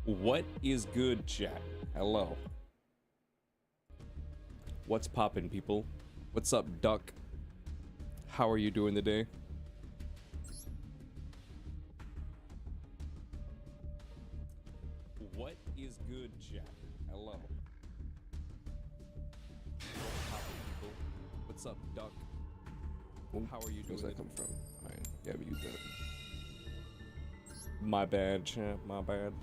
What is good, chat? Hello. What's poppin', people? What's up, Duck? How are you doing today? What is good, chat? Hello. What's poppin', people? What's up, Duck? How are you doing? Where's that come from? Alright, yeah, but you did it. My bad, champ, my bad.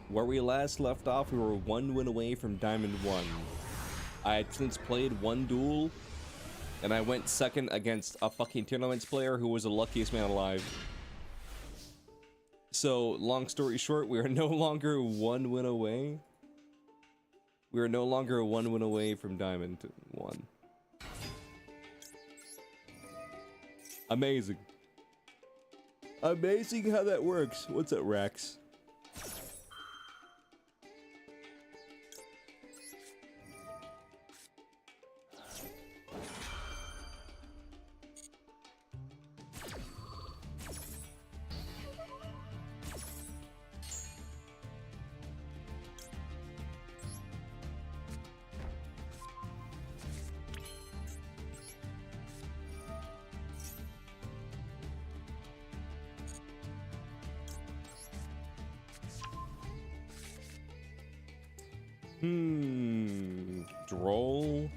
Where we last left off, we were one win away from Diamond 1. I had since played one duel, and I went second against a fucking tournaments player who was the luckiest man alive. So, long story short, we are no longer one win away. We are no longer one win away from Diamond 1. Amazing. Amazing how that works. What's up, Rax? Droll.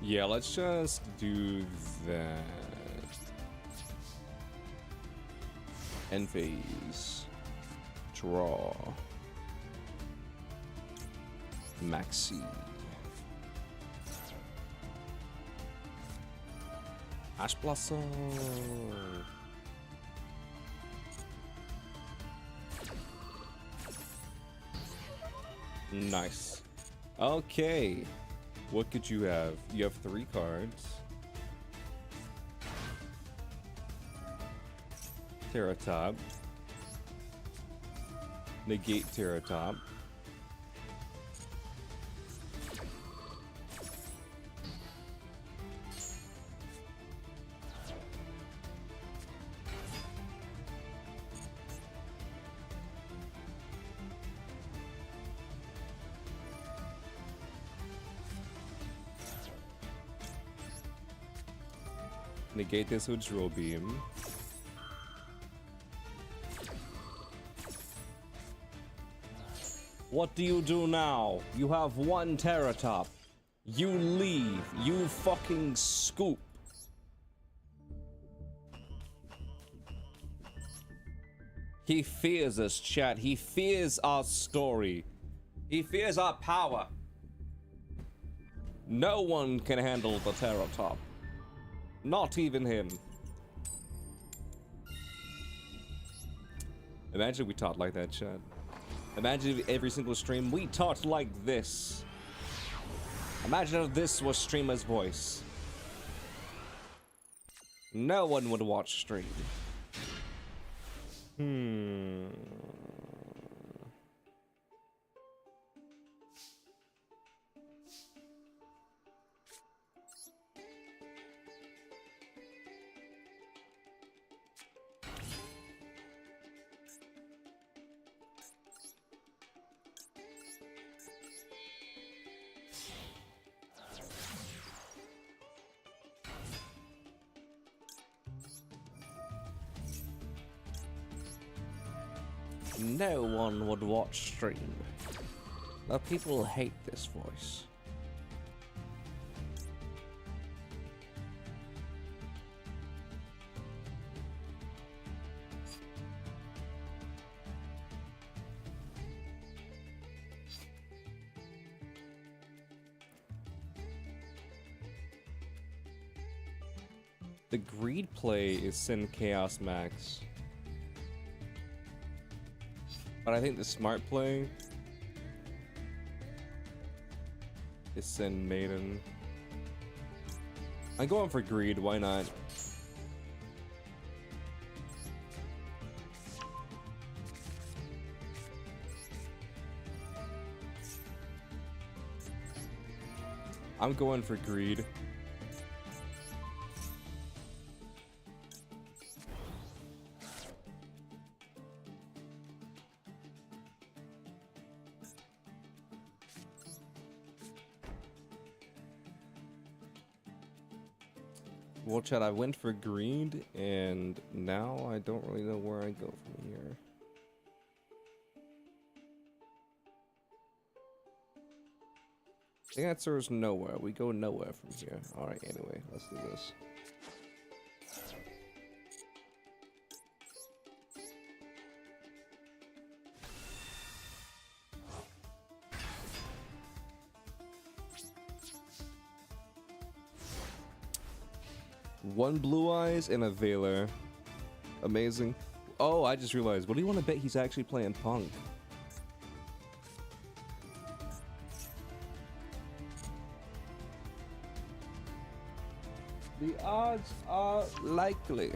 Yeah, let's just do that. End phase. Draw. Maxi. Ash Blossom. Nice. Okay. What could you have? You have 3 cards. Terratop. Negate Terratop. Negate this with Drill Beam. What do you do now? You have 1 Terratop. You leave. You fucking scoop. He fears us, chat. He fears our story. He fears our power. No one can handle the Terratop. Not even him. Imagine we taught like that, chat. Imagine if every single stream we taught like this. Imagine if this was streamer's voice. No one would watch stream. No one would watch stream. The people hate this voice. The greed play is Sin Chaos Max. But I think the smart play is Sin Maiden. I'm going for greed, why not? I'm going for greed. Well, chat, I went for greed, and now I don't really know where I go from here. The answer is nowhere. We go nowhere from here. Alright, anyway, let's do this. One Blue Eyes and a Veiler. Amazing. Oh, I just realized. What do you want to bet he's actually playing Punk? The odds are likely.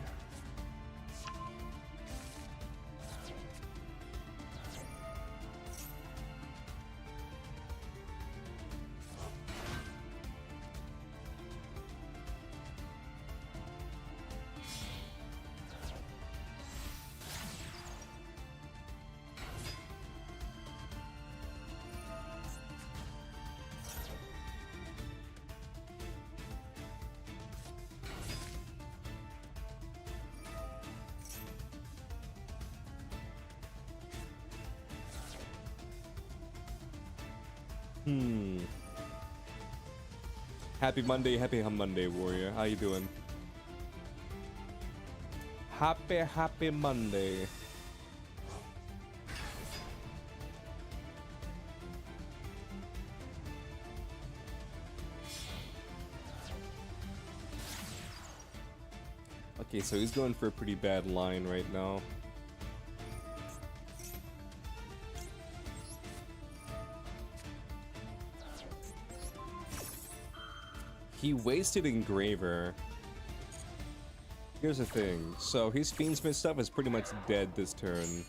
Happy Monday, happy hum Monday, warrior. How you doing? Happy Monday. Okay, so he's going for a pretty bad line right now. He wasted Engraver. Here's the thing. So his Fiendsmith stuff is pretty much dead this turn.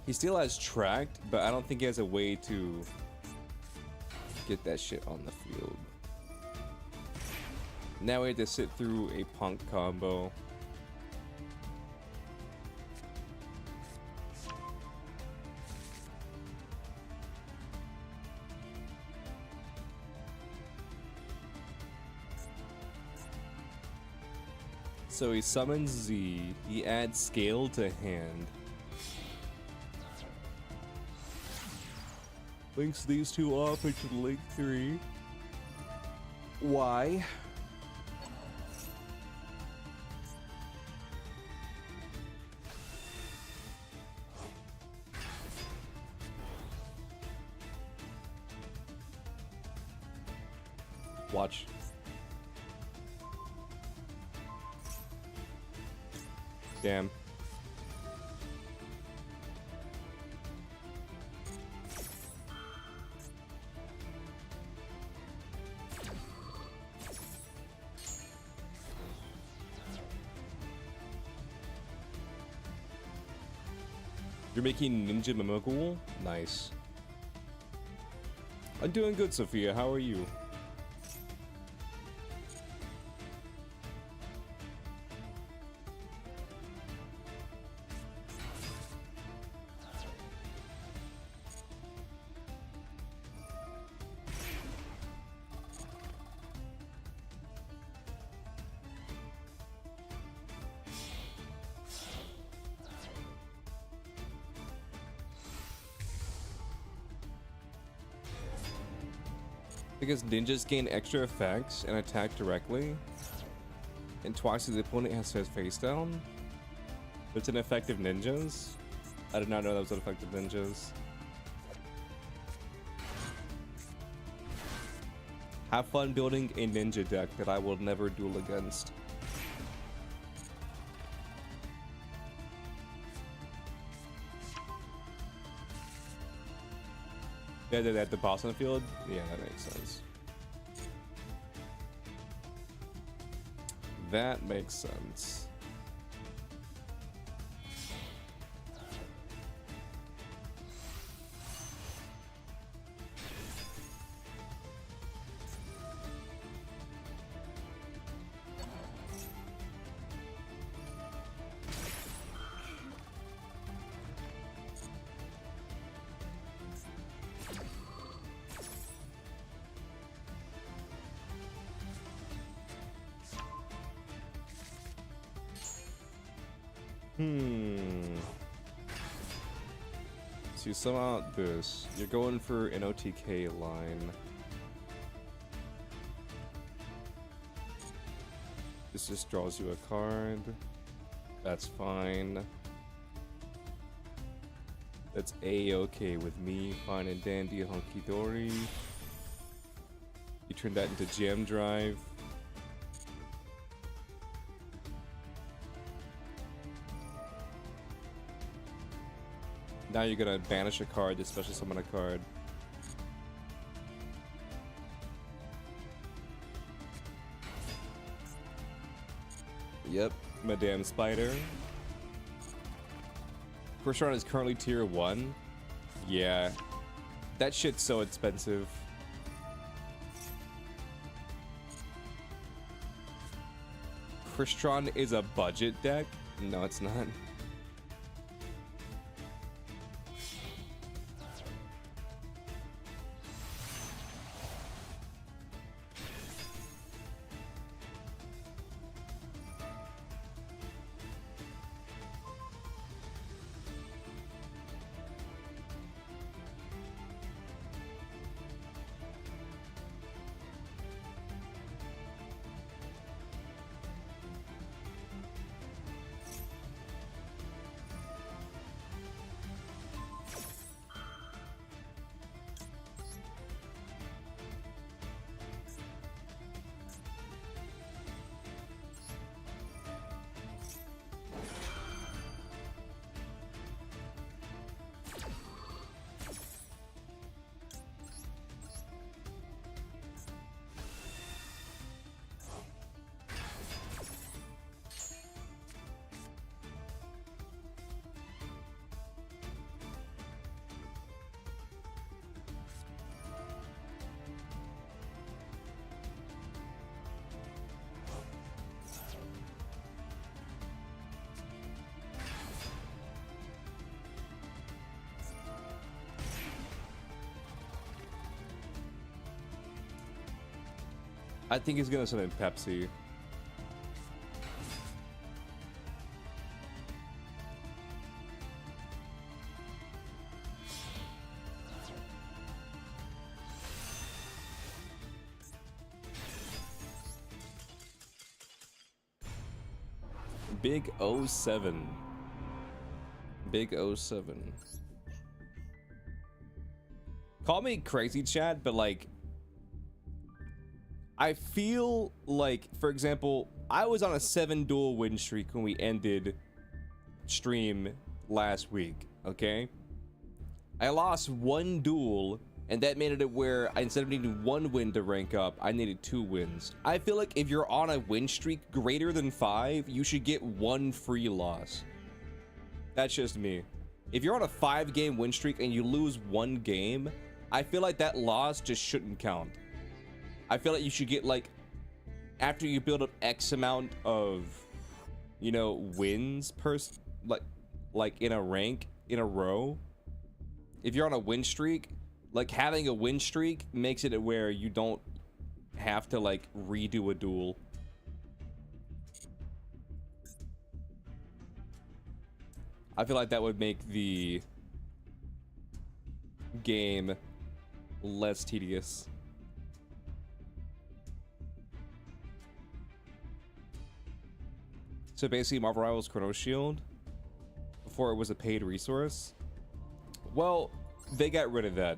He still has Tracked, but I don't think he has a way to get that shit on the field. Now we have to sit through a Punk combo. So he summons Z, he adds Scale to hand. Links these two off into the link 3. Why? Watch. Damn. You're making Ninja Mimagul? Nice. I'm doing good, Sophia. How are you? Because ninjas gain extra effects and attack directly, and twice the opponent has his face down. It's an effective ninjas. I did not know that was an effective ninjas. Have fun building a ninja deck that I will never duel against. Yeah, at the Boston field? Yeah, that makes sense. That makes sense. So you sum out this. You're going for an OTK line. This just draws you a card. That's fine. That's A-okay with me. Fine and dandy, hunky-dory. You turn that into Jam Drive. Now you're gonna banish a card to special summon a card. Yep, Madame Spider. Crystron is currently tier 1. Yeah. That shit's so expensive. Crystron is a budget deck? No, it's not. I think he's gonna send in Pepsi. Big 07. Big 07. Call me crazy, chat, but like, I feel like, for example, I was on a 7-duel win streak when we ended stream last week, okay? I lost 1 duel, and that made it where instead of needing 1 win to rank up, I needed 2 wins. I feel like if you're on a win streak greater than 5, you should get 1 free loss. That's just me. If you're on a 5-game win streak and you lose 1 game, I feel like that loss just shouldn't count. I feel like you should get, like, after you build up X amount of, you know, wins per, like in a rank, in a row. If you're on a win streak, like, having a win streak makes it where you don't have to, like, redo a duel. I feel like that would make the game less tedious. So basically, Marvel Rivals Chrono Shield, before it was a paid resource, well, they got rid of that.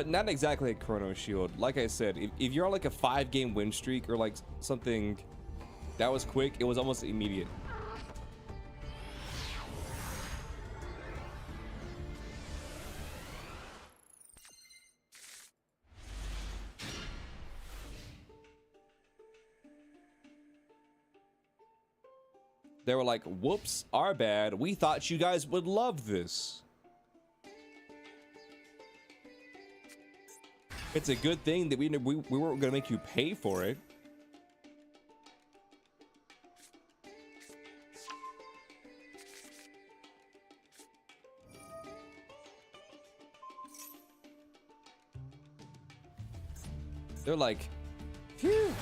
but not exactly a Chrono Shield. Like I said, if you're on like a 5-game win streak or like something that was quick, it was almost immediate. They were like, whoops, our bad. We thought you guys would love this. It's a good thing that we weren't going to make you pay for it. They're like, phew,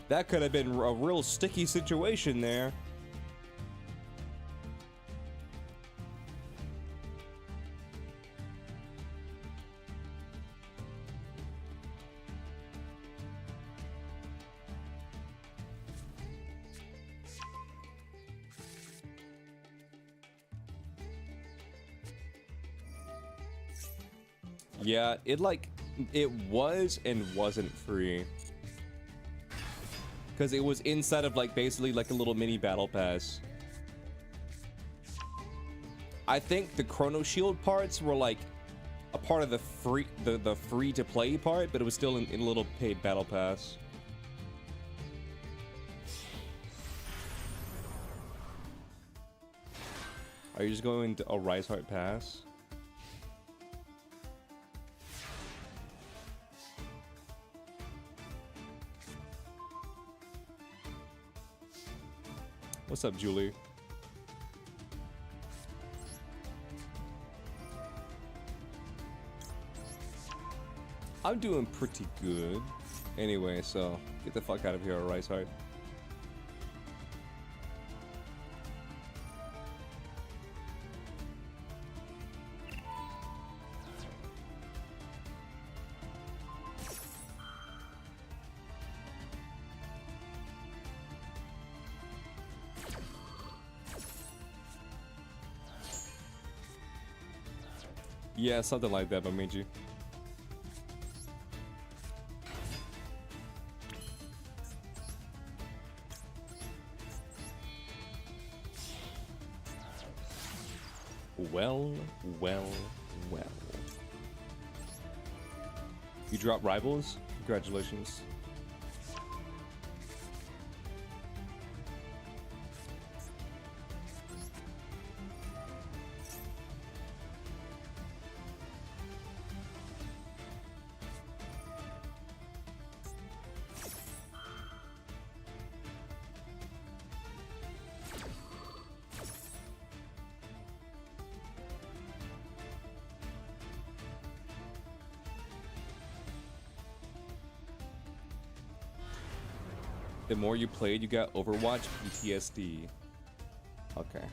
that could have been a real sticky situation there. Yeah, it was and wasn't free. Because it was inside of like basically like a little mini battle pass. I think the Chrono Shield parts were like a part of the free to play part, but it was still in a little paid battle pass. Are you just going to a Rise Heart Pass? What's up, Julie? I'm doing pretty good. Anyway, so get the fuck out of here, Rice Heart. Yeah, something like that, Bamiji. Well. You drop Rivals? Congratulations. The more you played, you got Overwatch PTSD. Okay.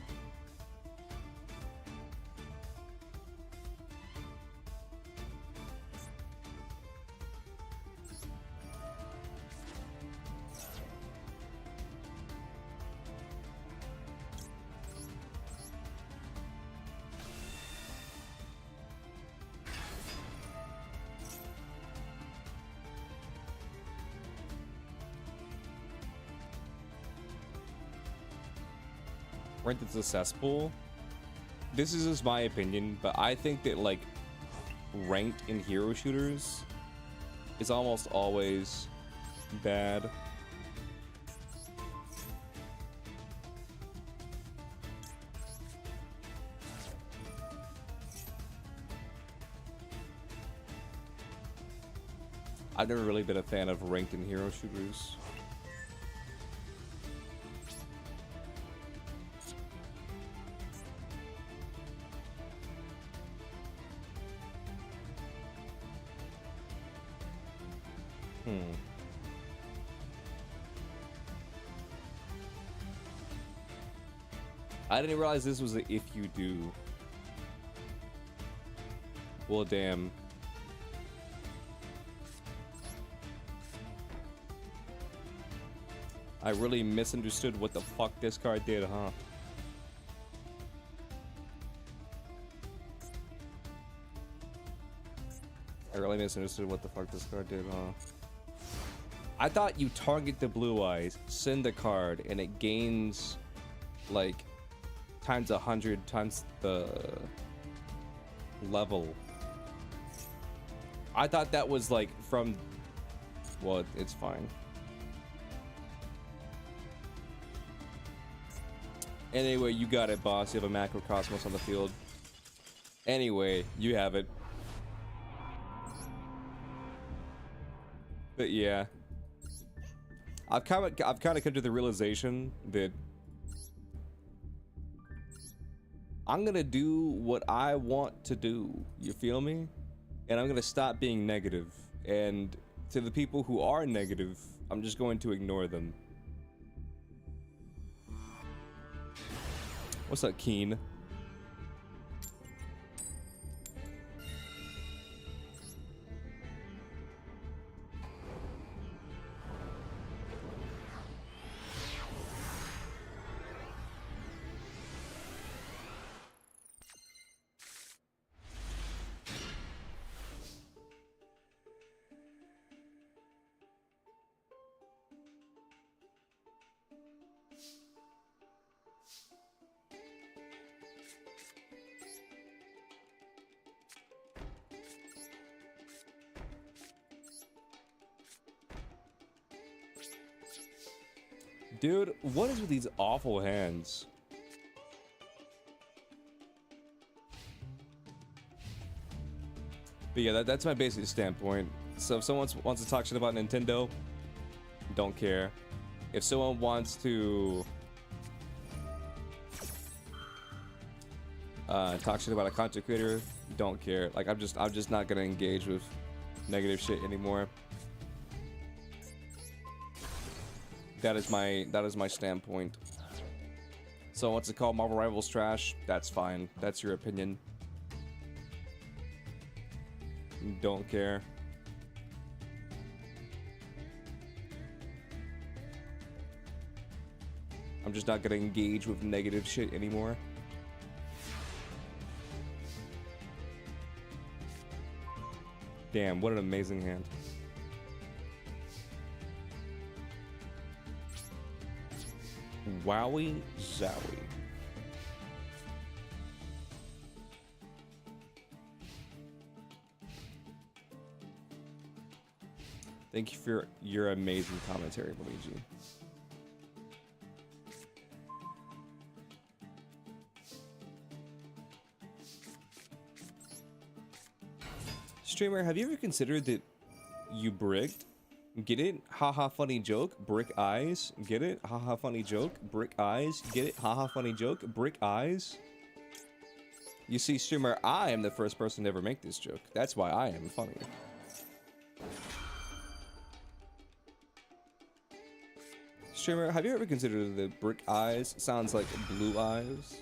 Ranked as a cesspool. This is just my opinion, but I think that like ranked in hero shooters is almost always bad. I've never really been a fan of ranked in hero shooters. I didn't realize this was a if you do. Well, damn. I really misunderstood what the fuck this card did, huh? I slightly misunderstood what the fuck this card did, huh? I thought you target the blue eyes, send the card, and it gains, like, times 100 times the level. I thought that was, like, from... Well, it's fine. Anyway, you got it, boss. You have a Macrocosmos on the field. Anyway, you have it. But yeah. I've kind of come to the realization that I'm gonna do what I want to do. You feel me? And I'm gonna stop being negative. And to the people who are negative, I'm just going to ignore them. What's up, Keen? Dude, what is with these awful hands? But yeah, that's my basic standpoint. So if someone wants to talk shit about Nintendo, don't care. If someone wants to talk shit about a content creator, don't care. Like I'm just not gonna engage with negative shit anymore. That is my standpoint. So what's it called? Marvel Rivals trash? That's fine. That's your opinion. Don't care. I'm just not gonna engage with negative shit anymore. Damn, what an amazing hand. Wowie zowie. Thank you for your amazing commentary, Luigi. Streamer, have you ever considered that you bricked? Get it? Haha, funny joke. Brick eyes. Get it? Haha, funny joke. Brick eyes. Get it? Haha, funny joke. Brick eyes. You see, streamer, I am the first person to ever make this joke. That's why I am funny. Streamer, have you ever considered that brick eyes sounds like blue eyes?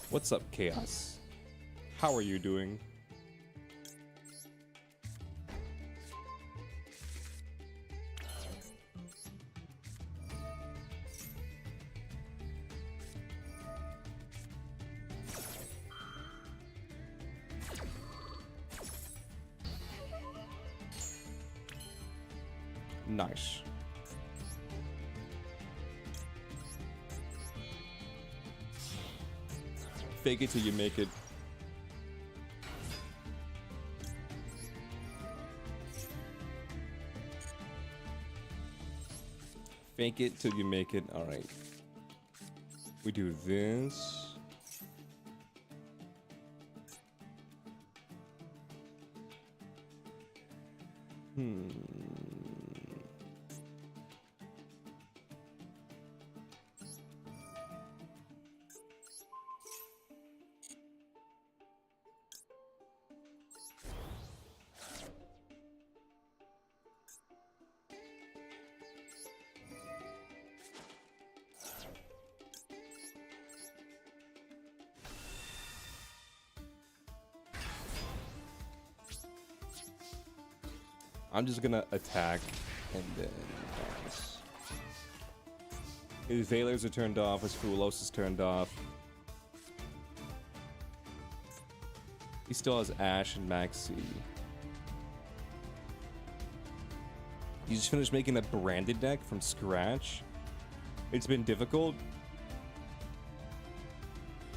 What's up, Chaos? How are you doing? Nice. Fake it till you make it. Fake it till you make it. All right. We do this. I'm just gonna attack and then pass. His Veilers are turned off, his Fulos is turned off. He still has Ash and Maxi. You just finished making a branded deck from scratch? It's been difficult?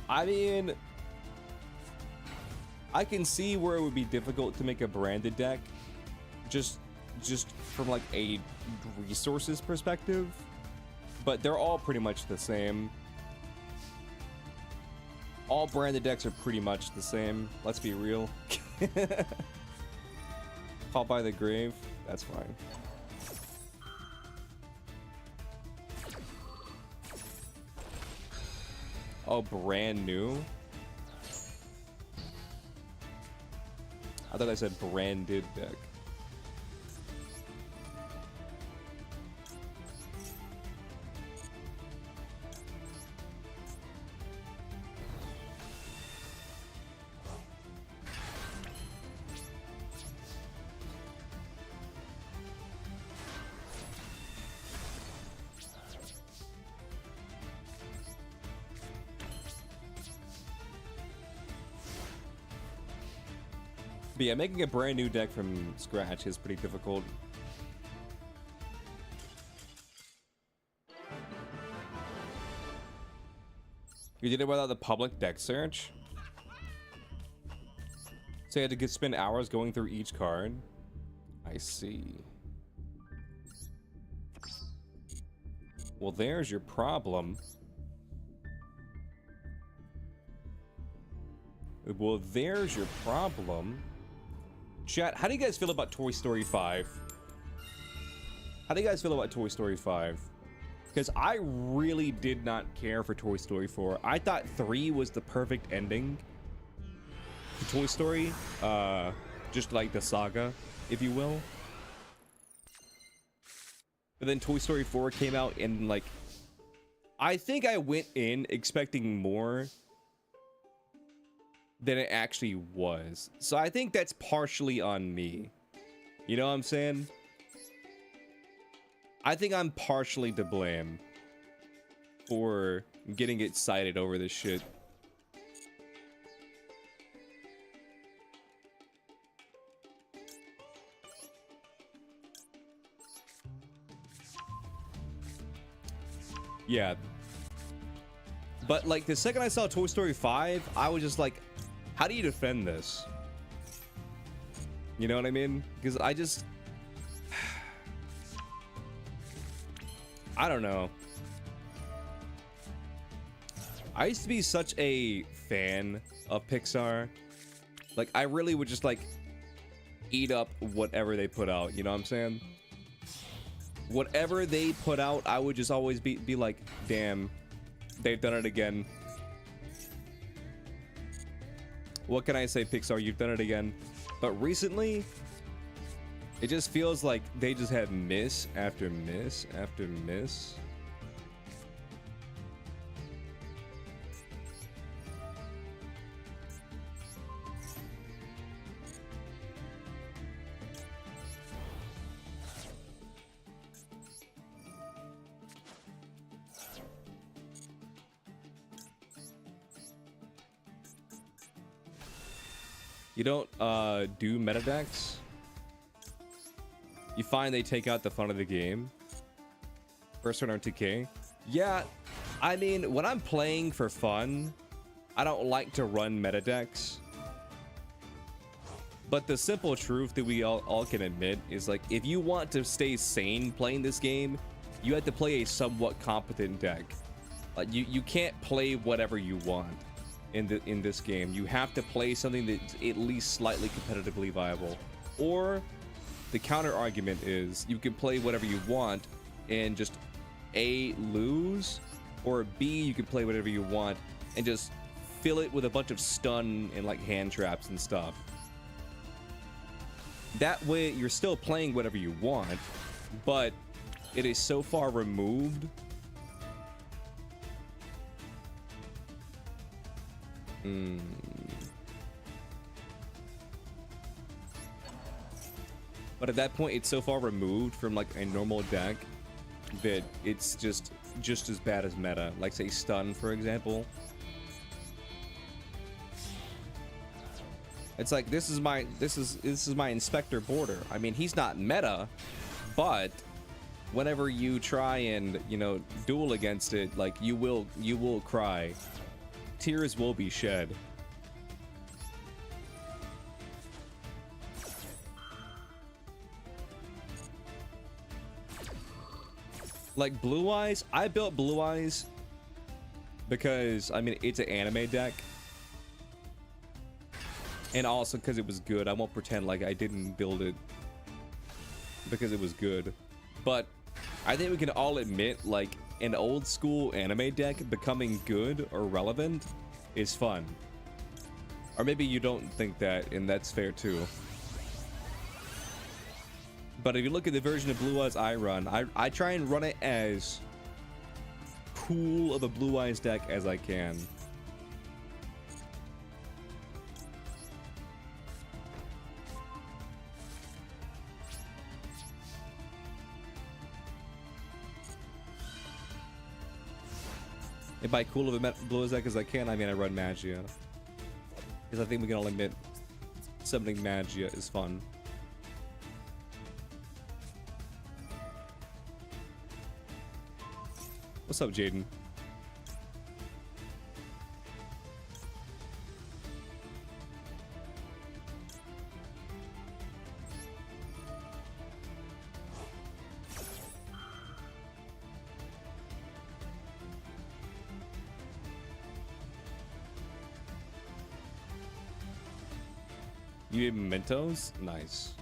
I mean, I can see where it would be difficult to make a branded deck just from like a resources perspective, but they're all pretty much the same. All branded decks are pretty much the same, let's be real. Fall by the grave, that's fine. Oh, brand new? I thought I said branded deck. But yeah, making a brand new deck from scratch is pretty difficult. You did it without the public deck search? So you had to spend hours going through each card? I see. Well, there's your problem. Well, there's your problem. Chat, how do you guys feel about Toy Story 5? How do you guys feel about Toy Story 5? Because I really did not care for Toy Story 4. I thought 3 was the perfect ending to Toy Story. Just like the saga, if you will. But then Toy Story 4 came out and like... I think I went in expecting more than it actually was. So I think that's partially on me. You know what I'm saying? I think I'm partially to blame for getting excited over this shit. Yeah. But like the second I saw Toy Story 5, I was just like, how do you defend this? You know what I mean? Because I just... I don't know. I used to be such a fan of Pixar. Like, I really would just, like, eat up whatever they put out. You know what I'm saying? Whatever they put out, I would just always be like, damn, they've done it again. What can I say, Pixar? You've done it again. But recently, it just feels like they just had miss after miss after miss. You don't do meta decks? You find they take out the fun of the game? First turn on 2K? Yeah, I mean, when I'm playing for fun, I don't like to run meta decks. But the simple truth that we all can admit is, like, if you want to stay sane playing this game, you have to play a somewhat competent deck. Like, you can't play whatever you want in this game. You have to play something that's at least slightly competitively viable. Or the counter argument is you can play whatever you want and just A, lose, or B, you can play whatever you want and just fill it with a bunch of stun and like hand traps and stuff. That way you're still playing whatever you want, but it is so far removed. But at that point, it's so far removed from like a normal deck that it's just as bad as meta. Like say stun, for example. It's like this is my Inspector Border. I mean, he's not meta, but whenever you try and, you know, duel against it, like you will cry. Tears will be shed. Like Blue Eyes, I built Blue Eyes because, I mean, it's an anime deck. And also because it was good. I won't pretend like I didn't build it because it was good. But I think we can all admit, like, an old school anime deck becoming good or relevant is fun. Or maybe you don't think that, and that's fair too. But if you look at the version of Blue Eyes I run, I try and run it as cool of a Blue Eyes deck as I can. And by cool of a Blue Eyes deck as I can, I mean I run Magia. Because I think we can all admit summoning Magia is fun. What's up, Jaden? You need mementos? Nice.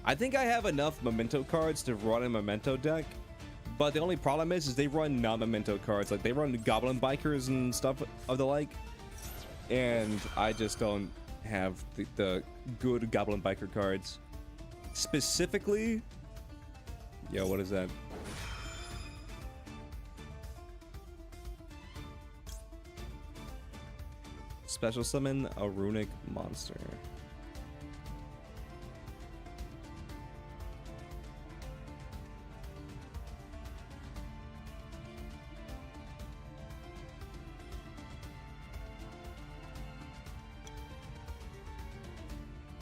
I think I have enough memento cards to run a memento deck, but the only problem is they run non-memento cards. Like they run goblin bikers and stuff of the like, and I just don't have the good goblin biker cards. Specifically, yo, what is that? Special summon a runic monster.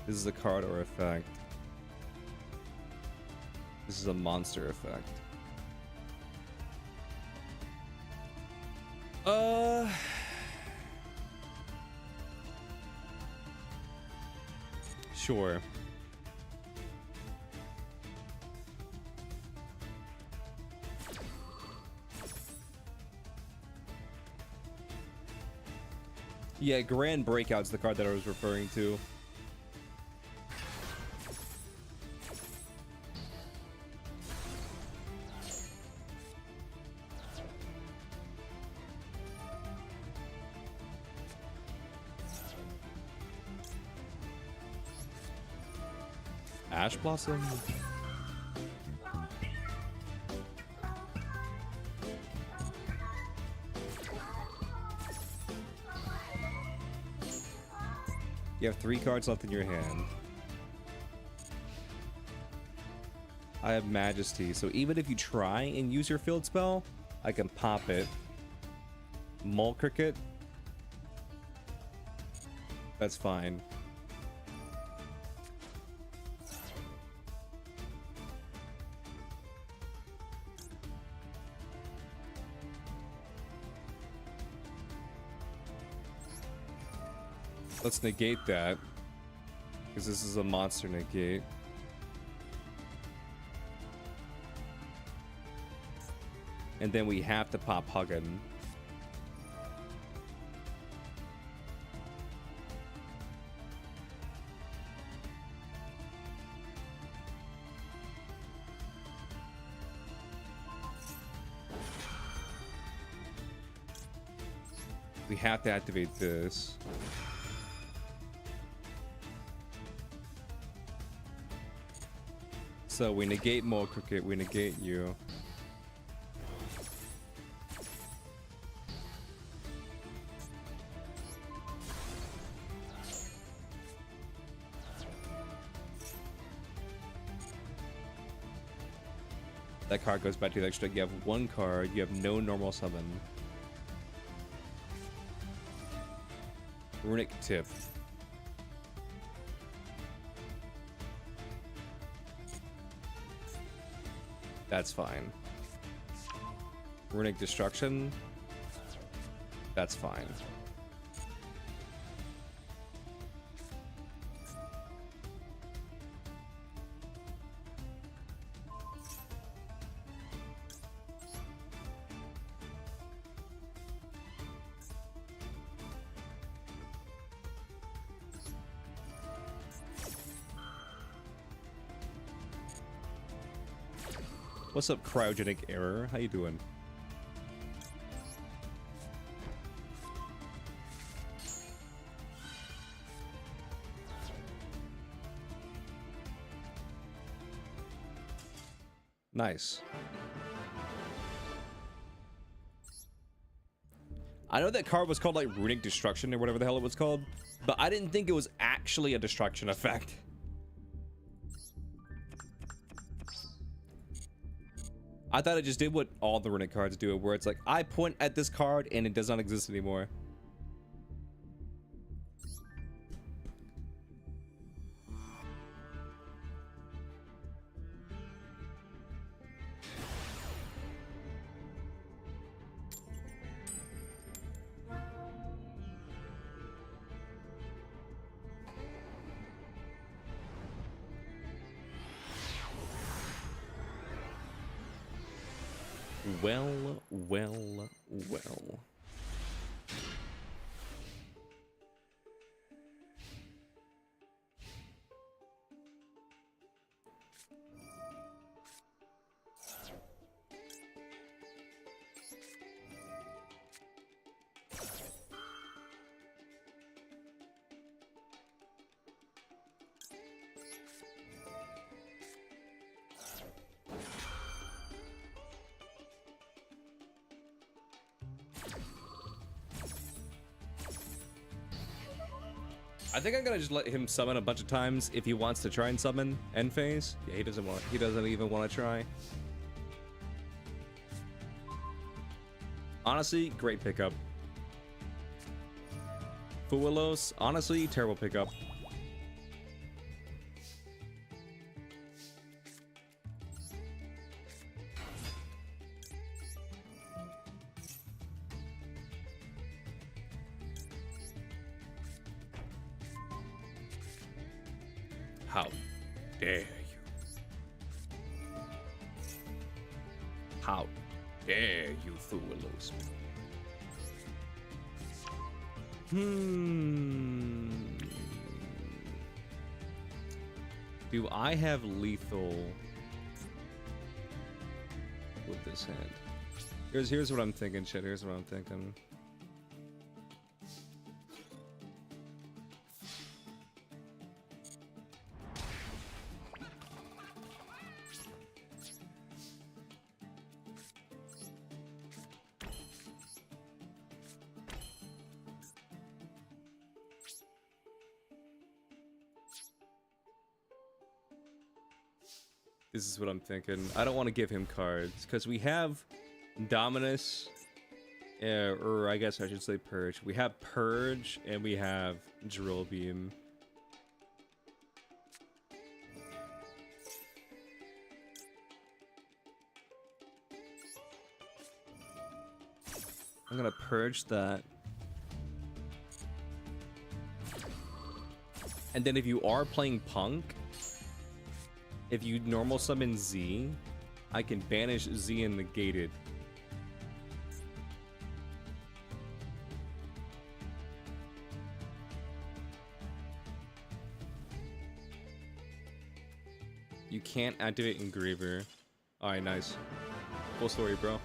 This is a card or effect. This is a monster effect. Sure. Yeah, Grand Breakout's the card that I was referring to. Ash Blossom? You have 3 cards left in your hand. I have Majesty, so even if you try and use your field spell, I can pop it. Mole Cricket? That's fine. Let's negate that, because this is a monster negate. And then we have to pop Huggin. We have to activate this. So we negate Mole Cricket, we negate you. That card goes back to the extra deck. You have one card. You have no normal summon. Runic Tip. That's fine. Runic Destruction. That's fine. What's up, Cryogenic Error? How you doing? Nice. I know that card was called like Runic Destruction or whatever the hell it was called, but I didn't think it was actually a destruction effect. I thought it just did what all the Runic cards do, where it's like, I point at this card and it does not exist anymore. Well, well, well. I think I'm gonna just let him summon a bunch of times if he wants to try and summon end phase. Yeah, he doesn't even want to try. Honestly, great pickup. Fuelos, honestly, terrible pickup. How dare you? How dare you, Fuelos? Do I have lethal with this hand? Here's what I'm thinking, shit. Here's what I'm thinking. This is what I'm thinking. I don't want to give him cards because we have Dominus, or I guess I should say Purge. We have Purge and we have Drill Beam. I'm gonna Purge that. And then if you are playing Punk, if you normal summon Z, I can banish Z and negate it. You can't activate Engraver. Alright, nice. Full story, bro.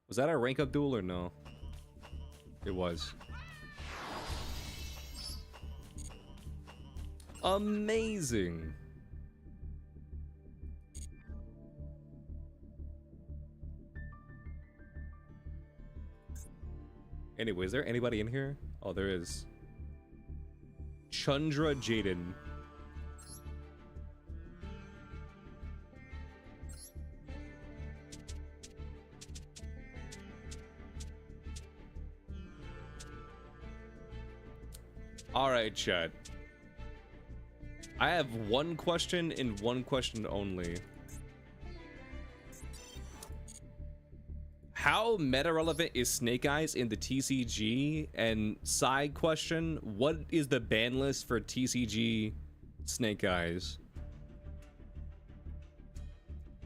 Was that a rank up duel or no? It was. Amazing. Anyway, is there anybody in here? Oh, there is. Chandra Jaden. All right, chat. I have one question and one question only. How meta relevant is Snake Eyes in the TCG? And side question, what is the ban list for TCG Snake Eyes?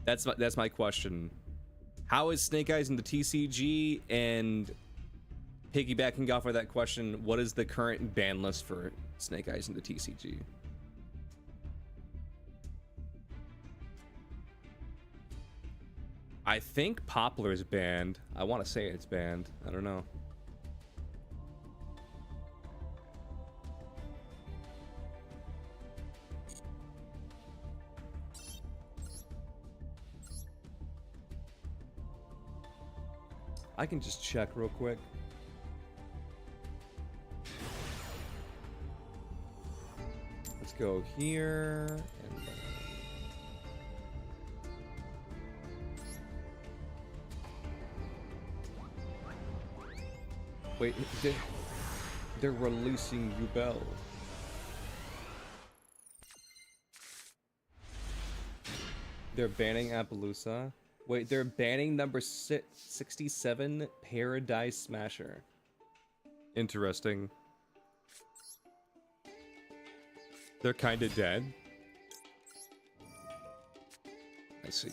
That's my question. How is Snake Eyes in the TCG? And piggybacking off of that question, what is the current ban list for Snake Eyes in the TCG? I think Poplar is banned. I want to say it's banned. I don't know. I can just check real quick. Let's go here and wait, they're releasing Ubel. They're banning Appaloosa. Wait, they're banning number 67, Paradise Smasher. Interesting. They're kind of dead. I see.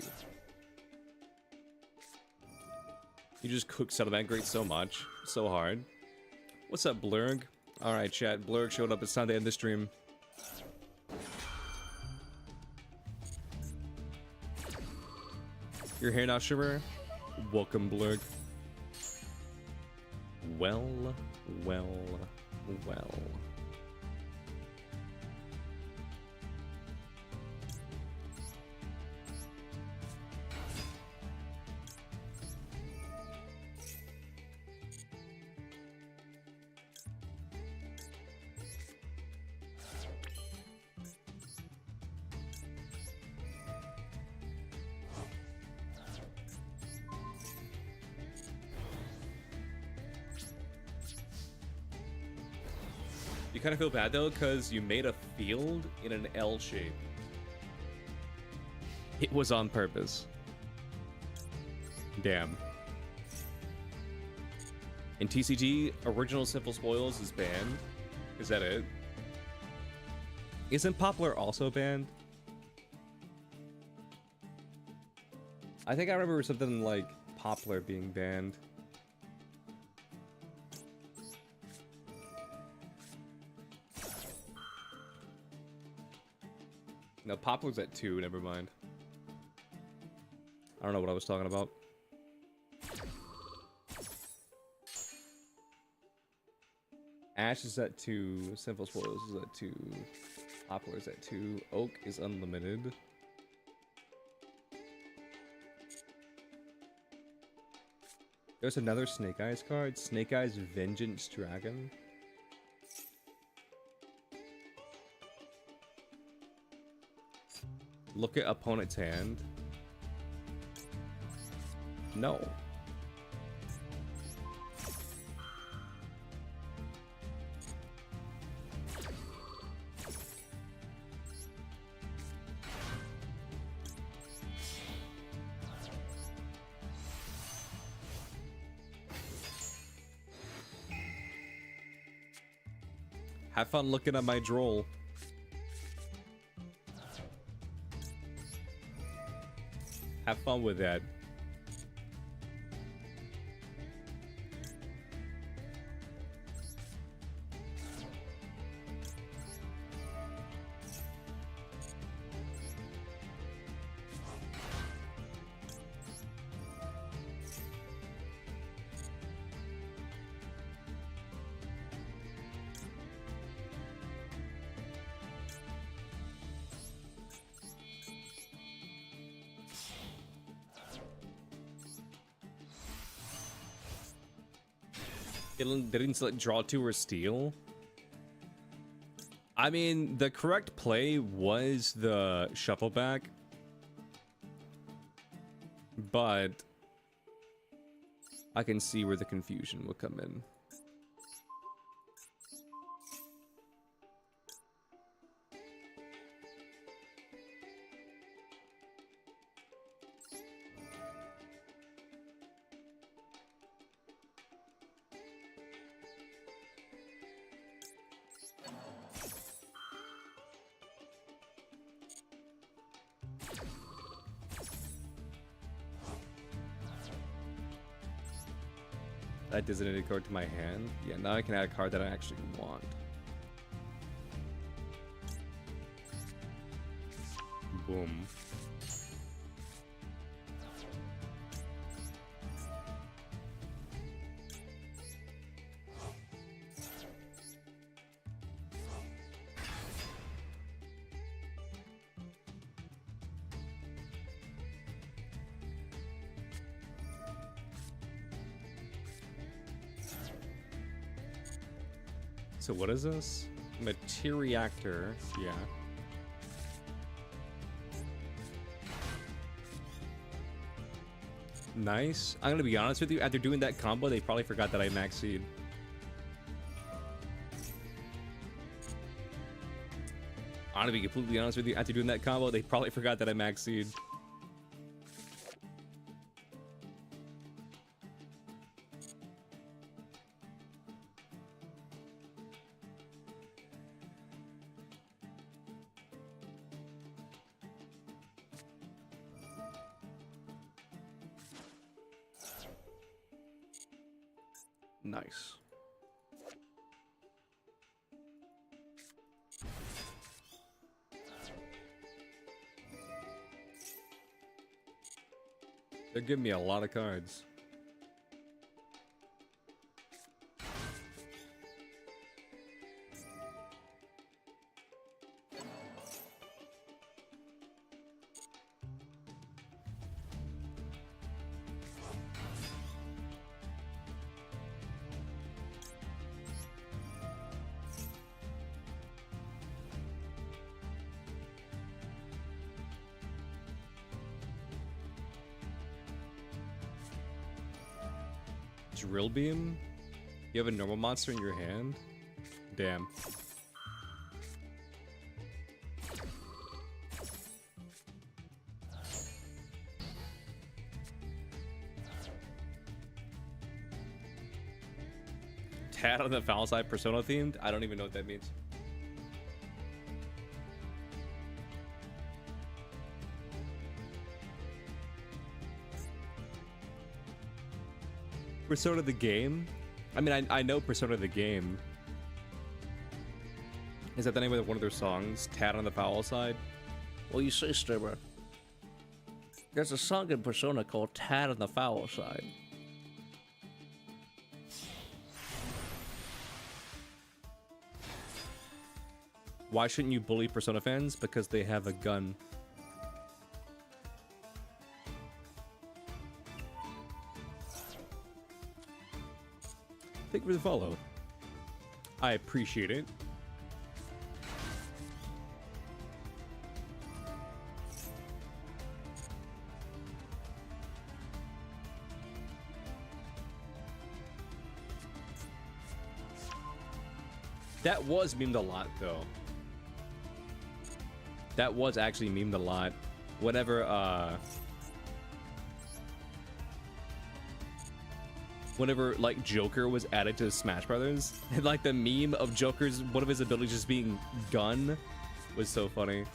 You just cook Settlement Great so much. So hard. What's up, Blurg? Alright, chat. Blurg showed up. It's time to end the stream. You're here now, Shiver? Welcome, Blurg. Well. You kind of feel bad though, because you made a field in an L shape. It was on purpose. Damn. In TCG, original Simple Spoils is banned. Is that it? Isn't Poplar also banned? I think I remember something like Poplar being banned. No, Poplar's at 2, never mind. I don't know what I was talking about. Ash is at 2, Simple Spoils is at 2, Poplar is at 2, Oak is unlimited. There's another Snake Eyes card, Snake Eyes Vengeance Dragon. Look at opponent's hand. No. Have fun looking at my droll. Have fun with that. They didn't select draw 2 or steal. I mean, the correct play was the shuffle back, but I can see where the confusion will come in. That designated card to my hand. Yeah, now I can add a card that I actually want. Boom. So what is this? Materiactor, yeah. Nice. I'm gonna be honest with you, after doing that combo, they probably forgot that I max seed. I'm gonna be completely honest with you, after doing that combo, they probably forgot that I max seed. Nice. They're giving me a lot of cards. Drill beam? You have a normal monster in your hand? Damn. Tad on the foul side, Persona themed? I don't even know what that means. Persona the game? I mean, I know Persona the game. Is that the name of one of their songs? Tad on the foul side? Well, you say, Strimmer. There's a song in Persona called Tad on the Foul Side. Why shouldn't you bully Persona fans? Because they have a gun. Thank you for the follow. I appreciate it. That was memed a lot, though. That was actually memed a lot. Whenever like Joker was added to Smash Brothers, and like the meme of Joker's one of his abilities just being gun was so funny.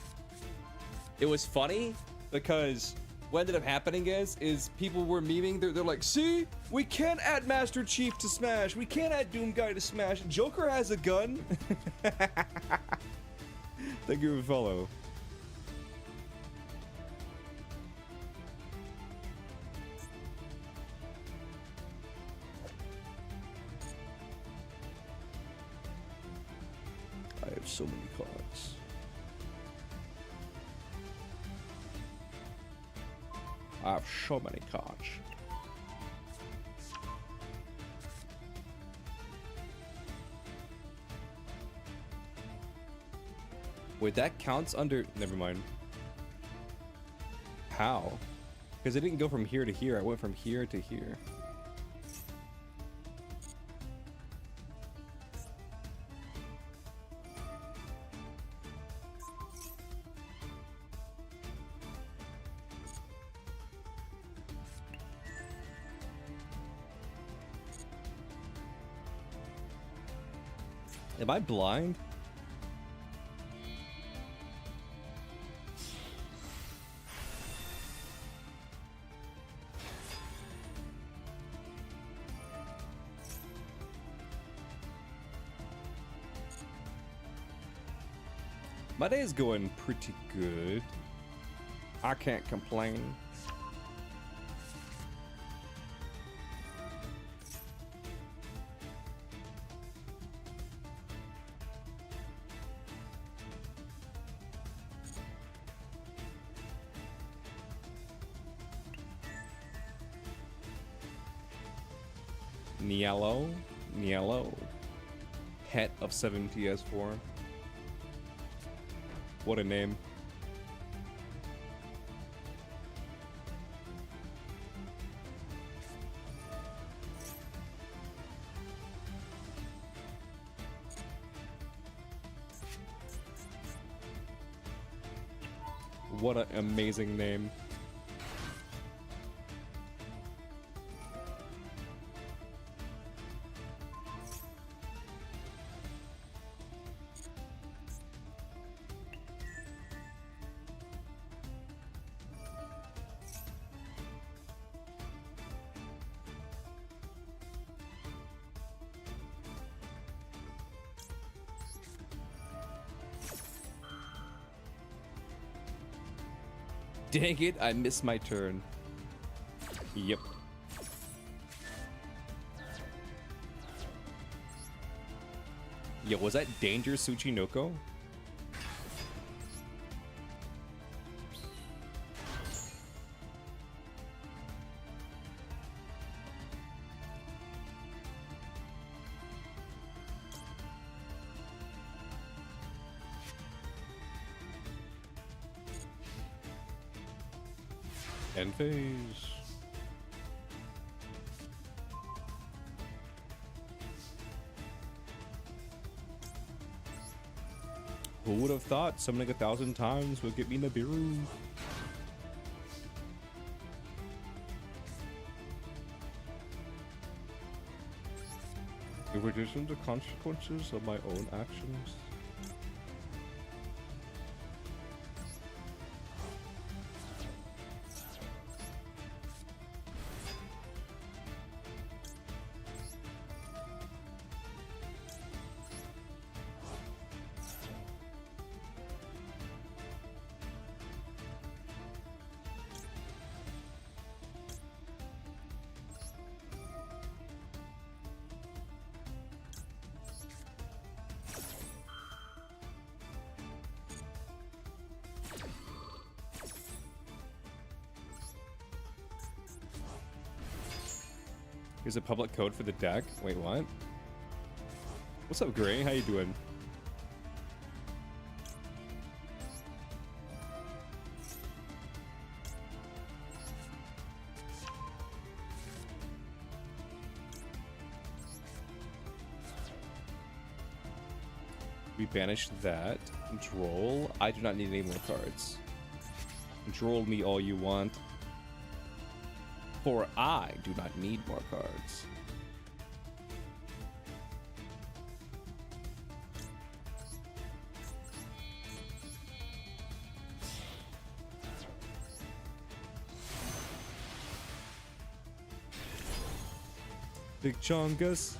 It was funny because what ended up happening is people were memeing. They're like, see, we can't add Master Chief to Smash. We can't add Doom Guy to Smash. Joker has a gun. Thank you for the follow. I have so many cards. I have so many cards. Wait, that counts under... Never mind. How? Because it didn't go from here to here. I went from here to here. Am I blind? My day is going pretty good. I can't complain. Niello, Het of 7PS4. What a name. What an amazing name. Dang it, I missed my turn. Yep. Yo, was that Danger Tsuchinoko? End phase. Who would have thought summoning 1,000 times would get me Nibiru? In addition to consequences of my own actions. Here's a public code for the deck. Wait, what? What's up, Gray? How you doing? We banish that. Droll. I do not need any more cards. Droll me all you want. For I do not need more cards. Big Chongus.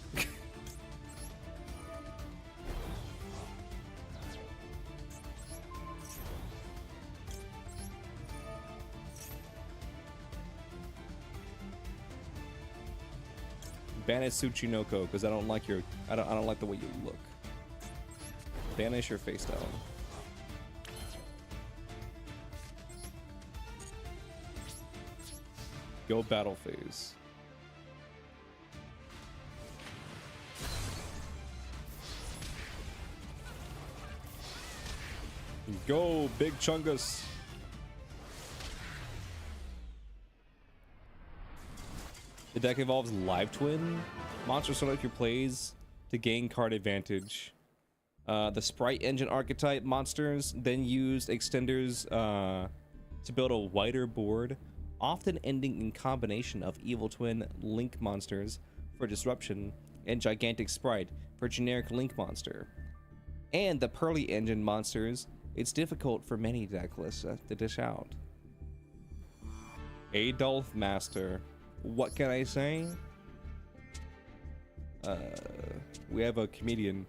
Banish Tsuchinoko because I don't like your I don't like the way you look. Banish your face down. Go battle phase. Go Big Chungus. The deck involves Live Twin. Monsters start out your plays to gain card advantage. The Sprite Engine archetype monsters then used extenders to build a wider board, often ending in combination of Evil Twin Link monsters for Disruption and Gigantic Sprite for generic Link monster. And the Pearly Engine monsters, it's difficult for many deck lists to dish out. Adolf Master. What can I say? We have a comedian.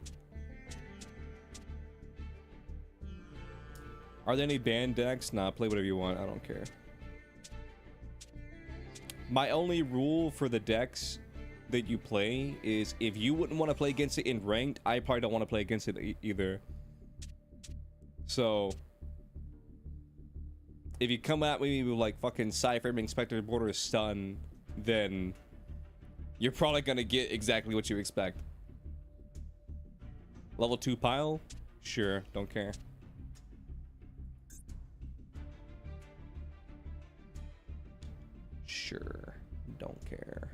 Are there any banned decks? Nah, play whatever you want. I don't care. My only rule for the decks that you play is if you wouldn't want to play against it in ranked, I probably don't want to play against it either. So if you come at me with like fucking Cypher, Inspector, Border, Stun, then you're probably gonna get exactly what you expect. Level 2 pile? Sure, don't care. Sure, don't care.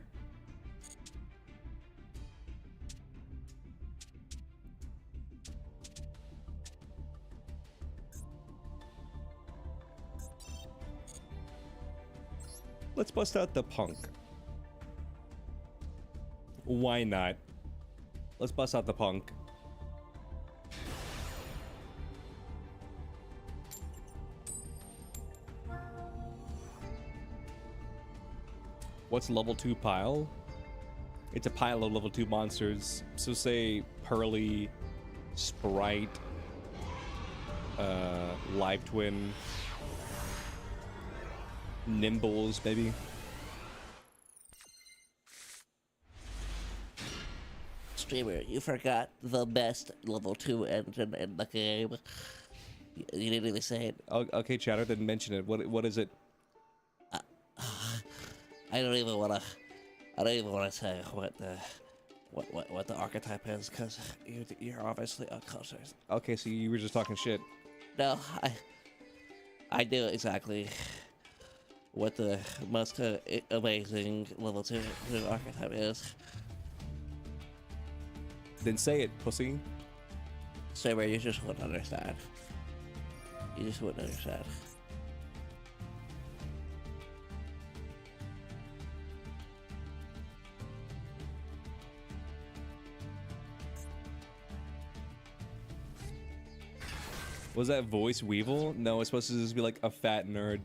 Let's bust out the punk. Why not? Let's bust out the punk. What's level 2 pile? It's a pile of level 2 monsters. So say Pearly, Sprite, Live Twin, Nimbles, maybe. Streamer, you forgot the best level 2 engine in the game. You didn't even say it. Okay, Chatter didn't mention it. What is it? I don't even wanna say what the archetype is, because you're obviously unconscious. Okay, so you were just talking shit. No, I knew exactly what the most amazing level 2 archetype is. Then say it, pussy. Streamer, you just wouldn't understand. You just wouldn't understand. Was that voice Weevil? No, it's supposed to just be like a fat nerd.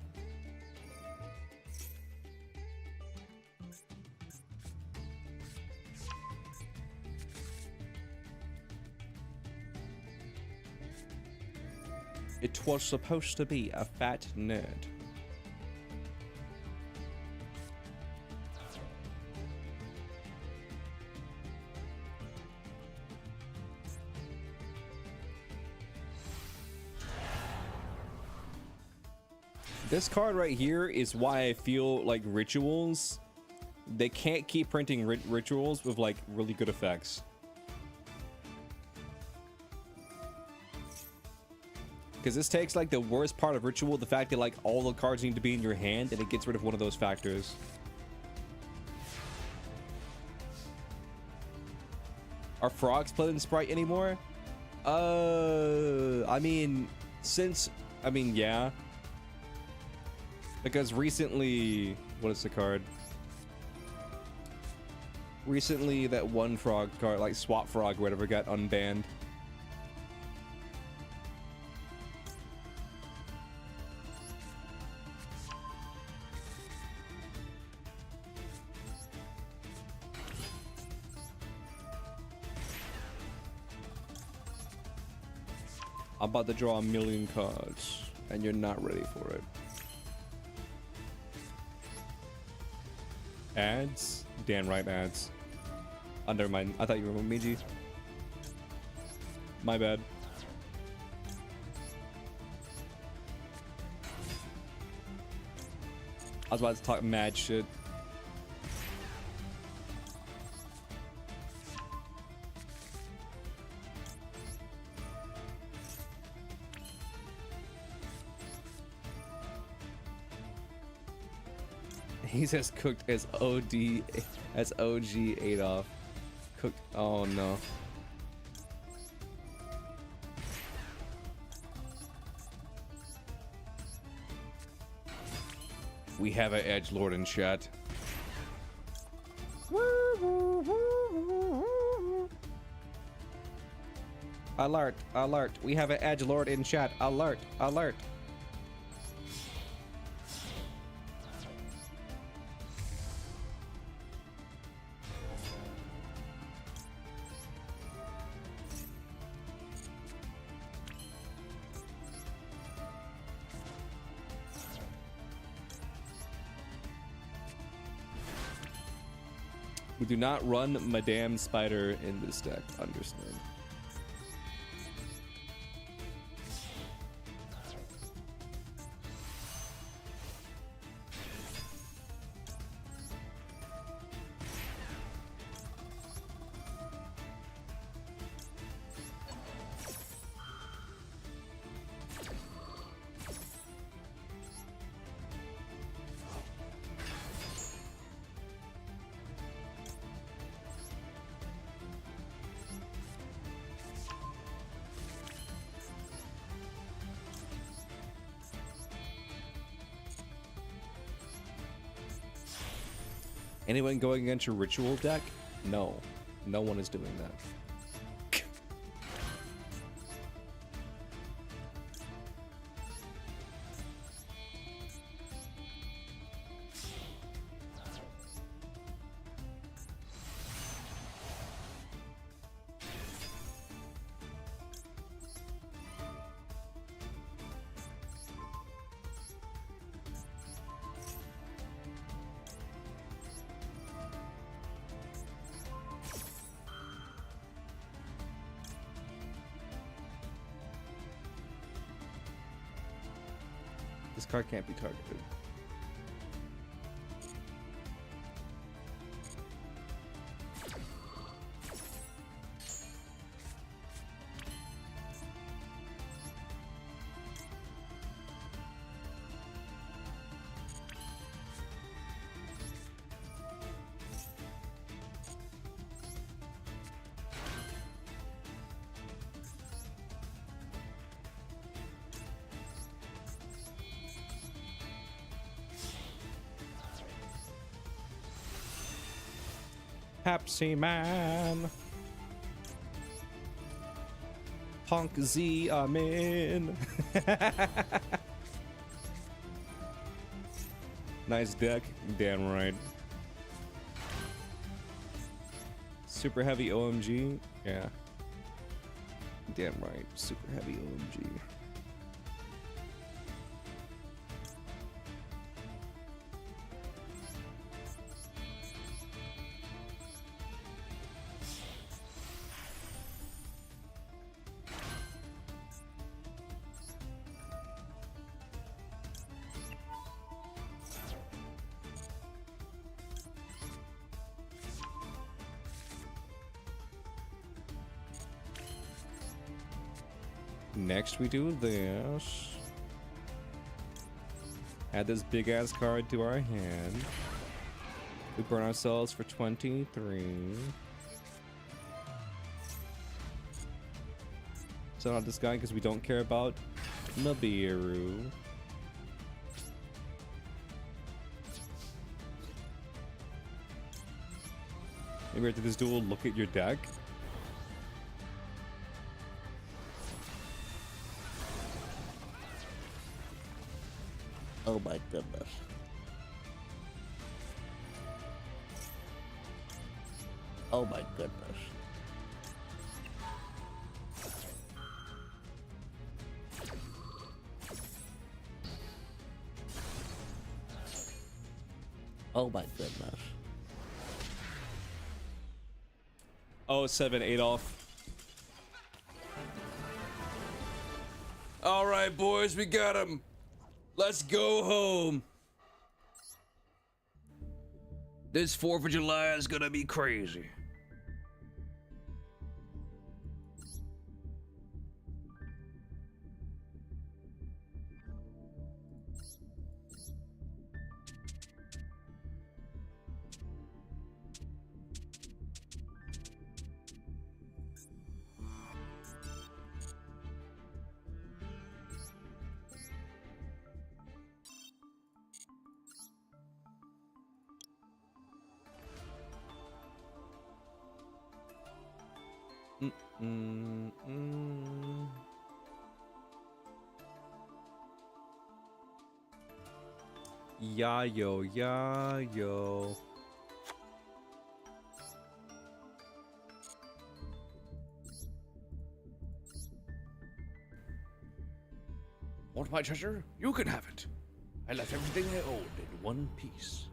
It was supposed to be a fat nerd. This card right here is why I feel like rituals, they can't keep printing rituals with like really good effects. Because this takes like the worst part of ritual, the fact that like all the cards need to be in your hand, and it gets rid of one of those factors. Are frogs playing Sprite anymore? I mean, yeah. Because recently, what is the card? Recently, that one frog card, like Swap Frog or whatever, got unbanned. I'm about to draw 1,000,000 cards, and you're not ready for it. Ads? Damn right, ads. Oh, never mind. I thought you were Miji. My bad. I was about to talk mad shit. He says cooked as OG Adolf. Cooked. Oh no. We have an edgelord in chat. Alert! Alert! We have an edgelord in chat. Alert! Alert! We do not run Madame Spider in this deck. Understood. Anyone going against your ritual deck? No. No one is doing that. This card can't be targeted. Pepsi Man. Punk Z, I'm in. Nice deck. Damn right. Super heavy OMG. Yeah. Damn right. Super heavy OMG. Next we do this. Add this big ass card to our hand. We burn ourselves for 23. Send out this guy because we don't care about Nibiru. Maybe after this duel, look at your deck. Oh my goodness. Oh my goodness. Oh my goodness. Oh, 7 Adolf. All right, boys, we got him. Let's go home. This 4th of July is gonna be crazy. Yeah, yo, yeah, yo. Want my treasure? You can have it. I left everything I owned in one piece.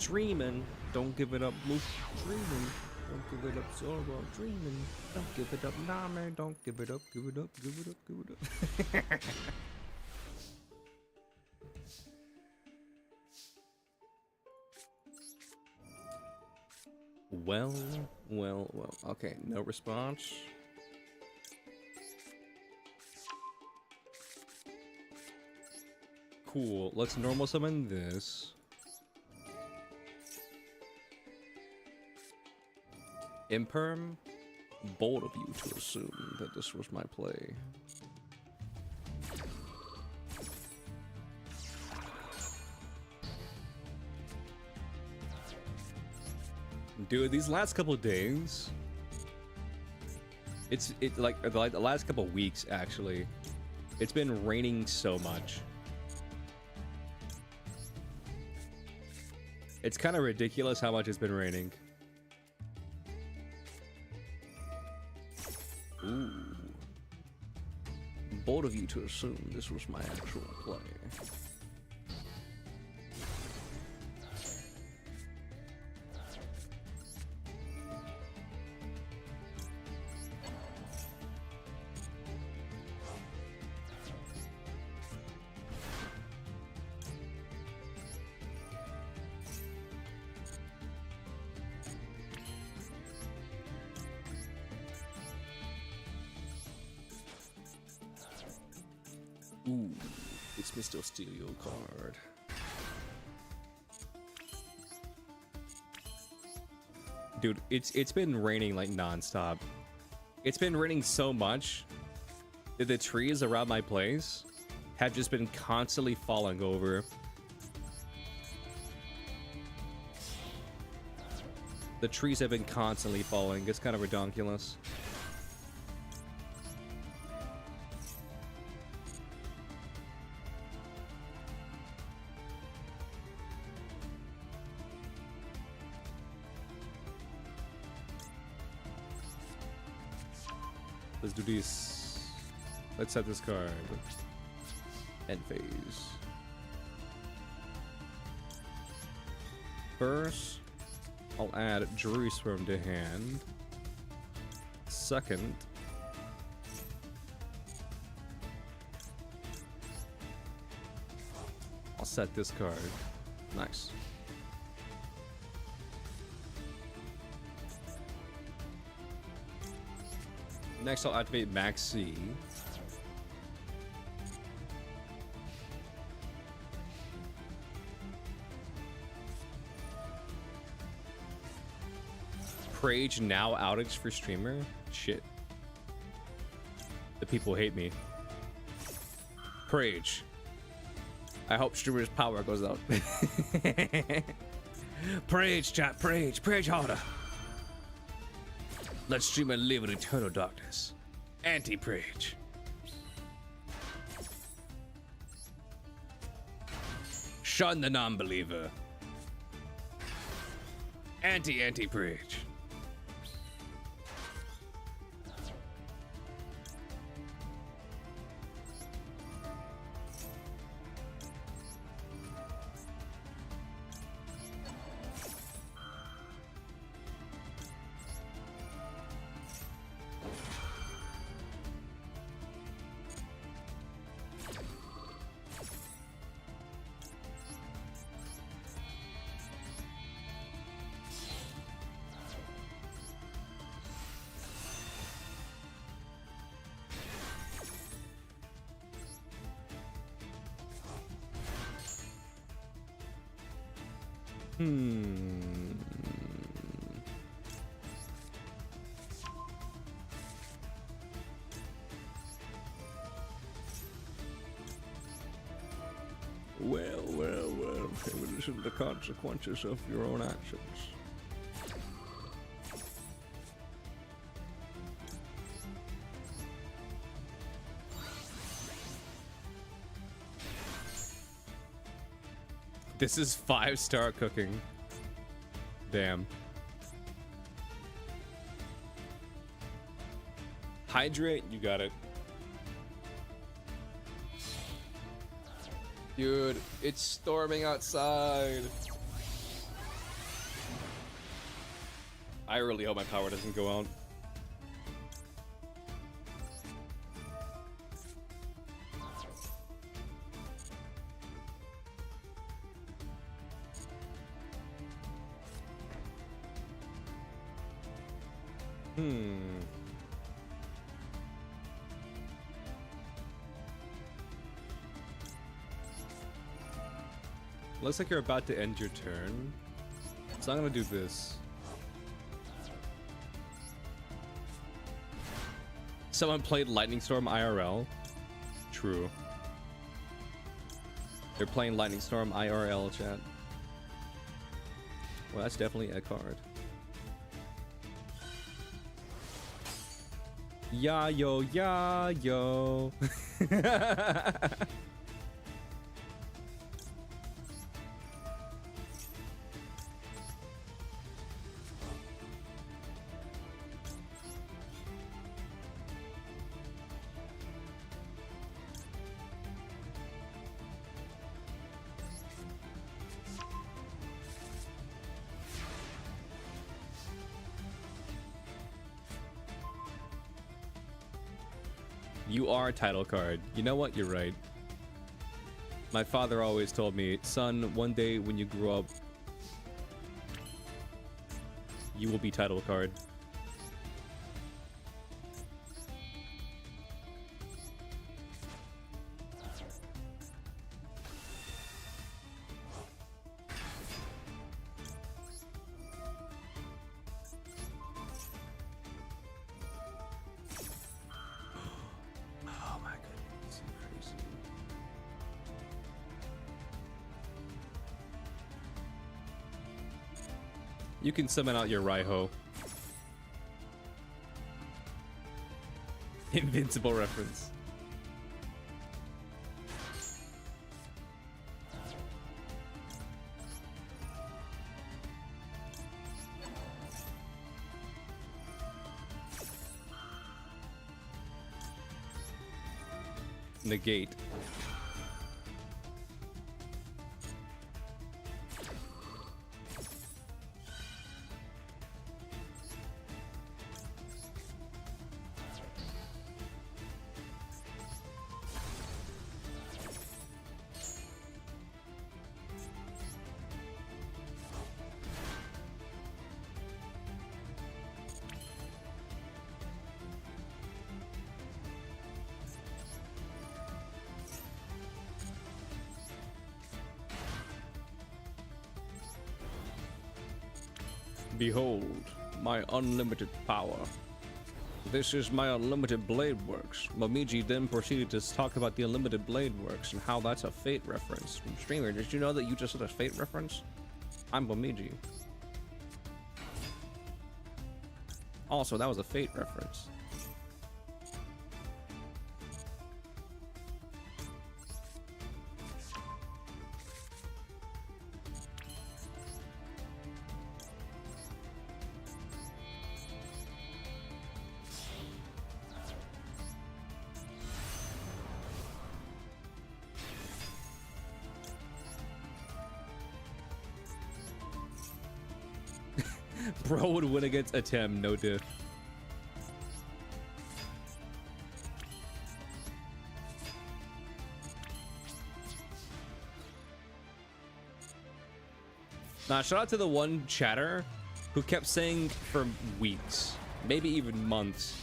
dreaming. Don't give it up, Luke. Dreaming. Don't give it up, Zoro. Dreaming. Don't give it up, Nami. Don't give it up. Give it up. Give it up. Give it up. Well. Okay, no response. Cool. Let's normal summon this. Imperm? Bold of you to assume that this was my play. Dude, these last couple of days, it's like the last couple of weeks actually, it's been raining so much. It's kind of ridiculous how much it's been raining. Ooh. Bold of you to assume this was my actual play. Ooh, it's Mr. Stereo card. Dude, it's been raining like non-stop. It's been raining so much that the trees around my place have just been constantly falling over. The trees have been constantly falling. It's kind of ridiculous. Let's do this. Let's set this card. End phase. First, I'll add Jerusalem to hand. Second, I'll set this card. Nice. Next, I'll activate Max C. Prage now outage for streamer? Shit. The people hate me. Prage. I hope streamer's power goes out. Prage, chat, Prage. Prage harder. Let streamer live in eternal darkness. Anti-Prage. Shun the non-believer. Anti-Prage. Well. Listen to the consequences of your own actions. This is 5-star cooking. Damn. Hydrate, you got it. Dude, it's storming outside. I really hope my power doesn't go out. Looks like you're about to end your turn. So I'm gonna do this. Someone played Lightning Storm IRL. True. They're playing Lightning Storm IRL, chat. Well, that's definitely a card. Ya yo, ya yo. You are a title card. You know what? You're right. My father always told me, son, one day when you grow up, you will be title card. You can summon out your Raiho. Invincible reference. Negate. Behold, my unlimited power. This is my unlimited blade works. Momiji then proceeded to talk about the unlimited blade works and how that's a Fate reference. Streamer, did you know that you just said a Fate reference? I'm Momiji. Also, that was a Fate reference. Bro would win against Atem, no diff. Nah, shout out to the one chatter who kept saying for weeks, maybe even months,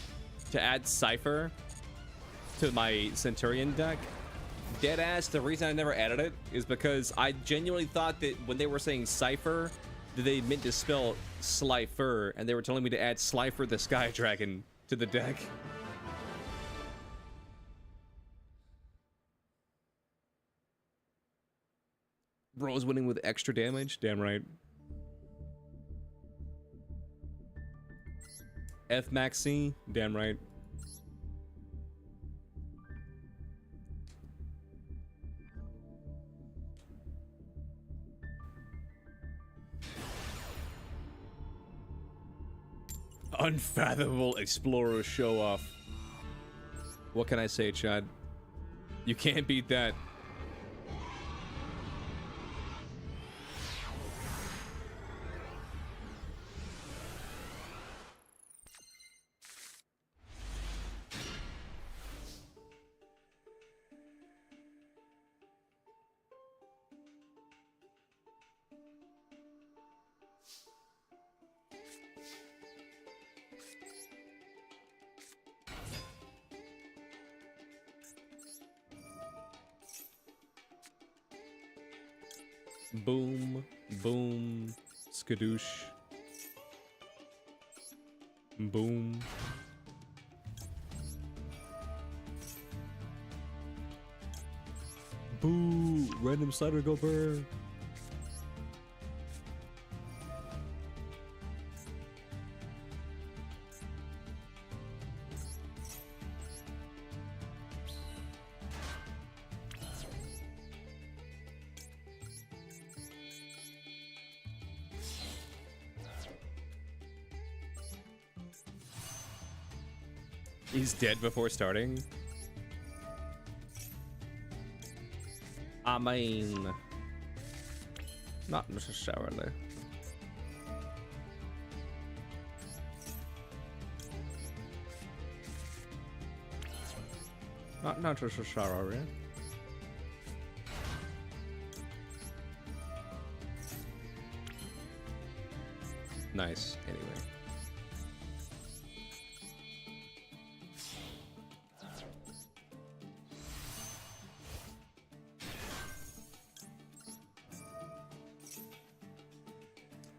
to add Cypher to my Centurion deck. Deadass, the reason I never added it is because I genuinely thought that when they were saying Cypher, that they meant to spell Slifer, and they were telling me to add Slifer the Sky Dragon to the deck. Bro's winning with extra damage? Damn right. F Max C? Damn right. Unfathomable Explorer show off. What can I say, Chad? You can't beat that. Boom, boom, skadoosh. Boom. Boo! Random slider go burn. He's dead before starting. I mean, not necessarily. Not necessarily. Nice. Anyway.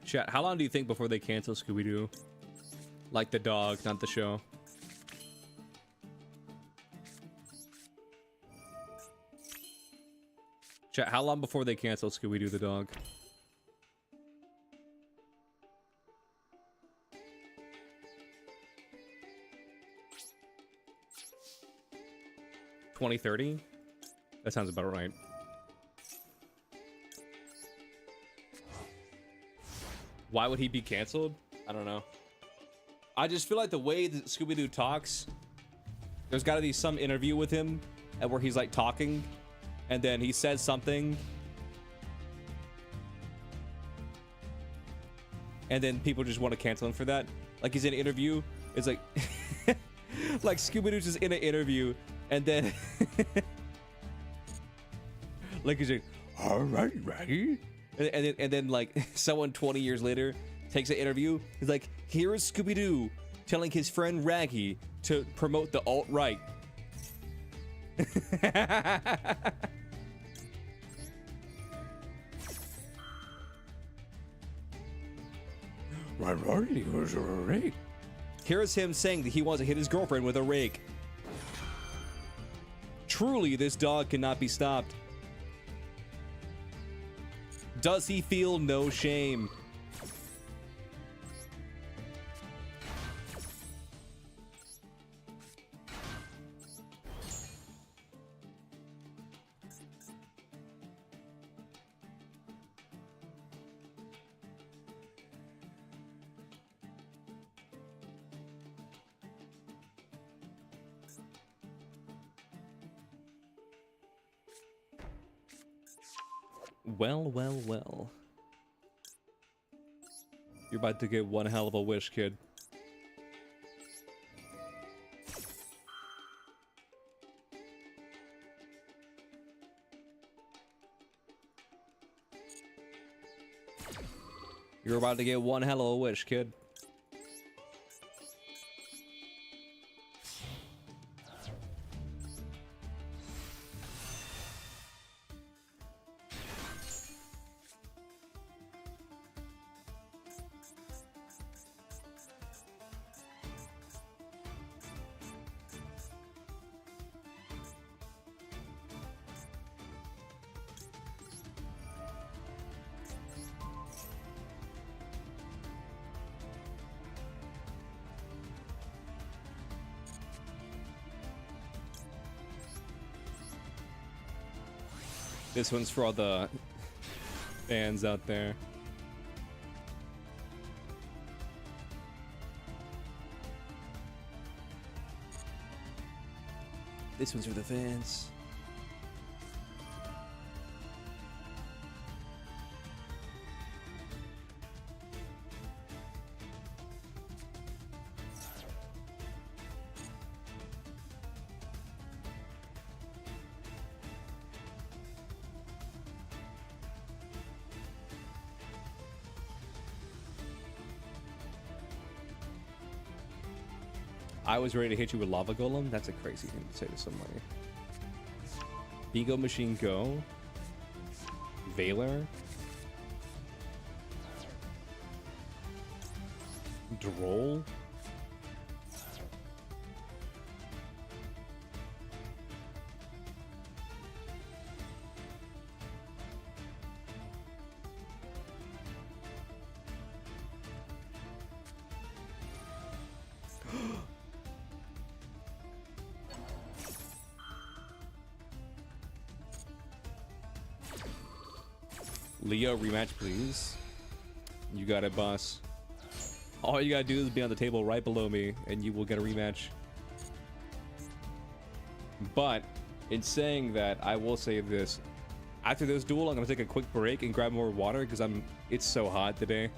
Chat, how long do you think before they cancel Scooby-Doo? Like the dog, not the show. Chat, how long before they cancel Scooby-Doo the dog? $2030? That sounds about right. Why would he be canceled? I don't know. I just feel like the way that Scooby-Doo talks, there's got to be some interview with him where he's like talking and then he says something and then people just want to cancel him for that. Like he's in an interview. It's like like Scooby-Doo's just in an interview and then like he's like, all right, Raggy. And then like someone 20 years later takes an interview. He's like, here is Scooby-Doo telling his friend Raggy to promote the alt-right. He was a rake. Here is him saying that he wants to hit his girlfriend with a rake. Truly, this dog cannot be stopped. Does he feel no shame? Well, well, well. You're about to get one hell of a wish, kid. You're about to get one hell of a wish, kid. This one's for all the fans out there. This one's for the fans. I was ready to hit you with Lava Golem? That's a crazy thing to say to somebody. Vigo Machine Go. Valor. droll. Leo, rematch, please. You got it, boss. All you gotta do is be on the table right below me, and you will get a rematch. But, in saying that, I will say this. After this duel, I'm gonna take a quick break and grab more water, because it's so hot today.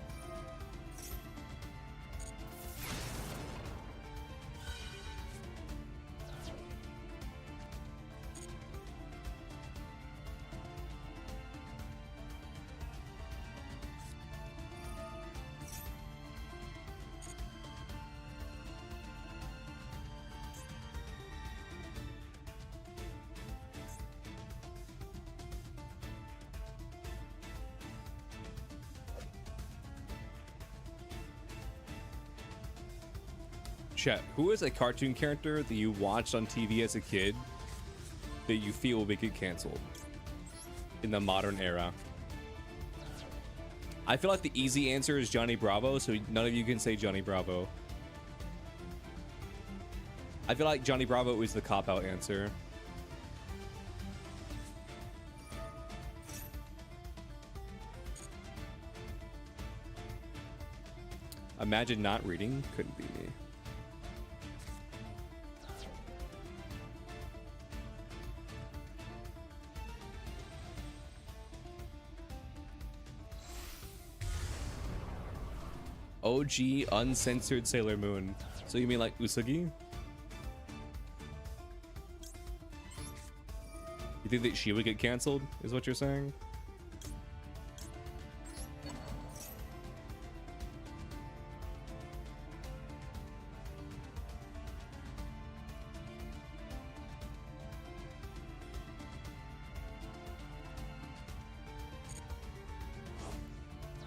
Chat, who is a cartoon character that you watched on TV as a kid that you feel will get canceled in the modern era? I feel like the easy answer is Johnny Bravo, so none of you can say Johnny Bravo. I feel like Johnny Bravo is the cop-out answer. Imagine not reading, couldn't be me. OG uncensored Sailor Moon. So you mean like Usagi? You think that she would get canceled, is what you're saying?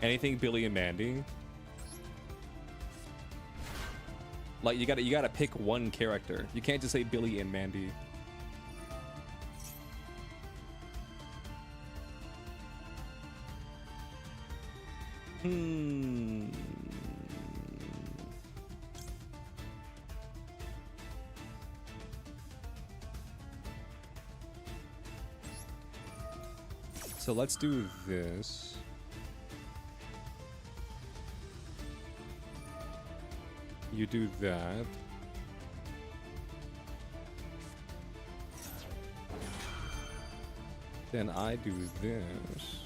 Anything Billy and Mandy? Like you gotta pick one character. You can't just say Billy and Mandy. So let's do this. You do that. Then I do this.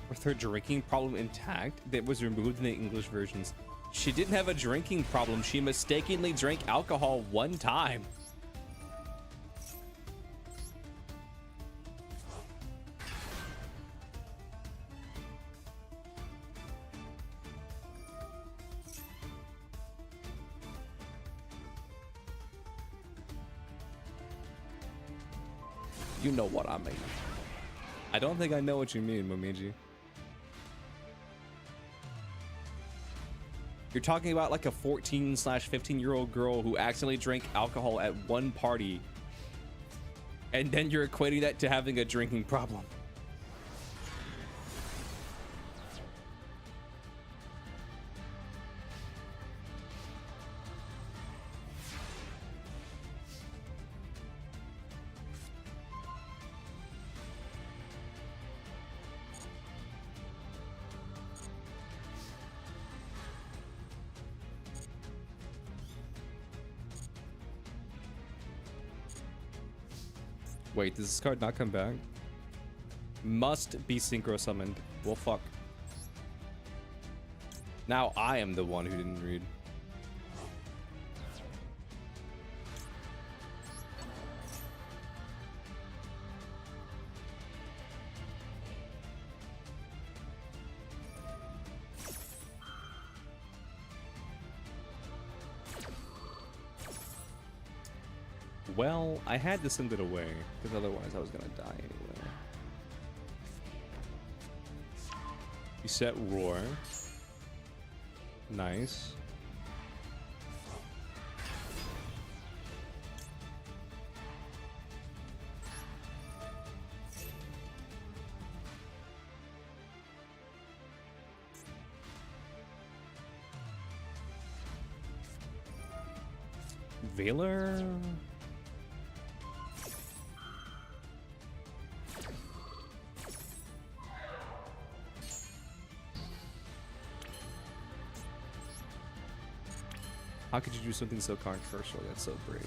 With her drinking problem intact, that was removed in the English versions. She didn't have a drinking problem. She mistakenly drank alcohol one time. You know what I mean. I don't think I know what you mean, Momiji. You're talking about like a 14/15-year-old girl who accidentally drank alcohol at one party, and then you're equating that to having a drinking problem. Wait, does this card not come back? Must be synchro summoned. Well, fuck. Now I am the one who didn't read. Well, I had to send it away, because otherwise I was gonna die anyway. You set Roar. Nice. Veiler? How could you do something so controversial yet so brave?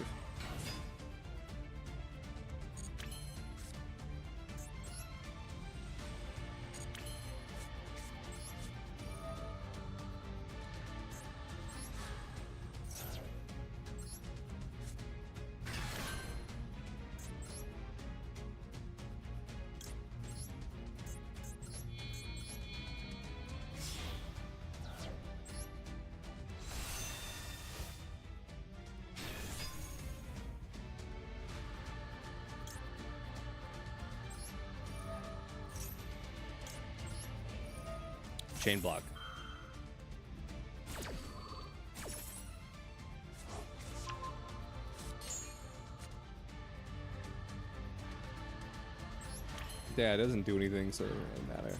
Chain block. Yeah, it doesn't do anything, so it doesn't really matter.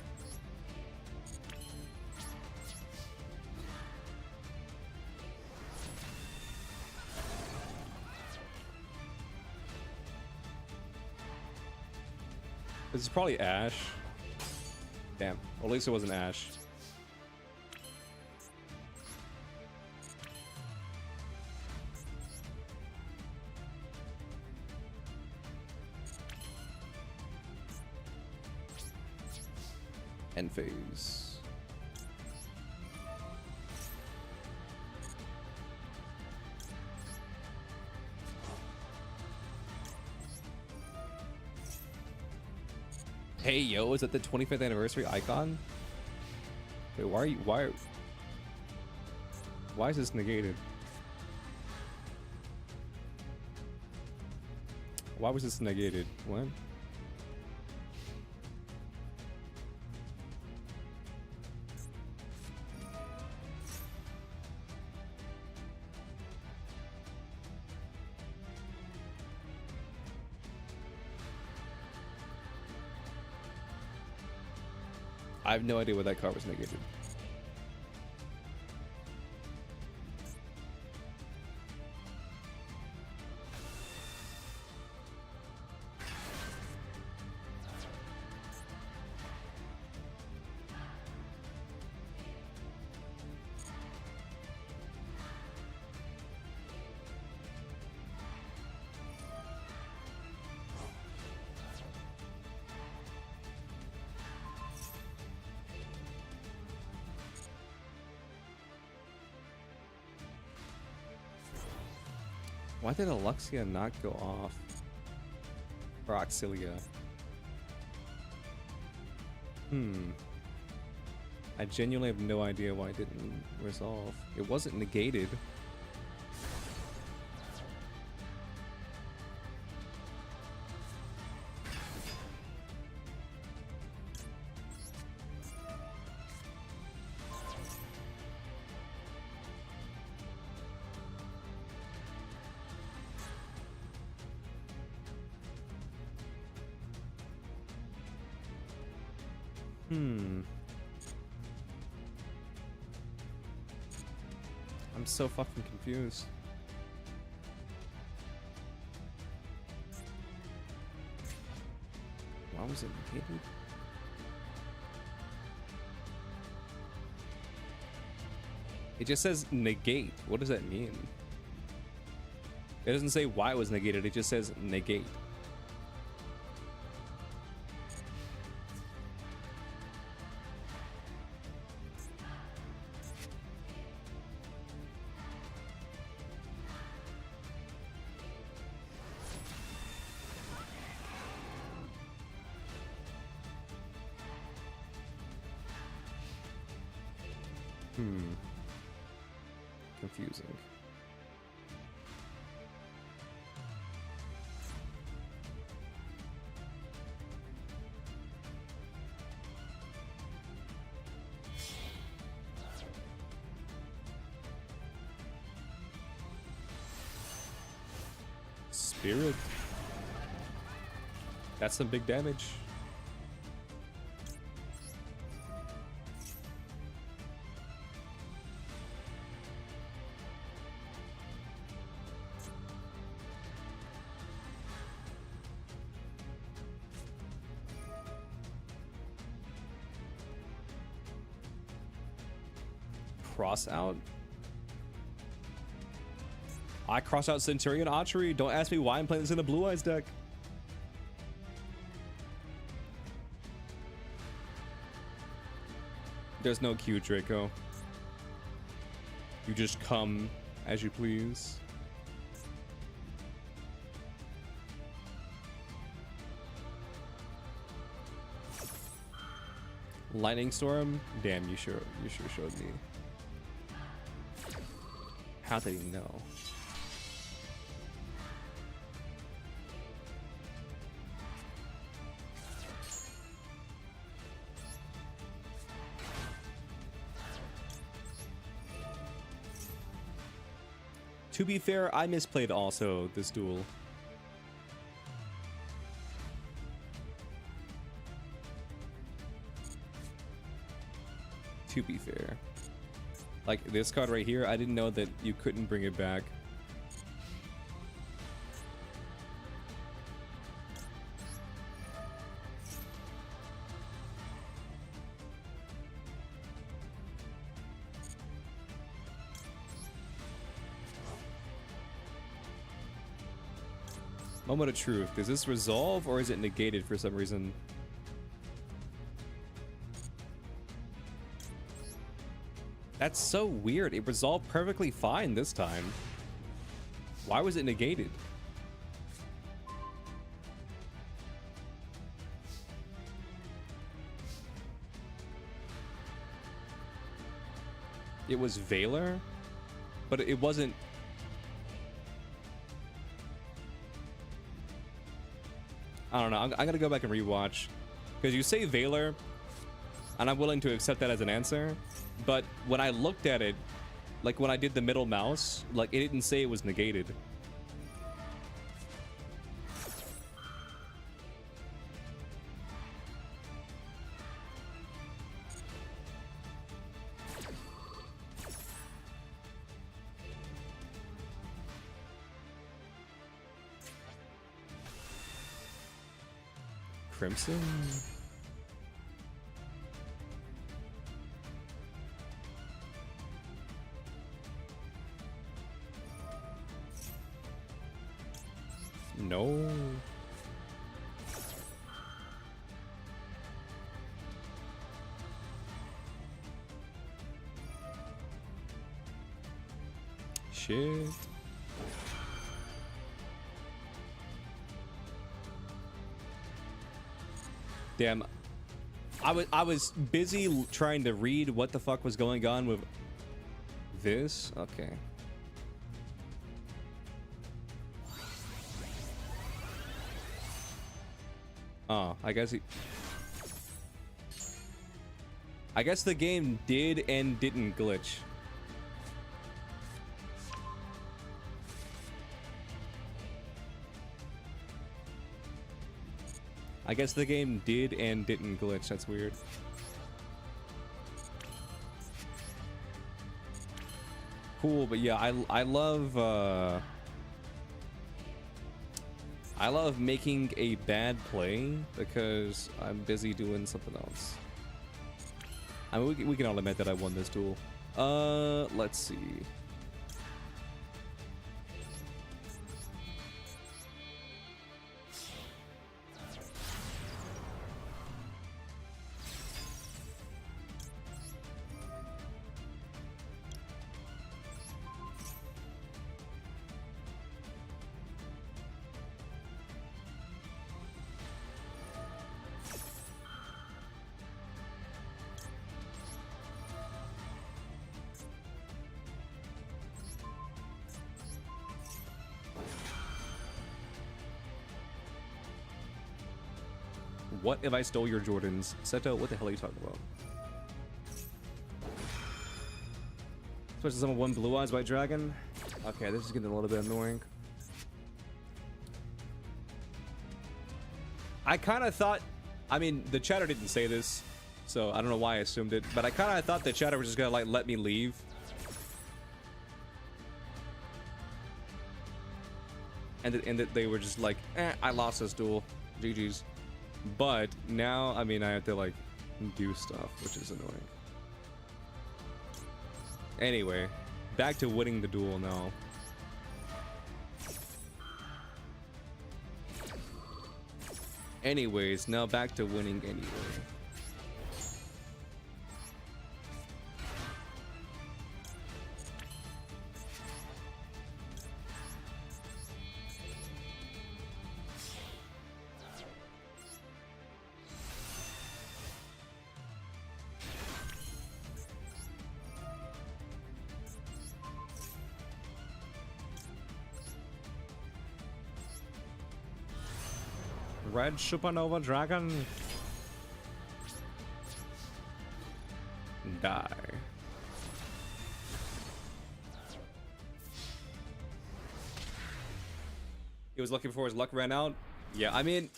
This is probably Ash. Damn. Well, at least it wasn't Ash. End phase. Hey yo, is that the 25th anniversary icon? Wait, why is this negated? Why was this negated? What? I have no idea what that card was negated. Why did Alexia not go off? Or Auxilia? I genuinely have no idea why it didn't resolve. It wasn't negated. I'm so fucking confused. Why was it negated? It just says negate. What does that mean? It doesn't say why it was negated, it just says negate. Confusing. Spirit. That's some big damage. Cross out. I cross out Centurion Archery. Don't ask me why I'm playing this in a Blue Eyes deck. There's no Q, Draco. You just come as you please. Lightning Storm? Damn, you sure showed me. How did he know? To be fair, I misplayed also this duel. To be fair. Like this card right here, I didn't know that you couldn't bring it back. Moment of truth. Does this resolve or is it negated for some reason? That's so weird. It resolved perfectly fine this time. Why was it negated? It was Valor, but it wasn't. I don't know. I'm gonna go back and rewatch because you say Valor, and I'm willing to accept that as an answer. But when I looked at it, like when I did the middle mouse, like it didn't say it was negated. Crimson? No. Shit. Damn. I was busy trying to read what the fuck was going on with this. Okay. Oh, I guess the game did and didn't glitch. I guess the game did and didn't glitch. That's weird. Cool, but yeah, I love making a bad play because I'm busy doing something else. I mean, we can all admit that I won this duel. Let's see. What if I stole your Jordans? Seto, what the hell are you talking about? Especially someone won Blue Eyes White Dragon. Okay, this is getting a little bit annoying. I kind of thought, I mean, the chatter didn't say this, so I don't know why I assumed it, but I kind of thought the chatter was just gonna like let me leave. And that they were just like, I lost this duel, GG's. But now, I mean, I have to like do stuff, which is annoying. Anyway, back to winning the duel now. Anyways, now back to winning anyway. Red Supernova Dragon. Die. He was looking for his luck ran out. Yeah, I mean,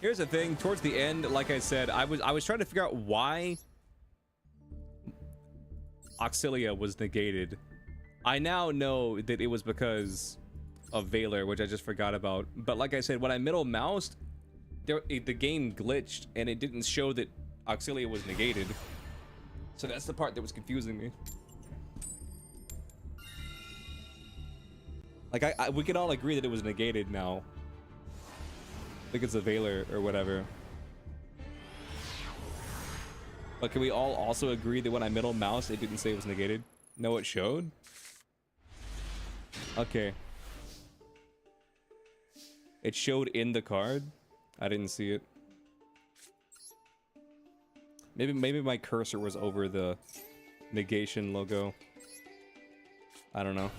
here's the thing. Towards the end, like I said, I was trying to figure out why Auxilia was negated. I now know that it was because of Valor, which I just forgot about. But like I said, when I middle moused, the game glitched and it didn't show that Auxilia was negated. So that's the part that was confusing me. Like we can all agree that it was negated now. I think it's a Valor or whatever. But can we all also agree that when I middle mouse, it didn't say it was negated? No, it showed? Okay. It showed in the card? I didn't see it. Maybe my cursor was over the negation logo. I don't know.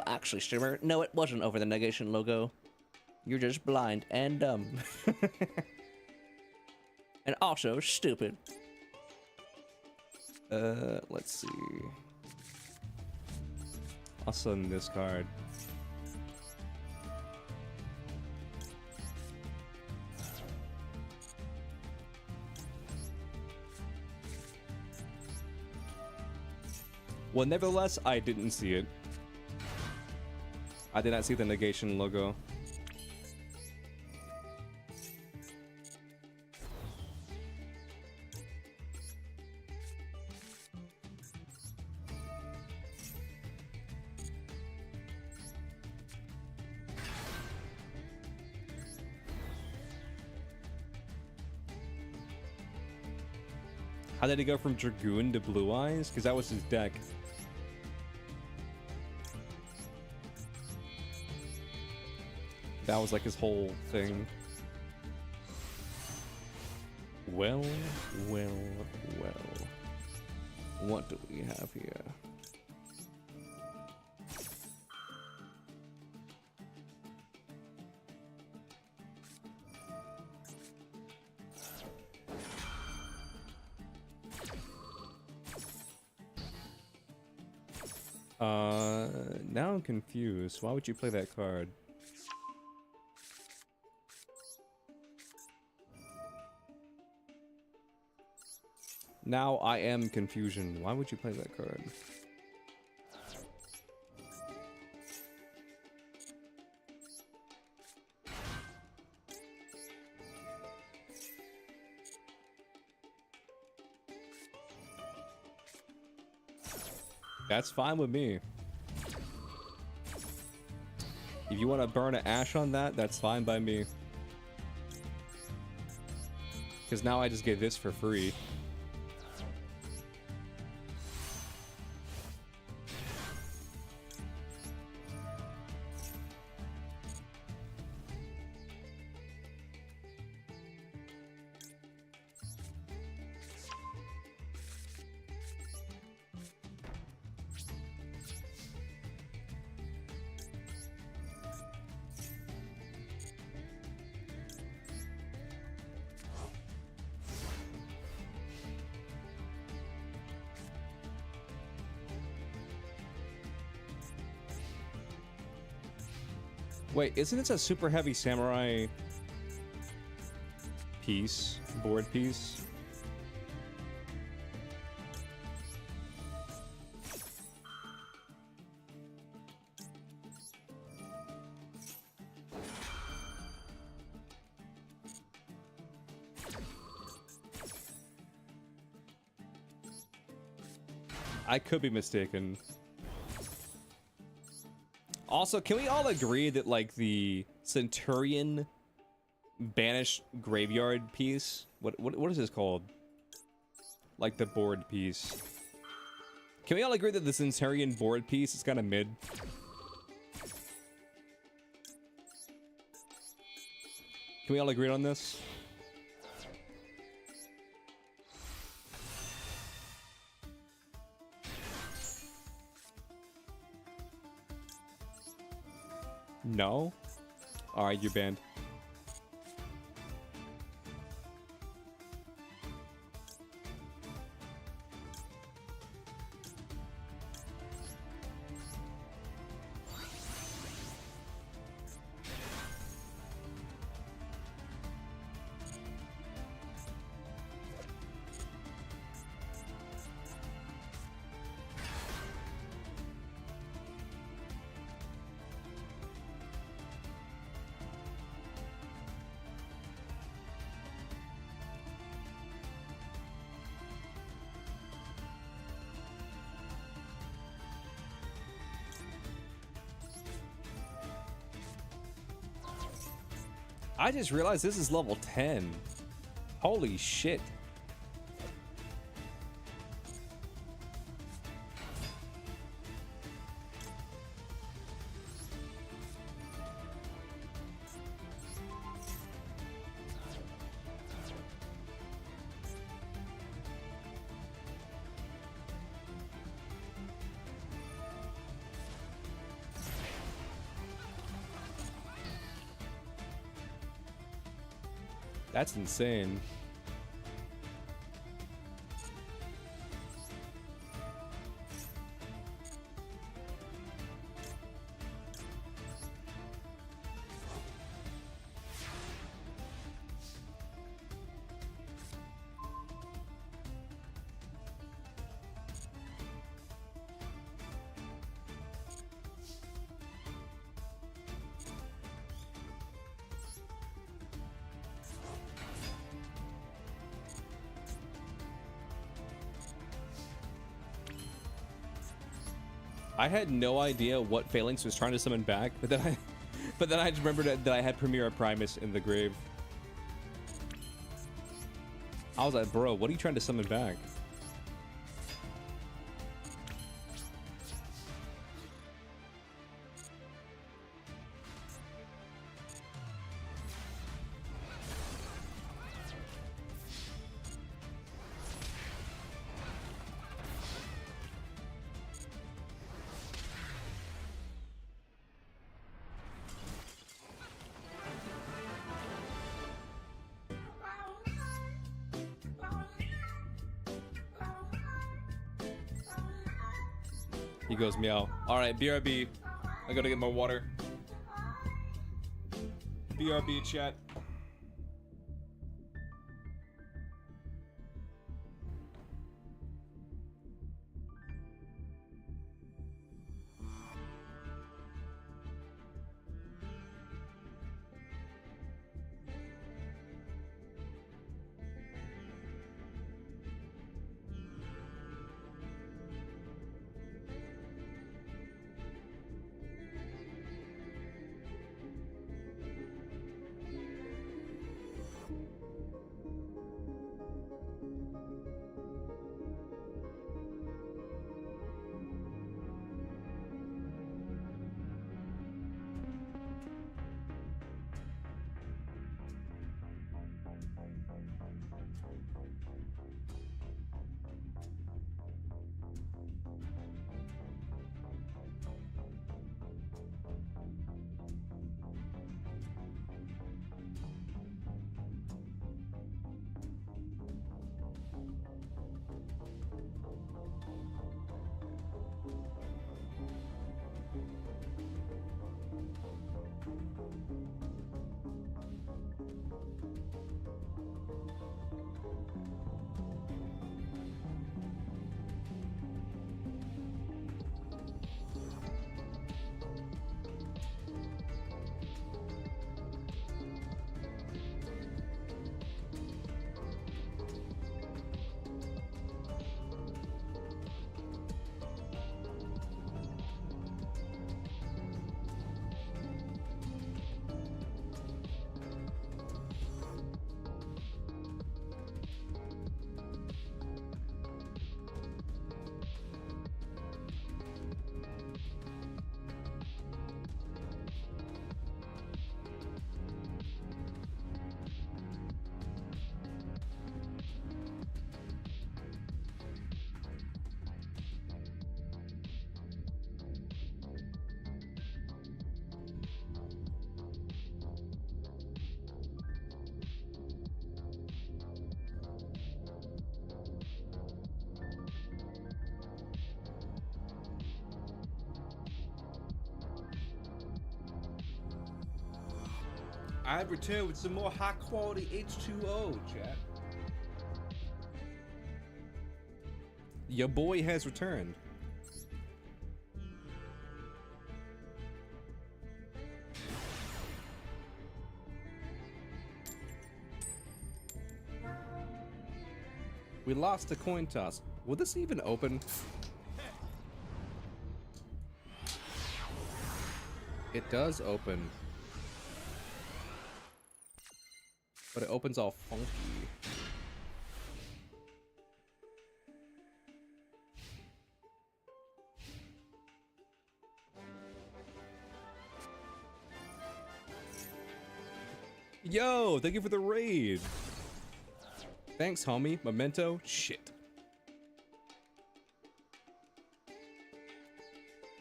Actually, streamer, no, it wasn't over the negation logo. You're just blind and dumb. And also stupid. Let's see. I'll send this card. Well, nevertheless, I didn't see it. I did not see the negation logo. How did he go from Dragoon to Blue Eyes? Because that was his deck. That was like his whole thing. Well. What do we have here? Now I'm confused. Why would you play that card? Now I am confusion. Why would you play that card? That's fine with me. If you want to burn an ash on that, that's fine by me. Because now I just get this for free. Wait, isn't it a super heavy samurai piece, board piece? I could be mistaken. Also, can we all agree that, like, the Centurion banished graveyard piece? What is this called? Like, the board piece. Can we all agree that the Centurion board piece is kind of mid? Can we all agree on this? No? Alright, you're banned. I just realized this is level 10. Holy shit. That's insane. I had no idea what Phalanx was trying to summon back, but then I just remembered that I had Premier Primus in the grave. I was like, bro, what are you trying to summon back? He goes meow. All right, BRB. I gotta get my water. BRB chat. I've returned with some more high quality H2O, chat. Your boy has returned. We lost the coin toss. Will this even open? It does open. But it opens all funky. Yo, thank you for the raid. Thanks, homie. Memento. Shit.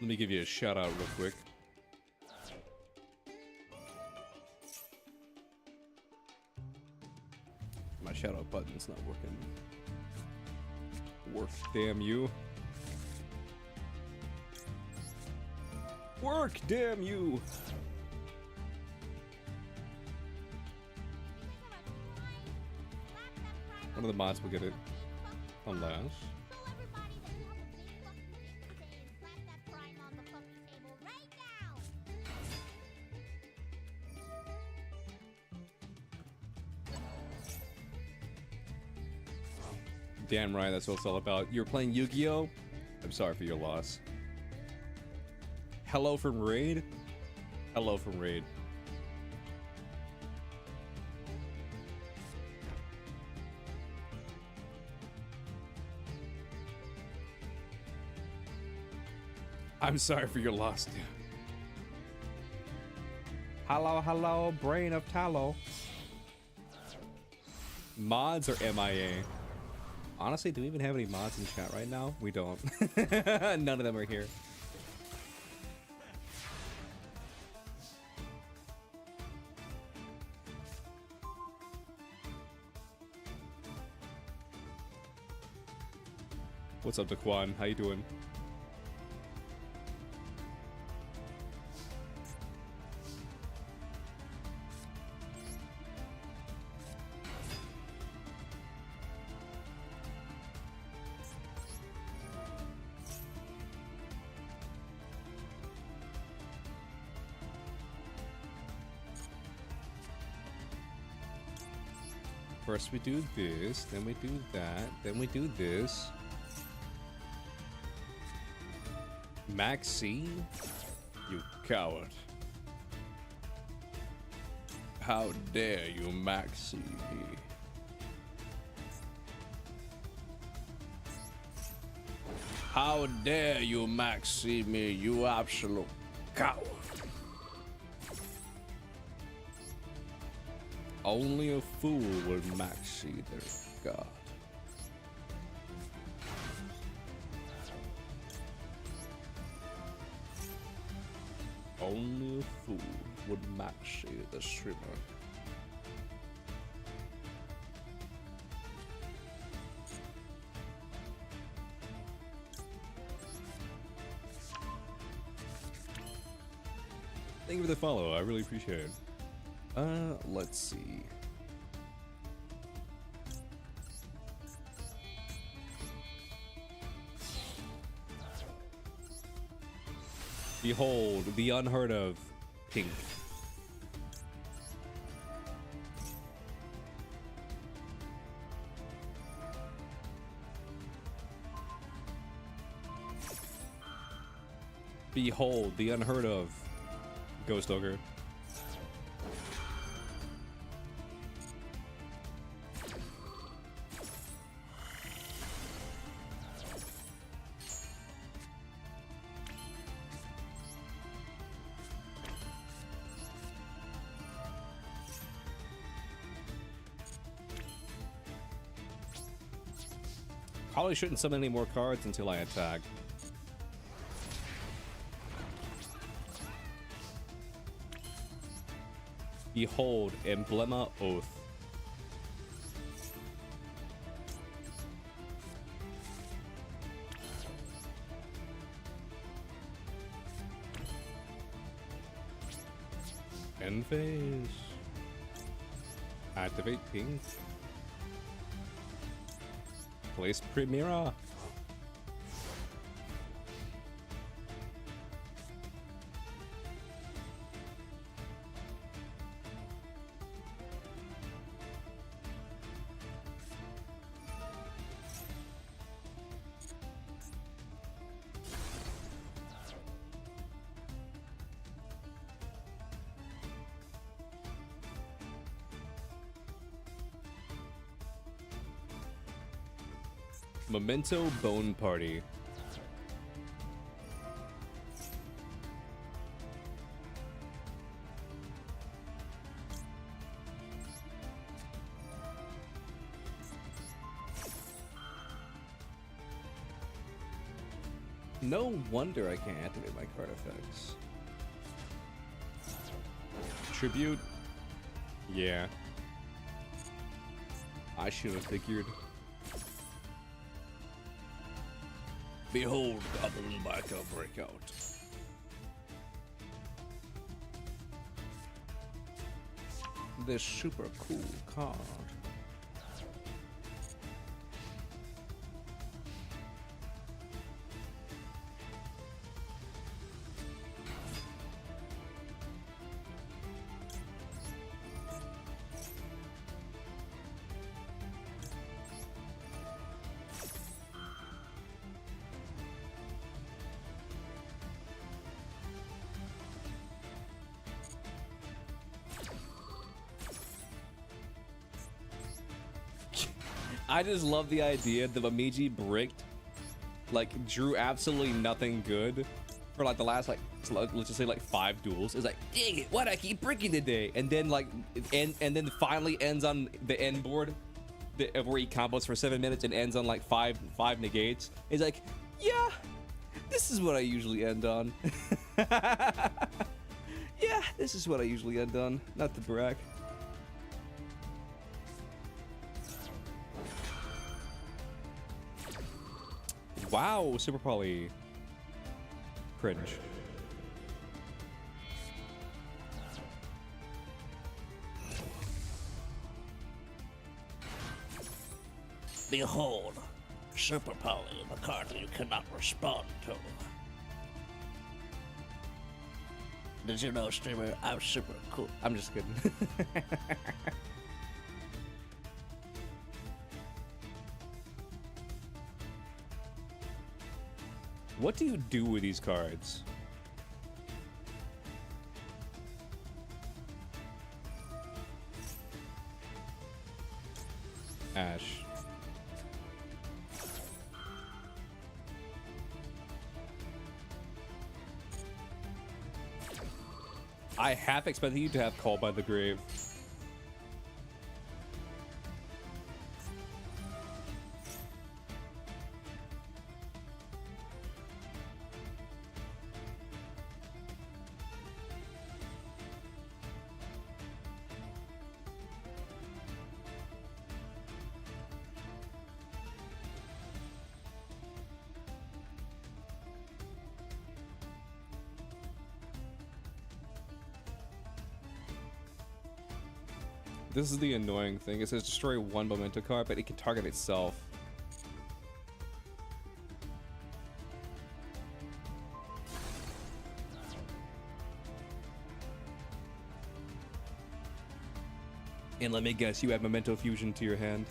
Let me give you a shout out real quick. My shout out button's not working. Work, damn you. Work, damn you. One of the mods will get it. Unless. Damn right, that's what it's all about. You're playing Yu-Gi-Oh? I'm sorry for your loss. Hello from Raid? Hello from Raid. I'm sorry for your loss, dude. Hello, hello, brain of tallow. Mods or MIA? Honestly, do we even have any mods in chat right now? We don't. None of them are here. What's up, Daquan? How you doing? First we do this, then we do that, then we do this. Maxi, you coward. How dare you Maxi me? How dare you Maxi me, you absolute coward. Only a fool would Maxi their god. Only a fool would Maxi the streamer. Thank you for the follow, I really appreciate it. Let's see. Behold, the unheard of pink. Behold, the unheard of Ghost Ogre. Probably shouldn't summon any more cards until I attack. Behold, Emblema Oath. End phase. Activate ping. Place Primera. Memento Bone Party. No wonder I can't activate my card effects. Tribute? Yeah. I should have figured. Behold, Goblin Biker Breakout. This super cool card. I just love the idea that Bemiji bricked, like, drew absolutely nothing good for like the last, like, let's just say like 5 duels. It's like, dang it, why'd I keep bricking today? And then like, and then finally ends on the end board, where he combos for 7 minutes and ends on like five negates. It's like, yeah, this is what I usually end on. Yeah, this is what I usually end on. Not to brag. Wow, Super Poly. Cringe. Behold, Super Poly, the card you cannot respond to. Did you know, streamer, I'm super cool? I'm just kidding. What do you do with these cards? Ash. I half expected you to have Call by the Grave. This is the annoying thing. It says destroy 1 memento card, but it can target itself. And let me guess, you have memento fusion to your hand.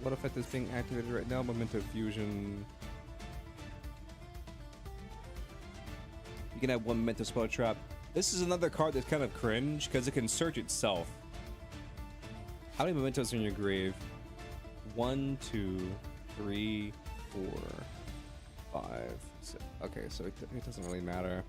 What effect is being activated right now? Memento fusion. You can have 1 memento spell trap. This is another card that's kind of cringe because it can search itself. How many mementos are in your grave? 1, 2, 3, 4, 5, 6. Okay, so it doesn't really matter.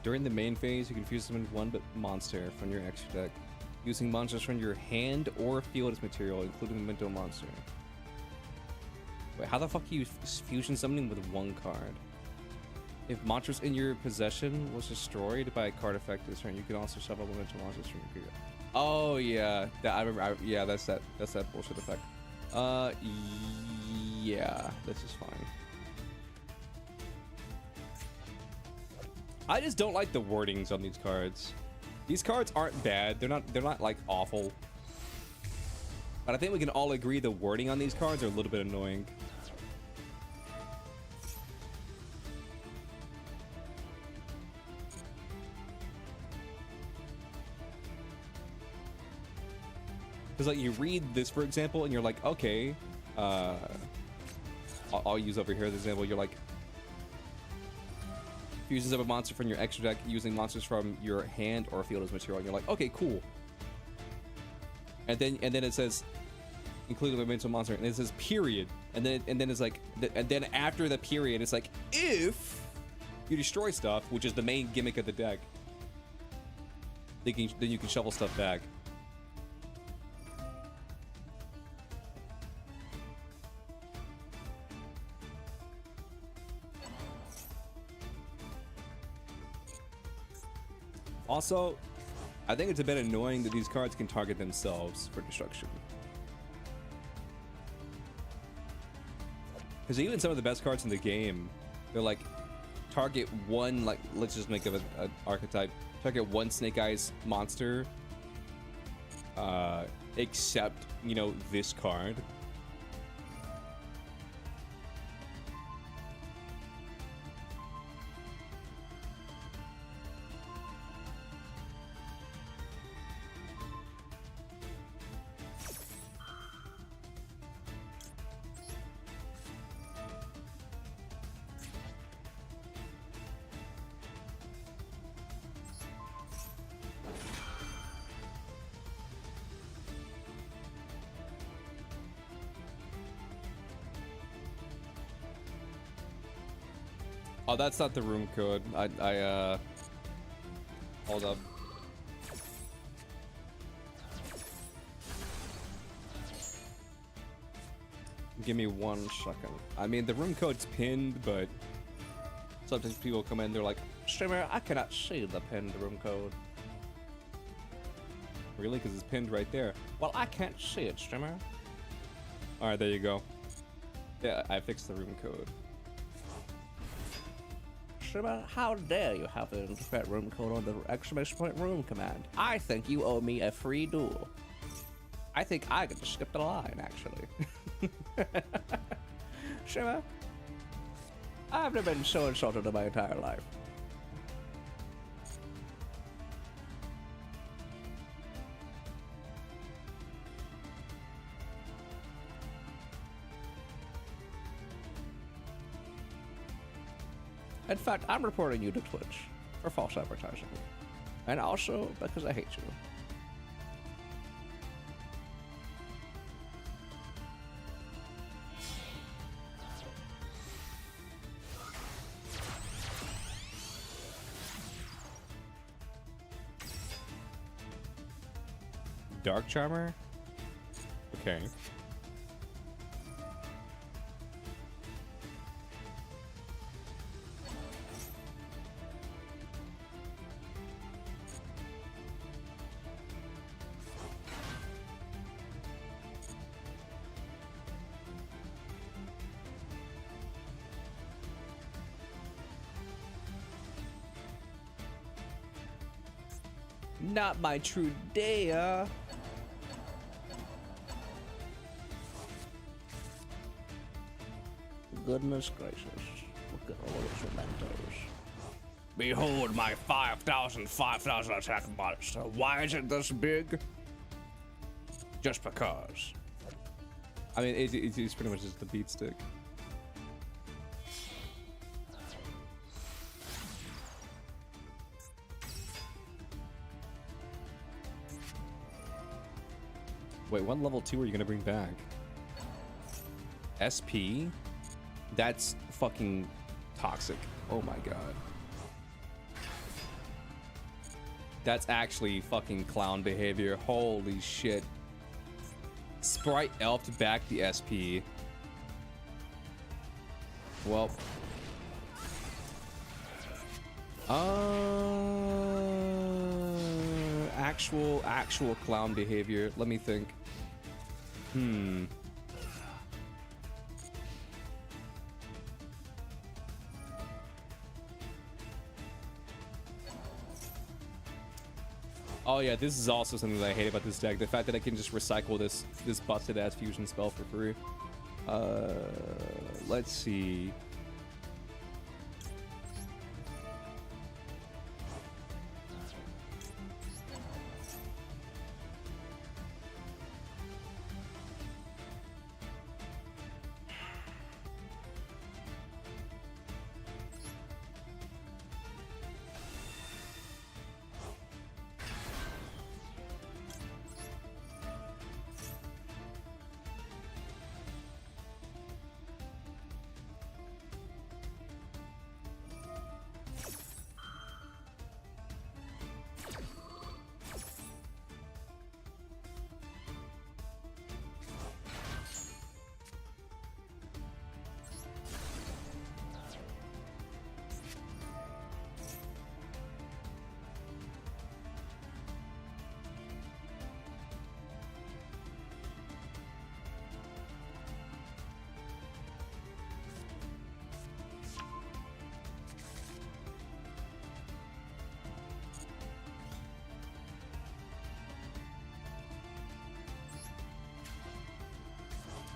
During the main phase, you can fuse summon 1 monster from your extra deck, using monsters from your hand or field as material, including the Memento monster. Wait, how the fuck are you fusion summoning with 1 card? If monsters in your possession was destroyed by a card effect this turn, you can also shuffle Memento monsters from your graveyard. Oh yeah, I remember. Yeah, that's that bullshit effect. Yeah, this is fine. I just don't like the wordings on these cards. These cards aren't bad. They're not like awful. But I think we can all agree the wording on these cards are a little bit annoying. Because like you read this, for example, and you're like, okay, I'll use over here the example. You're like, fusions of a monster from your extra deck using monsters from your hand or field as material. And you're like, okay, cool. And then it says, including the memento monster, and it says period. And then it's like, and then after the period, it's like, if you destroy stuff, which is the main gimmick of the deck, then you can shovel stuff back. Also, I think it's a bit annoying that these cards can target themselves for destruction. Because even some of the best cards in the game, they're like, target 1, like, let's just make an archetype, target 1 Snake Eyes monster, except, you know, this card. Oh, that's not the room code. Hold up. Give me 1 second. I mean, the room code's pinned, but sometimes people come in, they're like, streamer, I cannot see the pinned room code. Really? Because it's pinned right there. Well, I can't see it, streamer. Alright, there you go. Yeah, I fixed the room code. Streamer, how dare you have the incorrect room code on the exclamation point room command? I think you owe me a free duel. I think I could just skip the line, actually. Streamer, I've never been so insulted in my entire life. In fact, I'm reporting you to Twitch for false advertising. And also because I hate you. Dark Charmer? Okay. Not my true dea. goodness gracious. Look at all those mementos. Behold my 5,000 attack monster. Why is it this big? Just because. I mean, it's pretty much just the beat stick. Wait, what level 2 are you gonna bring back? SP? That's fucking toxic. Oh my god. That's actually fucking clown behavior. Holy shit. Sprite elfed back the SP. Well. Actual clown behavior. Let me think. Oh yeah, this is also something that I hate about this deck. The fact that I can just recycle this busted ass fusion spell for free. Let's see.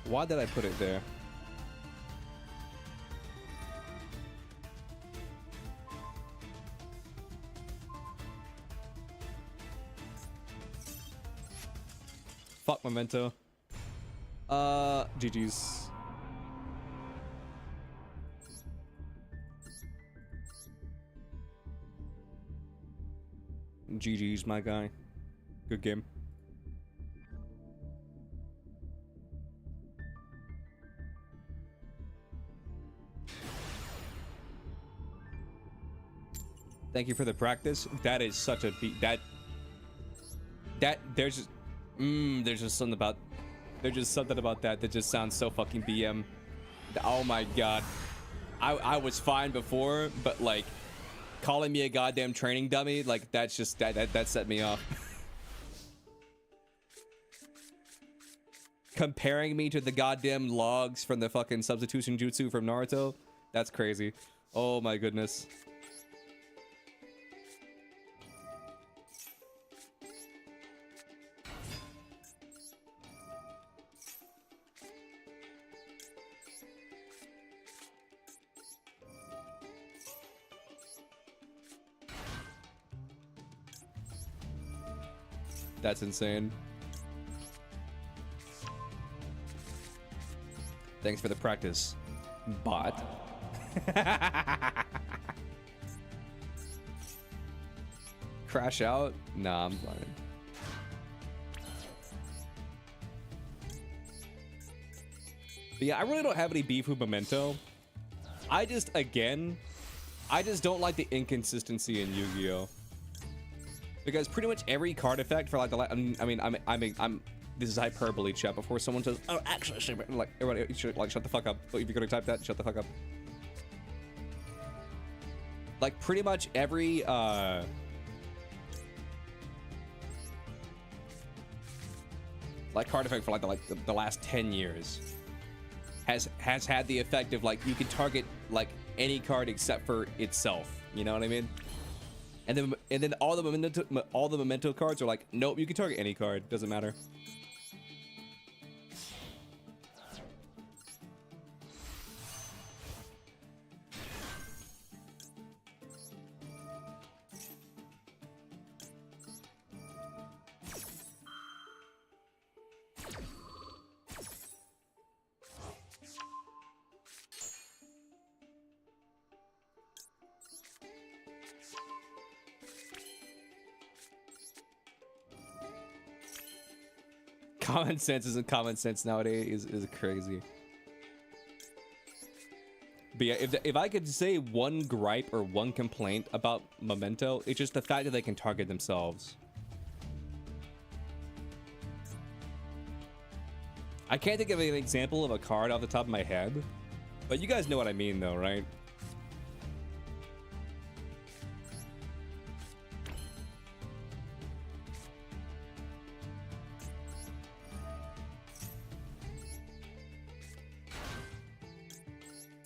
Why did I put it there? Fuck Memento. GG's. GG's, my guy. Good game. Thank you for the practice. That is such a beat. That there's just something about that just sounds so fucking BM. Oh my god. I was fine before, but like calling me a goddamn training dummy, like that's just that set me off. Comparing me to the goddamn logs from the fucking substitution jutsu from Naruto, that's crazy. Oh my goodness. That's insane. Thanks for the practice, bot. Crash out? Nah, I'm fine. But yeah, I really don't have any beef with Memento. I just don't like the inconsistency in Yu-Gi-Oh! Because pretty much every card effect for like the I'm this is hyperbole, chat. Before someone says, "Oh, actually, like everybody, you should like shut the fuck up." If you're gonna type that, shut the fuck up. Like pretty much every like card effect for like the last 10 years has had the effect of like you can target like any card except for itself. You know what I mean? And then all the memento cards are like, nope, you can target any card, doesn't matter. Common sense isn't common sense nowadays is crazy. But yeah, if I could say one gripe or one complaint about Memento, it's just the fact that they can target themselves. I can't think of an example of a card off the top of my head, but you guys know what I mean though, right?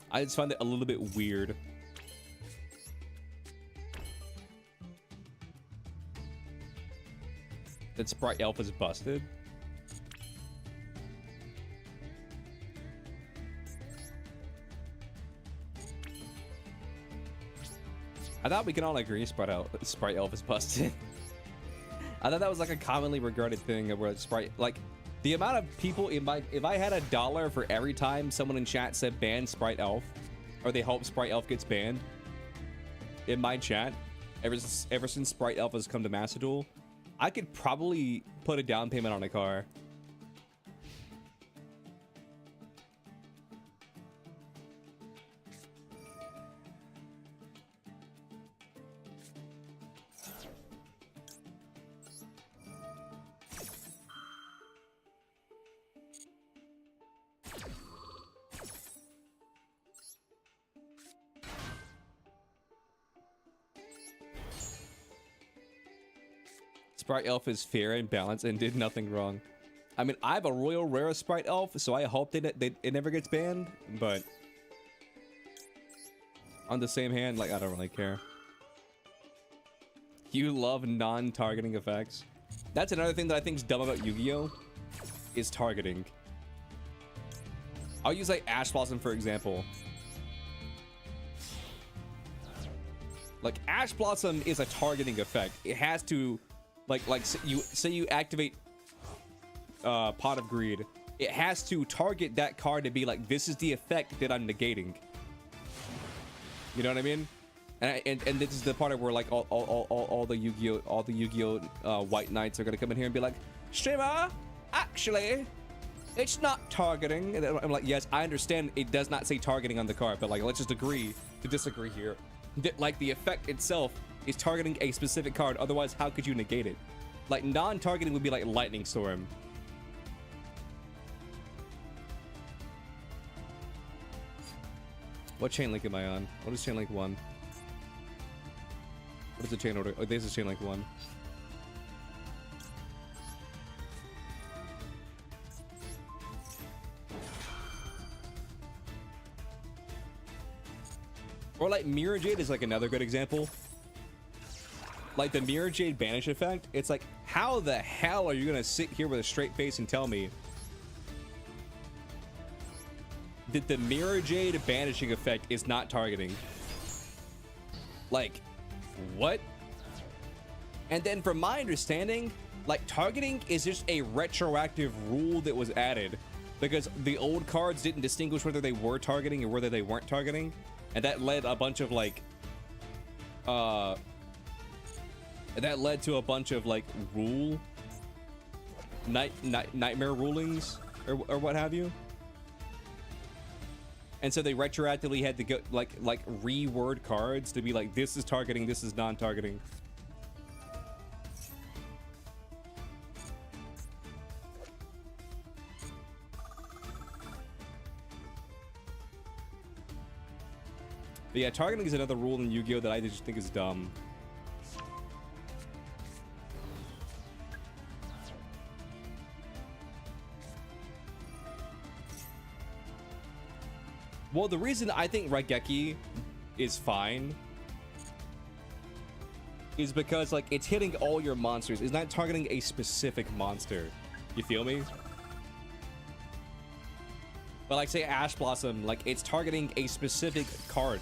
I just find it a little bit weird. That Sprite Elf is busted. I thought we can all agree Sprite Elf is busted. I thought that was like a commonly regarded thing where Sprite, like, the amount of people in my, if I had $1 for every time someone in chat said ban Sprite Elf, or they hope Sprite Elf gets banned in my chat, ever since Sprite Elf has come to Master Duel, I could probably put a down payment on a car. Sprite Elf is fair and balanced and did nothing wrong. I mean, I have a royal rare Sprite Elf, so I hope it never gets banned, but on the same hand, like, I don't really care. You love non-targeting effects. That's another thing that I think is dumb about Yu-Gi-Oh! Is targeting. I'll use like Ash Blossom for example. Like Ash Blossom is a targeting effect. It has to like say you activate Pot of Greed. It has to target that card to be like, this is the effect that I'm negating. You know what I mean? And this is the part of where like all the Yu-Gi-Oh White Knights are gonna come in here and be like, streamer, actually, it's not targeting. And I'm like, yes, I understand it does not say targeting on the card, but like, let's just agree to disagree here. That like the effect itself is targeting a specific card. Otherwise, how could you negate it? Like non-targeting would be like Lightning Storm. What chain link am I on? What is chain link 1? What is the chain order? Oh, this is chain link 1. Or like Mirror Jade is like another good example. Like the Mirror Jade banish effect. It's like, how the hell are you gonna sit here with a straight face and tell me that the Mirror Jade banishing effect is not targeting? Like, what? And then from my understanding, like targeting is just a retroactive rule that was added because the old cards didn't distinguish whether they were targeting or whether they weren't targeting. And that led a bunch of like that led to a bunch of like nightmare rulings or what have you. And so they retroactively had to go like reword cards to be like, this is targeting, this is non-targeting. But yeah, targeting is another rule in Yu-Gi-Oh that I just think is dumb. Well, the reason I think Raigeki is fine is because like it's hitting all your monsters. It's not targeting a specific monster. You feel me? But like say Ash Blossom, like it's targeting a specific card.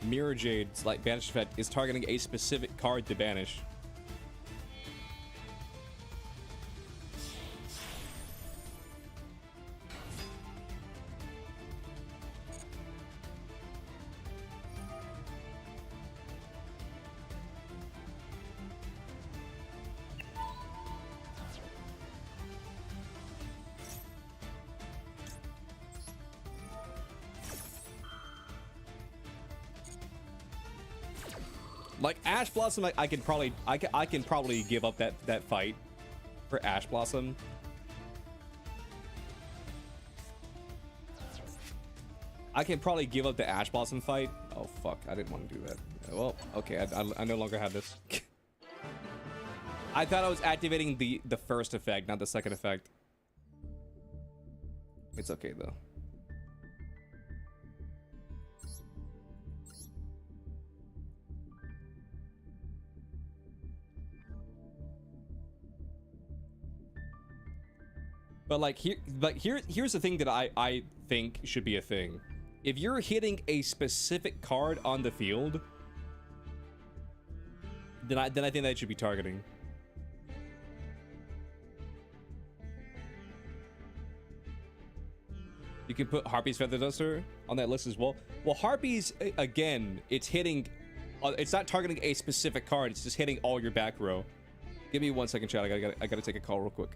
Mirror Jade's like banish effect is targeting a specific card to banish. Like Ash Blossom, I can probably give up that fight for Ash Blossom. I can probably give up the Ash Blossom fight. Oh fuck, I didn't want to do that. Well, okay, I no longer have this. I thought I was activating the first effect, not the second effect. It's okay though. But here's the thing that I think should be a thing. If you're hitting a specific card on the field, then I think that should be targeting. You can put Harpy's Feather Duster on that list as well. Well, Harpy's, again, it's hitting, it's not targeting a specific card. It's just hitting all your back row. Give me 1 second, chat. I gotta take a call real quick.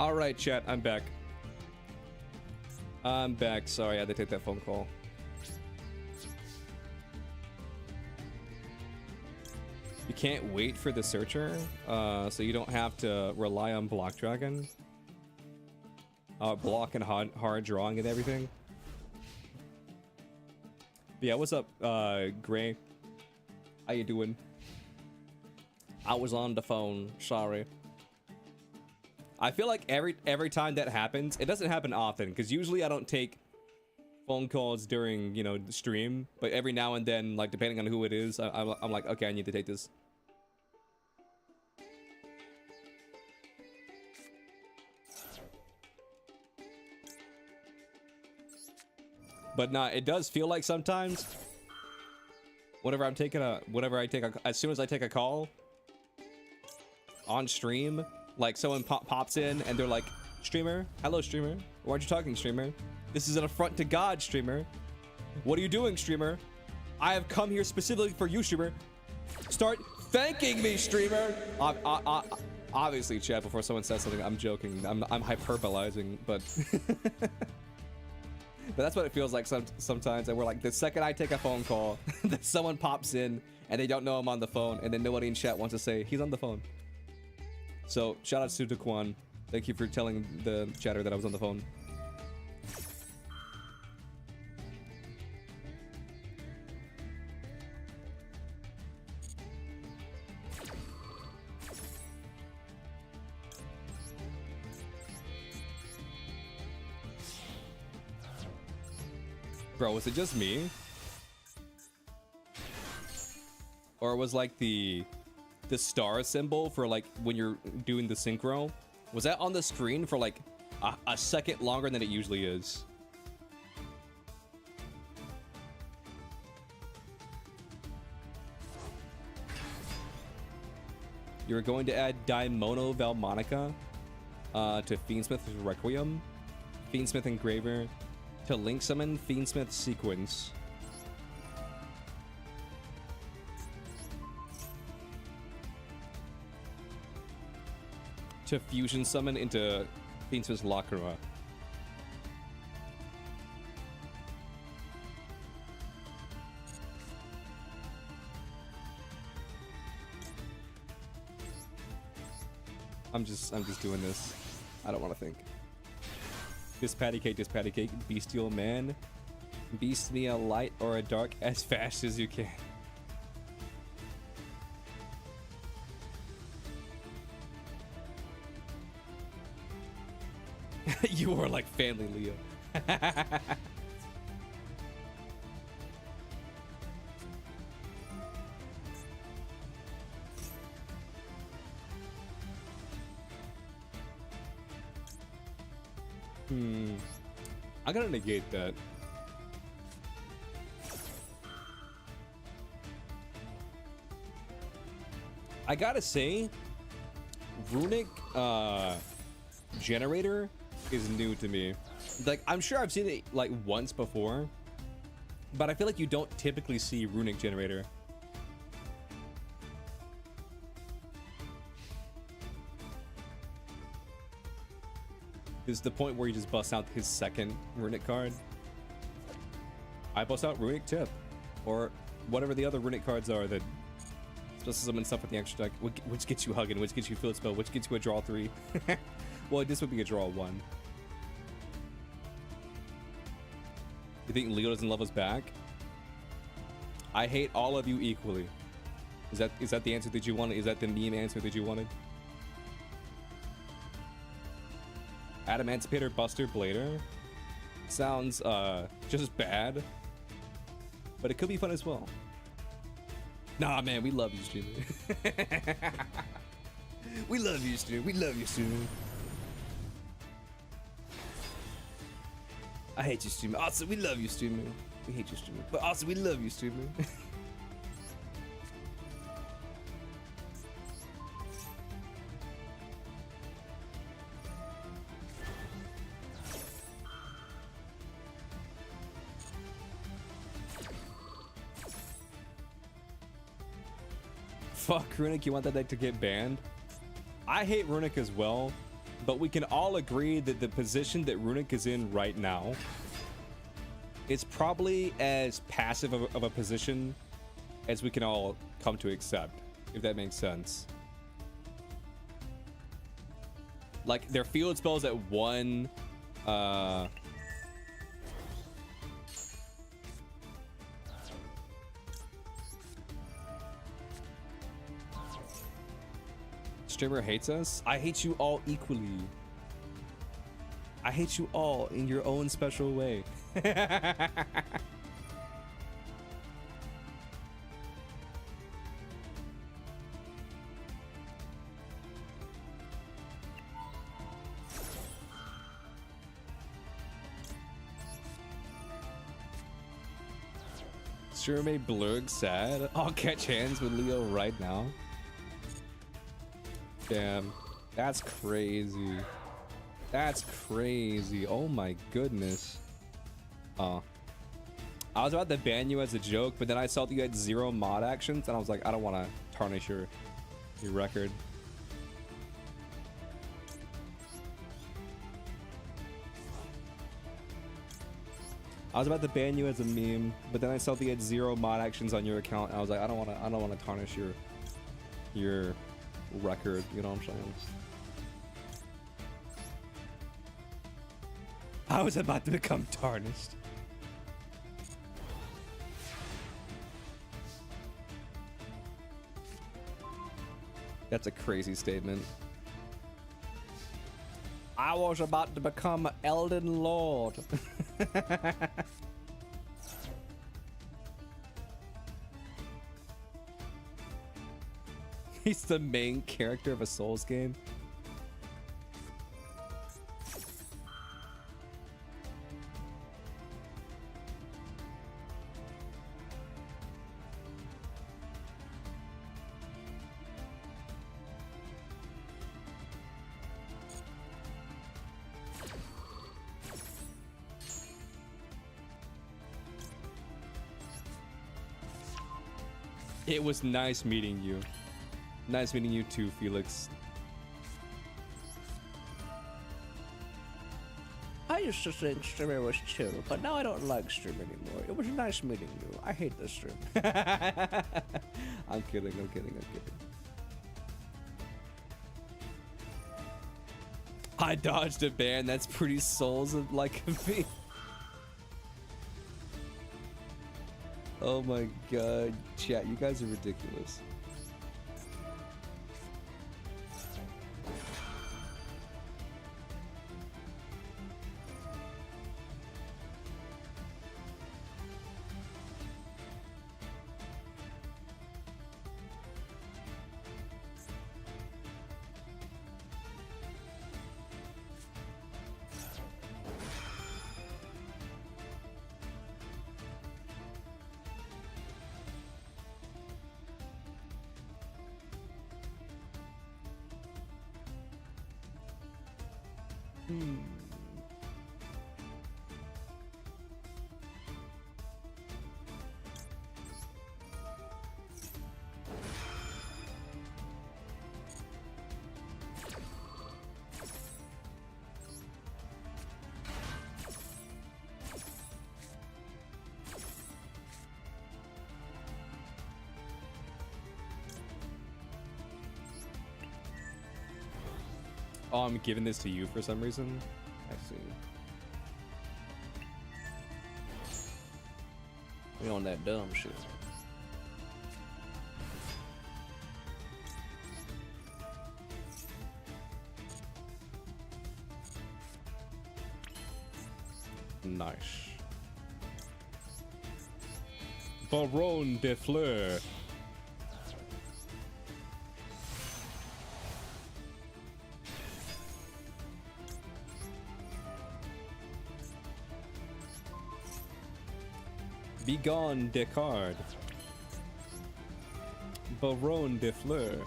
All right, chat, I'm back. I'm back. Sorry, I had to take that phone call. You can't wait for the searcher, so you don't have to rely on block dragon. Block and hard drawing and everything. But yeah, what's up, Gray? How you doing? I was on the phone. Sorry. I feel like every time that happens, it doesn't happen often because usually I don't take phone calls during, you know, the stream, but every now and then, like depending on who it is, I'm like, okay, I need to take this. But nah, it does feel like sometimes whenever I take as soon as I take a call on stream, like someone pops in and they're like, streamer, hello streamer, why aren't you talking, streamer? This is an affront to God, streamer. What are you doing, streamer? I have come here specifically for you, streamer. Start thanking me, streamer. Obviously, chat, before someone says something, I'm joking. I'm hyperbolizing, but but that's what it feels like sometimes. And we're like, the second I take a phone call, that someone pops in and they don't know I'm on the phone, and then nobody in chat wants to say he's on the phone. So shout out to Daquan. Thank you for telling the chatter that I was on the phone. Bro, was it just me? Or was like the star symbol for like when you're doing the synchro, was that on the screen for like a second longer than it usually is? You're going to add Daimono Valmonica to Fiendsmith's Requiem, Fiendsmith Engraver to Link Summon Fiendsmith Sequence. To fusion summon into Fiendsmith's Lacrima. I'm just doing this. I don't want to think. This patty cake, bestial man. Beast me a light or a dark as fast as you can. You are like family, Leo. I gotta negate that. I gotta say, Runic Generator is new to me. Like, I'm sure I've seen it like once before, but I feel like you don't typically see Runic Generator. Is the point where he just busts out his second Runic card. I bust out Runic Tip, or whatever the other Runic cards are that supposed to summon stuff with the extra deck, which gets you hugging, which gets you field spell, which gets you a draw 3. Well, this would be a draw 1. You think Leo doesn't love us back? I hate all of you equally. Is that the answer that you wanted? Is that the meme answer that you wanted? Adamantipator, Buster, Blader. Sounds just bad, but it could be fun as well. Nah, man, we love you, streamer. We love you, streamer. We love you, streamer. I hate you, streamer. Also, we love you, streamer. We hate you, streamer. But also, we love you, streamer. Fuck Runic, you want that deck to get banned? I hate Runic as well, but we can all agree that the position that Runic is in right now is probably as passive of a position as we can all come to accept, if that makes sense. Like, their field spells at 1, streamer hates us. I hate you all equally. I hate you all in your own special way. Streamer made Blurg sad. I'll catch hands with Leo right now. Damn, that's crazy. That's crazy. Oh my goodness. I was about to ban you as a joke, but then I saw that you had 0 mod actions, and I was like, I don't want to tarnish your record. I was about to ban you as a meme, but then I saw that you had 0 mod actions on your account, and I was like, I don't want to tarnish your record, you know what I'm saying? I was about to become tarnished. That's a crazy statement. I was about to become Elden Lord. He's the main character of a Souls game. It was nice meeting you. Nice meeting you too, Felix. I used to think streaming was chill, but now I don't like stream anymore. It was nice meeting you. I hate this stream. I'm kidding, I'm kidding, I'm kidding. I dodged a ban. That's pretty Souls-like of me. Oh my god. Chat, you guys are ridiculous. Oh, I'm giving this to you for some reason. I see. We on that dumb shit. Nice. Baron de Fleur. Begone, Descartes. Baron de Fleur.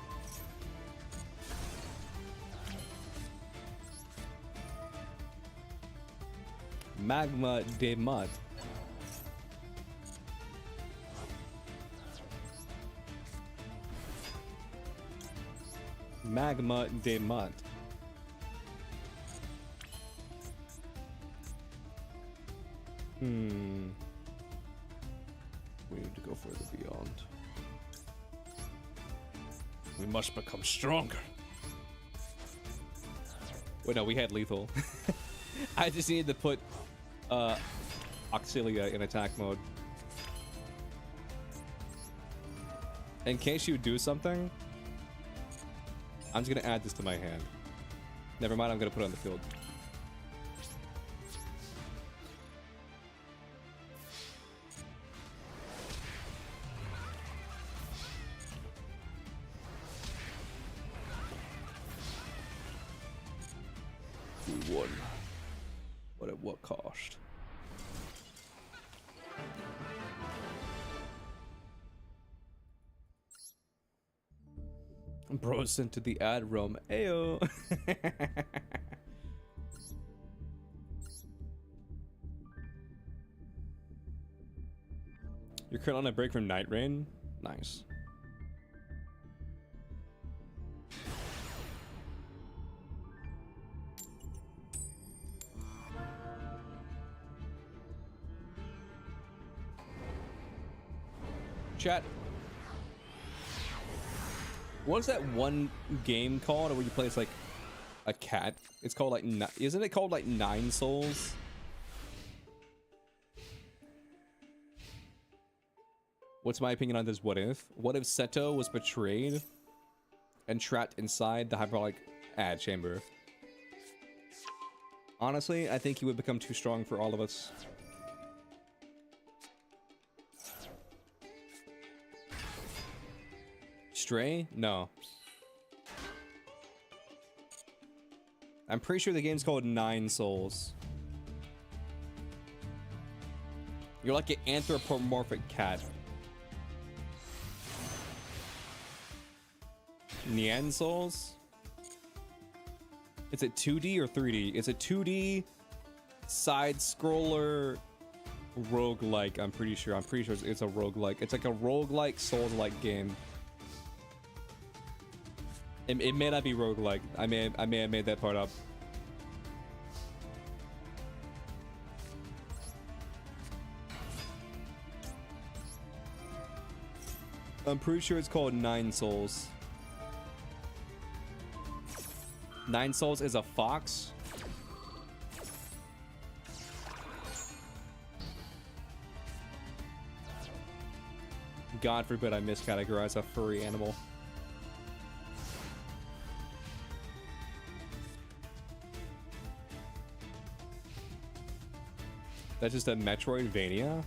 Magma de Mud. Magma de Mud. Hmm. We need to go further beyond. We must become stronger. Wait, no, we had lethal. I just needed to put Auxilia in attack mode. In case you do something, I'm just gonna add this to my hand. Never mind, I'm gonna put it on the field. We won. But at what cost? Bro sent to the ad room. Ayo. You're currently on a break from Night Rain? Nice. Chat. What's that one game called where you play as like a cat? It's called like, isn't it called like Nine Souls? What's my opinion on this what if? What if Seto was betrayed and trapped inside the hyperbolic ad chamber? Honestly, I think he would become too strong for all of us. Stray? No. I'm pretty sure the game's called Nine Souls. You're like an anthropomorphic cat. Nyan Souls? Is it 2D or 3D? It's a 2D side-scroller roguelike, I'm pretty sure. I'm pretty sure it's a roguelike. It's like a roguelike, Souls-like game. It may not be roguelike. I may have made that part up. I'm pretty sure it's called Nine Souls. Nine Souls is a fox. God forbid I miscategorize a furry animal. That's just a Metroidvania?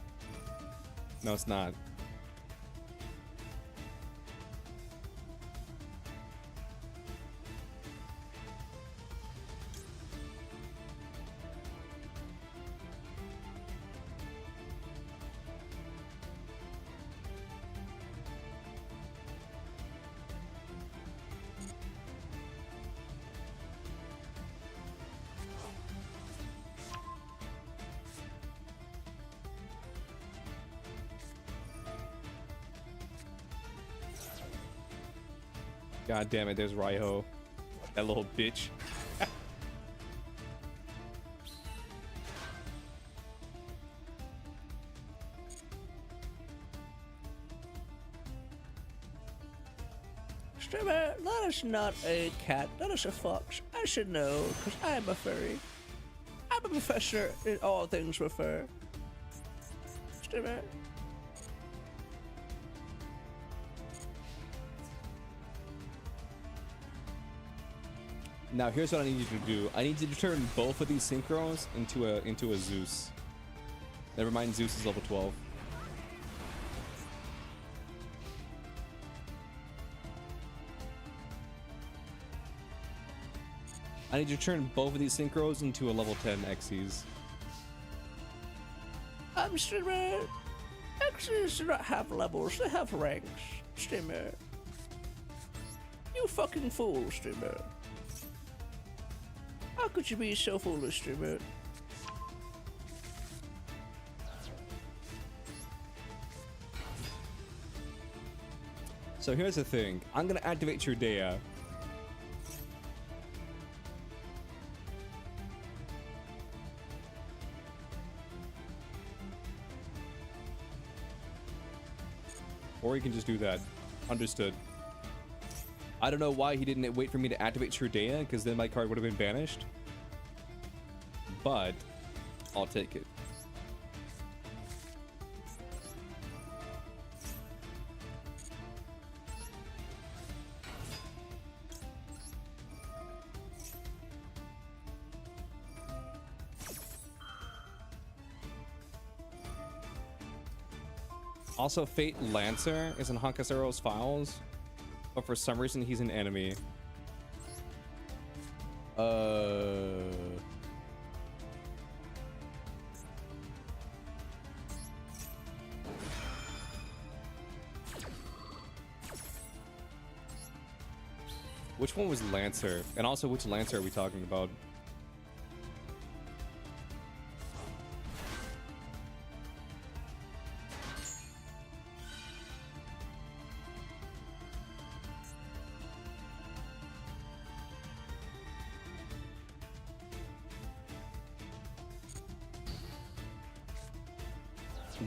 No, it's not. God damn it, there's Raiho. That little bitch. Strimmer, that is not a cat, that is a fox. I should know, because I am a furry. I'm a professor in all things with fur. Strimmer. Now here's what I need you to do. I need you to turn both of these synchros into a Zeus. Never mind, Zeus is level 12. I need you to turn both of these synchros into a level 10 Xyz. Strimmer. X's do not have levels, they have ranks. Strimmer. You fucking fool, Strimmer. How could you be so foolish, Strimmer? So here's the thing. I'm gonna activate your Dea. Or he can just do that. Understood. I don't know why he didn't wait for me to activate Trudea, because then my card would have been banished. But I'll take it. Also, Fate Lancer is in Hankasaro's files, but for some reason he's an enemy. Which one was Lancer? And also, which Lancer are we talking about?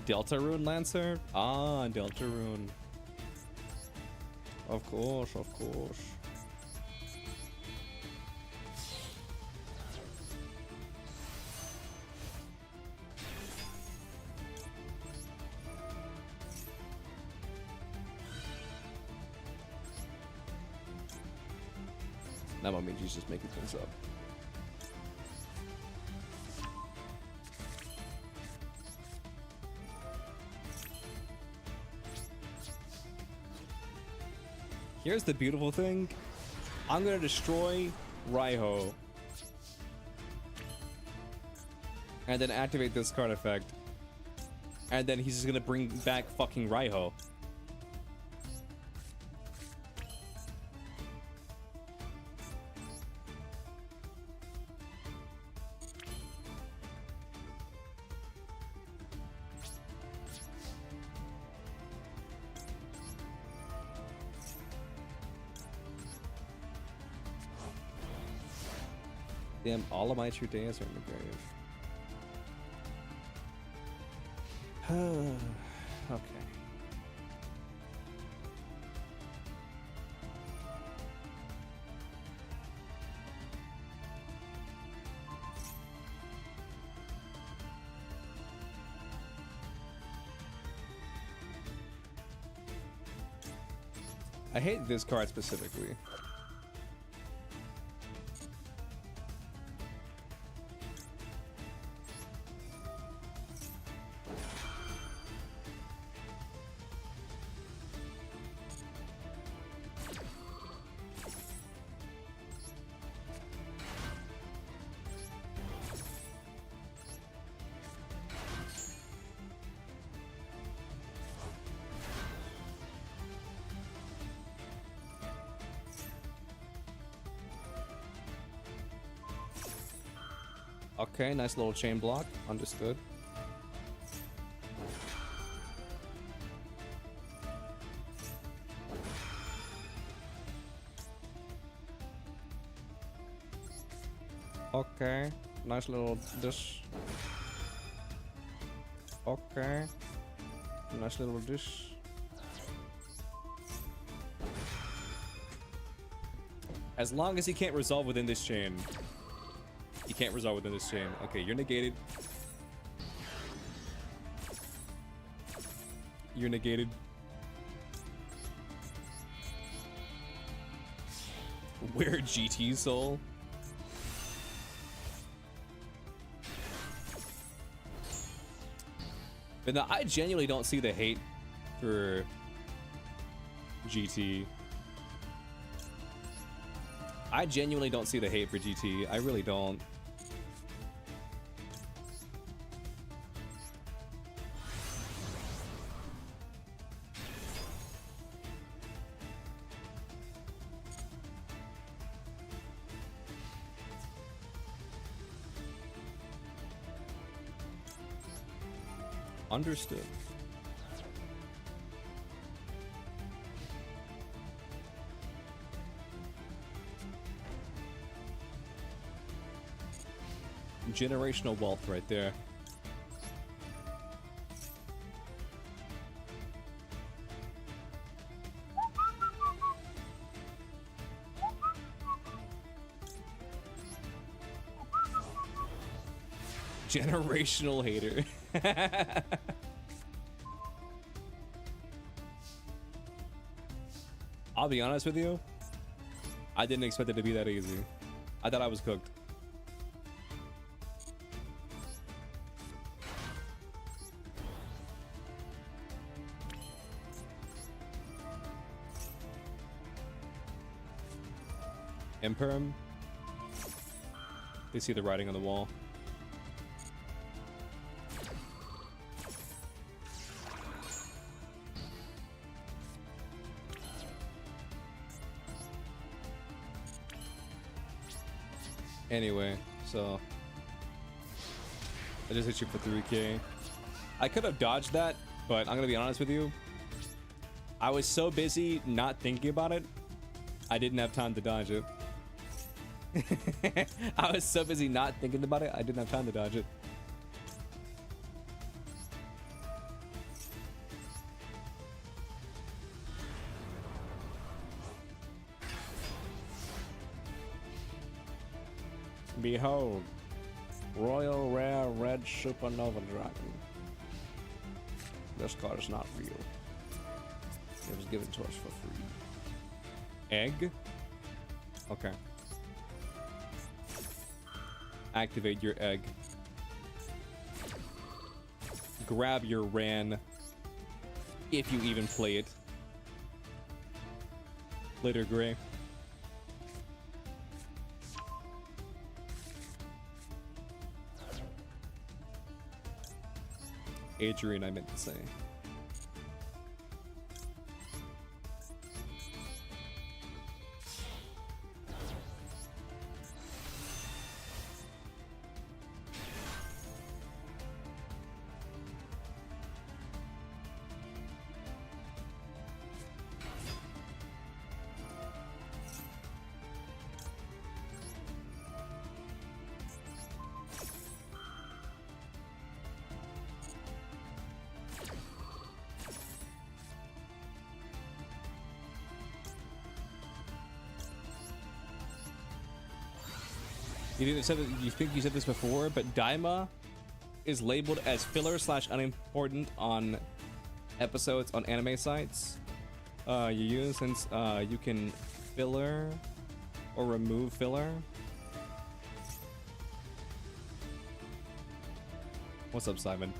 Deltarune Lancer? Ah, Deltarune. Of course, of course. Now my Miji's just making things up. Here's the beautiful thing. I'm gonna destroy Raiho. And then activate this card effect. And then he's just gonna bring back fucking Raiho. Damn, all of my true days are in the grave. Okay. I hate this card specifically. Okay, nice little chain block. Understood. Okay, nice little dish. Okay, nice little dish. As long as he can't resolve within this chain. You can't resolve within this chain. Okay, you're negated. You're negated. Where GT soul? But no, I genuinely don't see the hate for GT. I genuinely don't see the hate for GT. I really don't. Understood. Generational wealth right there. . Generational hater. I'll be honest with you. I didn't expect it to be that easy. I thought I was cooked. Imperm. They see the writing on the wall. Anyway, so I just hit you for 3K. I could have dodged that, but I'm gonna be honest with you. I was so busy not thinking about it, I didn't have time to dodge it. I was so busy not thinking about it, I didn't have time to dodge it. Behold, Royal Rare Red Supernova Dragon. This card is not real. It was given to us for free. Egg? Okay. Activate your egg. Grab your Ran. If you even play it. Later, Gray. Adrian, I meant to say. You think you said this before, but Daima is labeled as filler / unimportant on episodes on anime sites. You use since you can filler or remove filler. What's up, Simon?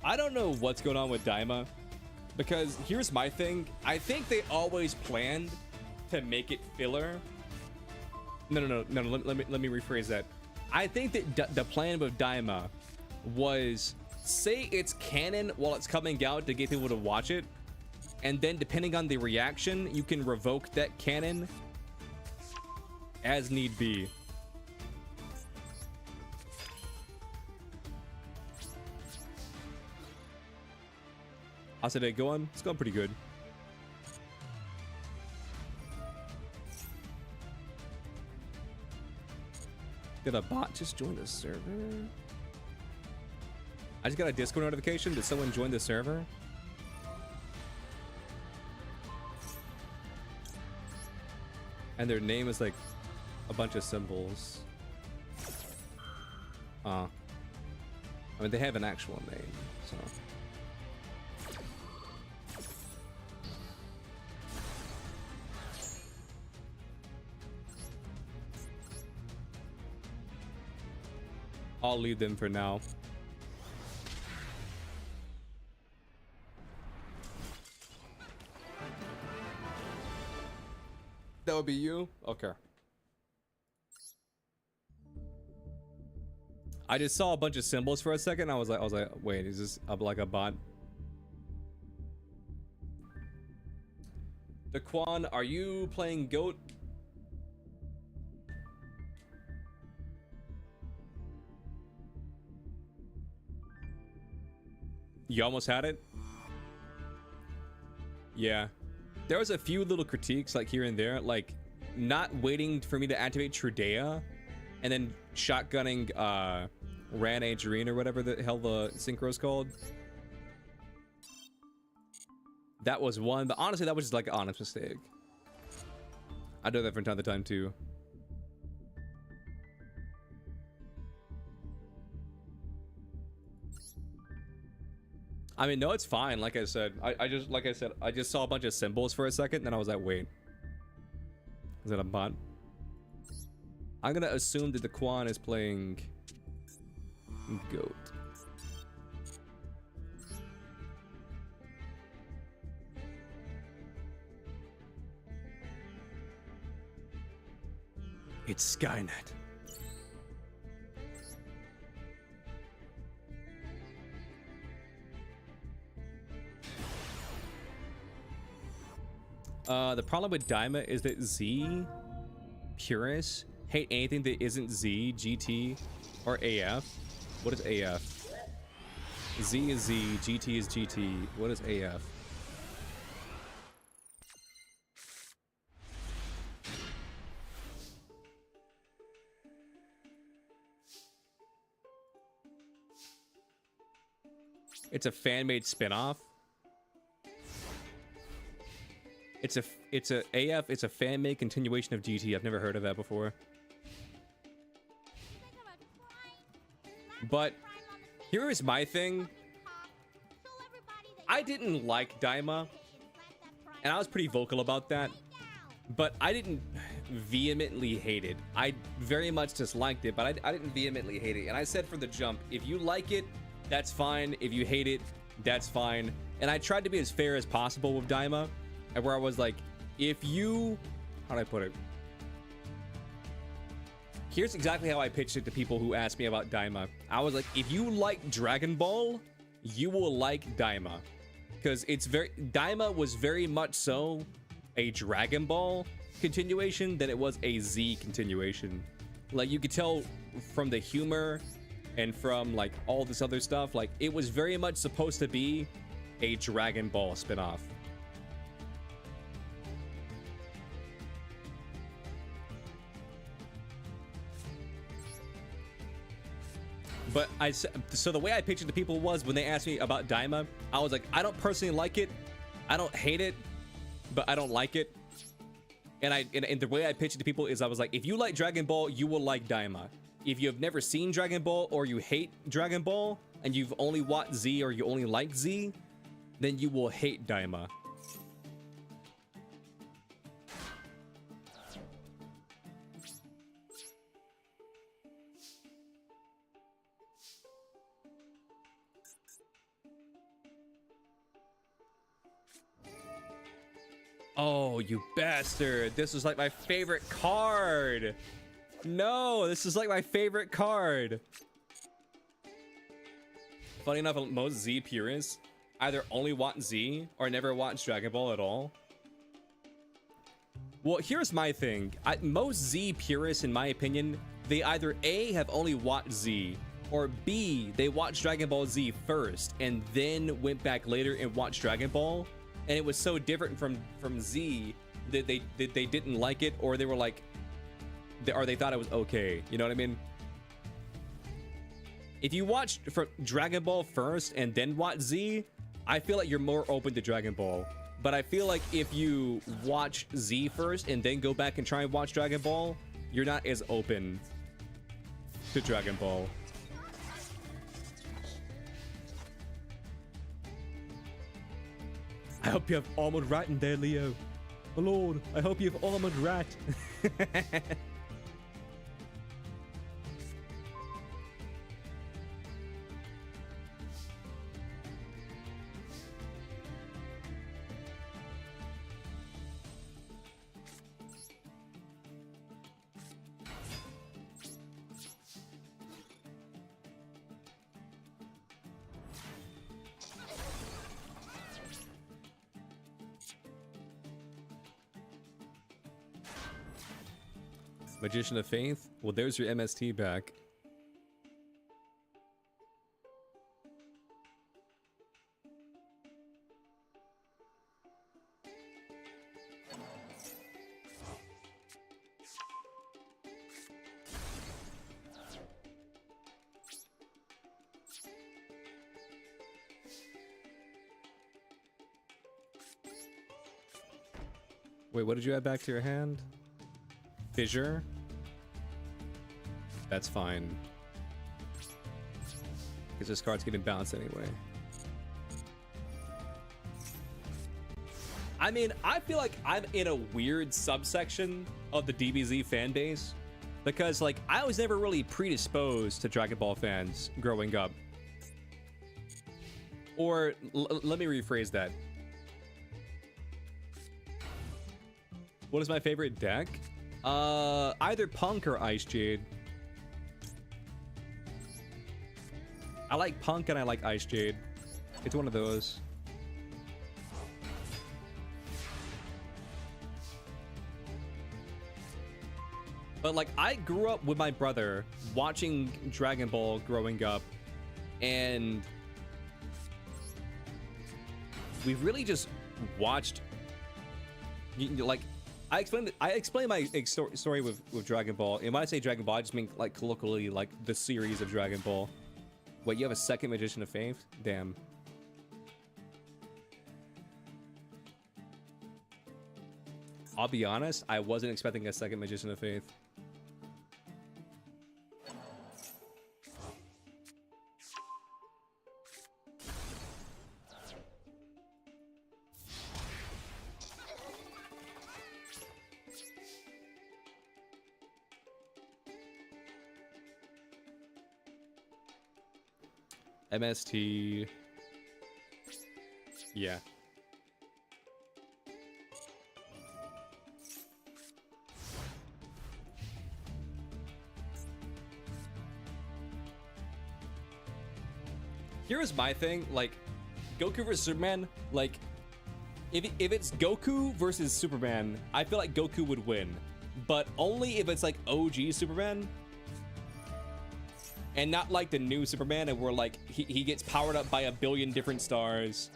I don't know what's going on with Daima, because here's my thing. I think they always planned to make it filler. No. Let me rephrase that. I think that the plan with Daima was say it's canon while it's coming out to get people to watch it, and then depending on the reaction, you can revoke that canon as need be. How's the day going? It's going pretty good. Did a bot just join the server? I just got a Discord notification. Did someone join the server? And their name is like a bunch of symbols. I mean, they have an actual name, so. I'll leave them for now. That would be you? Okay. I just saw a bunch of symbols for a second. I was like, wait, is this like a bot? Daquan, are you playing Goat? You almost had it? Yeah. There was a few little critiques like here and there, like not waiting for me to activate Trudea and then shotgunning Ran Adrian or whatever the hell the synchro's called. That was one, but honestly, that was just like an honest mistake. I do that from time to time too. I mean, no, it's fine. Like I said, I just saw a bunch of symbols for a second, and then I was like, wait, is that a bot? I'm gonna assume that the Quan is playing Goat. It's Skynet. The problem with Daima is that Z purists hate anything that isn't Z, GT, or AF. What is AF? Z is Z, GT is GT. What is AF? It's a fan-made spin-off. It's a AF. It's a fan-made continuation of GT. I've never heard of that before. But here is my thing. I didn't like Daima, and I was pretty vocal about that. But I didn't vehemently hate it. I very much disliked it, but I didn't vehemently hate it. And I said from the jump, if you like it, that's fine. If you hate it, that's fine. And I tried to be as fair as possible with Daima, and where I was like, if you, how do I put it? Here's exactly how I pitched it to people who asked me about Daima. I was like, if you like Dragon Ball, you will like Daima. Because Daima was very much so a Dragon Ball continuation than it was a Z continuation. Like, you could tell from the humor and from like all this other stuff, like it was very much supposed to be a Dragon Ball spinoff. But so the way I pictured the people was when they asked me about Daima, I was like, I don't personally like it, I don't hate it, but I don't like it. And the way I pitched it to people is I was like, if you like Dragon Ball, you will like Daima. If you have never seen Dragon Ball or you hate Dragon Ball and you've only watched Z or you only like Z, then you will hate Daima. Oh, you bastard. This was like my favorite card. No, this is like my favorite card. Funny enough, most Z purists either only watch Z or never watch Dragon Ball at all. Well, here's my thing. Most Z purists, in my opinion, they either A, have only watched Z, or B, they watched Dragon Ball Z first and then went back later and watched Dragon Ball. And it was so different from Z that they didn't like it, or they were like, or they thought it was okay. You know what I mean? If you watch Dragon Ball first and then watch Z, I feel like you're more open to Dragon Ball. But I feel like if you watch Z first and then go back and try and watch Dragon Ball, you're not as open to Dragon Ball. I hope you have armored rat in there, Leo. My lord, I hope you have armored rat. Magician of Faith? Well, there's your MST back. Wait, what did you add back to your hand? Fissure? That's fine. Because this card's getting bounced anyway. I mean, I feel like I'm in a weird subsection of the DBZ fan base. Because, like, I was never really predisposed to Dragon Ball fans growing up. Or, let me rephrase that. What is my favorite deck? Either Punk or Ice Jade. I like Punk and I like Ice Jade. It's one of those. But like, I grew up with my brother watching Dragon Ball growing up, and we really just watched, like, I explained my story with Dragon Ball. And when I say Dragon Ball, I just mean like colloquially, like the series of Dragon Ball. Wait, you have a second Magician of Faith? Damn. I'll be honest, I wasn't expecting a second Magician of Faith. MST. Yeah. Here's my thing, like, Goku versus Superman, like, if it's Goku versus Superman, I feel like Goku would win. But only if it's like OG Superman. And not like the new Superman, and where like he gets powered up by a billion different stars.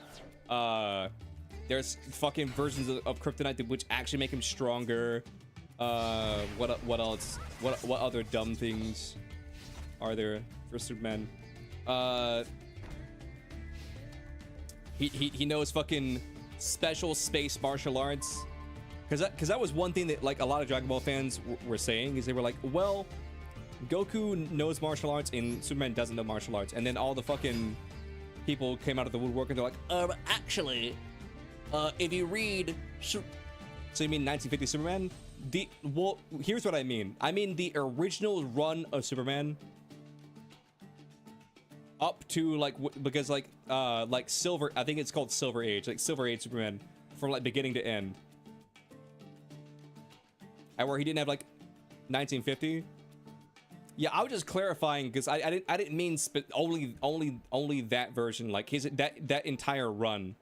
There's fucking versions of Kryptonite which actually make him stronger. What else? What other dumb things are there for Superman? He knows fucking special space martial arts. Cause that was one thing that like a lot of Dragon Ball fans were saying, is they were like, well, Goku knows martial arts and Superman doesn't know martial arts. And then all the fucking people came out of the woodwork and they're like, actually, if you read... So you mean 1950 Superman? Well, here's what I mean. I mean the original run of Superman up to like, because like Silver, I think it's called Silver Age, like Silver Age Superman, from like beginning to end. And where he didn't have like 1950. Yeah, I was just clarifying because I didn't mean only that version, like his that entire run.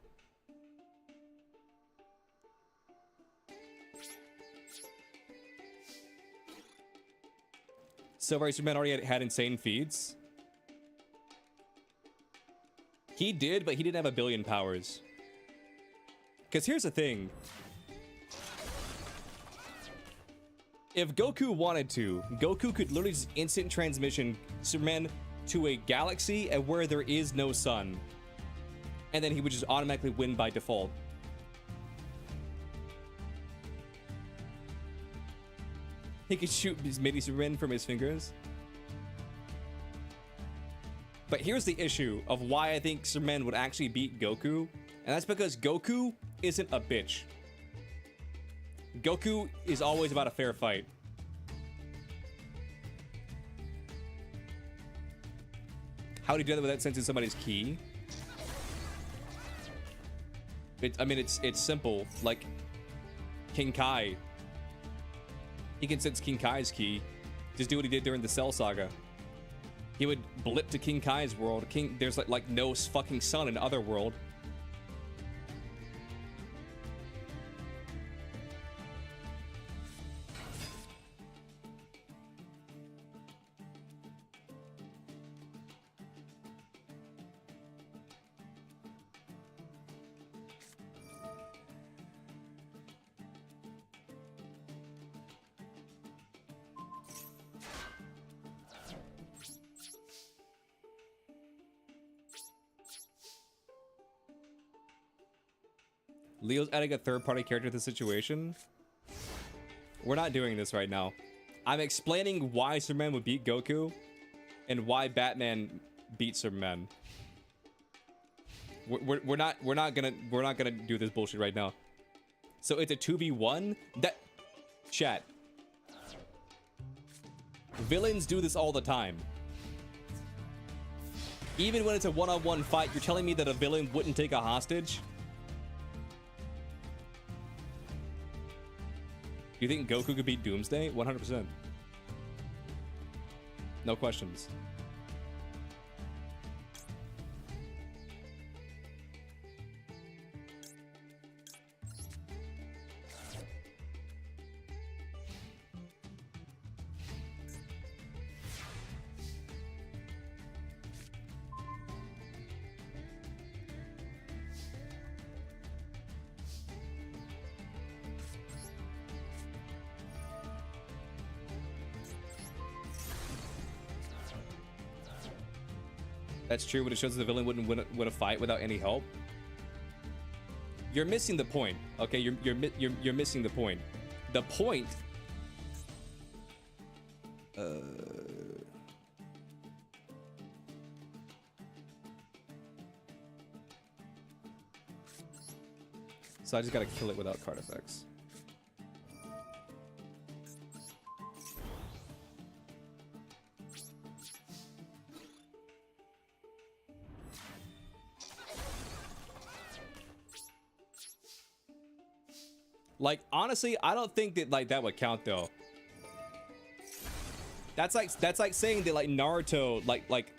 Silver Age Superman already had insane feats. He did, but he didn't have a billion powers. Because here's the thing. If Goku wanted to, Goku could literally just instant transmission Superman to a galaxy and where there is no sun. And then he would just automatically win by default. He could shoot his mini Superman from his fingers. But here's the issue of why I think Superman would actually beat Goku. And that's because Goku isn't a bitch. Goku is always about a fair fight. How would he do that without sensing somebody's ki? I mean, it's simple. Like, King Kai. He can sense King Kai's ki. Just do what he did during the Cell Saga. He would blip to King Kai's world. There's like no fucking sun in Otherworld. Leo's adding a third-party character to the situation. We're not doing this right now. I'm explaining why Superman would beat Goku and why Batman beat Superman. We're not gonna do this bullshit right now. So it's a 2v1. That chat. Villains do this all the time. Even when it's a one-on-one fight, you're telling me that a villain wouldn't take a hostage? Do you think Goku could beat Doomsday? 100%. No questions. That's true, but it shows that the villain wouldn't win a fight without any help. You're missing the point. Okay, you're missing the point. The point. So I just gotta kill it without card effects. Like, honestly, I don't think that like that would count though. That's like saying that like Naruto like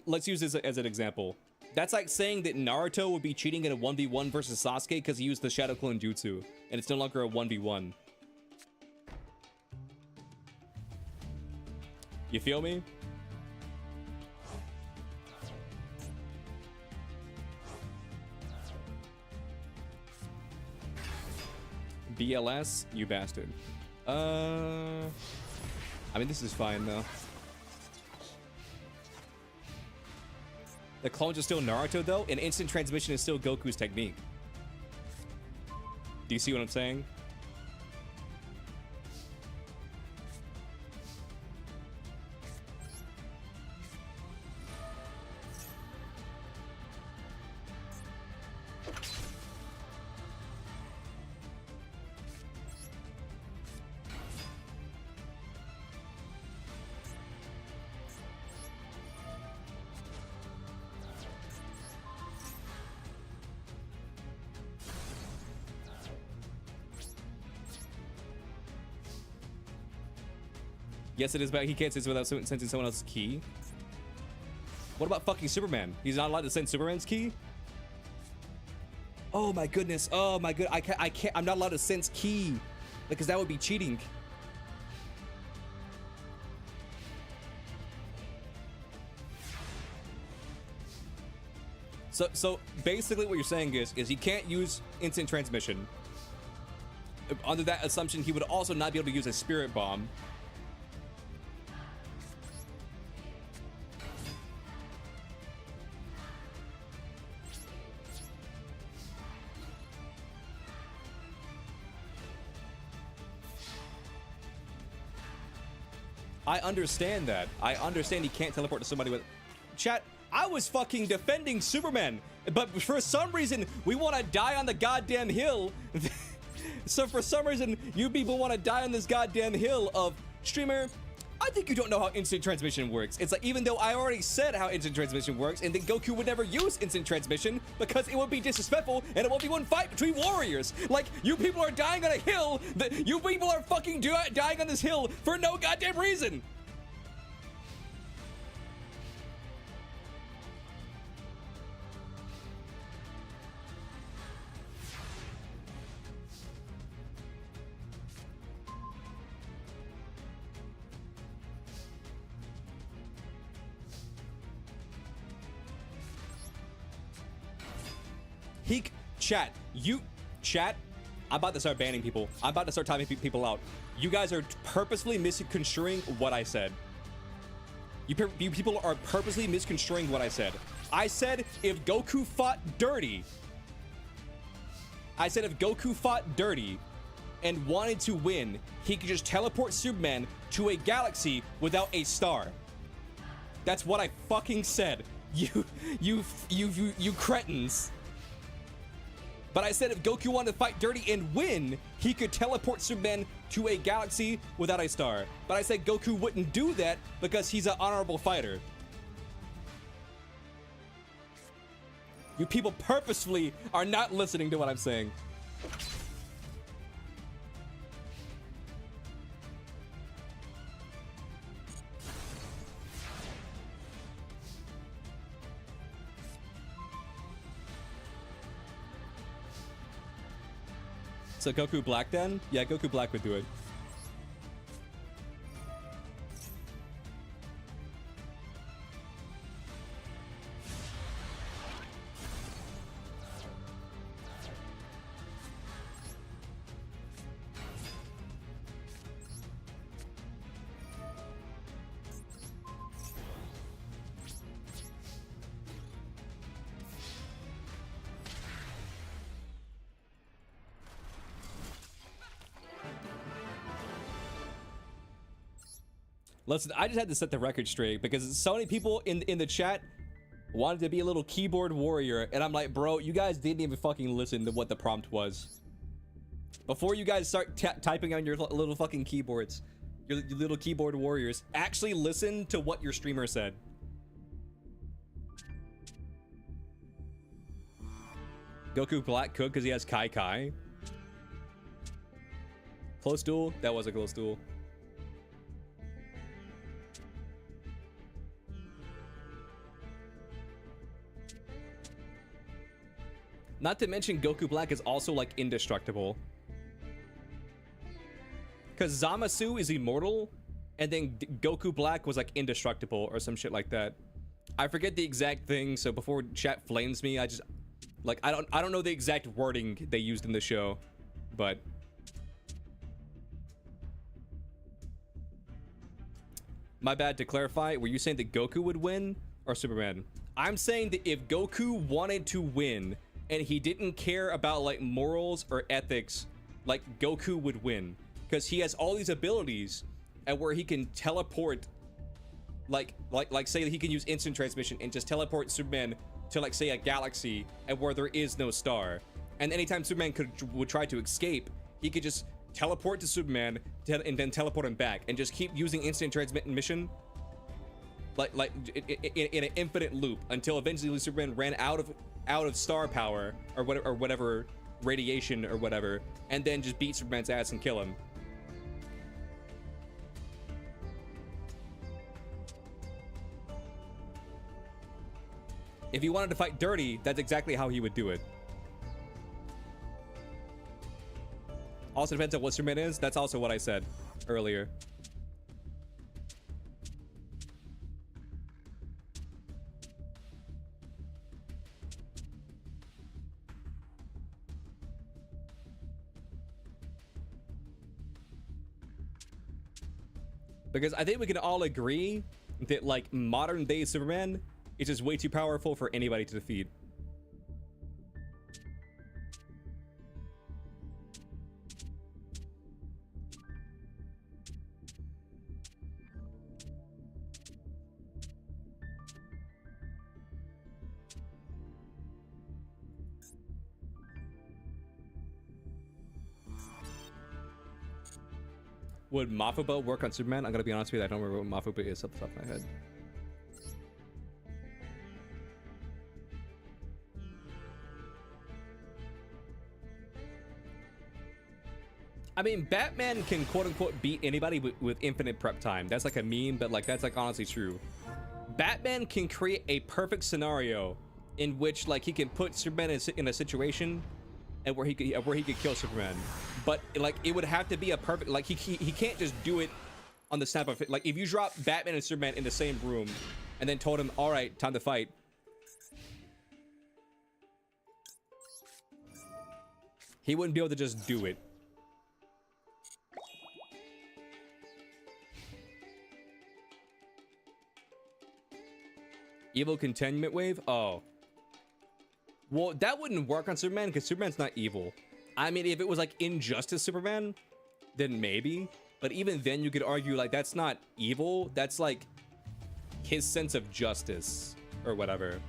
let's use this as an example. That's like saying that Naruto would be cheating in a 1v1 versus Sasuke because he used the Shadow Clone Jutsu and it's no longer a 1v1. You feel me? BLS, you bastard. I mean, this is fine though. The clones are still Naruto though, and instant transmission is still Goku's technique. Do you see what I'm saying? Yes, it is, but he can't sense without sensing someone else's key. What about fucking Superman? He's not allowed to sense Superman's key? Oh my goodness. Oh my good. I can't. I'm not allowed to sense key because that would be cheating. So basically what you're saying is he can't use instant transmission. Under that assumption, he would also not be able to use a spirit bomb. I understand that. I understand he can't teleport to somebody with... Chat, I was fucking defending Superman, but for some reason, we want to die on the goddamn hill. So for some reason, you people want to die on this goddamn hill of... Streamer, I think you don't know how instant transmission works. It's like, even though I already said how instant transmission works, and then Goku would never use instant transmission because it would be disrespectful and it won't be one fight between warriors. Like, you people are dying on a hill. You people are fucking dying on this hill for no goddamn reason. Chat, I'm about to start banning people. I'm about to start timing people out. You guys are purposely misconstruing what I said. You people are purposely misconstruing what I said. I said if Goku fought dirty, I said if Goku fought dirty and wanted to win, he could just teleport Superman to a galaxy without a star. That's what I fucking said. You cretins. But I said if Goku wanted to fight dirty and win, he could teleport Superman to a galaxy without a star. But I said Goku wouldn't do that because he's an honorable fighter. You people purposefully are not listening to what I'm saying. So Goku Black then? Yeah, Goku Black would do it. Listen, I just had to set the record straight because so many people in the chat wanted to be a little keyboard warrior, and I'm like, bro, you guys didn't even fucking listen to what the prompt was. Before you guys start typing on your little fucking keyboards, your little keyboard warriors, actually listen to what your streamer said. Goku Black could because he has Kai Kai. Close duel? That was a close duel. Not to mention Goku Black is also like indestructible. Because Zamasu is immortal, and then Goku Black was like indestructible or some shit like that. I forget the exact thing, so before chat flames me, I just like I don't know the exact wording they used in the show, but my bad. To clarify, were you saying that Goku would win or Superman? I'm saying that if Goku wanted to win and he didn't care about like morals or ethics, like Goku would win because he has all these abilities and where he can teleport, like say that he can use instant transmission and just teleport Superman to like say a galaxy and where there is no star, and anytime Superman would try to escape, he could just teleport to Superman and then teleport him back and just keep using instant transmission like in an infinite loop until eventually Superman ran out of star power or whatever radiation or whatever, and then just beat Superman's ass and kill him. If he wanted to fight dirty, that's exactly how he would do it. Also depends on what Superman is. That's also what I said earlier. Because I think we can all agree that like modern day Superman is just way too powerful for anybody to defeat. Would Mafuba work on Superman? I'm gonna be honest with you, I don't remember what Mafuba is off the top of my head. I mean, Batman can quote-unquote beat anybody with infinite prep time. That's like a meme, but like that's like honestly true. Batman can create a perfect scenario in which like he can put Superman in a situation and where he could kill Superman. But like it would have to be a perfect, like he can't just do it on the snap of it. Like if you drop Batman and Superman in the same room and then told him, all right, time to fight, he wouldn't be able to just do it. Evil containment wave? Oh. Well, that wouldn't work on Superman because Superman's not evil. I mean, if it was like Injustice Superman, then maybe. But even then, you could argue like that's not evil. That's like his sense of justice or whatever.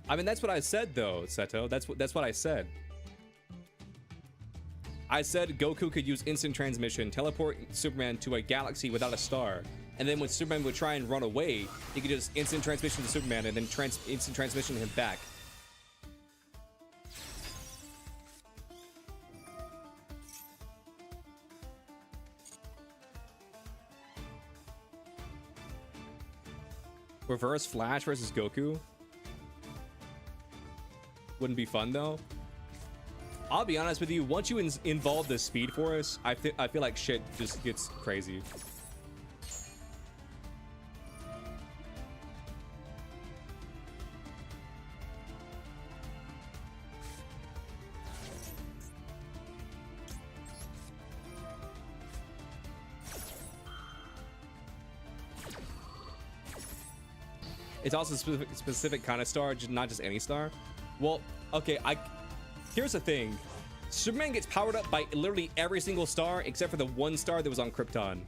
I mean, that's what I said, though, Seto. That's what I said. I said Goku could use instant transmission, teleport Superman to a galaxy without a star, and then when Superman would try and run away, he could just instant transmission to Superman and then instant transmission him back. Reverse Flash versus Goku? Wouldn't be fun though. I'll be honest with you, once you involve the Speed Force, I feel like shit just gets crazy. It's also a specific kind of star, not just any star. Well, okay, here's the thing. Superman gets powered up by literally every single star except for the one star that was on Krypton.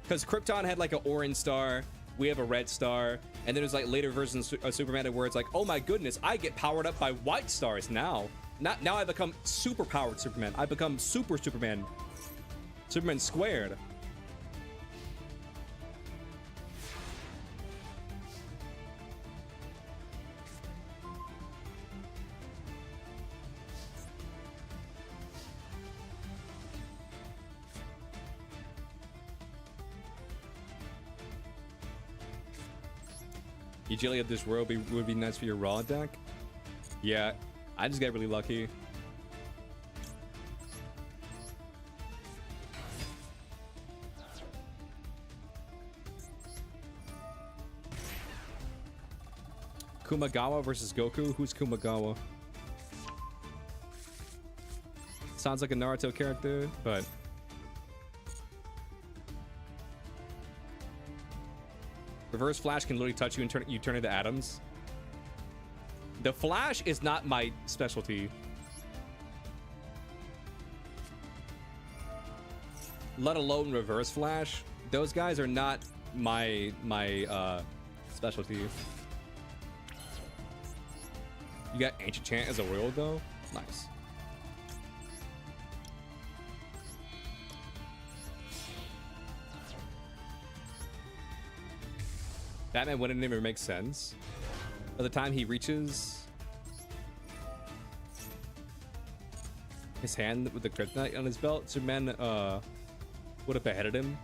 Because Krypton had like an orange star, we have a red star, and then there's like later versions of Superman where it's like, oh my goodness, I get powered up by white stars now. Now I become super powered Superman. I become Super Superman. Superman squared. Utility of this world would be nice for your raw deck. Yeah, I just got really lucky. Kumagawa versus Goku. Who's Kumagawa? Sounds like a Naruto character, but Reverse Flash can literally touch you and turn into atoms. The Flash is not my specialty. Let alone Reverse Flash. Those guys are not my specialty. You got Ancient Chant as a royal though? Nice. Batman wouldn't even make sense. By the time he reaches his hand with the kryptonite on his belt, Superman would have beheaded him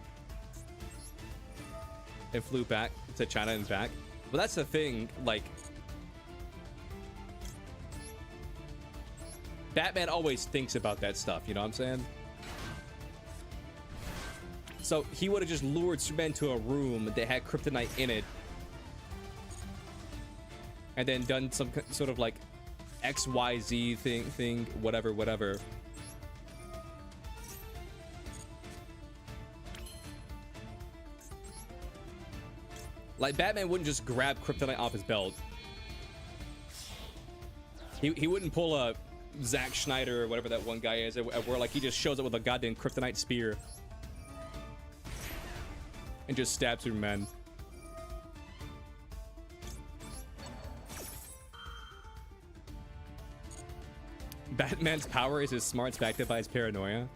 and flew back to China and back. But that's the thing, like, Batman always thinks about that stuff, you know what I'm saying? So he would have just lured Superman to a room that had kryptonite in it and then done some sort of like XYZ thing, whatever. Like, Batman wouldn't just grab kryptonite off his belt. He wouldn't pull a Zack Schneider or whatever that one guy is, where like he just shows up with a goddamn kryptonite spear and just stabs Superman. Batman's power is his smarts backed up by his paranoia.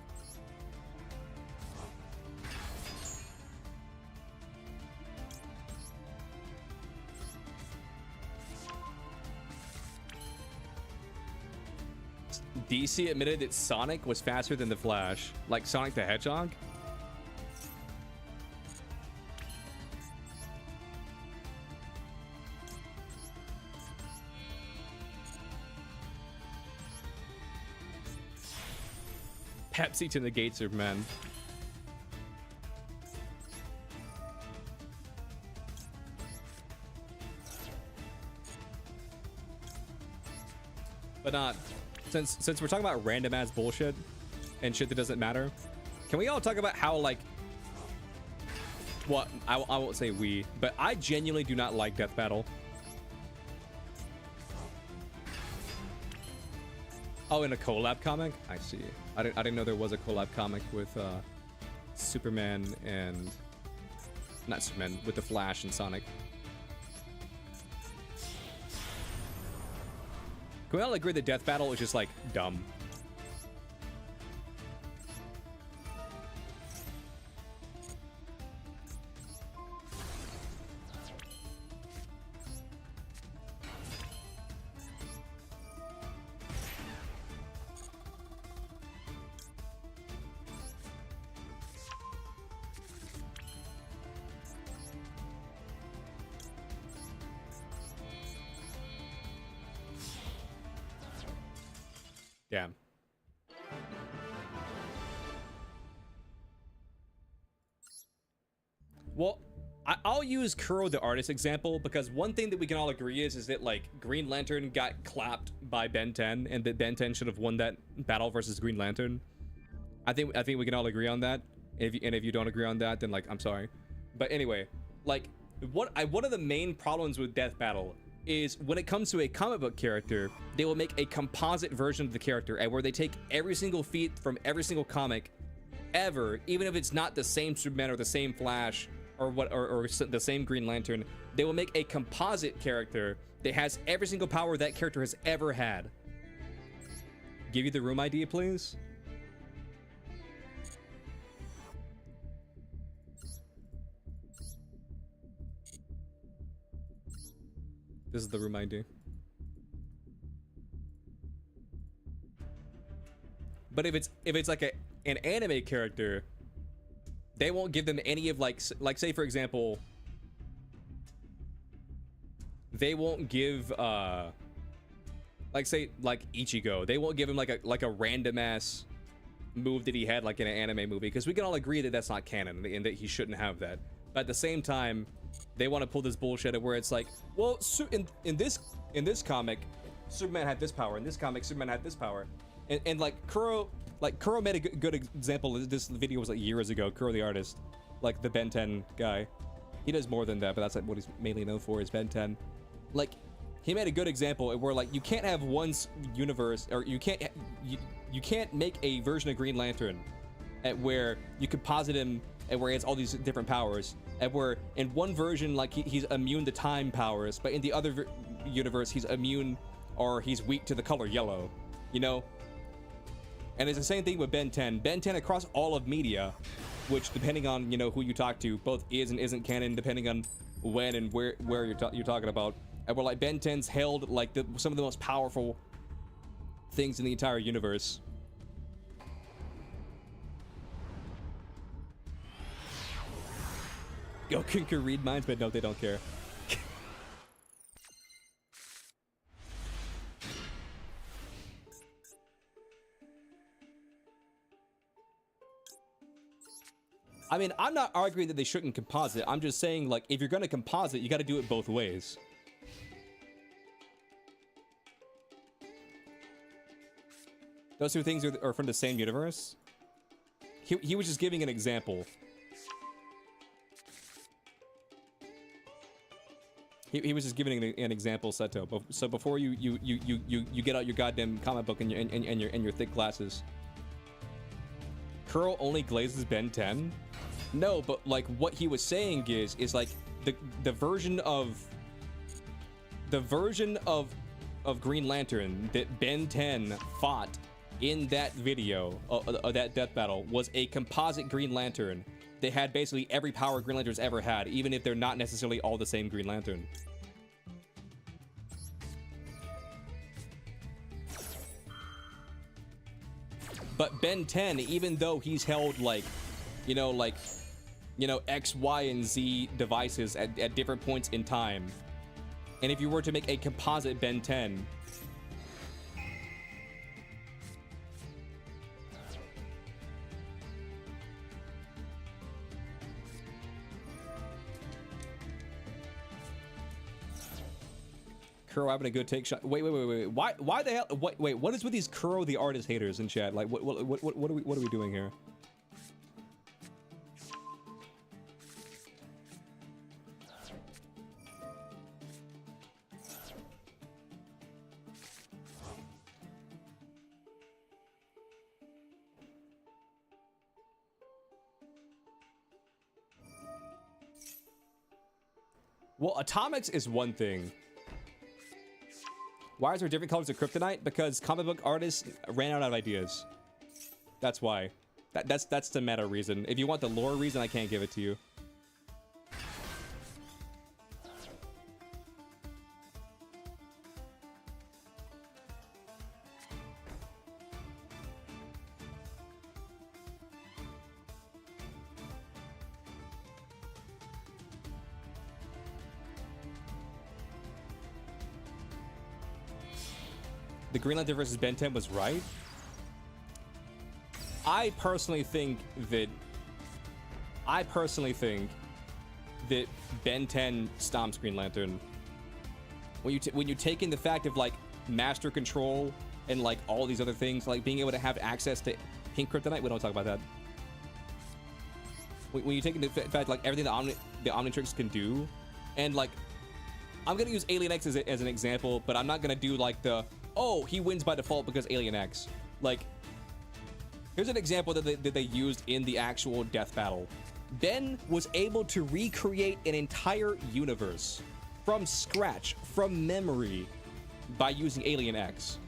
DC admitted that Sonic was faster than the Flash, like Sonic the Hedgehog. Pepsi to negate Superman. but not since we're talking about random ass bullshit and shit that doesn't matter. Can we all talk about how like what I won't say we, but I genuinely do not like Death Battle. Oh, in a collab comic? I see. I didn't know there was a collab comic with Superman and not Superman, with the Flash and Sonic. Can we all agree that Death Battle is just like dumb? Yeah. Well, I'll use Kuro the artist example because one thing that we can all agree is that like Green Lantern got clapped by Ben 10 and that Ben 10 should have won that battle versus Green Lantern. I think we can all agree on that. If you don't agree on that, then like I'm sorry. But anyway, like one of the main problems with Death Battle is when it comes to a comic book character, they will make a composite version of the character and where they take every single feat from every single comic ever, even if it's not the same Superman or the same Flash or the same Green Lantern, they will make a composite character that has every single power that character has ever had. Give you the room ID, please. This is the room ID. But if it's like an anime character, they won't give them any of like say for example, they won't give like say like Ichigo, they won't give him like a random ass move that he had like in an anime movie, because we can all agree that that's not canon and that he shouldn't have that. But at the same time, they want to pull this bullshit where it's like, well, in this comic, Superman had this power. In this comic, Superman had this power, and like Kuro made a good example. This video was like years ago. Kuro the artist, like the Ben 10 guy, he does more than that, but that's like what he's mainly known for is Ben 10. Like he made a good example where like you can't have one universe, or you can't make a version of Green Lantern at where you composite him and where he has all these different powers, and where in one version like he's immune to time powers, but in the other universe he's immune or he's weak to the color yellow, you know? And it's the same thing with Ben 10. Ben 10 across all of media, which depending on, you know, who you talk to, both is and isn't canon depending on when and where you're talking about. And we're like, Ben 10's held like some of the most powerful things in the entire universe. Goku can read minds, but no, they don't care. I mean, I'm not arguing that they shouldn't composite. I'm just saying, like, if you're gonna composite, you gotta do it both ways. Those two things are from the same universe. He was just giving an example. He was just giving an example, Seto. So before you get out your goddamn comic book and your thick glasses. Kuro only glazes Ben 10? No, but like what he was saying is like the version of Green Lantern that Ben 10 fought in that video of that death battle was a composite Green Lantern. They had basically every power Green Lantern's ever had, even if they're not necessarily all the same Green Lantern. But Ben 10, even though he's held like, X, Y, and Z devices at different points in time, and if you were to make a composite Ben 10, Kuro having a good take shot. Wait. Why the hell? Wait. What is with these Kuro the artist haters in chat? Like, what are we doing here? Well, atomics is one thing. Why is there different colors of kryptonite? Because comic book artists ran out of ideas. That's why. That's the meta reason. If you want the lore reason, I can't give it to you. The Green Lantern versus Ben 10 was right. I personally think that Ben 10 stomps Green Lantern. When you take in the fact of like master control and like all these other things, like being able to have access to pink kryptonite, we don't talk about that. When you take into fact like everything the Omnitrix can do, and like I'm gonna use Alien X as an example, but I'm not gonna do like the oh, he wins by default because Alien X. Like, here's an example that they used in the actual death battle. Ben was able to recreate an entire universe from scratch, from memory, by using Alien X.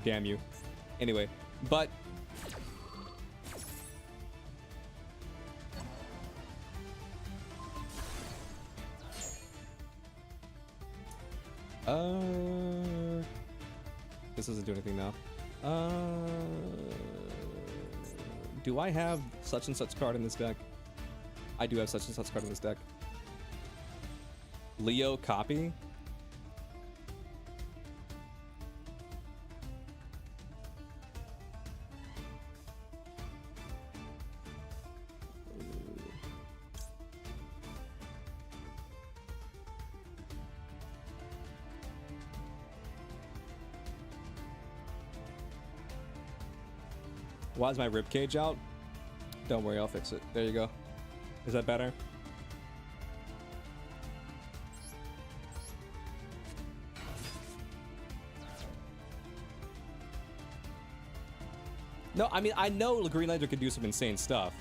Damn you. Anyway, but this doesn't do anything now. Do I have such and such card in this deck? I do have such and such card in this deck. Leo copy. Why is my ribcage out? Don't worry, I'll fix it. There you go. Is that better? No, I mean, I know the Green Lantern can do some insane stuff.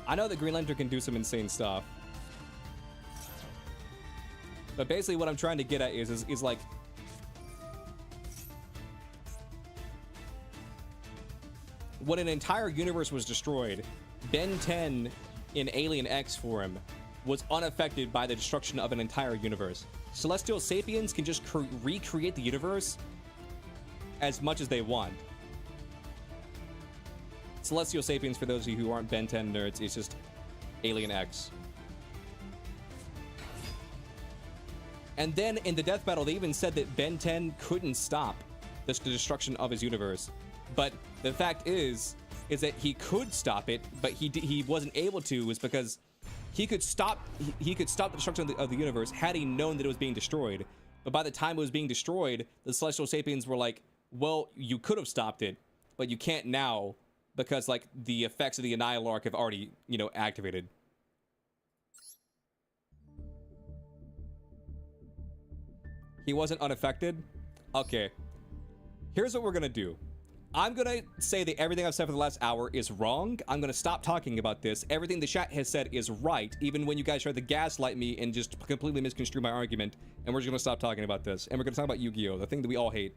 I know that Green Lantern can do some insane stuff. But basically what I'm trying to get at is like, when an entire universe was destroyed, Ben 10 in Alien X form was unaffected by the destruction of an entire universe. Celestial Sapiens can just recreate the universe as much as they want. Celestial Sapiens, for those of you who aren't Ben 10 nerds, is just Alien X. And then in the death battle, they even said that Ben 10 couldn't stop the destruction of his universe. But the fact is that he could stop it, but he wasn't able to, was because he could stop the destruction of the universe had he known that it was being destroyed. But by the time it was being destroyed, the Celestial Sapiens were like, well, you could have stopped it, but you can't now because like the effects of the Annihilarch have already, you know, activated. He wasn't unaffected? Okay. Here's what we're gonna do. I'm gonna say that everything I've said for the last hour is wrong. I'm gonna stop talking about this. Everything the chat has said is right, even when you guys tried to gaslight me and just completely misconstrue my argument. And we're just gonna stop talking about this. And we're gonna talk about Yu-Gi-Oh!, the thing that we all hate.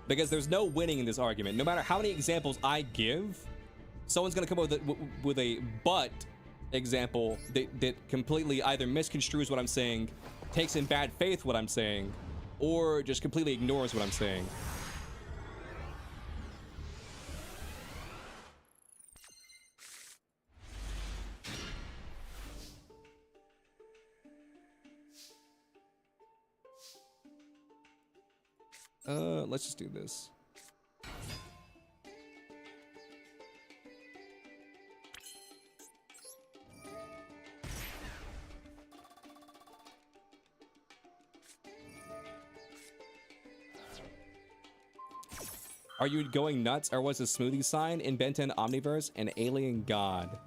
Because there's no winning in this argument. No matter how many examples I give, someone's gonna come up with a but example that completely either misconstrues what I'm saying, takes in bad faith what I'm saying, or just completely ignores what I'm saying. Let's just do this. Are you going nuts, or was the smoothie sign in Ben 10 Omniverse an alien god?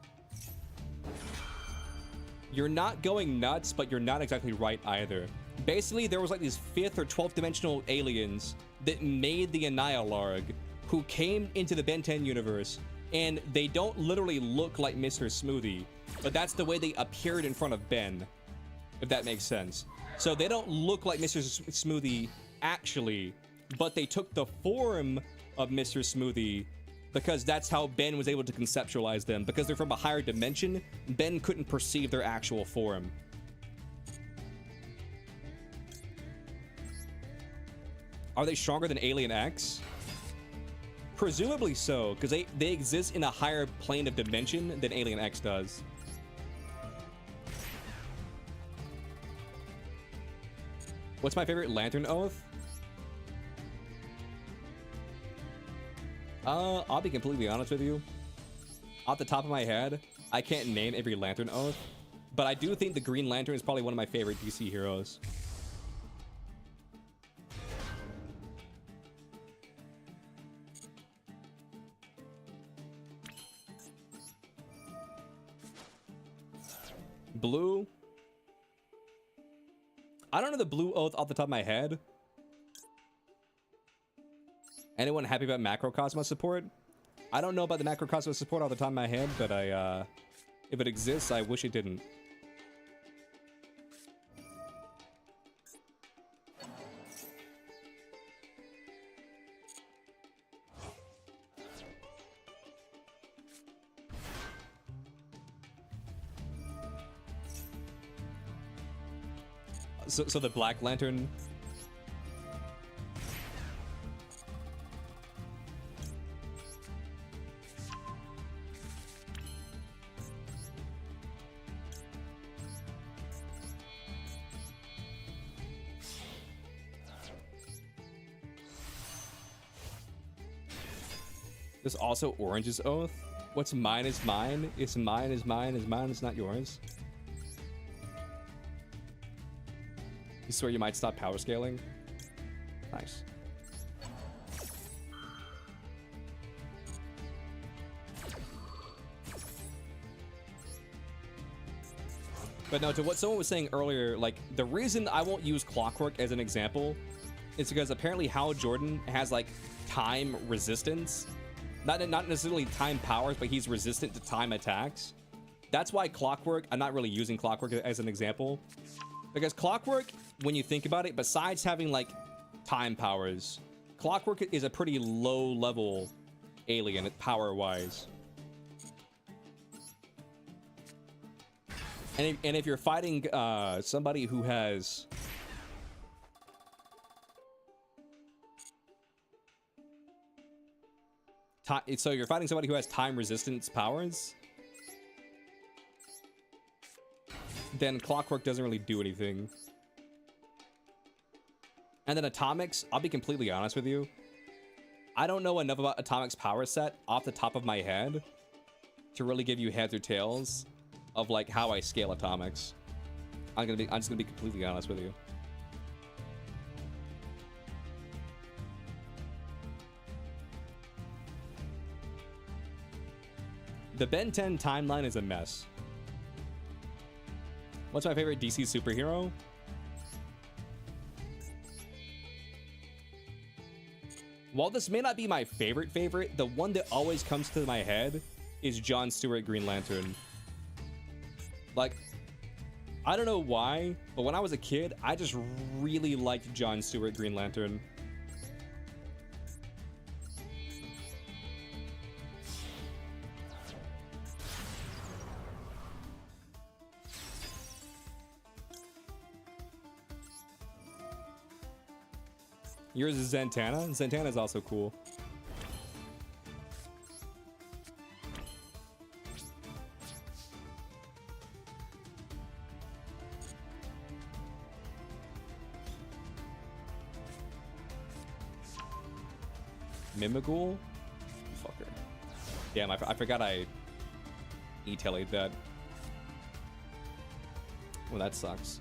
You're not going nuts, but you're not exactly right either. Basically, there was like these 5th or 12th dimensional aliens that made the Annihilarg, who came into the Ben 10 universe, and they don't literally look like Mr. Smoothie, but that's the way they appeared in front of Ben, if that makes sense. So they don't look like Mr. Smoothie actually, but they took the form of Mr. Smoothie because that's how Ben was able to conceptualize them. Because they're from a higher dimension, Ben couldn't perceive their actual form. Are they stronger than Alien X? Presumably so, because they exist in a higher plane of dimension than Alien X does. What's my favorite Lantern Oath? I'll be completely honest with you. Off the top of my head, I can't name every Lantern Oath, but I do think the Green Lantern is probably one of my favorite DC heroes. Blue. I don't know the Blue Oath off the top of my head. Anyone happy about Macrocosmos support? I don't know about the Macrocosmos support off the top of my head, but if it exists, I wish it didn't. So the Black Lantern. There's also Orange's Oath. What's mine is mine. It's mine is mine is mine. It's not yours. You swear you might stop power scaling? Nice. But no, to what someone was saying earlier, like, the reason I won't use Clockwork as an example is because apparently Hal Jordan has, like, time resistance. Not necessarily time powers, but he's resistant to time attacks. That's why Clockwork, I'm not really using Clockwork as an example. Because Clockwork, when you think about it, besides having, like, time powers, Clockwork is a pretty low-level alien, power-wise. And if you're fighting somebody who has... So you're fighting somebody who has time resistance powers, then Clockwork doesn't really do anything. And then Atomics, I'll be completely honest with you. I don't know enough about Atomic's power set off the top of my head to really give you heads or tails of like how I scale Atomics. I'm just gonna be completely honest with you. The Ben 10 timeline is a mess. What's my favorite DC superhero? While this may not be my favorite, the one that always comes to my head is John Stewart Green Lantern. Like, I don't know why, but when I was a kid, I just really liked John Stewart Green Lantern. Yours is Zatanna? Zatanna is also cool. Mimigul? Fucker. Damn, I forgot I e-tellied that. Well, that sucks.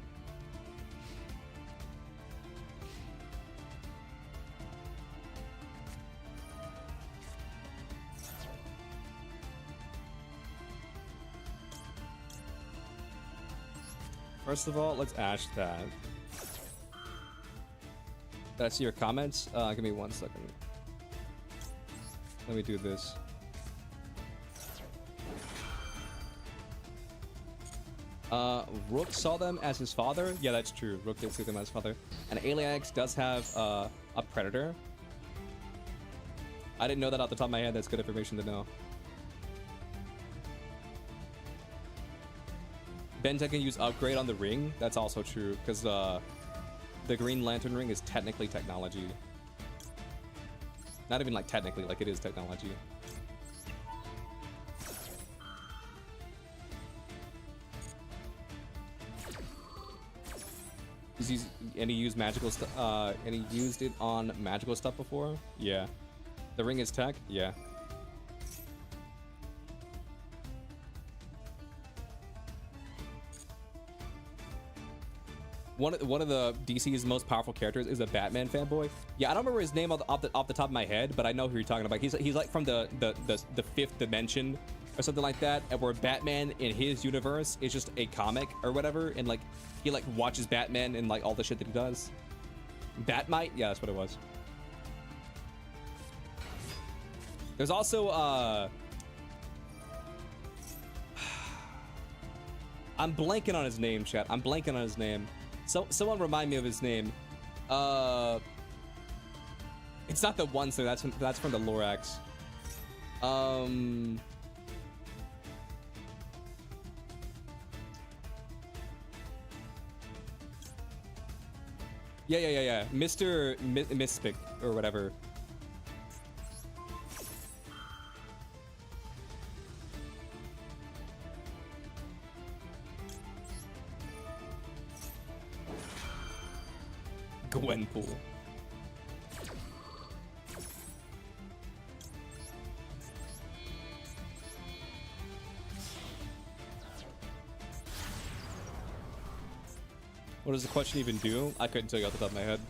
First of all, let's ash that. That's your comments? Give me 1 second. Let me do this. Rook saw them as his father? Yeah, that's true. Rook did see them as his father. And Alienx does have a predator. I didn't know that off the top of my head. That's good information to know. Benten can use upgrade on the ring. That's also true, because the Green Lantern ring is technically technology. Not even like technically, like it is technology. And he used magical stuff. And he used it on magical stuff before. Yeah, the ring is tech. Yeah. One of the DC's most powerful characters is a Batman fanboy. Yeah, I don't remember his name off the top of my head, but I know who you're talking about. He's like from the fifth dimension or something like that, and where Batman in his universe is just a comic or whatever, and like he like watches Batman and like all the shit that he does. Batmite, yeah, that's what it was. There's also I'm blanking on his name, chat. I'm blanking on his name. So someone remind me of his name. It's not the one, so that's from the Lorax. Yeah. Mr. Mispic or whatever. Gwenpool. What does the question even do? I couldn't tell you off the top of my head.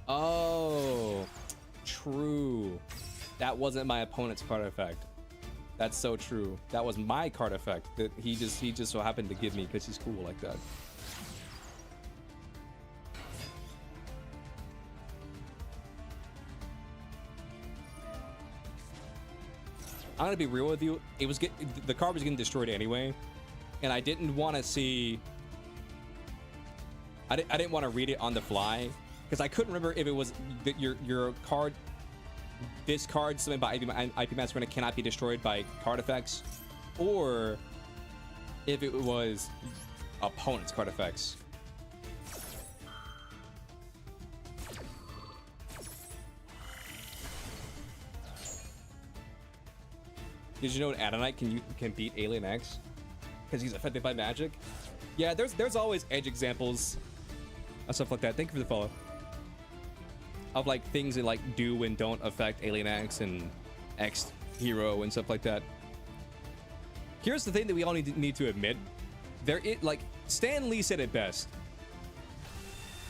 Oh, true. That wasn't my opponent's card effect. That's so true. That was my card effect that he just so happened to give me because he's cool like that. I'm gonna be real with you. The card was getting destroyed anyway, and I didn't want to see. I didn't want to read it on the fly because I couldn't remember if it was that your card. This card summoned by IP Master Arena cannot be destroyed by card effects, or if it was opponent's card effects. Did you know Adonite can beat Alien X because he's affected by magic? Yeah, there's always edge examples of stuff like that. Thank you for the follow. Of like things that like do and don't affect Alien X and X Hero and stuff like that. Here's the thing that we all need to admit. Like Stan Lee said it best.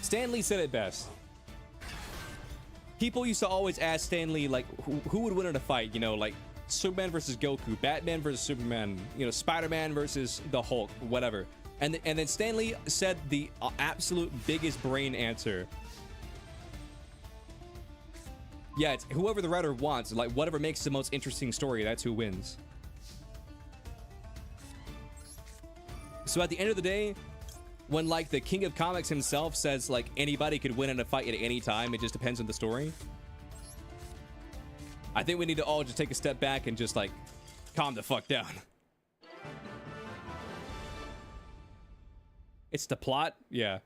Stan Lee said it best. People used to always ask Stan Lee like who would win in a fight, you know, like Superman versus Goku, Batman versus Superman, you know, Spider-Man versus the Hulk, whatever. And then Stan Lee said the absolute biggest brain answer. Yeah, it's whoever the writer wants, like whatever makes the most interesting story, that's who wins. So at the end of the day, when like the king of comics himself says like anybody could win in a fight at any time, it just depends on the story. I think we need to all just take a step back and just like calm the fuck down. It's the plot, yeah.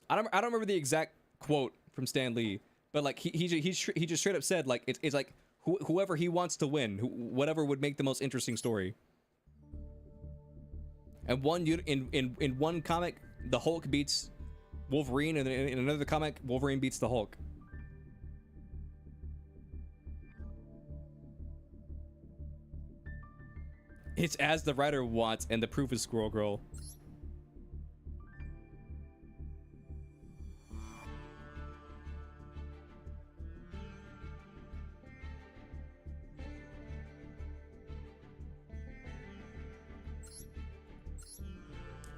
I don't remember the exact quote from Stan Lee, But like he just straight up said like it's like whoever he wants to win, whatever would make the most interesting story. And in one comic, the Hulk beats Wolverine, and in another comic, Wolverine beats the Hulk. It's as the writer wants, and the proof is Squirrel Girl.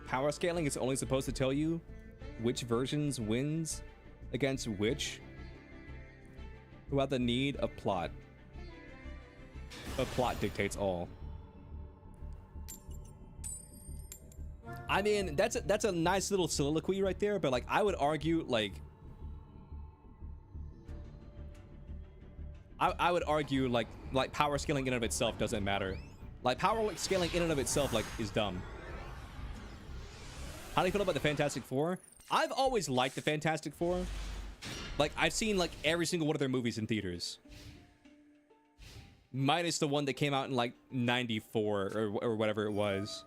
Power scaling is only supposed to tell you which versions wins against which without the need of plot. But plot dictates all. I mean, that's a nice little soliloquy right there, but like I would argue like I would argue like power scaling in and of itself doesn't matter. Like power scaling in and of itself like is dumb. How do you feel about the Fantastic Four? I've always liked the Fantastic Four. Like, I've seen, like, every single one of their movies in theaters. Minus the one that came out in, like, 94 or whatever it was.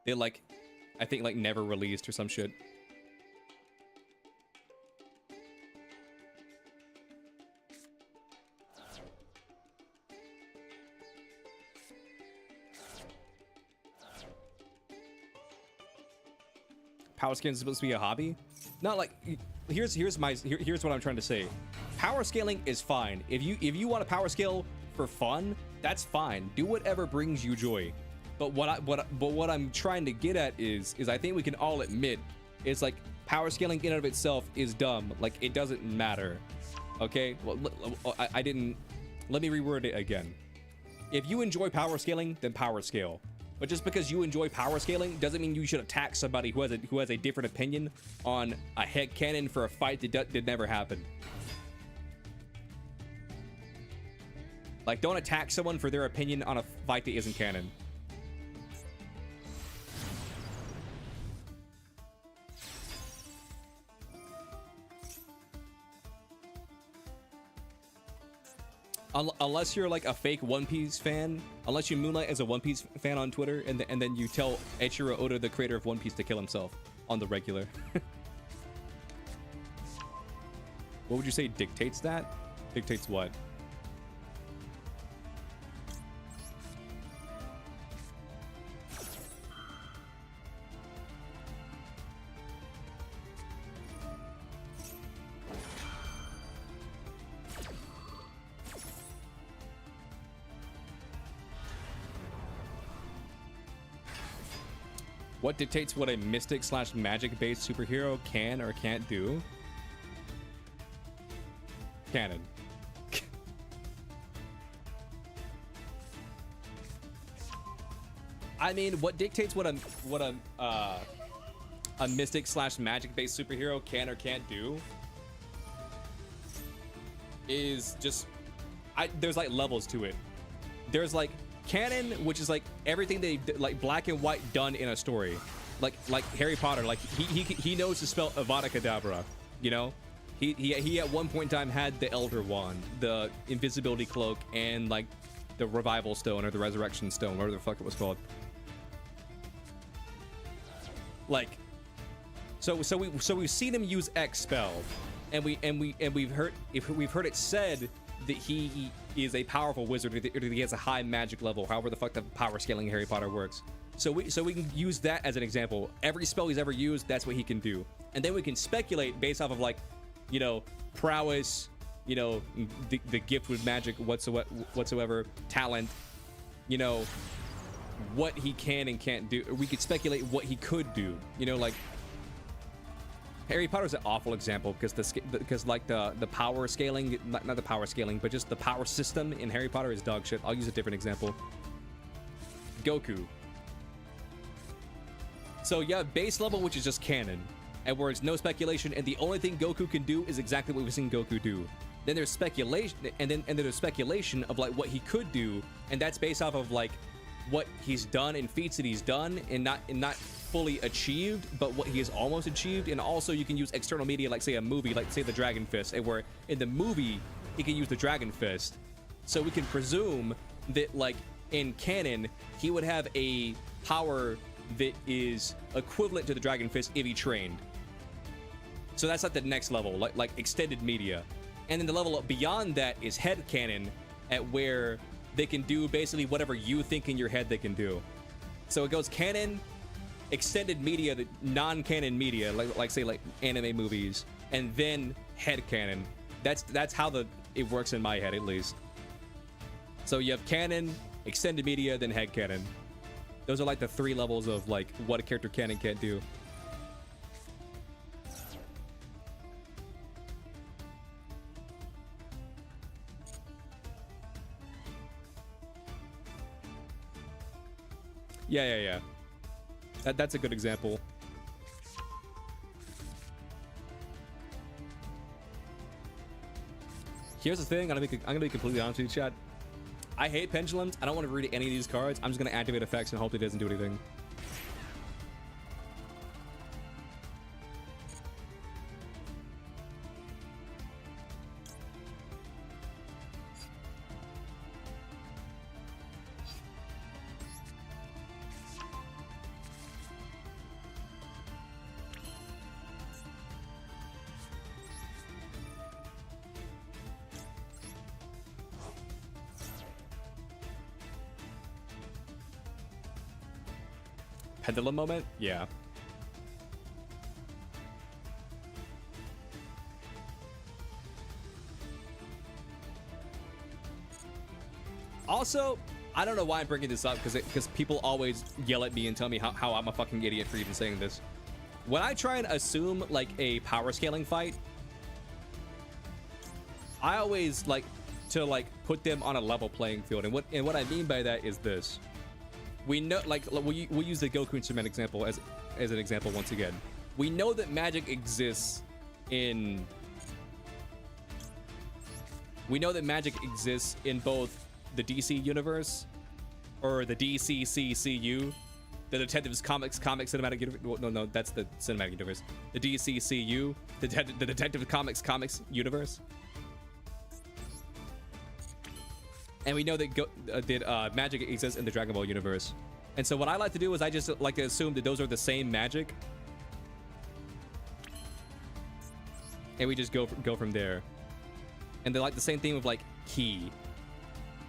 They, like, I think, like, never released or some shit. Power scaling is supposed to be a hobby. Not like here's what I'm trying to say. Power scaling is fine. If you want to power scale for fun, that's fine. Do whatever brings you joy. But what I'm trying to get at is I think we can all admit it's like power scaling in and of itself is dumb. Like it doesn't matter. Okay? Well, I didn't. Let me reword it again. If you enjoy power scaling, then power scale. But just because you enjoy power scaling doesn't mean you should attack somebody who has a different opinion on a headcanon for a fight that did never happen. Like, don't attack someone for their opinion on a fight that isn't canon. Unless you're like a fake One Piece fan, unless you moonlight as a One Piece fan on Twitter, and then you tell Eiichiro Oda, the creator of One Piece, to kill himself on the regular. What would you say dictates that? Dictates what? What dictates what a mystic / magic based superhero can or can't do? Canon. I mean, what dictates what a mystic / magic based superhero can or can't do is just there's like levels to it. There's like canon, which is like everything they like black and white done in a story, like Harry Potter. Like he knows to spell Avada Kedavra, you know. He at one point in time had the Elder Wand, the invisibility cloak, and like the revival stone or the resurrection stone, whatever the fuck it was called. Like, so we've seen him use X spell, and we've heard it said that he is a powerful wizard, or he has a high magic level, however the fuck the power scaling Harry Potter works. So we can use that as an example. Every spell he's ever used, that's what he can do. And then we can speculate based off of like, you know, prowess, you know, the gift with magic whatsoever, talent, you know, what he can and can't do. Or we could speculate what he could do, you know, like Harry Potter's an awful example because like the power scaling, not the power scaling, but just the power system in Harry Potter is dog shit. I'll use a different example. Goku. So yeah, base level, which is just canon, and where it's no speculation, and the only thing Goku can do is exactly what we've seen Goku do. Then there's speculation, and then there's speculation of like what he could do, and that's based off of like what he's done and feats that he's done, and not fully achieved, but what he has almost achieved. And also you can use external media, like say a movie, like say the Dragon Fist, and where in the movie he can use the Dragon Fist. So we can presume that like in canon, he would have a power that is equivalent to the Dragon Fist if he trained. So that's like the next level, like extended media. And then the level up beyond that is head canon, at where they can do basically whatever you think in your head they can do. So it goes canon, extended media, the non-canon media, like say like anime movies, and then head canon. That's how it works in my head, at least. So you have canon, extended media, then head canon. Those are like the 3 levels of like what a character can and can't do. Yeah. That's a good example. Here's the thing, I'm gonna be completely honest with you, chat. I hate pendulums. I don't want to read any of these cards. I'm just gonna activate effects and hope it doesn't do anything. Pendulum moment? Yeah. Also, I don't know why I'm bringing this up, because people always yell at me and tell me how I'm a fucking idiot for even saying this. When I try and assume like a power scaling fight, I always like to like put them on a level playing field, and what I mean by that is this. We know, like, we'll use the Goku instrument example as an example once again. We know that magic exists in... We know that magic exists in both the DC universe, or the DCCCU, the Detectives Comics Cinematic Universe. No, that's the Cinematic Universe. The DCCU, the Detective Comics Universe. And we know that magic exists in the Dragon Ball universe. And so what I like to do is I just like to assume that those are the same magic. And we just go from there. And they're like the same thing with like ki.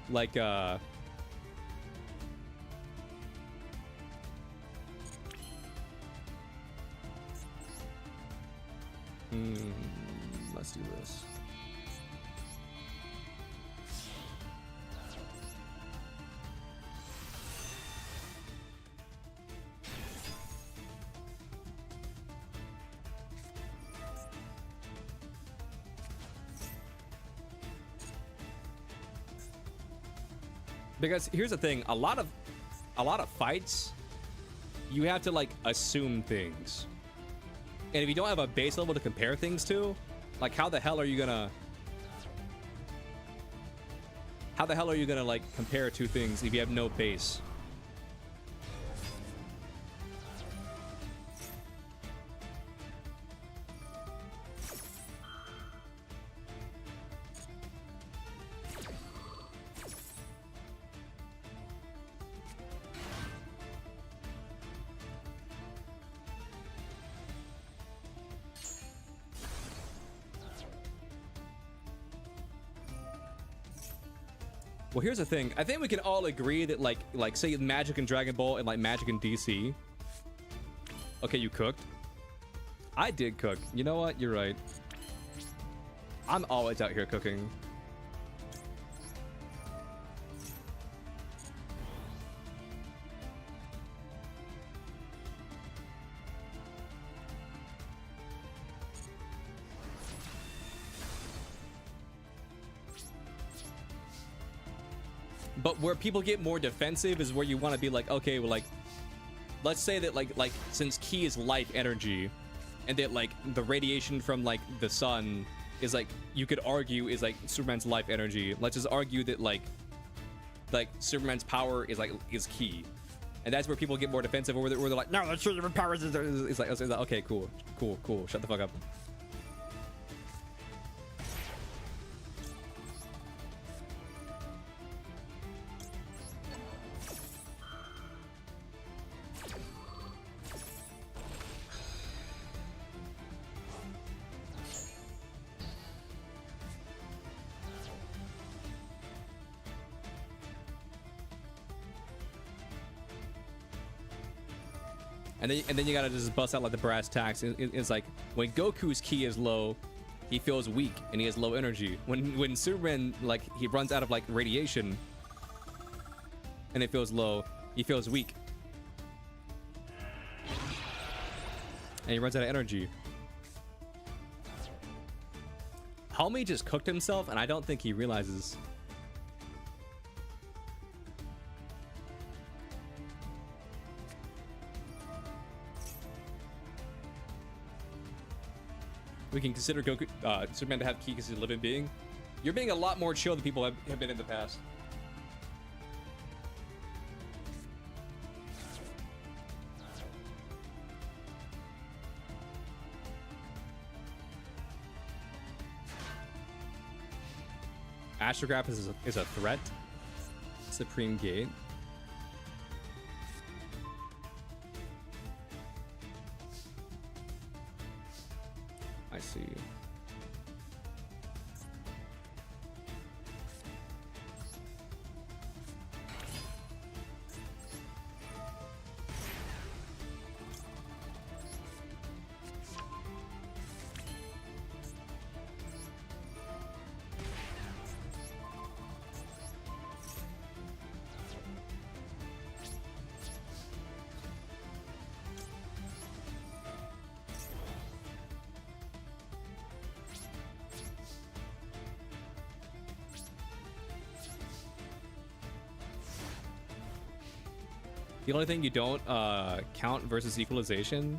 Like let's do this. Because here's the thing, a lot of fights, you have to like assume things. And if you don't have a base level to compare things to, like how the hell are you gonna like compare two things if you have no base? Well, here's the thing. I think we can all agree that like say Magic and Dragon Ball and like Magic and DC. Okay, you cooked. I did cook. You know what? You're right. I'm always out here cooking. But where people get more defensive is where you want to be like, okay, well, like, let's say that like since ki is life energy, and that like the radiation from like the sun is like, you could argue is like Superman's life energy. Let's just argue that like Superman's power is ki, And that's where people get more defensive, where they're like, no, that's true, your powers. It's like, okay, cool. Shut the fuck up. And then you gotta just bust out like the brass tacks. It's like when Goku's ki is low, he feels weak and he has low energy. When Superman, like, he runs out of like radiation and it feels low, he feels weak. And he runs out of energy. Homie just cooked himself and I don't think he realizes. We can consider Goku, Superman to have ki because he's a living being. You're being a lot more chill than people have been in the past. Astrograph is a threat. Supreme Gate. I see. The only thing you don't count versus equalization,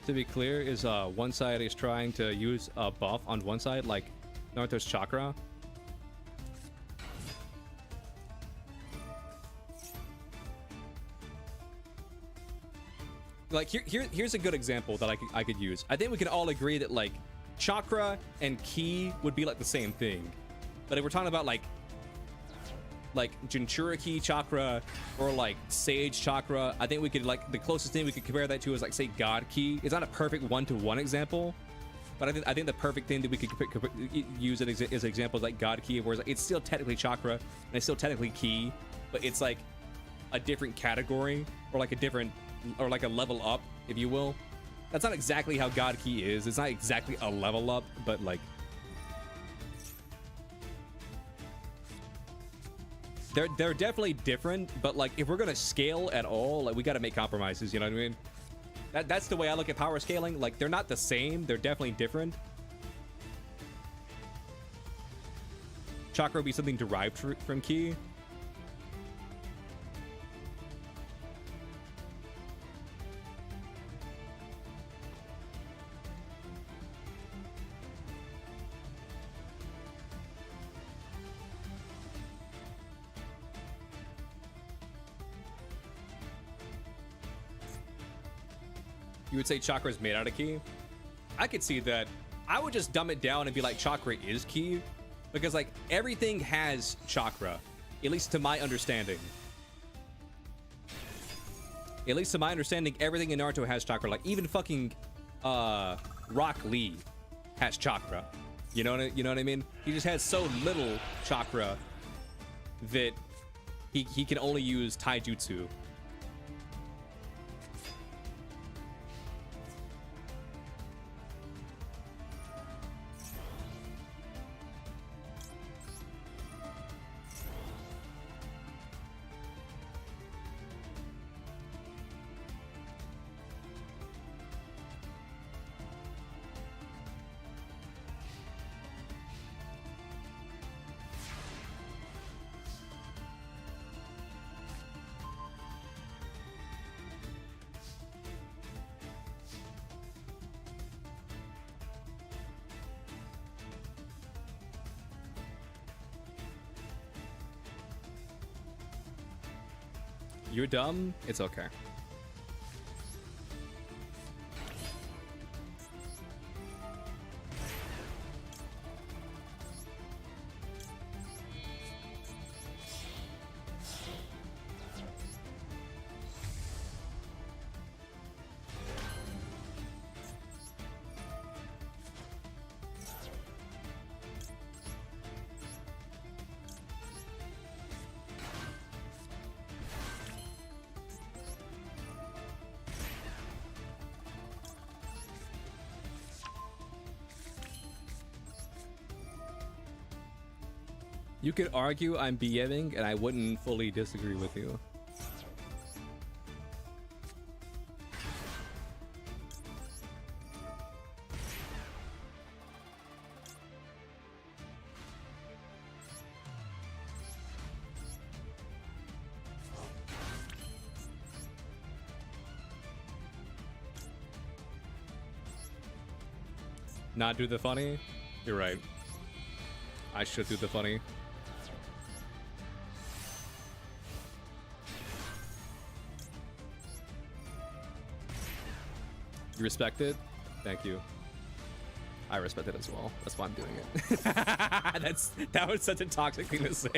to be clear, is one side is trying to use a buff on one side, like Naruto's chakra. Like here's a good example that I could use. I think we can all agree that like chakra and ki would be like the same thing, but if we're talking about like Jinchuriki chakra or like Sage chakra, I think we could, like, the closest thing we could compare that to is like, say, God ki. It's not a perfect one-to-one example, but I think the perfect thing that we could use as an example is like God ki, where it's still technically chakra and it's still technically ki, but it's like a different category or like a different, or like a level up, if you will. That's not exactly how God ki is. It's not exactly a level up, but like they're definitely different, but like if we're gonna scale at all, like we gotta make compromises, you know what I mean? That's the way I look at power scaling. Like they're not the same, they're definitely different. Chakra would be something derived from ki. You would say chakra is made out of ki? I could see that. I would just dumb it down and be like, chakra is ki, because like everything has chakra, at least to my understanding. At least to my understanding, everything in Naruto has chakra. Like even fucking Rock Lee has chakra. You know what I mean? He just has so little chakra that he can only use taijutsu. You're dumb. It's okay. You could argue I'm BMing, and I wouldn't fully disagree with you. Not do the funny? You're right. I should do the funny. You respect it? Thank you. I respect it as well. That's why I'm doing it. That was such a toxic thing to say.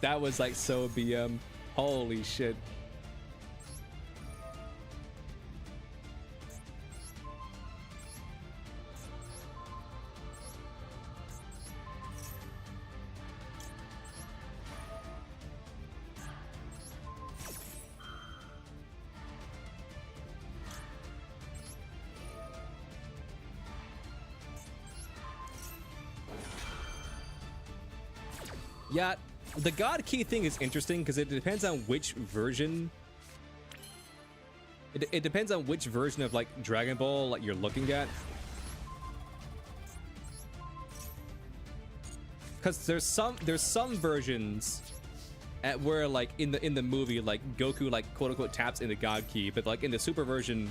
That was like so BM. Holy shit. Yeah, the God Key thing is interesting because it depends on which version. It depends on which version of like Dragon Ball like you're looking at. Because there's some versions at where like in the movie like Goku like quote unquote taps into God Key, but like in the Super version,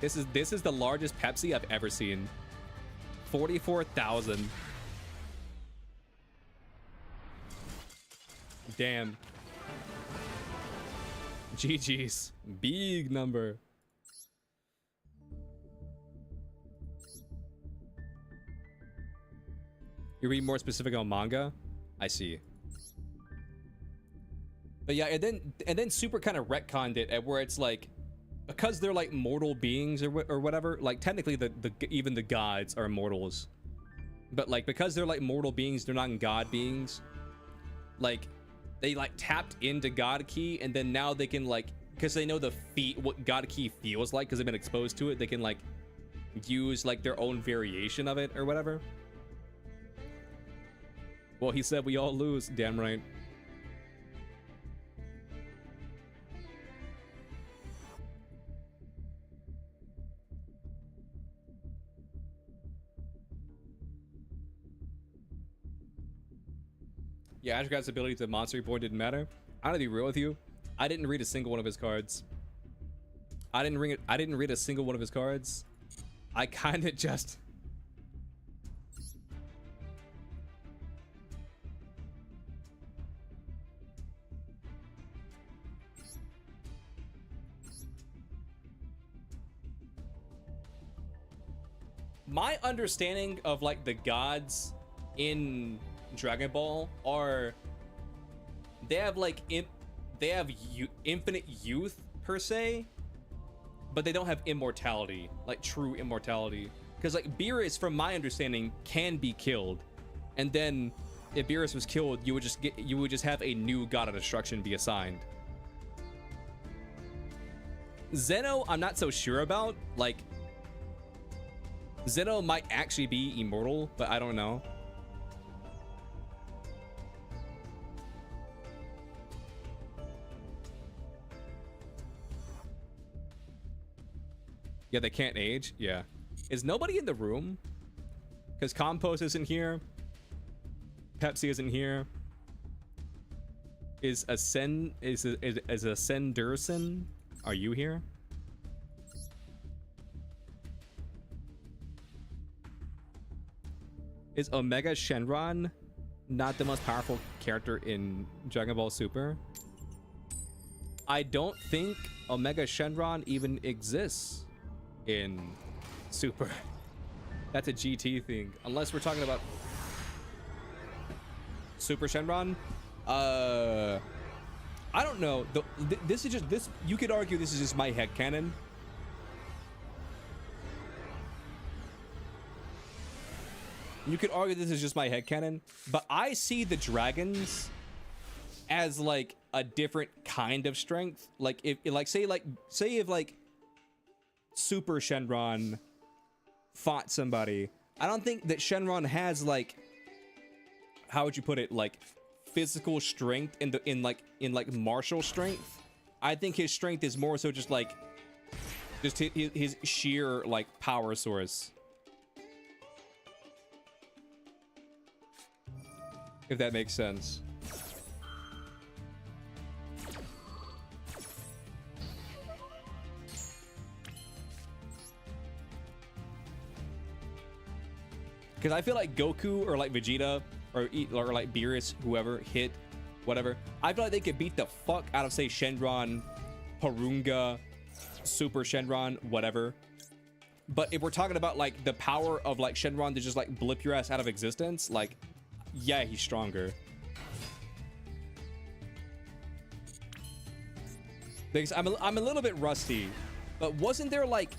this is the largest Pepsi I've ever seen. 44,000. Damn. GG's. Big number. You read more specific on manga? I see. But yeah, and then Super kind of retconned it at where it's like, because they're like mortal beings or whatever, like technically even the gods are mortals. But like because they're like mortal beings, they're not god beings. Like they like tapped into God Key, and then now they can like, because they know what God Key feels like because they've been exposed to it, they can like use like their own variation of it or whatever. Well, he said we all lose. Damn right. Yeah, Ashgad's ability to Monster Reborn didn't matter. I'm gonna be real with you. I didn't read a single one of his cards. I didn't read a single one of his cards. I kind of just... My understanding of like the gods in Dragon Ball are they have like infinite youth per se, but they don't have immortality, like true immortality. Because like Beerus, from my understanding, can be killed, and then if Beerus was killed, you would just have a new god of destruction be assigned. Zeno, I'm not so sure about. Like Zeno might actually be immortal, but I don't know. Yeah, they can't age. Yeah. Is nobody in the room? Because Compost isn't here. Pepsi isn't here. Is Ascenderson? Are you here? Is Omega Shenron not the most powerful character in Dragon Ball Super? I don't think Omega Shenron even exists in Super. That's a GT thing. Unless we're talking about Super Shenron. I don't know. This is just this. You could argue this is just my headcanon. You could argue this is just my headcanon, but I see the dragons as like a different kind of strength. Like if say if Super Shenron fought somebody, I don't think that Shenron has like, how would you put it, like physical strength in martial strength. I think his strength is more so just like his sheer like power source. If that makes sense. Because I feel like Goku or like Vegeta or like Beerus, whoever hit whatever, I feel like they could beat the fuck out of, say, Shenron, Porunga, Super Shenron, whatever. But if we're talking about like the power of like Shenron to just like blip your ass out of existence, like, yeah, he's stronger. Because I'm a little bit rusty, but wasn't there like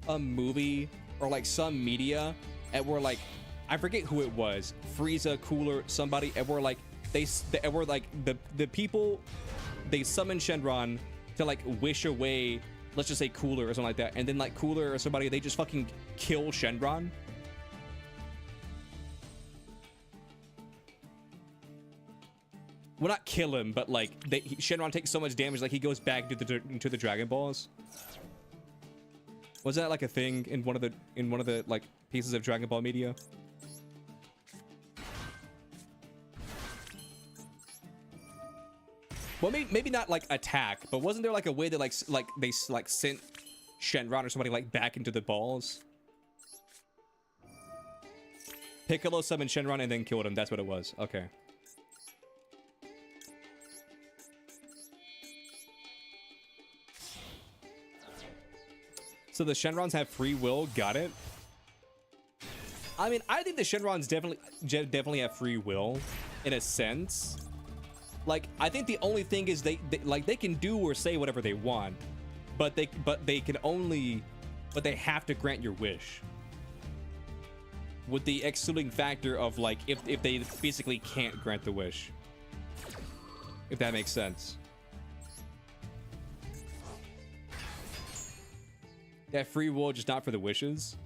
a movie or like some media and where like, I forget who it was, Frieza, Cooler, somebody, and where like they were like the people, they summoned Shenron to like wish away, let's just say Cooler or something like that, and then like Cooler or somebody, they just fucking kill Shenron. Well, not kill him, but like Shenron takes so much damage, like he goes back into the Dragon Balls. Was that like a thing in one of the like pieces of Dragon Ball media? Well, maybe not like attack, but wasn't there like a way that like they sent Shenron or somebody like back into the balls? Piccolo summoned Shenron and then killed him. That's what it was. Okay. So the Shenrons have free will. Got it. I mean, I think the Shenrons definitely have free will in a sense. Like, I think the only thing is they can do or say whatever they want, but they have to grant your wish. With the excluding factor of like if they basically can't grant the wish. If that makes sense. That free will, just not for the wishes.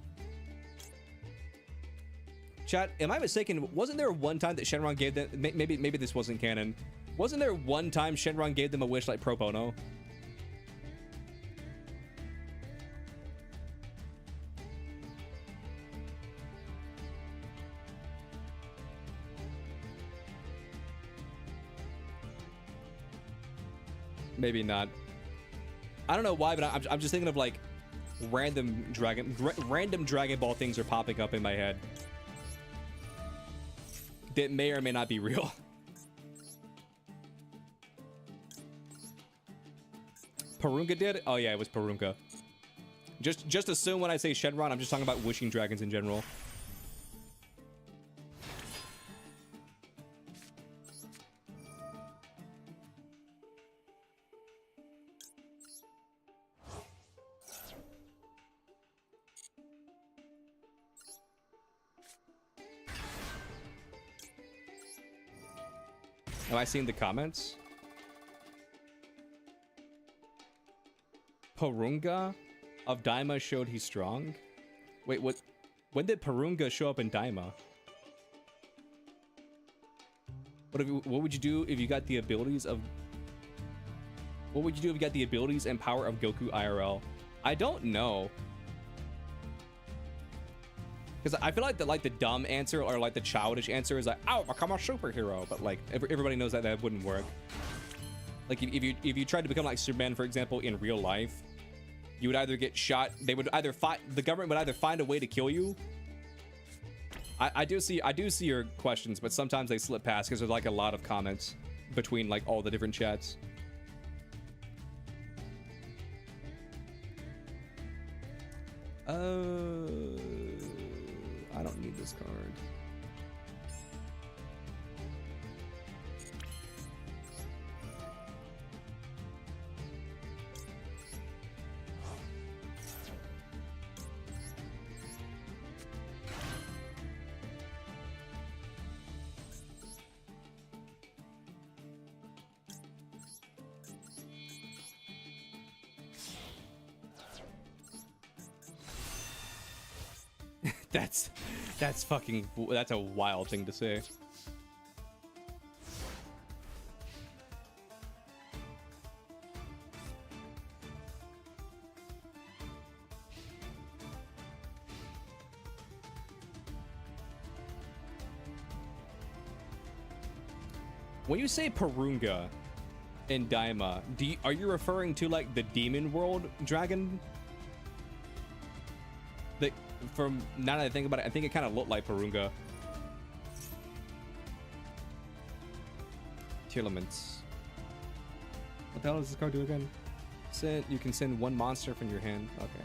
Chat, am I mistaken? Wasn't there one time that Shenron gave them, maybe this wasn't canon, wasn't there one time Shenron gave them a wish like pro bono? Maybe not. I don't know why, but I'm just thinking of like random Dragon Ball things are popping up in my head that may or may not be real. Porunga did? Oh yeah, it was Porunga. Just assume when I say Shenron, I'm just talking about wishing dragons in general. Am I seeing the comments? Porunga of Daima showed he's strong? Wait, what? When did Porunga show up in Daima? What would you do if you got the abilities of... What would you do if you got the abilities and power of Goku IRL? I don't know. Because I feel like the dumb answer or like the childish answer is like, "Oh, become a superhero," but like everybody knows that that wouldn't work. Like if you tried to become like Superman, for example, in real life, you would either get shot. They would either the government would either find a way to kill you. I do see your questions, but sometimes they slip past because there's like a lot of comments between like all the different chats. I don't need this card. That's a wild thing to say. When you say Purunga in Daima, are you referring to like the demon world dragon? From now that I think about it, I think it kind of looked like Purunga. Tearlaments. What the hell does this card do again? You can send one monster from your hand. Okay.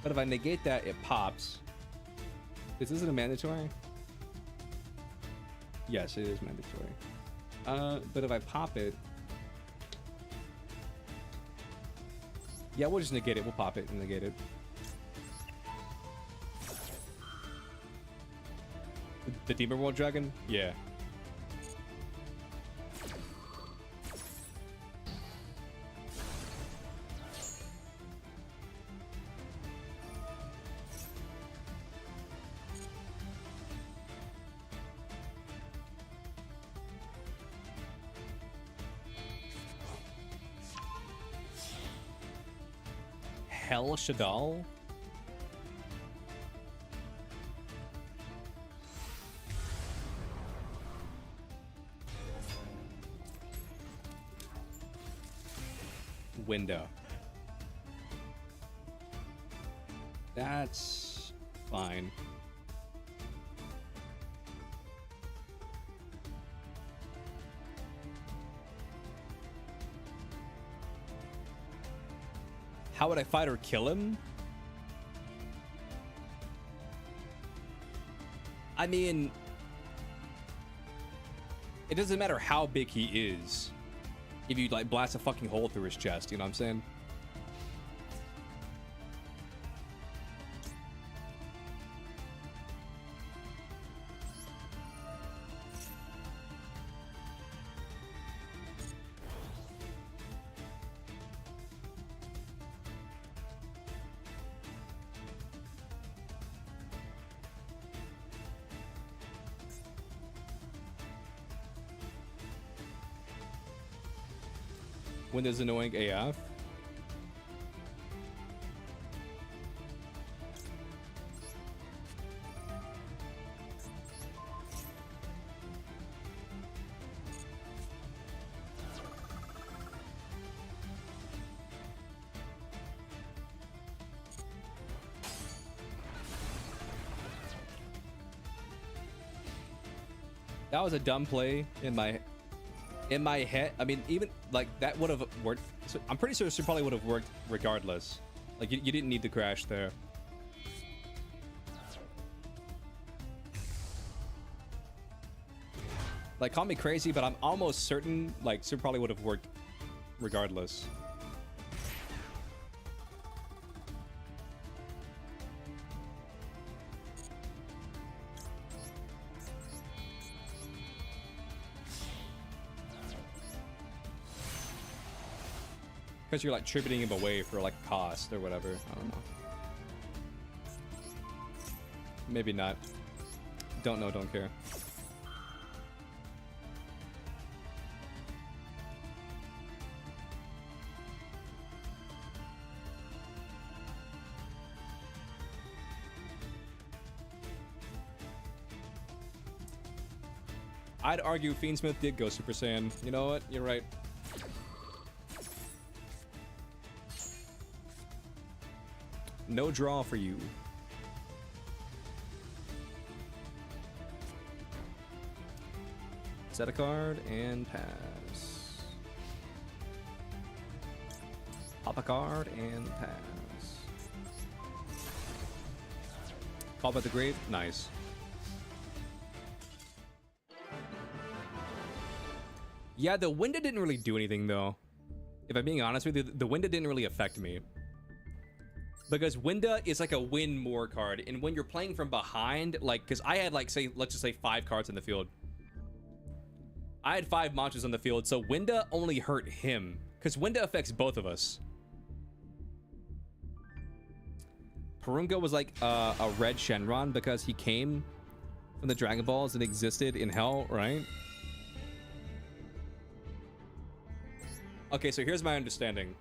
But if I negate that, it pops. Is this a mandatory? Yes, it is mandatory. But if I pop it, yeah, we'll just negate it. We'll pop it and negate it. The Demon World Dragon? Yeah. El Shadal? Window. That's fine. How would I fight or kill him? I mean, it doesn't matter how big he is if you like blast a fucking hole through his chest, you know what I'm saying? Windows annoying AF. That was a dumb play in my head. I mean, even like that would have worked. So I'm pretty sure it probably would have worked regardless. Like you didn't need to crash there. Like, call me crazy, but I'm almost certain like Super probably would have worked regardless. Because you're like tributing him away for like cost or whatever. I don't know. Maybe not. Don't know, don't care. I'd argue Fiendsmith did go Super Saiyan. You know what? You're right. No draw for you. Set a card and pass. Pop a card and pass. Call by the grave. Nice. Yeah, the window didn't really do anything though. If I'm being honest with you, the window didn't really affect me. Because Winda is like a win more card, and when you're playing from behind, like, because I had like, say, let's just say 5 cards in the field. I had 5 monsters on the field, so Winda only hurt him, because Winda affects both of us. Purunga was like a red Shenron because he came from the Dragon Balls and existed in Hell, right? Okay, so here's my understanding.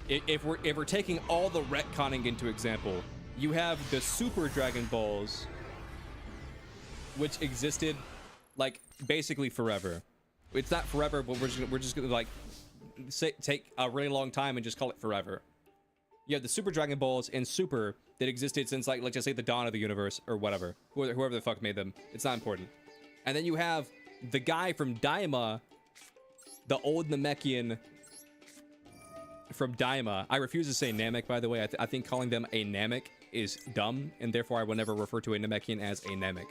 If we're taking all the retconning into example, you have the Super Dragon Balls, which existed like basically forever. It's not forever, but we're just gonna like take a really long time and just call it forever. You have the Super Dragon Balls and Super that existed since like let's just say the dawn of the universe or whatever, whoever the fuck made them. It's not important. And then you have the guy from Daima, the old Namekian from Daima. I refuse to say Namek, by the way. I think calling them a Namek is dumb, and therefore I will never refer to a Namekian as a Namek.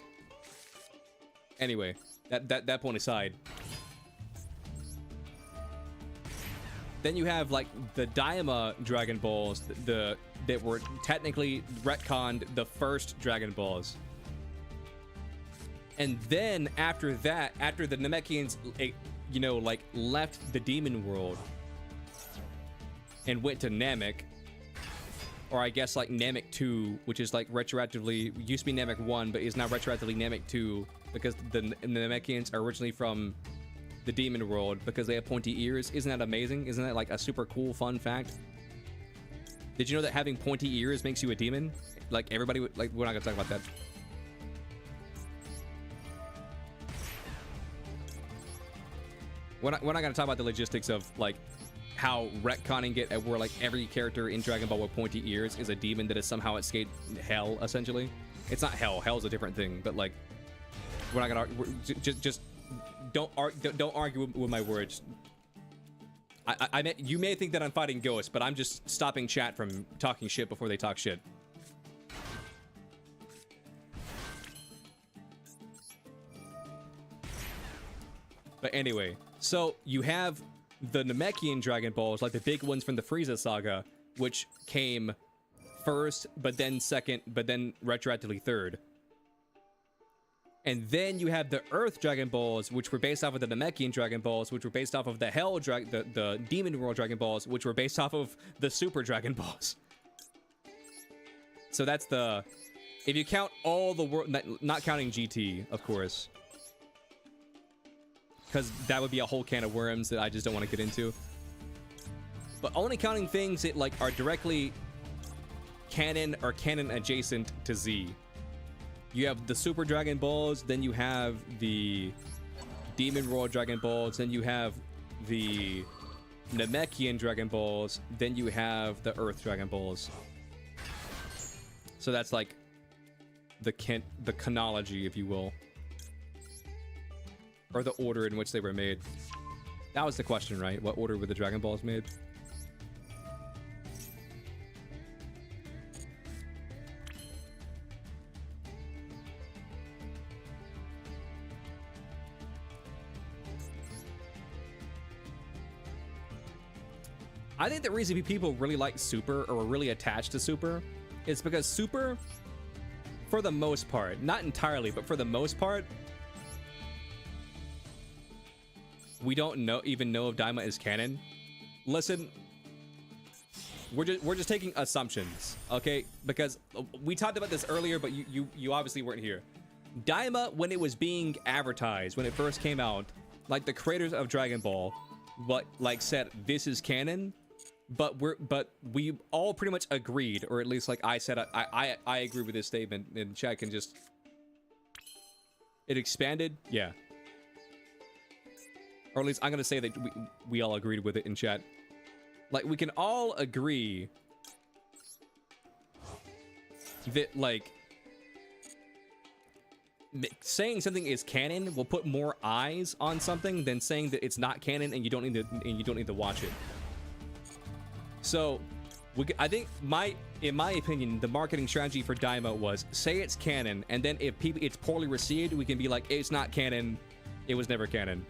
Anyway, that point aside. Then you have like the Daima Dragon Balls that were technically retconned the first Dragon Balls. And then after that, after the Namekians, you know, like left the demon world and went to Namek, or I guess like Namek 2, which is like retroactively, used to be Namek 1, but is now retroactively Namek 2 because the Namekians are originally from the demon world because they have pointy ears. Isn't that amazing? Isn't that like a super cool fun fact? Did you know that having pointy ears makes you a demon? Like everybody would, like, we're not gonna talk about that. We're not gonna talk about the logistics of like how retconning it where like every character in Dragon Ball with pointy ears is a demon that has somehow escaped hell, essentially. It's not hell. Hell's a different thing, but like we're not gonna just don't argue with my words. You may think that I'm fighting ghosts, but I'm just stopping chat from talking shit before they talk shit. But anyway, so you have the Namekian Dragon Balls, like the big ones from the Frieza saga, which came first, but then second, but then retroactively third. And then you have the Earth Dragon Balls, which were based off of the Namekian Dragon Balls, which were based off of the the Demon World Dragon Balls, which were based off of the Super Dragon Balls. So that's the, if you count all the world, not counting GT, of course, because that would be a whole can of worms that I just don't want to get into. But only counting things that like are directly canon or canon adjacent to Z. You have the Super Dragon Balls, then you have the Demon World Dragon Balls, then you have the Namekian Dragon Balls, then you have the Earth Dragon Balls. So that's like the chronology, if you will. Or the order in which they were made. That was the question, right? What order were the Dragon Balls made? I think the reason people really like Super or are really attached to Super is because Super, for the most part, not entirely, but for the most part, we don't even know if Daima is canon. Listen, we're just taking assumptions, okay? Because we talked about this earlier, but you obviously weren't here. Daima, when it was being advertised, when it first came out, like the creators of Dragon Ball, like said this is canon, but we all pretty much agreed, or at least like I said, I agree with this statement, and chat can just, it expanded, yeah. or at least I'm gonna say that we all agreed with it in chat. Like, we can all agree that, like, saying something is canon will put more eyes on something than saying that it's not canon and you don't need to watch it. So, I think in my opinion, the marketing strategy for Daima was say it's canon, and then if it's poorly received, we can be like, it's not canon, it was never canon.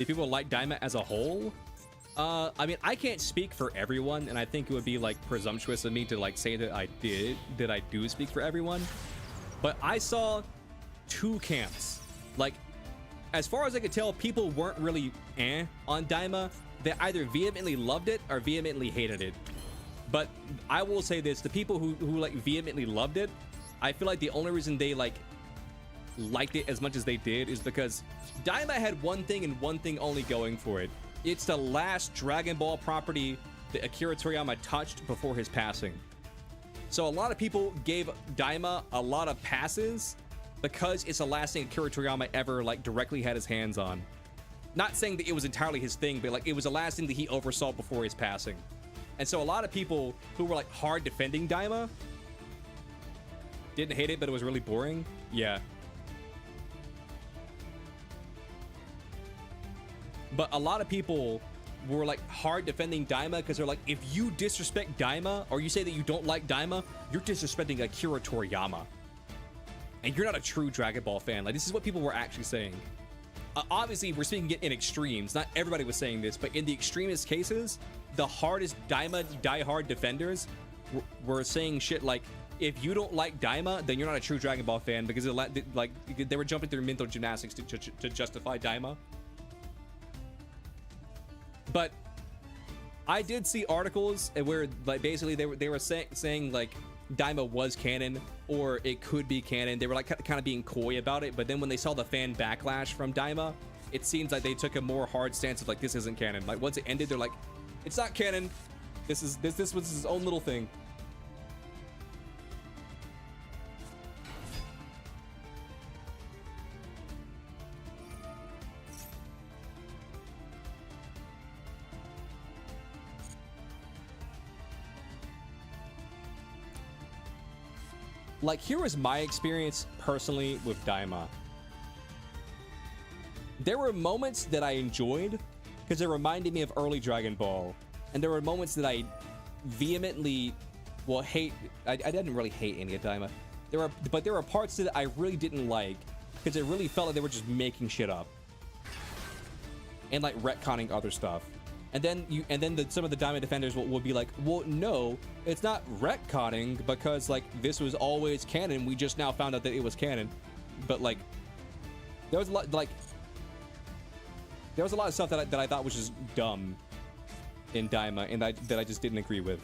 If people like Daima as a whole, I mean, I can't speak for everyone, and I think it would be like presumptuous of me to like say that I do speak for everyone. But I saw two camps. Like, as far as I could tell, people weren't really on Daima. They either vehemently loved it or vehemently hated it. But I will say this: the people who like vehemently loved it, I feel like the only reason they liked it as much as they did is because Daima had one thing and one thing only going for it. It's the last Dragon Ball property that Akira Toriyama touched before his passing. So a lot of people gave Daima a lot of passes because it's the last thing Akira Toriyama ever like directly had his hands on. Not saying that it was entirely his thing, but like it was the last thing that he oversaw before his passing. And so a lot of people who were like hard defending Daima didn't hate it, but it was really boring. Yeah. But a lot of people were like hard defending Daima because they're like, if you disrespect Daima or you say that you don't like Daima, you're disrespecting Akira Toriyama. And you're not a true Dragon Ball fan. Like, this is what people were actually saying. Obviously, we're speaking in extremes. Not everybody was saying this, but in the extremist cases, the hardest Daima diehard defenders were saying shit like, if you don't like Daima, then you're not a true Dragon Ball fan, because like they were jumping through mental gymnastics to justify Daima. But I did see articles where like basically they were saying like Daima was canon or it could be canon. They were like kind of being coy about it, but then when they saw the fan backlash from Daima, it seems like they took a more hard stance of like, this isn't canon. Like once it ended, they're like, it's not canon. This was his own little thing. Like, here was my experience personally with Daima. There were moments that I enjoyed because it reminded me of early Dragon Ball, and there were moments that I vehemently, well, hate. I didn't really hate any of Daima. But there were parts that I really didn't like because it really felt like they were just making shit up and like retconning other stuff. And then some of the Daima defenders will be like, well, no, it's not retconning because like this was always canon. We just now found out that it was canon. But like, there was a lot of stuff that I thought was just dumb in Daima, and that I just didn't agree with.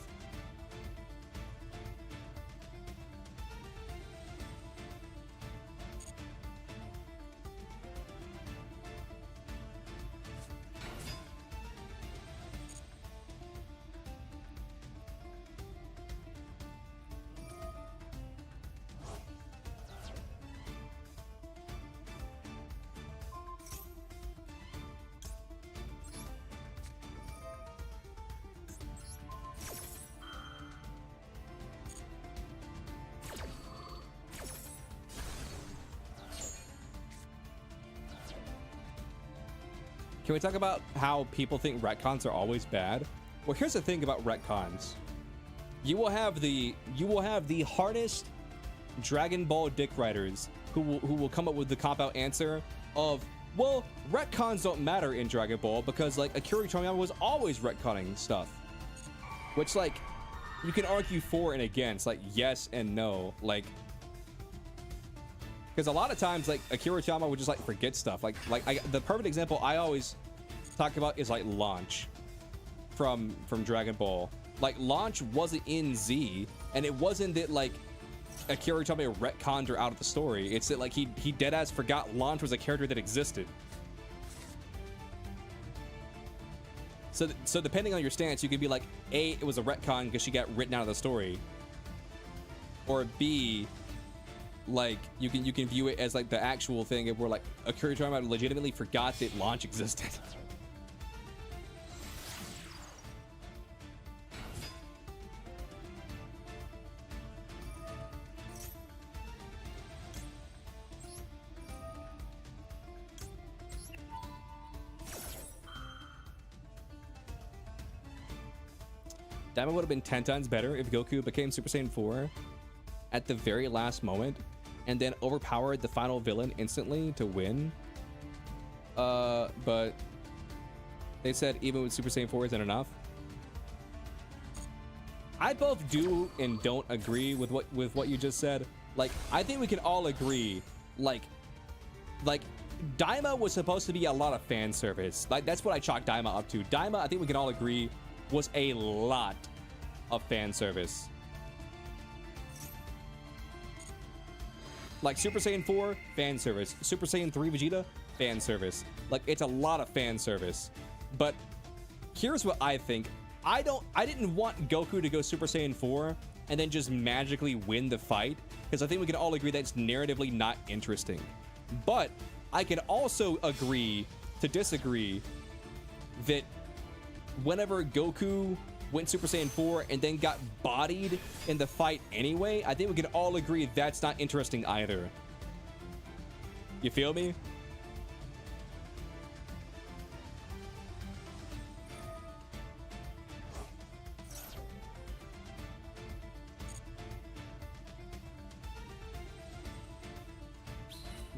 Can we talk about how people think retcons are always bad? Well, here's the thing about retcons. You will have the hardest Dragon Ball dick writers who will come up with the cop-out answer of, well, retcons don't matter in Dragon Ball because like Akira Toriyama was always retconning stuff. Which like you can argue for and against, like yes and no, like, because a lot of times like Akira Toriyama would just like forget stuff. Like the perfect example I always talk about is like launch from Dragon Ball. Like launch wasn't in Z, and it wasn't that like Akira Toriyama retconned her out of the story. It's that like he deadass forgot launch was a character that existed. So depending on your stance, you could be like, A, it was a retcon because she got written out of the story, or B, like you can view it as like the actual thing where like Akira Toriyama legitimately forgot that launch existed. Daima would have been 10 times better if Goku became Super Saiyan 4 at the very last moment and then overpowered the final villain instantly to win. But they said even with Super Saiyan 4 isn't enough. I both do and don't agree with what you just said. Like, I think we can all agree, like Daima was supposed to be a lot of fan service. Like, that's what I chalk Daima up to. Daima, I think we can all agree, was a lot of fan service. Like Super Saiyan 4, fan service. Super Saiyan 3 Vegeta, fan service. Like, it's a lot of fan service. But here's what I think. I didn't want Goku to go Super Saiyan 4 and then just magically win the fight, because I think we can all agree that's narratively not interesting. But I can also agree to disagree that whenever Goku went Super Saiyan 4 and then got bodied in the fight anyway, I think we can all agree that's not interesting either. You feel me?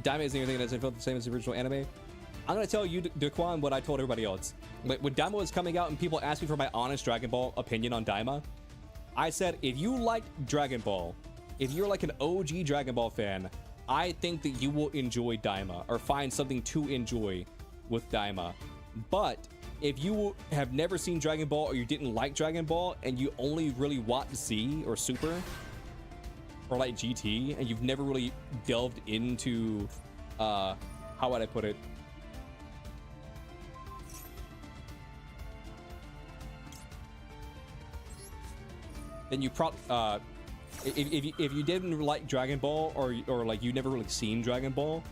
Daima isn't anything that doesn't feel the same as the original anime. I'm gonna tell you, Daquan, what I told everybody else. When Daima was coming out and people asked me for my honest Dragon Ball opinion on Daima, I said, if you liked Dragon Ball, if you're like an OG Dragon Ball fan, I think that you will enjoy Daima or find something to enjoy with Daima. But if you have never seen Dragon Ball or you didn't like Dragon Ball and you only really watch Z or Super or like GT and you've never really delved into, how would I put it? Then you probably if you didn't like Dragon Ball or like you never really seen Dragon Ball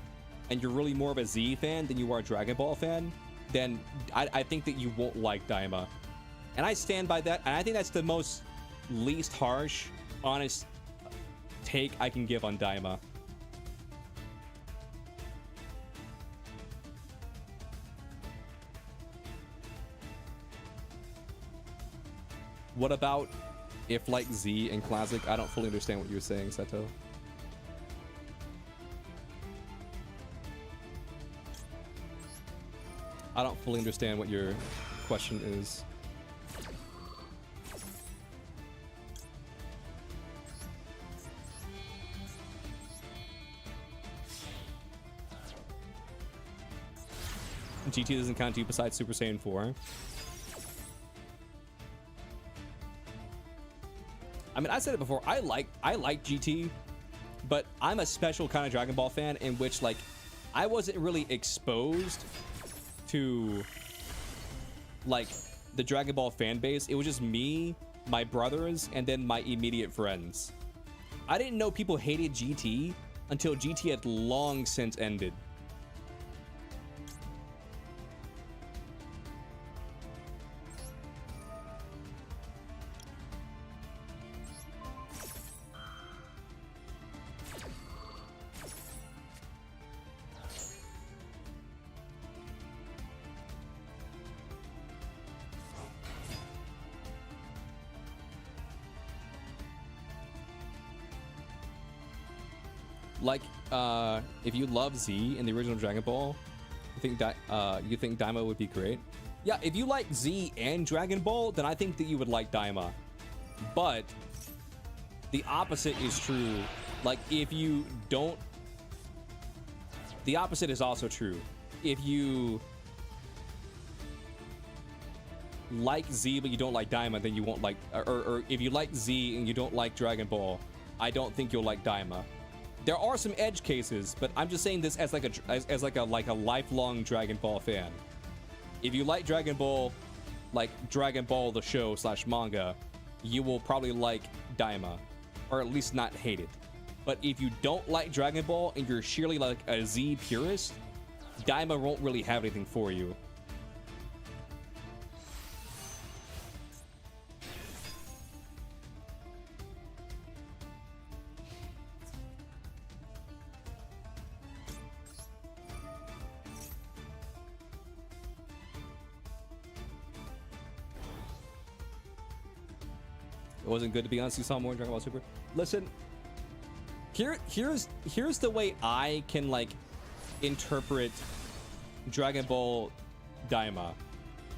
and you're really more of a Z fan than you are a Dragon Ball fan, then I think that you won't like Daima. And I stand by that, and I think that's the most least harsh, honest take I can give on Daima. What about if like Z and Classic? I don't fully understand what you're saying, Seto. I don't fully understand what your question is. GT doesn't count you besides Super Saiyan 4. I mean, I said it before. I like GT, but I'm a special kind of Dragon Ball fan in which, like, I wasn't really exposed to, like, the Dragon Ball fan base. It was just me, my brothers, and then my immediate friends. I didn't know people hated GT until GT had long since ended. Like, if you love Z in the original Dragon Ball, you think Daima would be great? Yeah, if you like Z and Dragon Ball, then I think that you would like Daima. But the opposite is true. Like, if you don't... The opposite is also true. If you like Z but you don't like Daima, then you won't like, or if you like Z and you don't like Dragon Ball, I don't think you'll like Daima. There are some edge cases, but I'm just saying this as like a lifelong Dragon Ball fan. If you like Dragon Ball, like Dragon Ball the show / manga, you will probably like Daima, or at least not hate it. But if you don't like Dragon Ball and you're sheerly like a Z purist, Daima won't really have anything for you. It wasn't good to be honest. You saw more in Dragon Ball Super. Listen, here's the way I can like interpret Dragon Ball Daima.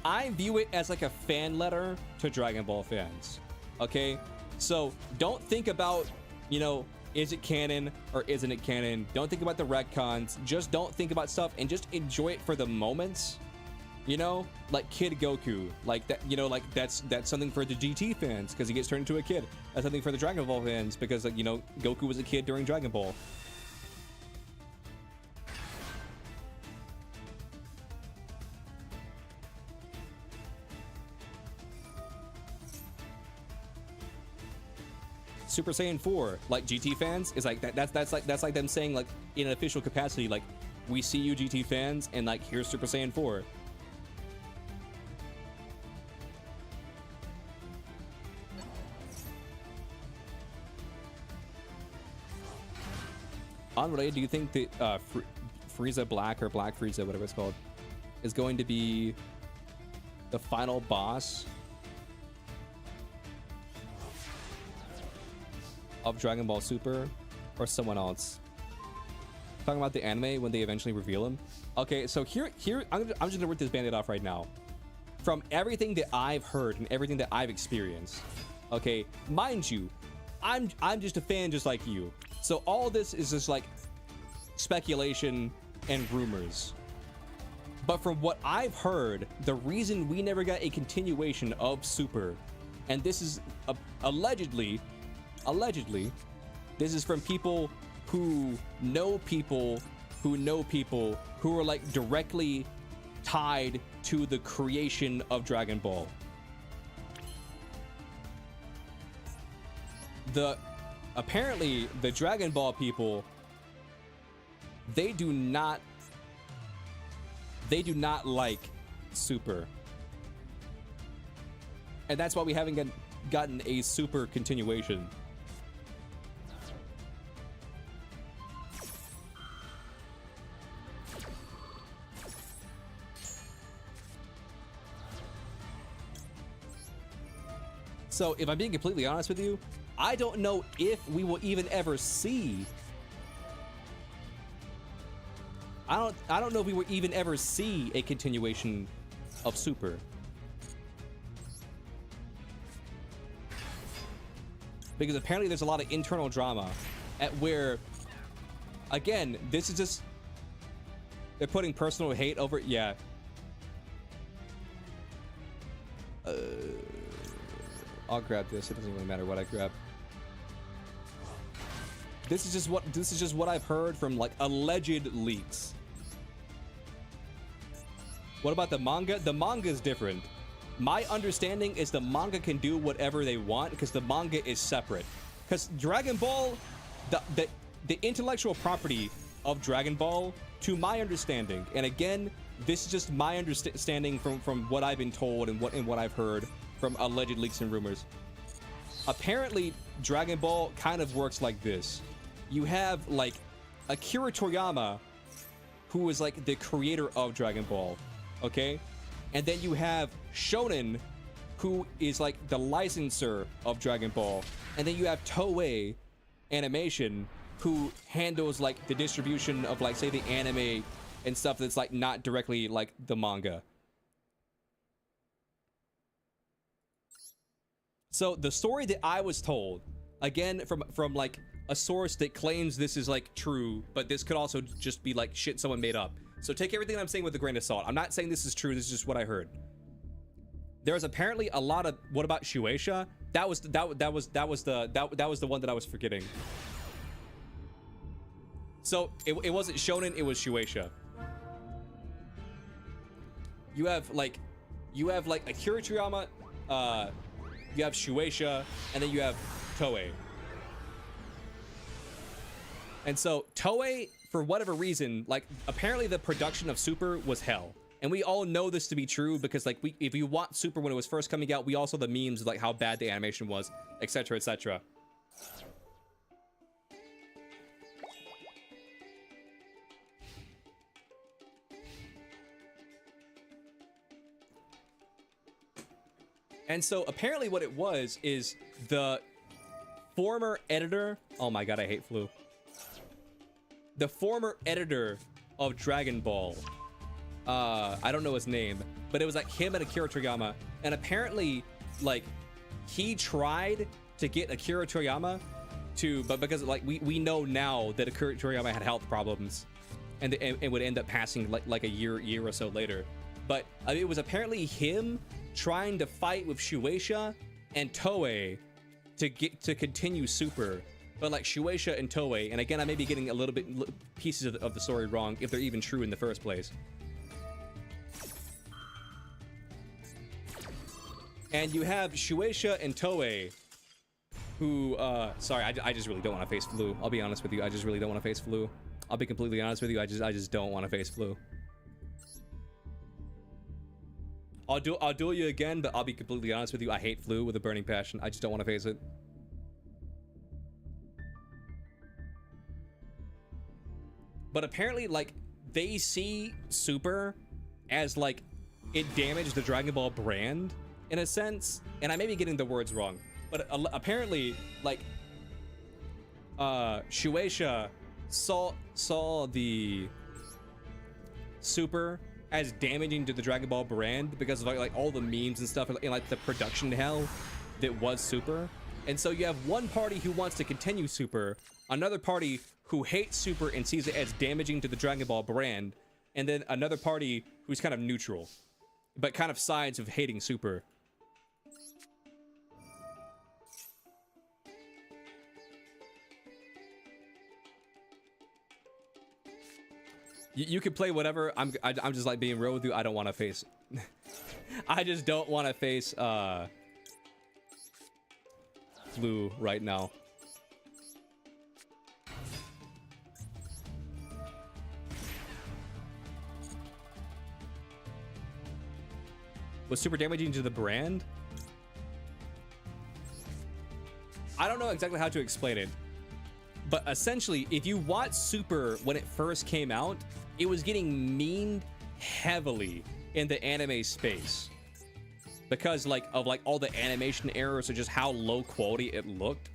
I view it as like a fan letter to Dragon Ball fans. Okay, so don't think about, you know, is it canon or isn't it canon? Don't think about the retcons. Just don't think about stuff and just enjoy it for the moments. You know, like Kid Goku, like that. You know, like that's something for the GT fans because he gets turned into a kid. That's something for the Dragon Ball fans because, like, you know, Goku was a kid during Dragon Ball. Super Saiyan 4, like GT fans, is like that's like them saying, like, in an official capacity, like, we see you GT fans, and like here's Super Saiyan 4. Unrelated, do you think that Frieza Black or Black Frieza, whatever it's called, is going to be the final boss of Dragon Ball Super, or someone else? Talking about the anime when they eventually reveal him. Okay, so here I'm just gonna rip this bandit off right now. From everything that I've heard and everything that I've experienced, okay, mind you, I'm just a fan just like you. So all this is just like speculation and rumors. But from what I've heard, the reason we never got a continuation of Super, and this is allegedly, this is from people who know people who know people who are like directly tied to the creation of Dragon Ball. Apparently, the Dragon Ball people, they do not like Super. And that's why we haven't gotten a Super continuation. So, if I'm being completely honest with you, I don't know if we will even ever see. I don't know if we will even ever see a continuation of Super. Because apparently there's a lot of internal drama at where, again, this is just, they're putting personal hate over it. Yeah. I'll grab this. It doesn't really matter what I grab. This is just what I've heard from like alleged leaks. What about the manga? The manga is different. My understanding is the manga can do whatever they want because the manga is separate. Because Dragon Ball, the intellectual property of Dragon Ball, to my understanding, and again, this is just my understanding from what I've been told and what I've heard from alleged leaks and rumors. Apparently, Dragon Ball kind of works like this. You have like Akira Toriyama, who is like the creator of Dragon Ball, okay? And then you have Shonen, who is like the licensor of Dragon Ball. And then you have Toei Animation, who handles like the distribution of like, say, the anime and stuff that's like not directly like the manga. So the story that I was told, again, from like a source that claims this is like true, but this could also just be like shit someone made up. So take everything I'm saying with a grain of salt. I'm not saying this is true, this is just what I heard. there's apparently a lot of, what about Shueisha? That was the one that I was forgetting. So it wasn't Shonen, it was Shueisha. You have like Akira Toriyama, you have Shueisha, and then you have Toei. And so Toei, for whatever reason, like apparently the production of Super was hell. And we all know this to be true because like if you watch Super when it was first coming out, we all saw the memes of like how bad the animation was, etc., etc. And so apparently what it was is the former editor, oh my god, I hate Flu. The former editor of Dragon Ball, I don't know his name, but it was like him and Akira Toriyama, and apparently like he tried to get Akira Toriyama to, but because like we know now that Akira Toriyama had health problems and it would end up passing like a year or so later, but it was apparently him trying to fight with Shueisha and Toei to continue Super, but like Shueisha and Toei, and again I may be getting a little bit pieces of the story wrong if they're even true in the first place. And you have Shueisha and Toei, who sorry, I just really don't want to face Flu. I'll be honest with you, I just really don't want to face Flu. I'll be completely honest with you, I just don't want to face Flu. I'll duel you again, but I'll be completely honest with you. I hate Flu with a burning passion. I just don't want to face it. But apparently, like, they see Super as, like, it damaged the Dragon Ball brand, in a sense. And I may be getting the words wrong. But apparently, like, Shueisha saw the Super as damaging to the Dragon Ball brand because of like all the memes and stuff and like the production hell that was Super. And so you have one party who wants to continue Super, another party who hates Super and sees it as damaging to the Dragon Ball brand, and then another party who's kind of neutral but kind of sides of hating Super. You can play whatever. I'm just like being real with you. I don't want to face. I just don't want to face Flu right now. Was Super damaging to the brand? I don't know exactly how to explain it. But essentially, if you watch Super when it first came out, it was getting memed heavily in the anime space because of all the animation errors or just how low quality it looked.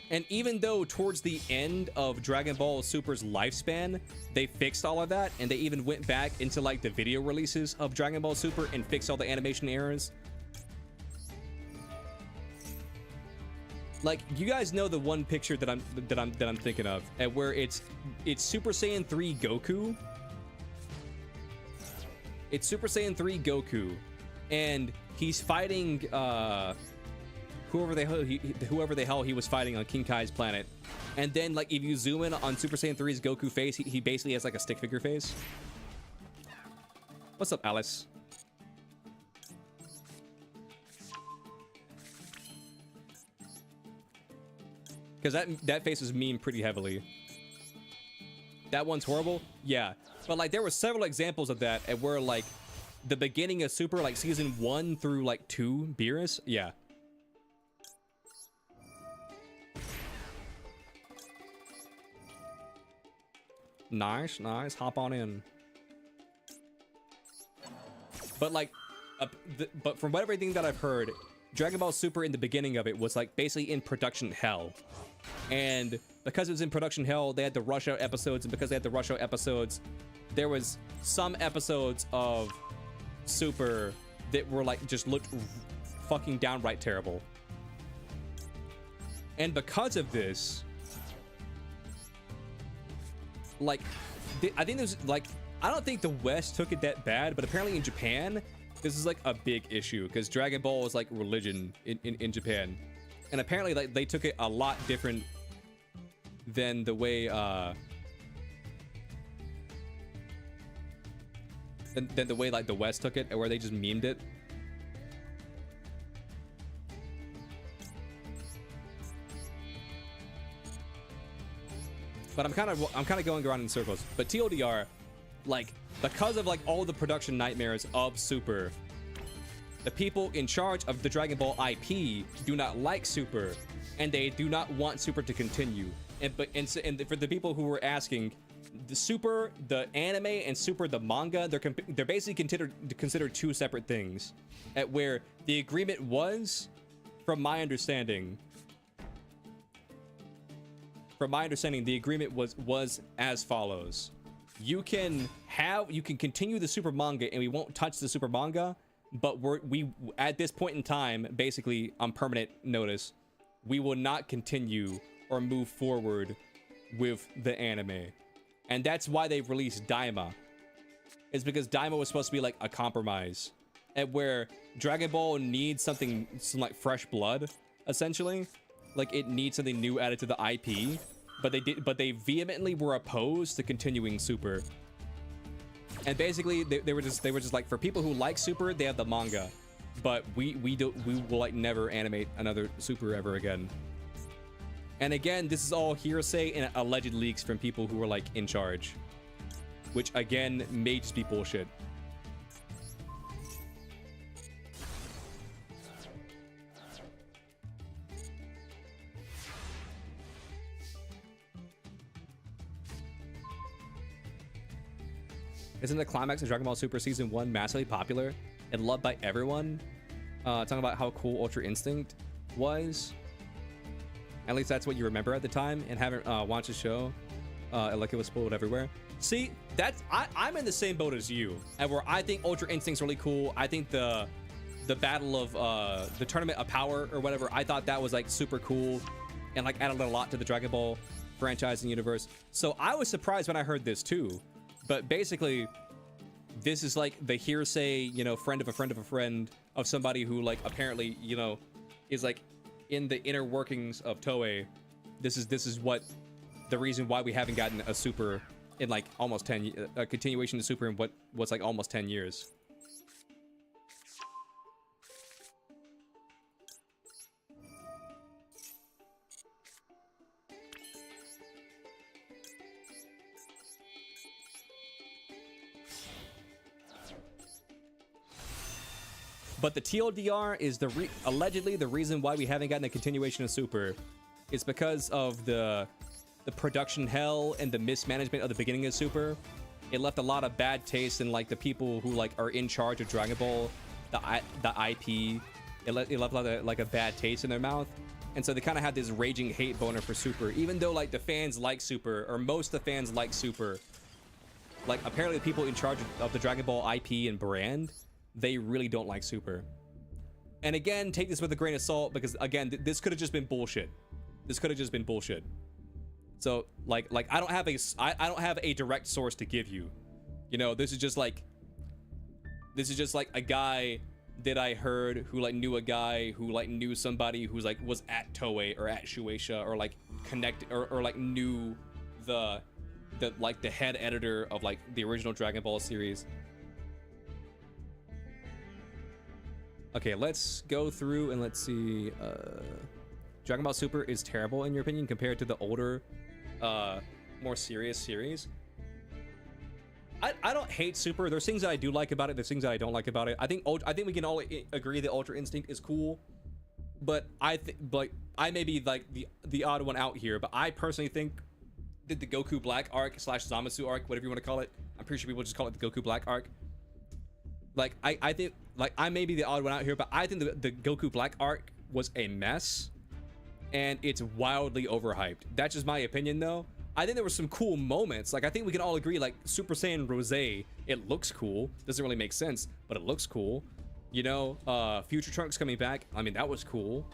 And even though towards the end of Dragon Ball Super's lifespan, they fixed all of that, and they even went back into like the video releases of Dragon Ball Super and fixed all the animation errors. Like, you guys know the one picture that I'm thinking of, and where it's Super Saiyan 3 Goku. It's Super Saiyan 3 Goku, and he's fighting whoever the hell he was fighting on King Kai's planet. And then like if you zoom in on Super Saiyan 3's Goku face, he basically has like a stick figure face. What's up, Alice? Because that face was memed pretty heavily. That one's horrible? Yeah. But like there were several examples of that at where like the beginning of Super, like season 1 through like 2, Beerus? Yeah. Nice, nice. Hop on in. But like, but from everything that I've heard, Dragon Ball Super in the beginning of it was like basically in production hell. And because it was in production hell, they had to rush out episodes, and because they had to rush out episodes, there was some episodes of Super that were like just looked fucking downright terrible. And because of this, like I think there's like, I don't think the West took it that bad, but apparently in Japan this is like a big issue because Dragon Ball is like religion in Japan, and apparently like they took it a lot different than the way than the way like the West took it, where they just memed it. But I'm kind of going around in circles. But TLDR, like, because of like all the production nightmares of Super, the people in charge of the Dragon Ball IP do not like Super, and they do not want Super to continue. And for the people who were asking, the Super, the anime, and Super, the manga, they're basically considered two separate things. At where the agreement was, from my understanding, the agreement was as follows: you can continue the Super manga, and we won't touch the Super manga, but we at this point in time, basically on permanent notice, we will not continue or move forward with the anime. And that's why they released Daima. It's because Daima was supposed to be like a compromise, at where Dragon Ball needs some like fresh blood, essentially. Like, it needs something new added to the IP, but they vehemently were opposed to continuing Super. And basically they were just like, for people who like Super, they have the manga, but we will like never animate another Super ever again. And again, this is all hearsay and alleged leaks from people who were like in charge, which again may just be bullshit. Isn't the climax of Dragon Ball Super Season 1 massively popular and loved by everyone? Talking about how cool Ultra Instinct was. At least that's what you remember at the time, and haven't watched the show like it was spoiled everywhere. See, I'm in the same boat as you, and where I think Ultra Instinct's really cool. I think the battle of the Tournament of Power or whatever, I thought that was like super cool and like added a lot to the Dragon Ball franchise and universe. So I was surprised when I heard this too. But basically, this is like the hearsay, you know, friend of a friend of a friend of somebody who like apparently, you know, is like in the inner workings of Toei. This is what the reason why we haven't gotten a Super in like almost 10, a continuation of Super in what's like almost 10 years. But the TLDR is allegedly the reason why we haven't gotten a continuation of Super. It's because of the production hell and the mismanagement of the beginning of Super. It left a lot of bad taste in like the people who like are in charge of Dragon Ball, the IP. It left like a bad taste in their mouth, and so they kind of had this raging hate boner for Super. Even though like the fans like Super, or most of the fans like Super, like apparently the people in charge of the Dragon Ball IP and brand, they really don't like Super. And again, take this with a grain of salt, because again, this could have just been bullshit. This could have just been bullshit. So like I don't have a direct source to give you. You know, this is just like a guy that I heard who like knew a guy who like knew somebody who's like was at Toei or at Shueisha, or like connected or like knew the like the head editor of like the original Dragon Ball series. Okay, let's go through and let's see. Dragon Ball Super is terrible in your opinion compared to the older, more serious series. I don't hate Super. There's things that I do like about it. There's things that I don't like about it. I think we can all agree that Ultra Instinct is cool, but I may be like the odd one out here. But I personally think that the Goku Black arc / Zamasu arc, whatever you want to call it, I'm pretty sure people just call it the Goku Black arc. Like I think, like, I may be the odd one out here, but I think the Goku Black arc was a mess, and it's wildly overhyped. That's just my opinion, though. I think there were some cool moments. Like, I think we can all agree, like, Super Saiyan Rose, it looks cool. Doesn't really make sense, but it looks cool. You know, Future Trunks coming back, I mean, that was cool.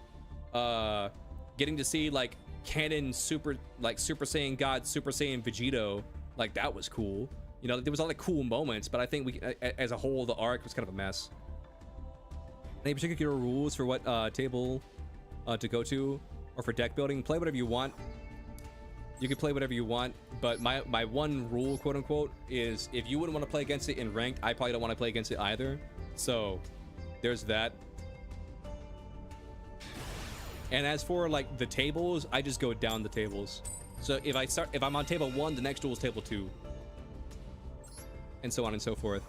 Getting to see, like, canon Super Saiyan God, Super Saiyan Vegito, like, that was cool. You know, there was a lot of cool moments, but I think as a whole, the arc was kind of a mess. Any particular rules for what table to go to, or for deck building? Play whatever you want. You can play whatever you want, but my one rule, quote unquote, is if you wouldn't want to play against it in ranked, I probably don't want to play against it either. So there's that. And as for like the tables, I just go down the tables. So if I'm on table 1, the next duel is table 2, and so on and so forth.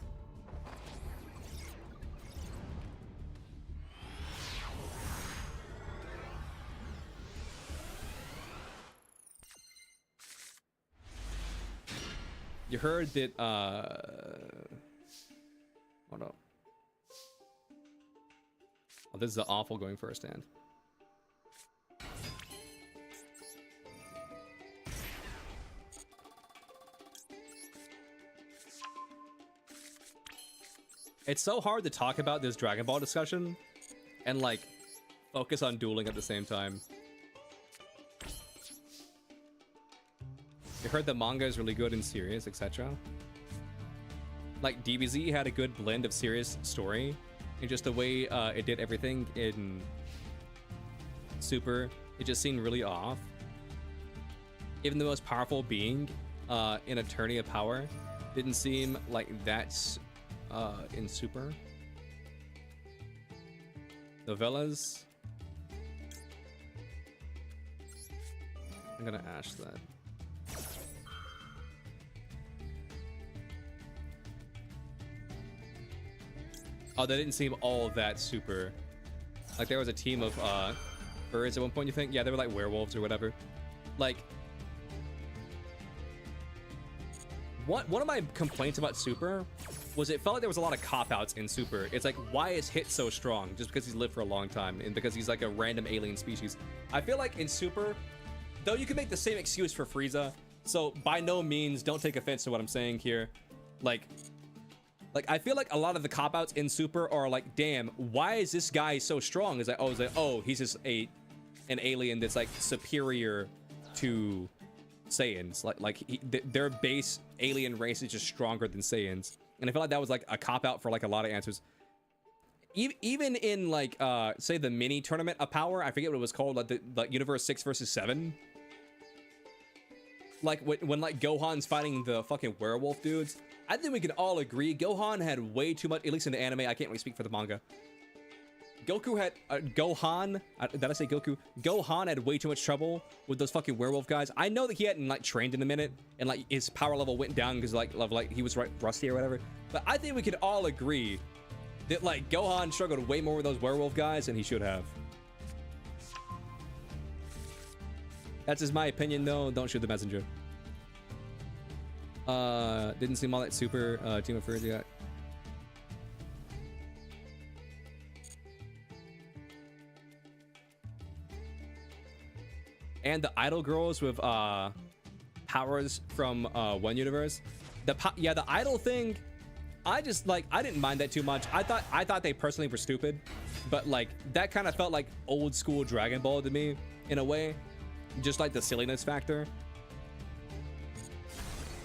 You heard that, hold up. Oh, this is the awful going first hand. It's so hard to talk about this Dragon Ball discussion and like focus on dueling at the same time. You heard the manga is really good and serious, etc. Like DBZ had a good blend of serious story and just the way it did everything in Super, it just seemed really off. Even the most powerful being in a tourney of power didn't seem like that's in Super. Novellas. I'm gonna ash that. Oh, that didn't seem all that super. Like there was a team of birds at one point, you think? Yeah, they were like werewolves or whatever. Like one of my complaints about Super was it felt like there was a lot of cop-outs in Super. It's like, why is Hit so strong? Just because he's lived for a long time and because he's like a random alien species. I feel like in Super, though you can make the same excuse for Frieza, so by no means don't take offense to what I'm saying here. Like I feel like a lot of the cop-outs in Super are like, damn, why is this guy so strong? It's like, oh, he's just an alien that's like superior to Saiyans. Their base alien race is just stronger than Saiyans. And I feel like that was like a cop-out for like a lot of answers. Even in like say the mini tournament of power, I forget what it was called, like the Universe 6 versus 7. Like when like Gohan's fighting the fucking werewolf dudes, I think we can all agree Gohan had way too much, at least in the anime. I can't really speak for the manga. Goku had Gohan. Did I say Goku? Gohan had way too much trouble with those fucking werewolf guys. I know that he hadn't like trained in a minute, and like his power level went down because like he was rusty or whatever. But I think we could all agree that like Gohan struggled way more with those werewolf guys than he should have. That's just my opinion, though. Don't shoot the messenger. Didn't seem all that super. Team of Furs yet. And the idol girls with powers from one universe. The idol thing, I didn't mind that too much. I thought they personally were stupid, but like that kind of felt like old school Dragon Ball to me in a way, just like the silliness factor.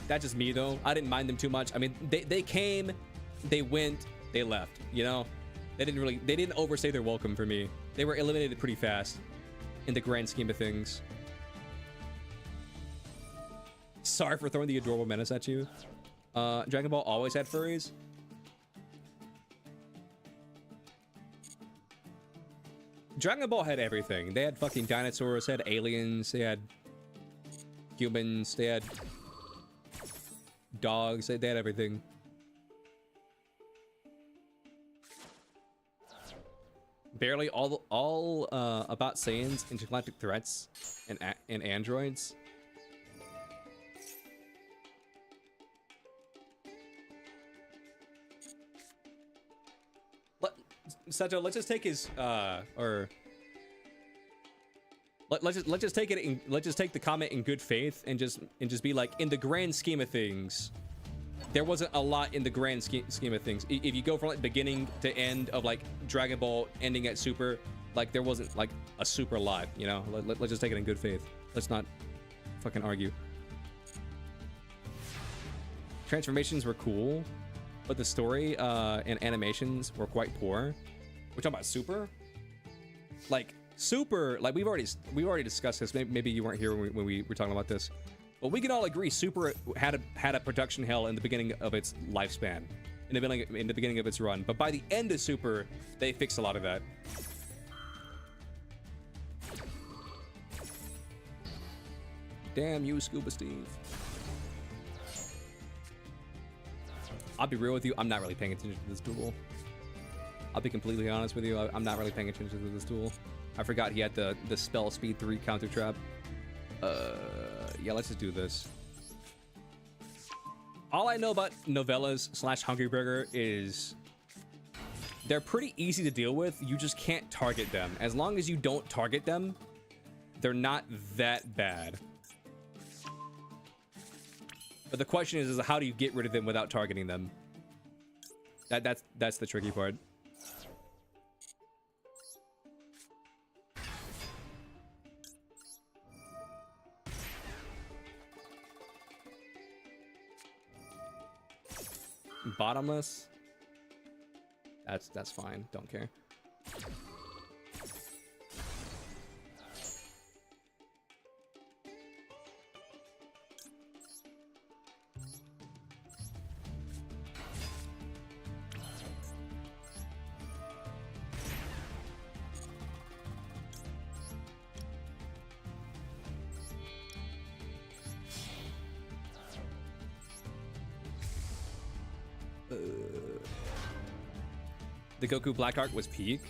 That's just me though. I didn't mind them too much. I mean, they came, they went, they left. You know, they didn't overstay their welcome for me. They were eliminated pretty fast in the grand scheme of things. Sorry for throwing the adorable menace at you. Dragon Ball always had furries. Dragon Ball had everything. They had fucking dinosaurs, they had aliens, they had humans, they had dogs, they had everything. Barely all about Saiyans, intergalactic threats, and androids. Sato, let's just take his let's just take it. Let's just take the comment in good faith and just be like, in the grand scheme of things, there wasn't a lot in the grand scheme of things. If you go from like beginning to end of like Dragon Ball ending at Super, like there wasn't like a super lot, you know. Let's just take it in good faith. Let's not fucking argue. Transformations were cool, but the story and animations were quite poor. We're talking about Super? Like, Super, like we've already discussed this. Maybe you weren't here when we were talking about this. But we can all agree Super had a production hell in the beginning of its lifespan. In the beginning of its run. But by the end of Super, they fixed a lot of that. Damn you, Scuba Steve. I'll be real with you, I'm not really paying attention to this duel. I'll be completely honest with you, I'm not really paying attention to this duel. I forgot he had the spell speed 3 counter trap. Yeah, let's just do this. All I know about novellas / Hungry Burger is they're pretty easy to deal with. You just can't target them. As long as you don't target them, they're not that bad. But the question is how do you get rid of them without targeting them? That's the tricky part. Bottomless. That's fine. Don't care. The Goku Black Arc was peak.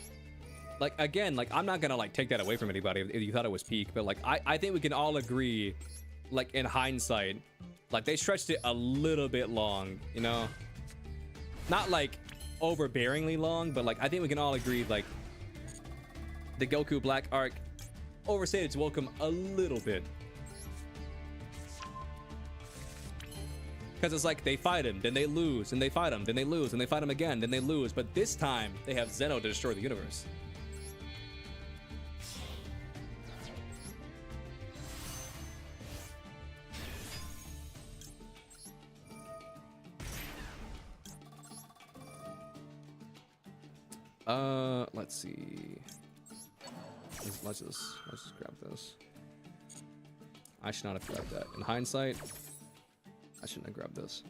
Like, again, like, I'm not gonna like take that away from anybody if you thought it was peak, but like I think we can all agree, like, in hindsight, like they stretched it a little bit long, you know? Not like overbearingly long, but like I think we can all agree, like, the Goku Black Arc overstayed its welcome a little bit. Because it's like they fight him, then they lose, and they fight him, then they lose, and they fight him again, then they lose. But this time, they have Zeno to destroy the universe. Let's see. Let's just grab this. I should not have grabbed that. In hindsight, I shouldn't have grabbed this.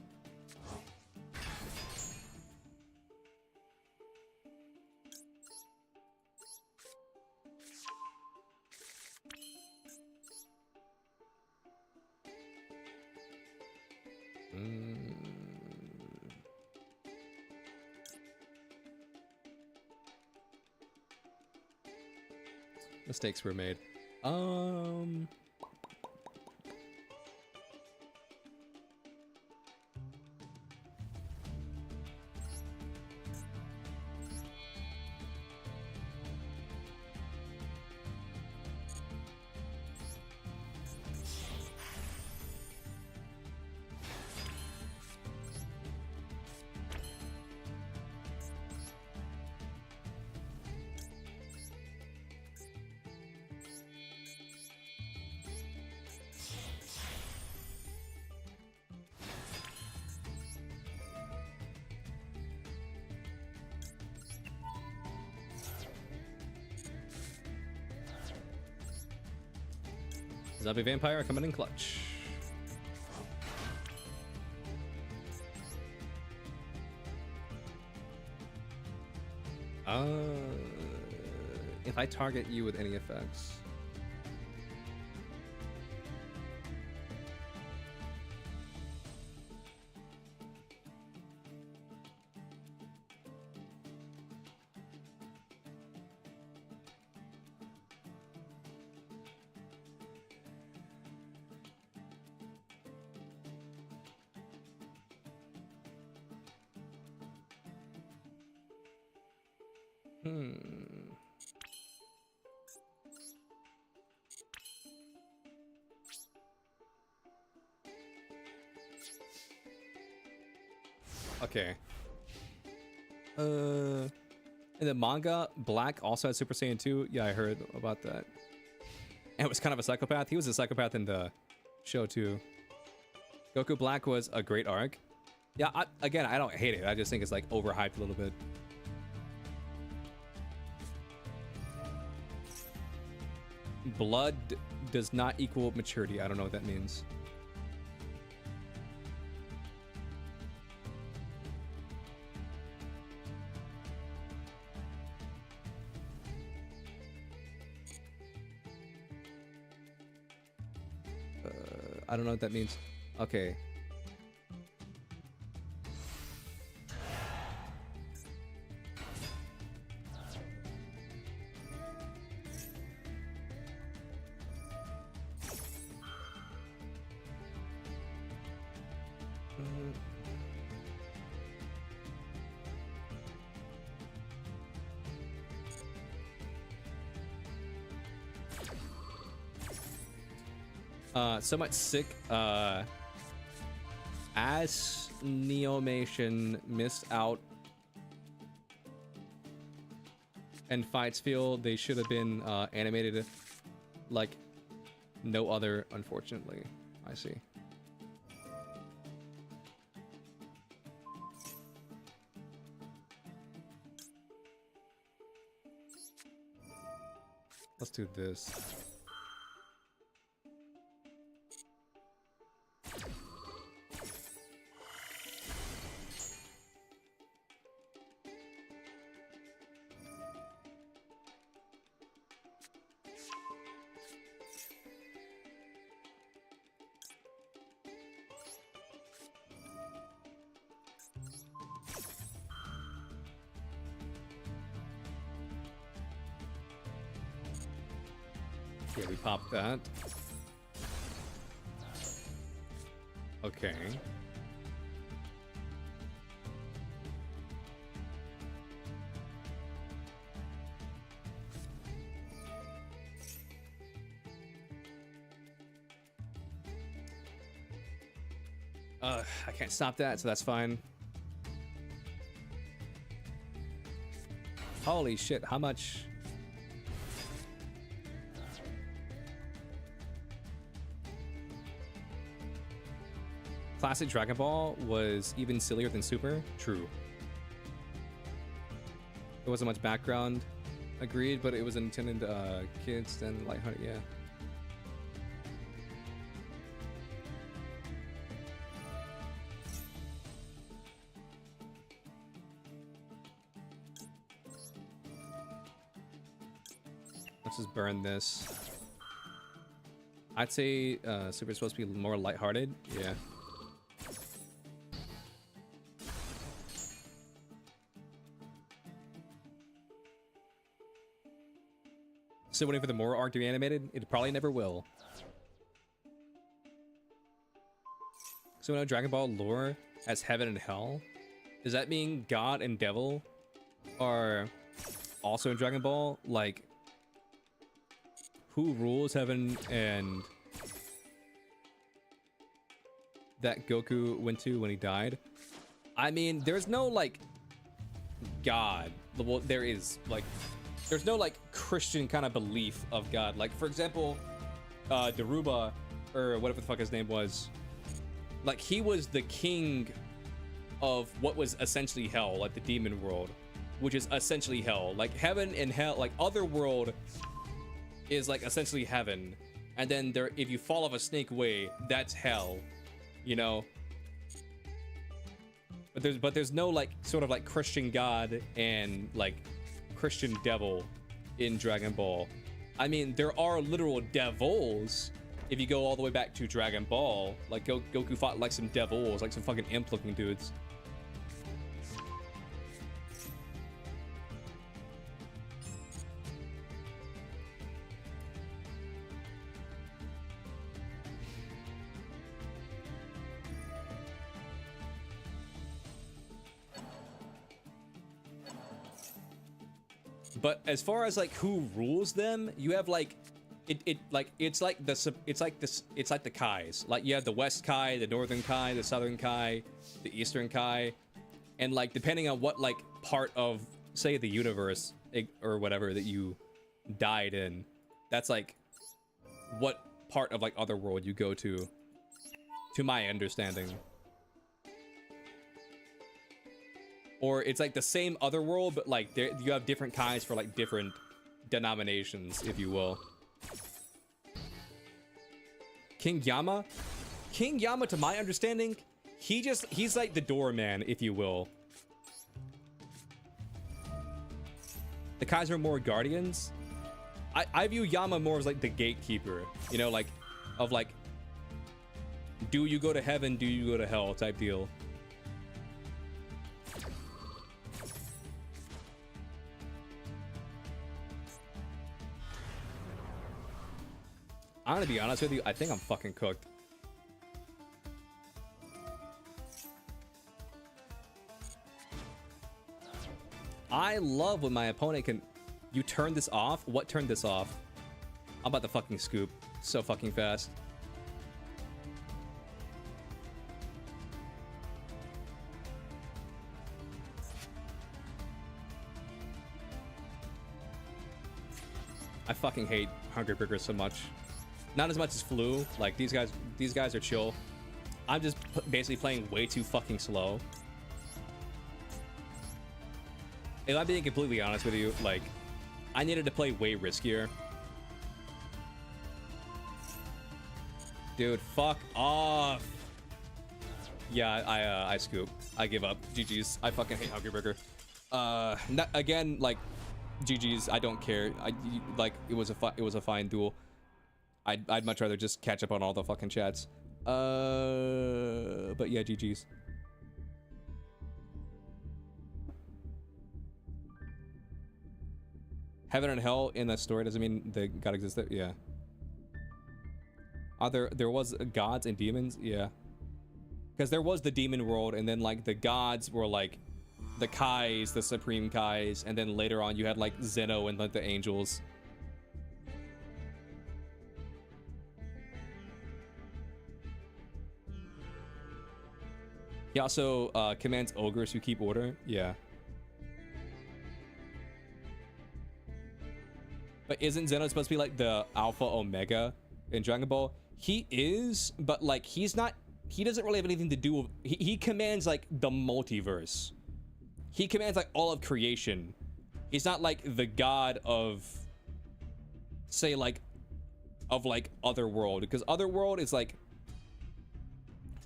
Mistakes were made. Zombie Vampire coming in clutch. If I target you with any effects. Okay. In the manga, Black also had Super Saiyan 2. Yeah, I heard about that. And it was kind of a psychopath. He was a psychopath in the show too. Goku Black was a great arc. Yeah, again, I don't hate it. I just think it's like overhyped a little bit. Blood does not equal maturity. I don't know what that means. I don't know what that means. Okay. So much sick as Neomation missed out and fights feel they should have been animated like no other, unfortunately. I see. Let's do this. Yeah, we popped that. Okay. I can't stop that, so that's fine. Holy shit, how much? Classic Dragon Ball was even sillier than Super? True. There wasn't much background. Agreed, but it was intended kids and lighthearted, yeah. Let's just burn this. I'd say Super's supposed to be more lighthearted, yeah. Still waiting for the Mora arc to be animated? It probably never will. So now Dragon Ball lore as heaven and hell? Does that mean God and devil are also in Dragon Ball? Like, who rules heaven and that Goku went to when he died? I mean, there's no like God. Well, there is like, there's no like Christian kind of belief of God. Like, for example, Daruba, or whatever the fuck his name was, like he was the king of what was essentially hell, like the demon world, which is essentially hell. Like heaven and hell, like other world is like essentially heaven, and then there, if you fall off a snake way, that's hell, you know. But there's no like sort of like Christian God and like Christian devil in Dragon Ball. I mean, there are literal devils if you go all the way back to Dragon Ball. Like Goku fought like some devils, like some fucking imp looking dudes. But as far as like who rules them, you have like it's like the Kais. Like you have the West Kai, the Northern Kai, the Southern Kai, the Eastern Kai, and like depending on what like part of say the universe or whatever that you died in, that's like what part of like otherworld you go to my understanding. Or it's like the same otherworld, but like you have different kinds for like different denominations, if you will. King Yama? King Yama, to my understanding, he's like the doorman, if you will. The Kaiser are more guardians. I view Yama more as like the gatekeeper, you know, like of like, do you go to heaven, do you go to hell type deal. I'm gonna be honest with you, I think I'm fucking cooked. I love when my opponent can... You turn this off? What turned this off? I'm about to fucking scoop so fucking fast. I fucking hate Hungry Burgers so much. Not as much as Flu. Like, these guys are chill. I'm just basically playing way too fucking slow. If I'm being completely honest with you, like, I needed to play way riskier. Dude, fuck off. Yeah, I scoop. I give up. GG's. I fucking hate Hungry Burger. Again, like, GG's. I don't care. Like, it was a fine duel. I'd much rather just catch up on all the fucking chats. But yeah, GG's. Heaven and hell in that story doesn't mean the god exists there. Yeah. There was gods and demons. Yeah. Because there was the demon world, and then like the gods were like the Kais, the supreme Kais, and then later on you had like Zeno and like the angels. He also commands ogres who keep order. Yeah. But isn't Zeno supposed to be like the Alpha Omega in Dragon Ball? He is, but like he's not. He doesn't really have anything to do with. He commands like the multiverse. He commands like all of creation. He's not like the god of, say, like, of like Otherworld, because Otherworld is like.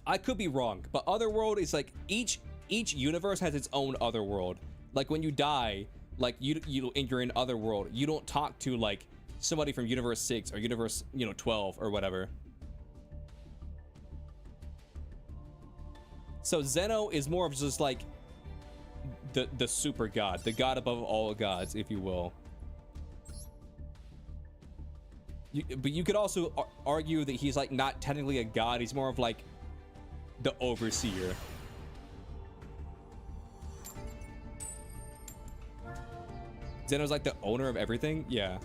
I could be wrong, but Otherworld is like each universe has its own Otherworld. Like when you die. Like you're in Otherworld, you don't talk to like somebody from Universe 6 or Universe 12 or whatever. So Zeno is more of just like the super god, the god above all gods, if you will. But you could also argue that he's like not technically a god, he's more of like the overseer. Zeno's like the owner of everything? Yeah.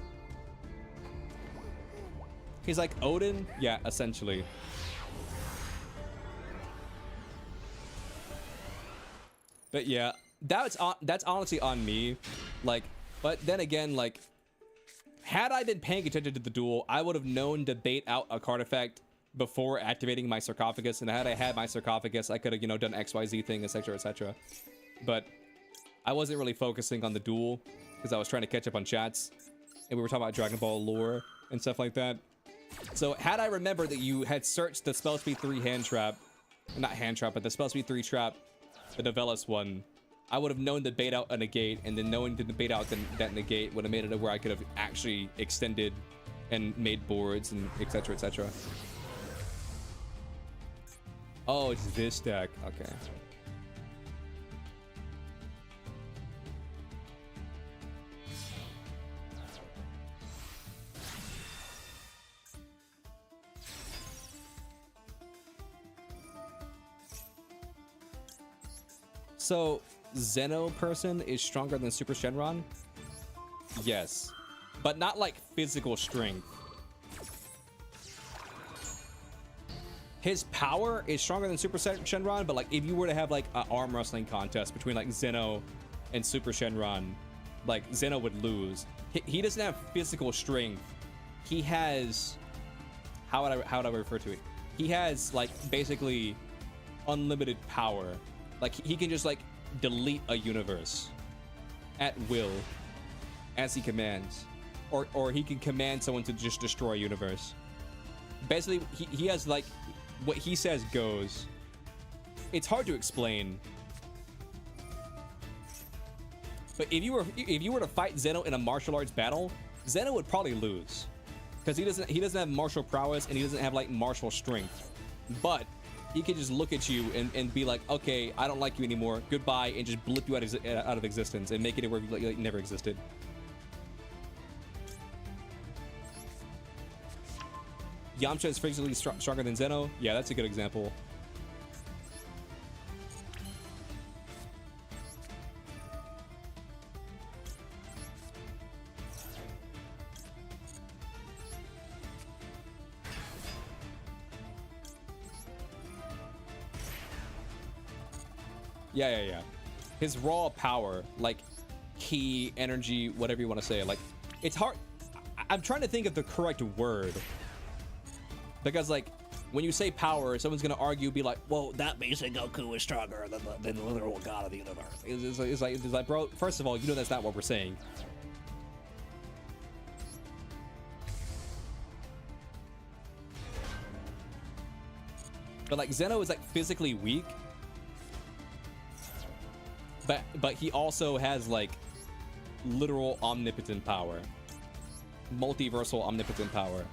He's like Odin? Yeah, essentially. But yeah, that's honestly on me. Like, but then again, like, had I been paying attention to the duel, I would have known to bait out a card effect before activating my sarcophagus, and had I had my sarcophagus, I could have, done XYZ thing, etc., etc. But I wasn't really focusing on the duel, because I was trying to catch up on chats, and we were talking about Dragon Ball lore and stuff like that. So had I remembered that you had searched the Spell Speed 3 hand trap, not hand trap, but the Spell Speed 3 trap, the Novellis one, I would have known to bait out a negate, and then knowing to bait out that negate would have made it where I could have actually extended and made boards and etc., etc. Oh, it's this deck. Okay. So, Zeno person is stronger than Super Shenron? Yes. But not like physical strength. His power is stronger than Super Shenron, but like if you were to have like an arm wrestling contest between like Zeno and Super Shenron, like Zeno would lose. He doesn't have physical strength. He has... How would I refer to it? He has like basically unlimited power. Like, he can just, like, delete a universe at will as he commands. Or he can command someone to just destroy a universe. basically he has like what he says goes. It's hard to explain. But if you were to fight Zeno in a martial arts battle, Zeno would probably lose. Because he doesn't have martial prowess and he doesn't have like martial strength. But he could just look at you and be like, okay, I don't like you anymore. Goodbye, and just blip you out of existence and make it where you like never existed. Yamcha is physically stronger than Zeno. Yeah, that's a good example. Yeah. His raw power, like ki, energy, whatever you want to say, like it's hard. I'm trying to think of the correct word because, like, when you say power, someone's gonna argue, be like, "Well, that means that Goku is stronger than the literal god of the universe." It's like, bro. First of all, you know that's not what we're saying. But like Zeno is like physically weak. But he also has like literal omnipotent power, multiversal omnipotent power.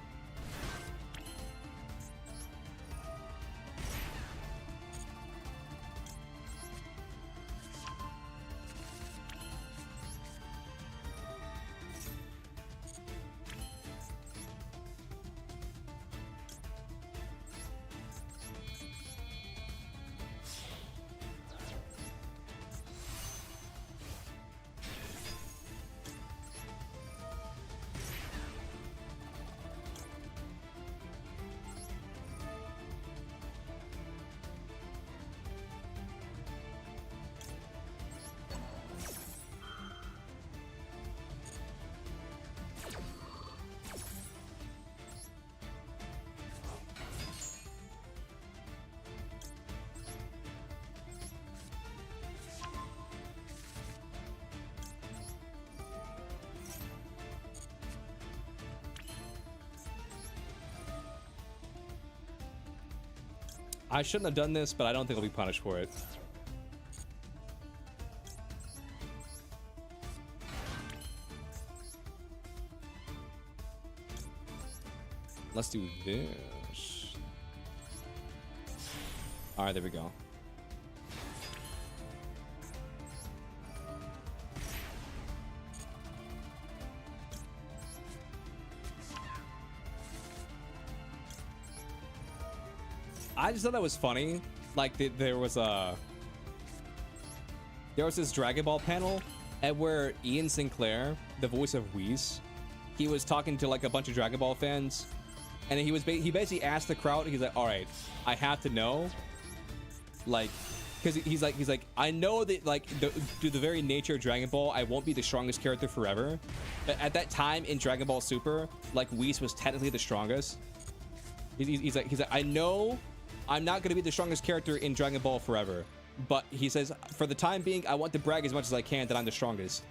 I shouldn't have done this, but I don't think I'll be punished for it. Let's do this. All right, there we go. I just thought that was funny. Like there was this Dragon Ball panel at where Ian Sinclair, the voice of Whis, he was talking to like a bunch of Dragon Ball fans, and he basically asked the crowd. He's like, "All right, I have to know, like, because he's like, I know that like through the very nature of Dragon Ball, I won't be the strongest character forever, but at that time in Dragon Ball Super, like Whis was technically the strongest. He's like, I know I'm not going to be the strongest character in Dragon Ball forever, but he says, for the time being, I want to brag as much as I can that I'm the strongest."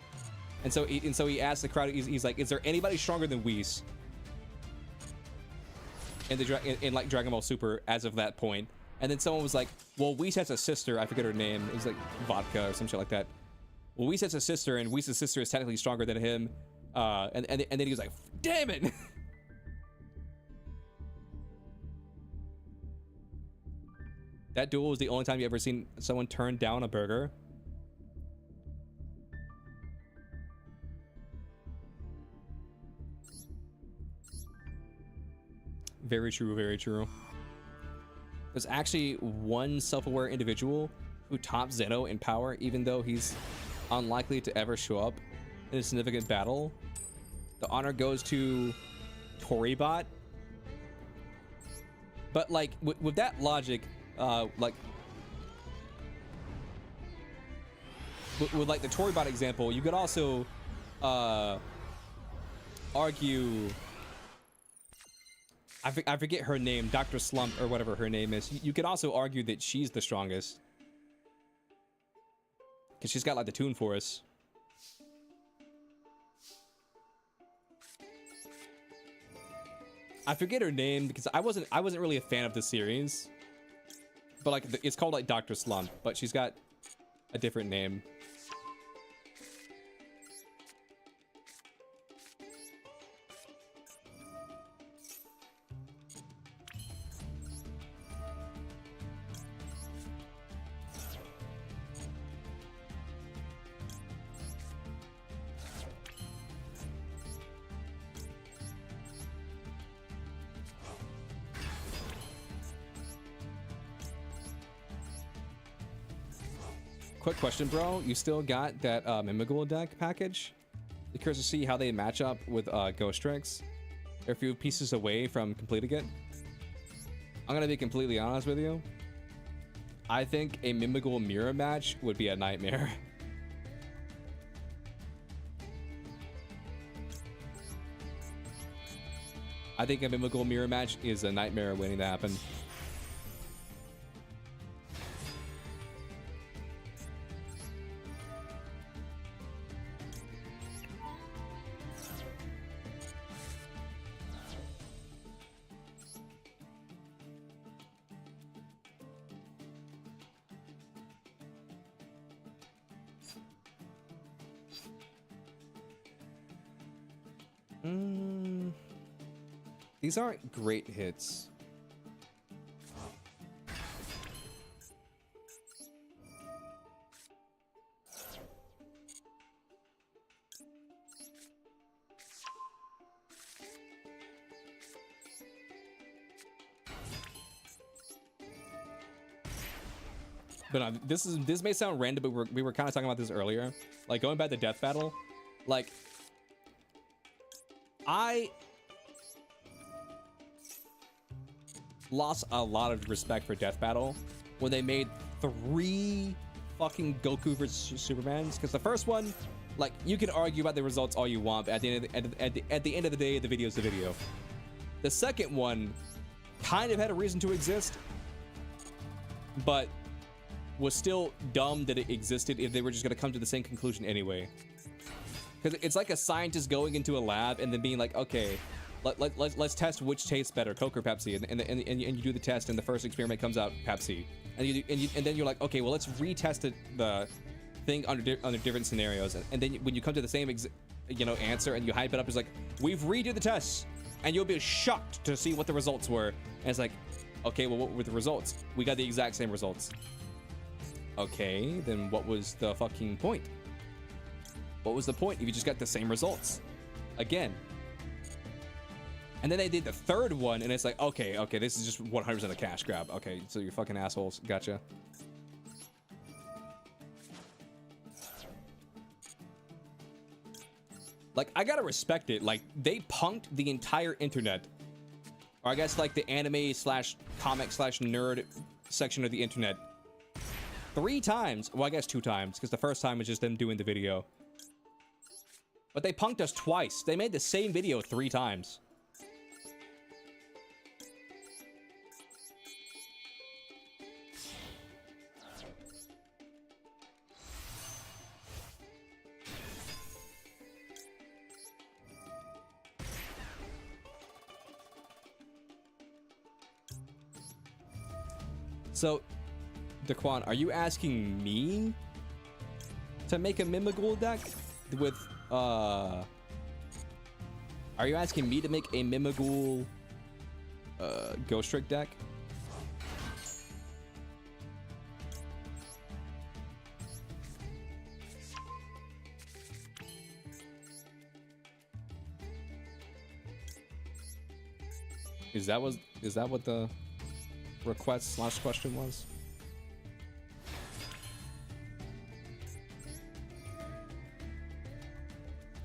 And so he asked the crowd, he's like, "Is there anybody stronger than Whis in like Dragon Ball Super as of that point?" And then someone was like, "Well, Whis has a sister. I forget her name. It was like Vodka or some shit like that. Well, Whis has a sister, and Whis' sister is technically stronger than him." And then he was like, "Damn it!" That duel was the only time you ever seen someone turn down a burger. Very true, very true. There's actually one self-aware individual who tops Zeno in power, even though he's unlikely to ever show up in a significant battle. The honor goes to Toribot. But like with that logic, like with like the Toribot example, you could also argue, I forget her name, Dr. Slump or whatever her name is. You could also argue that she's the strongest because she's got like the Toon Force. I forget her name because I wasn't really a fan of the series. But like it's called like Dr. Slump, but she's got a different name. Quick question, bro. You still got that Mimigul deck package? I'm curious to see how they match up with Ghost Tricks. They're a few pieces away from completing it. I'm gonna be completely honest with you. I think a Mimigul mirror match would be a nightmare. I think a Mimigul mirror match is a nightmare waiting to happen. These aren't great hits. But this may sound random, but we were kind of talking about this earlier. Like going back to Death Battle, like I lost a lot of respect for Death Battle when they made 3 fucking Goku vs Supermans. Because the first one, like, you can argue about the results all you want, but at the end of the day, the video is the video. The second one kind of had a reason to exist, but was still dumb that it existed if they were just going to come to the same conclusion anyway. Because it's like a scientist going into a lab and then being like, okay, let's test which tastes better, Coke or Pepsi, and you do the test, and the first experiment comes out Pepsi, and then you're like, okay, well, let's retest the thing under different scenarios, and then when you come to the same answer and you hype it up, it's like, we've redid the tests, and you'll be shocked to see what the results were, and it's like, okay, well, what were the results? We got the exact same results. Okay, then what was the fucking point? What was the point if you just got the same results again? And then they did the third one, and it's like, okay, this is just 100% a cash grab. Okay, so you're fucking assholes. Gotcha. Like, I gotta respect it. Like, they punked the entire internet. Or I guess, like, the anime slash comic slash nerd section of the internet 3 times. Well, I guess 2 times, because the first time was just them doing the video. But they punked us twice. They made the same video 3 times. So, Daquan, are you asking me to make a Mimigul deck with, are you asking me to make a Mimigul, Ghost Trick deck? Is that what the request slash question was?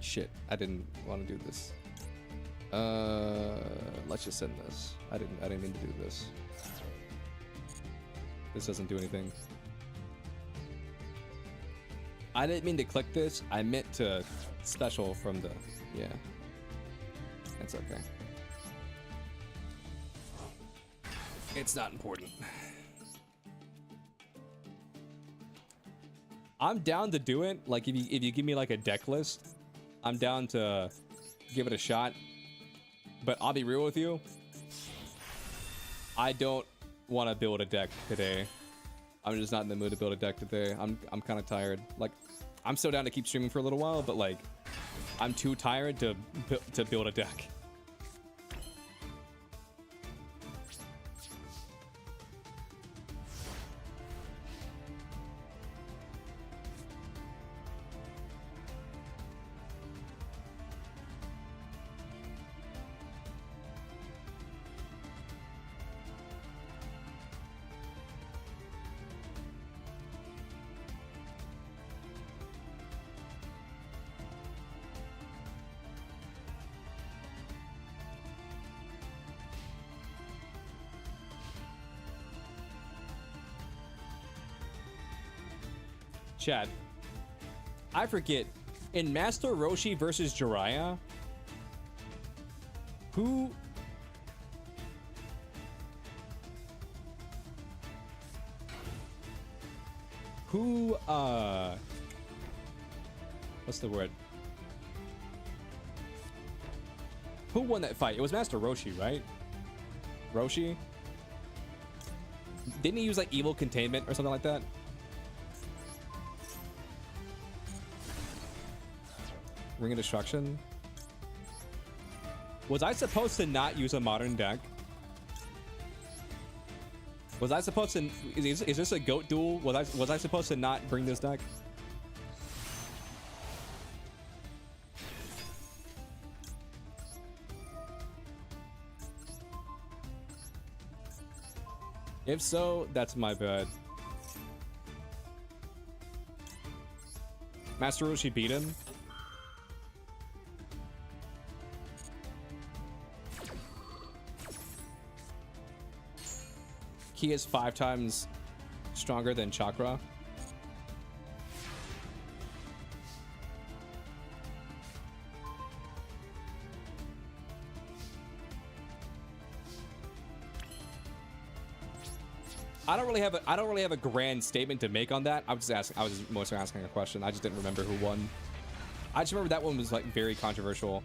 Shit, I didn't want to do this. Let's just send this. I didn't mean to do this. This doesn't do anything. I didn't mean to click this. I meant to special from the, yeah. It's okay. It's not important. I'm down to do it. Like, if you give me like a deck list, I'm down to give it a shot. But I'll be real with you. I don't want to build a deck today. I'm just not in the mood to build a deck today. I'm kind of tired. Like, I'm so down to keep streaming for a little while, but like, I'm too tired to build a deck. Chad, I forget, in Master Roshi versus Jiraiya, who what's the word? Who won that fight? It was Master Roshi, right? Roshi? Didn't he use like evil containment or something like that? Ring of Destruction. Was I supposed to not use a modern deck? Was I supposed to? Is this a goat duel? Was I supposed to not bring this deck? If so, that's my bad. Master Roshi beat him. He is 5 times stronger than Chakra. I don't really have a grand statement to make on that. I was just mostly asking a question. I just didn't remember who won. I just remember that one was like very controversial.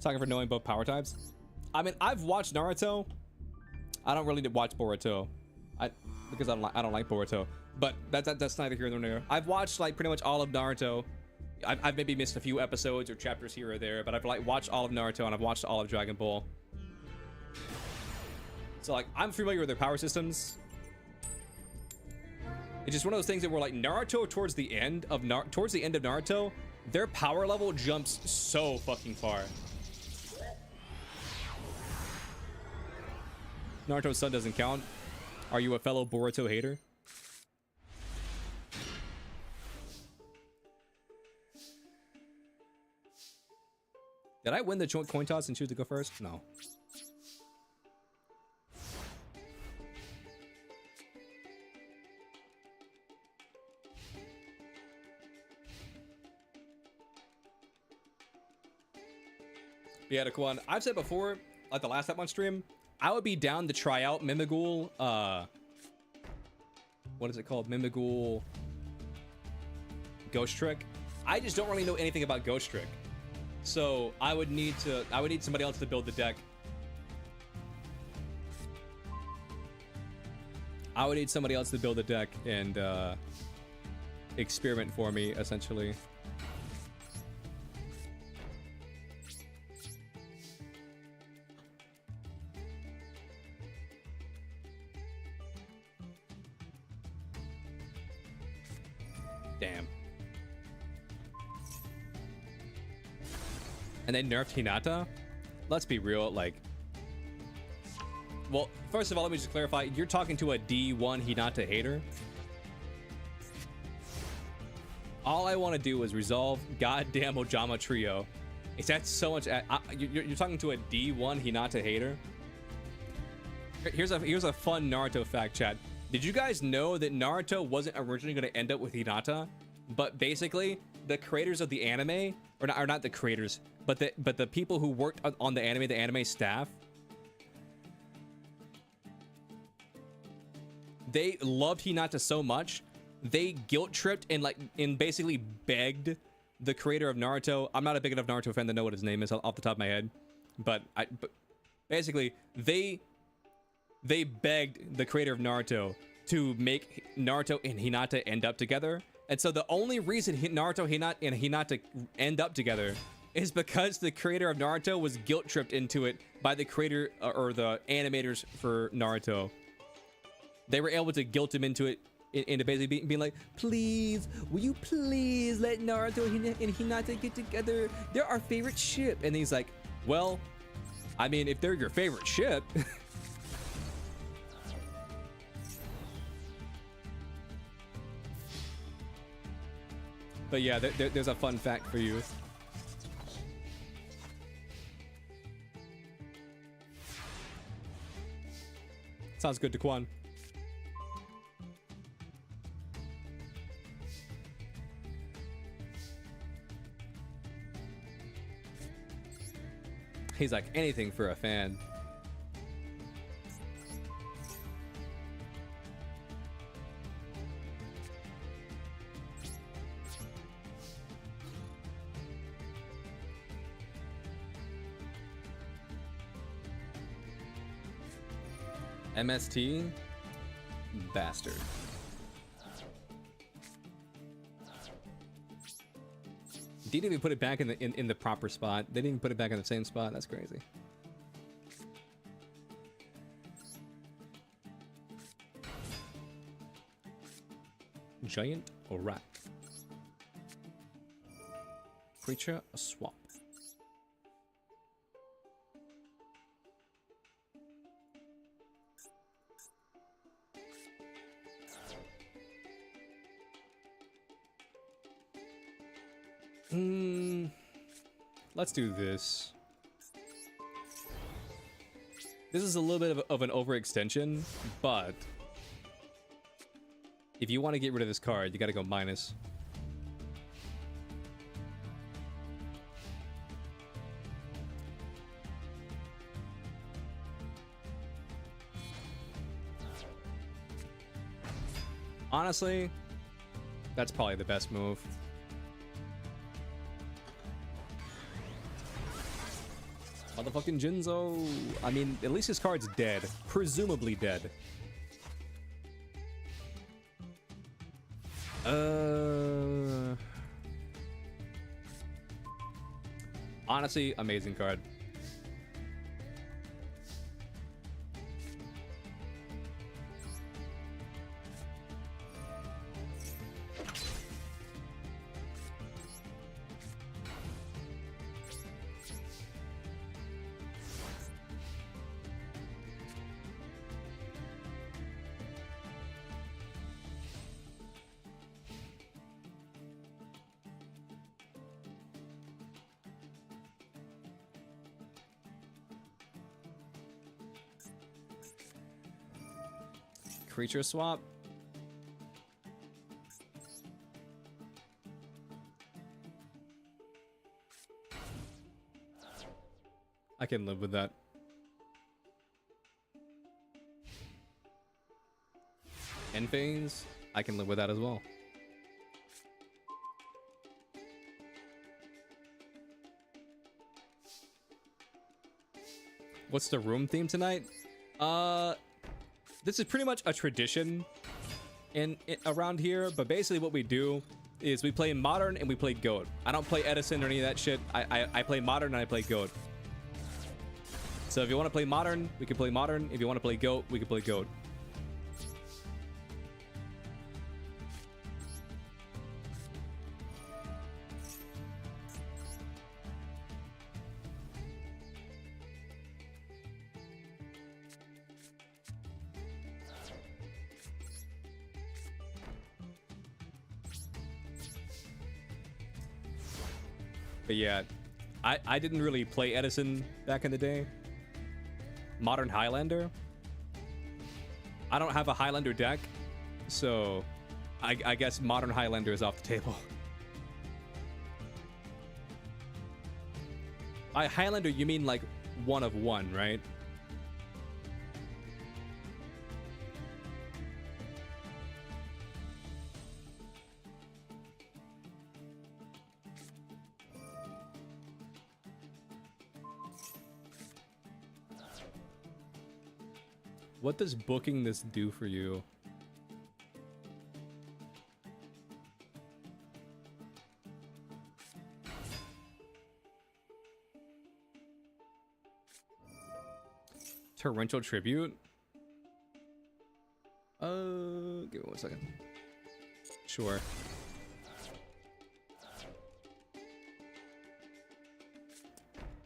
Talking for knowing both power types. I mean, I've watched Naruto. I don't really watch Boruto, because I don't like Boruto. But that's neither here nor there. I've watched like pretty much all of Naruto. I've maybe missed a few episodes or chapters here or there, but I've like watched all of Naruto and I've watched all of Dragon Ball. So like I'm familiar with their power systems. It's just one of those things that were like Naruto towards the end of Naruto, their power level jumps so fucking far. Naruto's son doesn't count. Are you a fellow Boruto hater? Did I win the joint coin toss and choose to go first? No. Yeah, Daquan, I've said before, like the last time on stream, I would be down to try out Mimighoul, what is it called? Mimighoul Ghost Trick. I just don't really know anything about Ghost Trick. So I would need somebody else to build the deck. I would need somebody else to build the deck and experiment for me, essentially. Damn. And they nerfed Hinata? Let's be real, like... Well, first of all, let me just clarify. You're talking to a D1 Hinata hater? All I want to do is resolve goddamn Ojama Trio Is that so much? You're talking to a D1 Hinata hater. Here's a fun Naruto fact, chat. Did you guys know that Naruto wasn't originally going to end up with Hinata, but basically the creators of the anime, or not the creators, but the people who worked on the anime staff, they loved Hinata so much, they guilt tripped and basically begged the creator of Naruto. I'm not a big enough Naruto fan to know what his name is off the top of my head, but basically they begged the creator of Naruto to make Naruto and Hinata end up together. And so the only reason Naruto and Hinata end up together is because the creator of Naruto was guilt tripped into it by the creator or the animators for Naruto. They were able to guilt him into it, into basically being like, please, will you please let Naruto and Hinata get together? They're our favorite ship. And he's like, well, I mean, if they're your favorite ship. But yeah, there's a fun fact for you. Sounds good to Quan. He's like, anything for a fan. MST? Bastard. Didn't even put it back in the proper spot. They didn't even put it back in the same spot. That's crazy. Giant or rat? Creature or swap? Let's do this. This is a little bit of an overextension, but if you want to get rid of this card, you got to go minus. Honestly, that's probably the best move. Motherfucking Jinzo. I mean, at least his card's dead. Presumably dead. Honestly, amazing card. Creature swap. I can live with that. End phase, I can live with that as well. What's the room theme tonight? This is pretty much a tradition around here, but basically what we do is we play Modern and we play Goat. I don't play Edison or any of that shit. I play Modern and I play Goat. So if you want to play Modern, we can play Modern. If you want to play Goat, we can play Goat. But yeah, I didn't really play Edison back in the day. Modern Highlander. I don't have a Highlander deck, so I guess Modern Highlander is off the table. By Highlander, you mean like 1 of 1, right? What does booking this do for you? Torrential Tribute? Give me 1 second. Sure.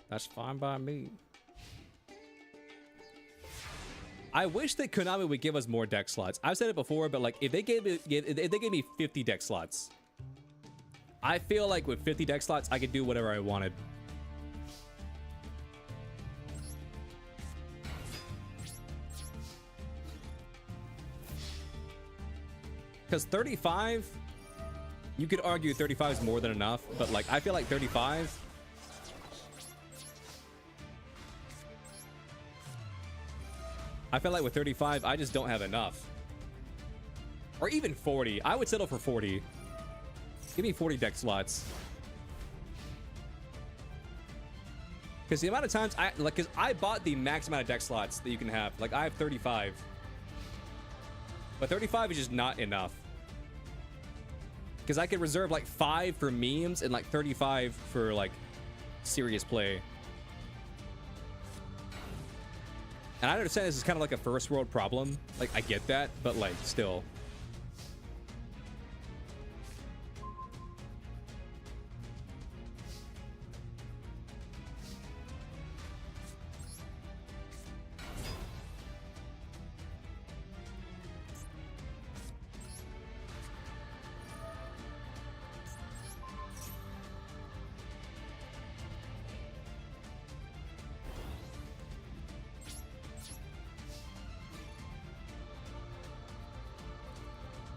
That's fine by me. I wish that Konami would give us more deck slots. I've said it before, but like if they gave me 50 deck slots, I feel like with 50 deck slots, I could do whatever I wanted. Because 35, you could argue 35 is more than enough, but like I feel like 35. I feel like with 35, I just don't have enough. Or even 40. I would settle for 40. Give me 40 deck slots. Because the amount of times because I bought the max amount of deck slots that you can have. Like I have 35. But 35 is just not enough. Because I could reserve like 5 for memes and like 35 for like serious play. And I understand this is kind of like a first world problem. Like, I get that, but like, still.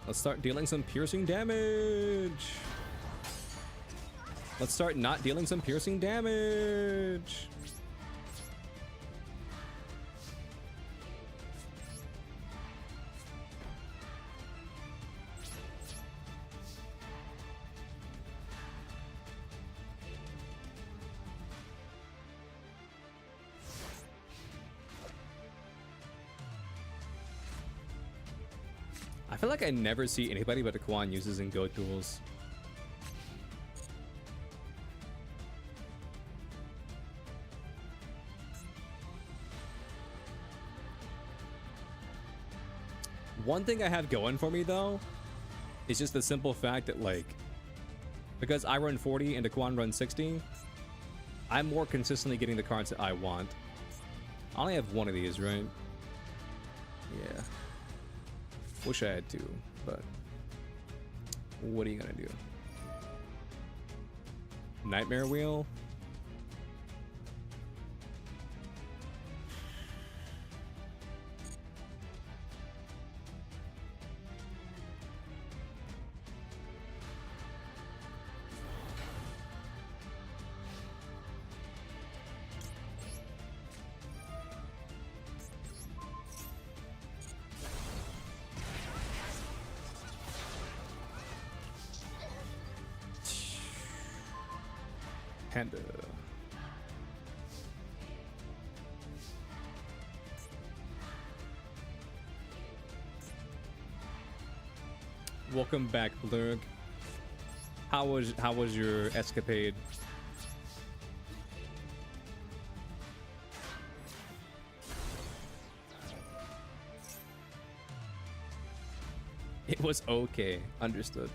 Let's start dealing some piercing damage. Let's start not dealing some piercing damage. I feel like I never see anybody but Aquan uses in Go tools. One thing I have going for me though is just the simple fact that like because I run 40 and Aquan runs 60, I'm more consistently getting the cards that I want. I only have one of these, right? Yeah. Wish I had two, but what are you gonna do? Nightmare Wheel? Panda. Welcome back, Blurg. How was your escapade? It was okay. Understood.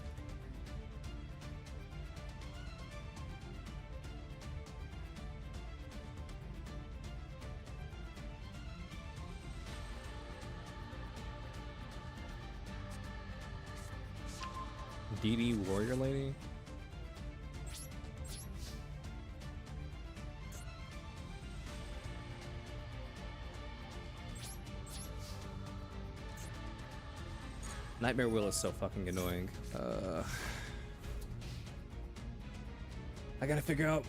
DD Warrior Lady? Nightmare Wheel is so fucking annoying. I gotta figure out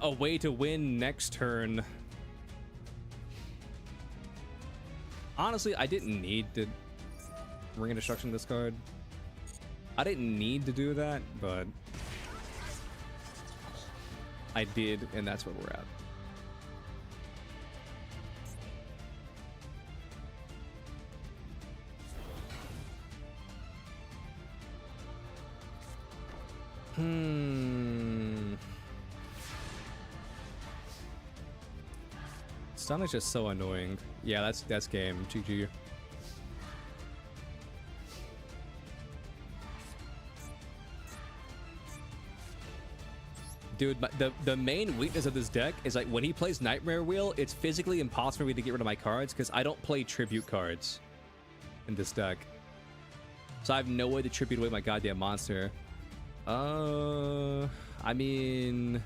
a way to win next turn. Honestly, I didn't need to Ring of Destruction this card. I didn't need to do that, but I did, and that's where we're at. Stun is just so annoying. Yeah, that's game. GG. Dude, the main weakness of this deck is like when he plays Nightmare Wheel, it's physically impossible for me to get rid of my cards because I don't play tribute cards in this deck. So I have no way to tribute away my goddamn monster. I mean,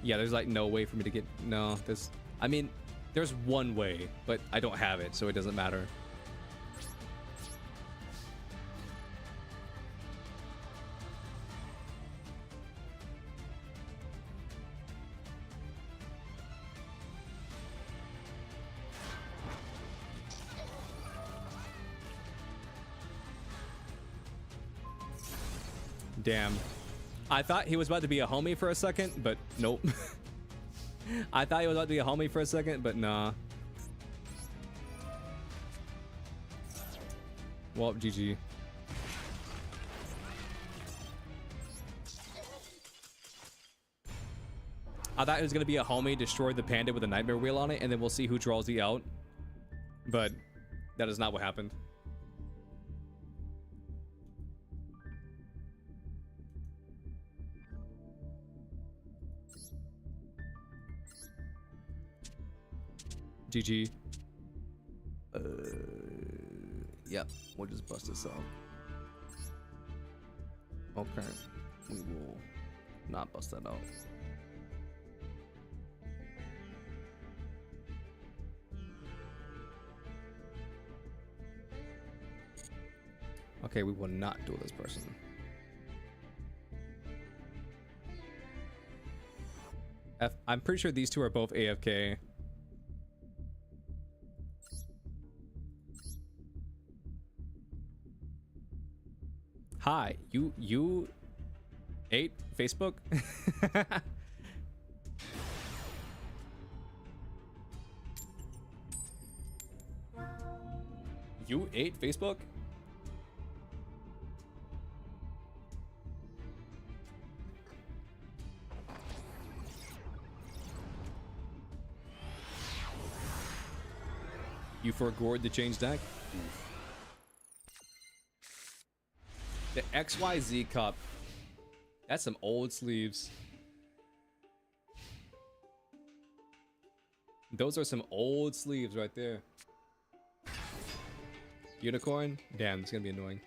yeah, there's like no way for me to get, no, there's, I mean, there's one way, but I don't have it, so it doesn't matter. Damn. I thought he was about to be a homie for a second, but nope. I thought he was about to be a homie for a second, but nah. Well, GG. I thought it was going to be a homie, destroy the panda with a Nightmare Wheel on it, and then we'll see who draws the out. But that is not what happened. GG. Yep, we'll just bust this out. Okay, we will not bust that out. Okay, we will not duel this person. I'm pretty sure these two are both AFK. Hi, you ate Facebook? You ate Facebook? You forgored the change deck? Oof. The XYZ Cup. That's some old sleeves. Those are some old sleeves right there. Unicorn? Damn, it's gonna be annoying.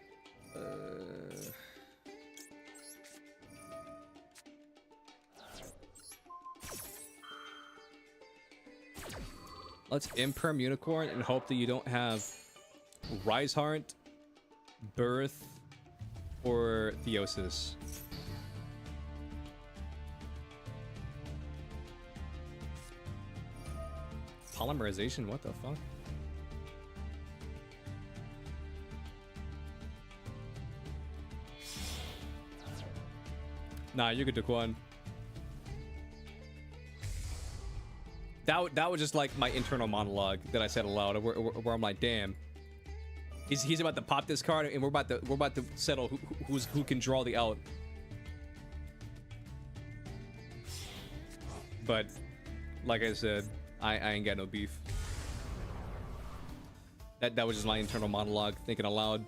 Let's Imperm Unicorn and hope that you don't have Rise Heart, Birth, or Theosis. Polymerization? What the fuck? Nah, you get Daquan. That was just like my internal monologue that I said aloud, where I'm like, damn. He's about to pop this card, and we're about to settle who can draw the out. But like I said, I ain't got no beef. That was just my internal monologue, thinking aloud.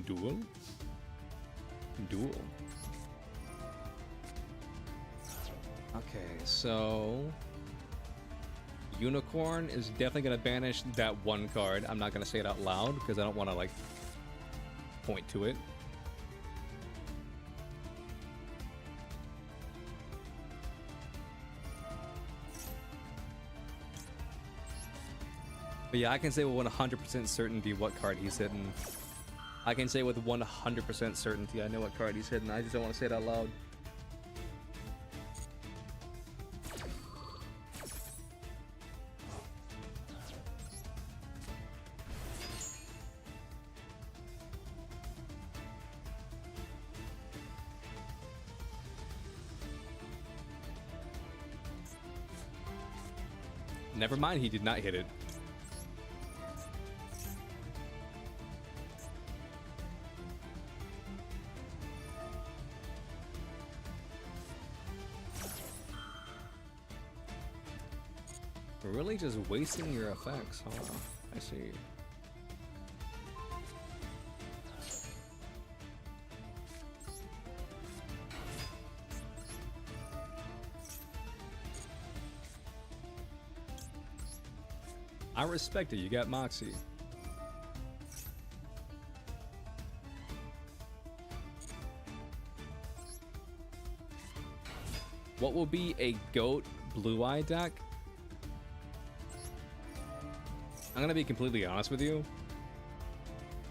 Duel? Duel. Okay, so Unicorn is definitely gonna banish that one card. I'm not gonna say it out loud because I don't want to like point to it. But yeah, I can say with 100% certainty what card he's hitting. I can say with 100% certainty I know what card he's hitting. I just don't want to say it out loud. Never mind, he did not hit it. Really just wasting your effects, huh? I see. I respect it. You got Moxie. What will be a GOAT Blue-Eye deck? I'm gonna be completely honest with you.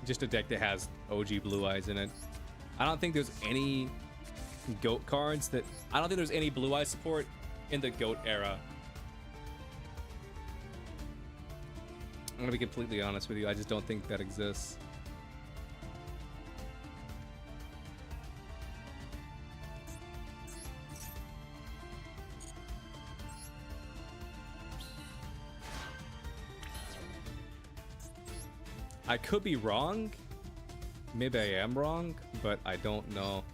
Just a deck that has OG Blue Eyes in it. I don't think there's any GOAT cards that... I don't think there's any Blue Eye support in the GOAT era. I'm gonna be completely honest with you. I just don't think that exists. I could be wrong. Maybe I am wrong, but I don't know.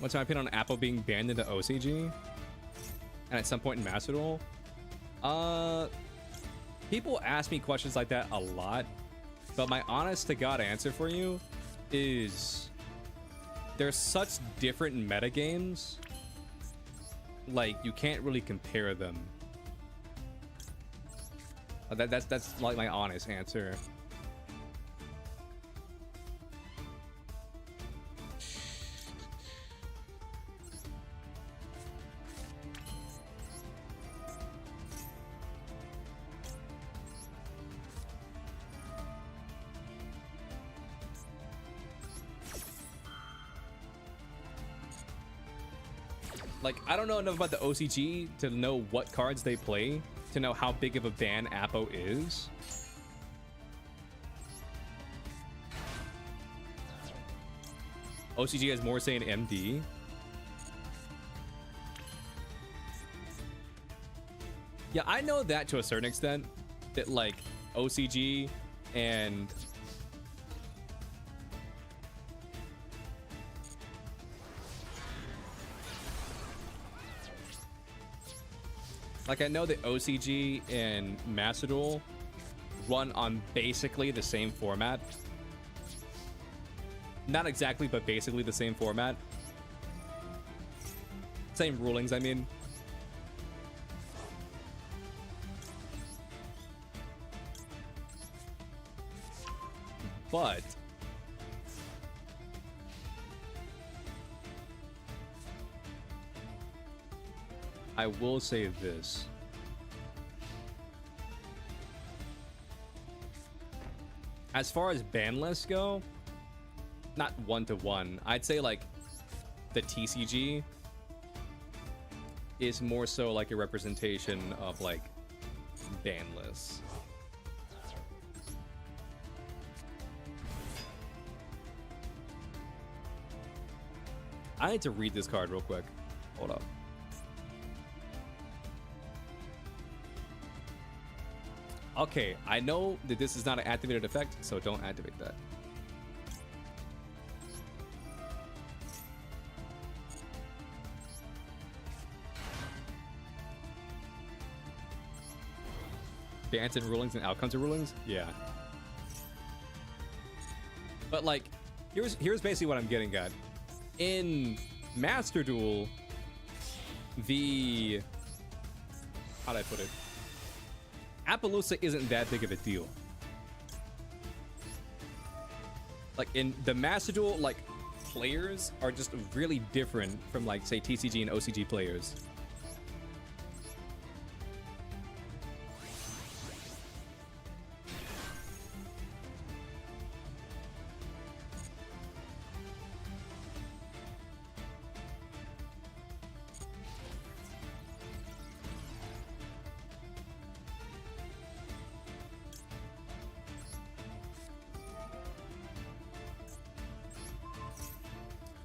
What's my opinion on Apple being banned into OCG? And at some point in Master Duel? People ask me questions like that a lot, but my honest to God answer for you is there's such different metagames, like you can't really compare them. That's like my honest answer. Like, I don't know enough about the OCG to know what cards they play, to know how big of a ban Appo is. OCG has more say in MD. Yeah, I know that to a certain extent, that like OCG and like, I know that OCG and Master Duel run on basically the same format. Not exactly, but basically the same format. Same rulings, I mean. But I will say this. As far as ban lists go, not one-to-one. I'd say like the TCG is more so like a representation of like ban lists. I need to read this card real quick. Hold up. Okay, I know that this is not an activated effect, so don't activate that. Bans and rulings and outcomes of rulings? Yeah. But like, here's basically what I'm getting at. In Master Duel, the how'd I put it? Appaloosa isn't that big of a deal. Like in the Master Duel, like players are just really different from like say TCG and OCG players.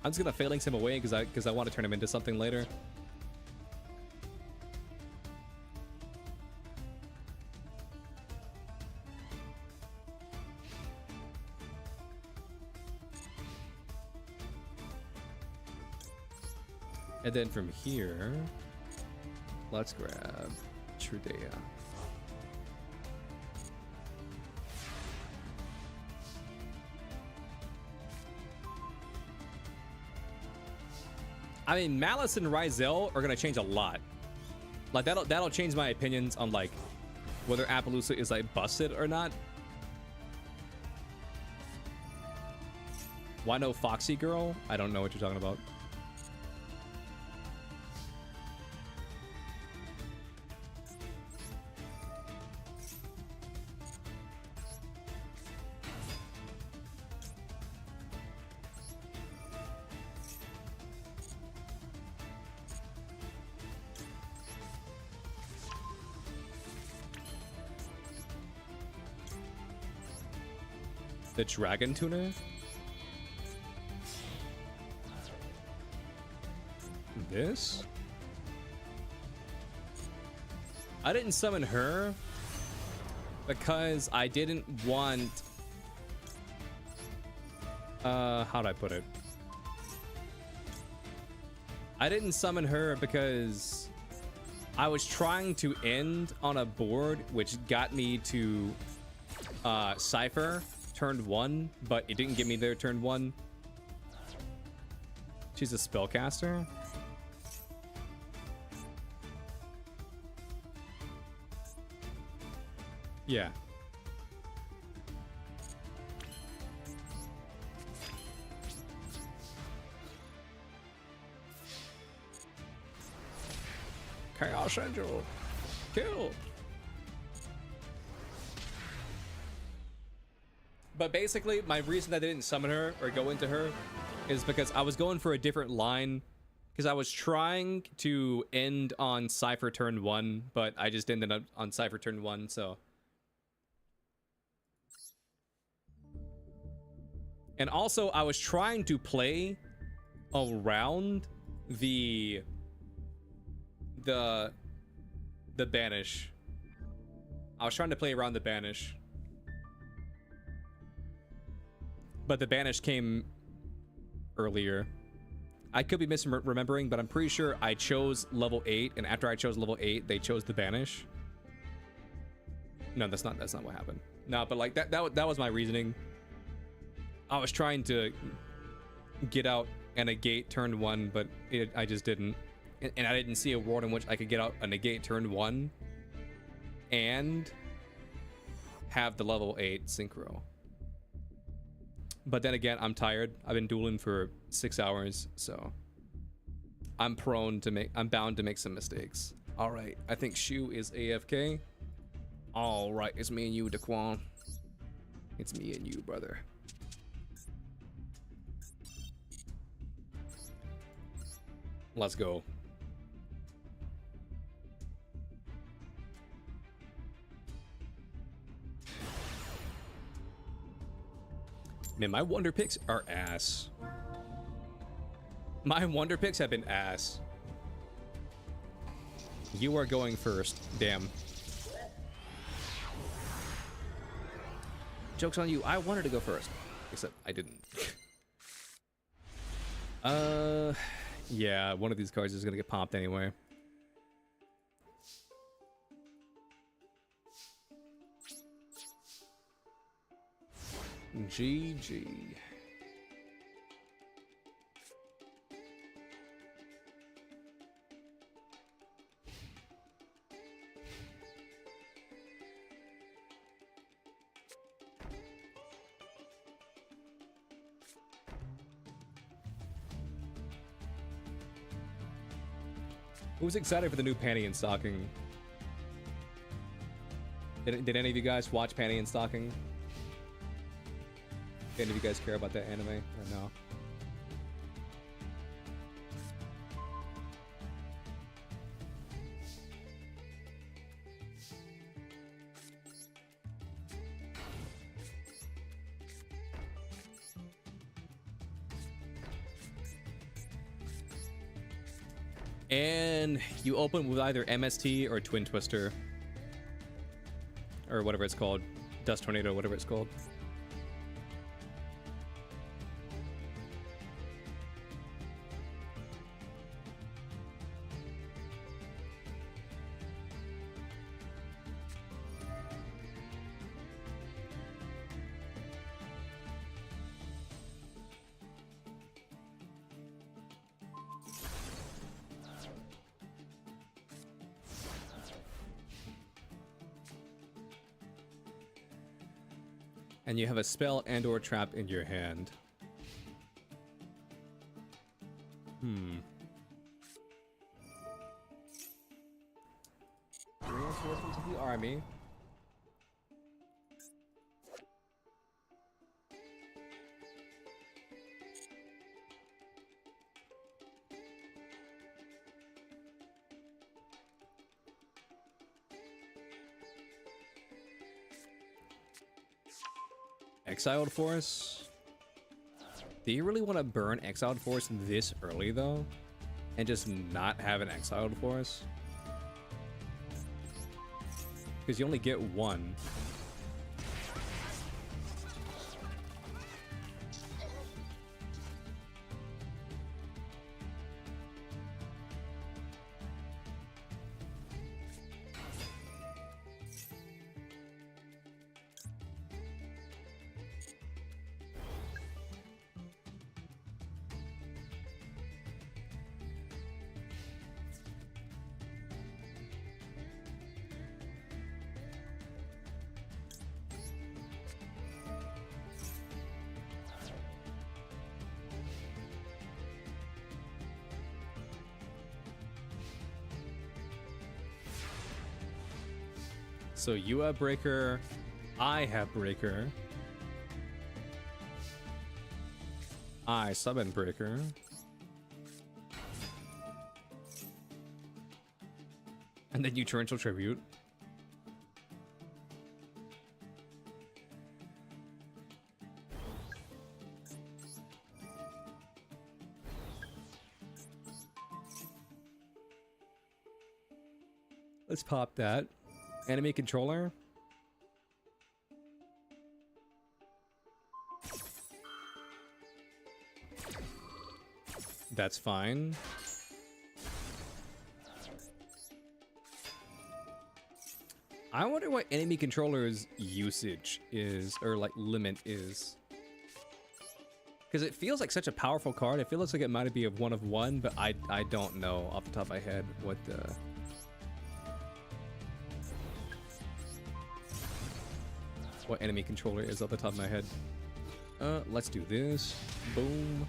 I'm just gonna phalanx him away because I want to turn him into something later. And then from here, let's grab Trudea. I mean, Malice and Ryzel are gonna change a lot. Like that'll change my opinions on like whether Appaloosa is like busted or not. Why no Foxy Girl? I don't know what you're talking about. The Dragon Tuner? This? I didn't summon her because I didn't want... how'd I put it? I didn't summon her because I was trying to end on a board which got me to Cypher turn 1, but it didn't get me there turn 1. She's a spellcaster. Yeah. Chaos Angel. Kill. But basically, my reason that I didn't summon her or go into her is because I was going for a different line. Because I was trying to end on Cypher turn 1, but I just ended up on Cypher turn 1, so. And also, I was trying to play around the banish. I was trying to play around the banish. But the banish came earlier. I could be misremembering, but I'm pretty sure I chose level 8, and after I chose level 8, they chose the banish. No, that's not what happened. No, but like that was my reasoning. I was trying to get out a negate turn 1, but I just didn't. And I didn't see a world in which I could get out a negate turn 1 and have the level 8 synchro. But then again, I'm tired. I've been dueling for 6 hours, so I'm bound to make some mistakes. All right, I think Shu is AFK. All right, it's me and you, Daquan. It's me and you, brother. Let's go. Man, my wonder picks are ass. My wonder picks have been ass. You are going first. Damn. Joke's on you. I wanted to go first. Except I didn't. Yeah, one of these cards is gonna get popped anyway. GG. Who's excited for the new Panty and Stocking? Did any of you guys watch Panty and Stocking? Did any of you guys care about that anime or no? And you open with either MST or Twin Twister. Or whatever it's called. Dust Tornado, whatever it's called. And you have a spell and or trap in your hand. Reinforcements of the army. Exiled Force? Do you really want to burn Exiled Force this early, though? And just not have an Exiled Force? Because you only get one. So you have Breaker, I have Breaker. I summon Breaker. And then you Torrential Tribute. Let's pop that. Enemy controller. That's fine. I wonder what enemy controller's usage is, or like limit is. Because it feels like such a powerful card. It feels like it might be a 1 of 1, but I don't know off the top of my head what the... what enemy controller is off the top of my head. Let's do this. Boom.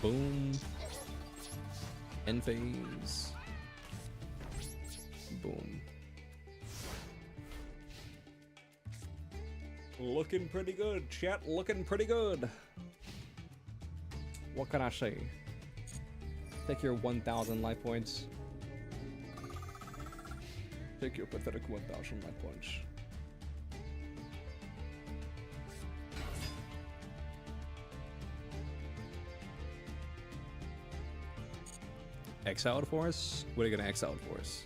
Boom. End phase. Boom. Looking pretty good, chat. Looking pretty good. What can I say? Take your 1,000 life points. Take your pathetic 1,000 life points. Exiled Force? What are you gonna exile for us?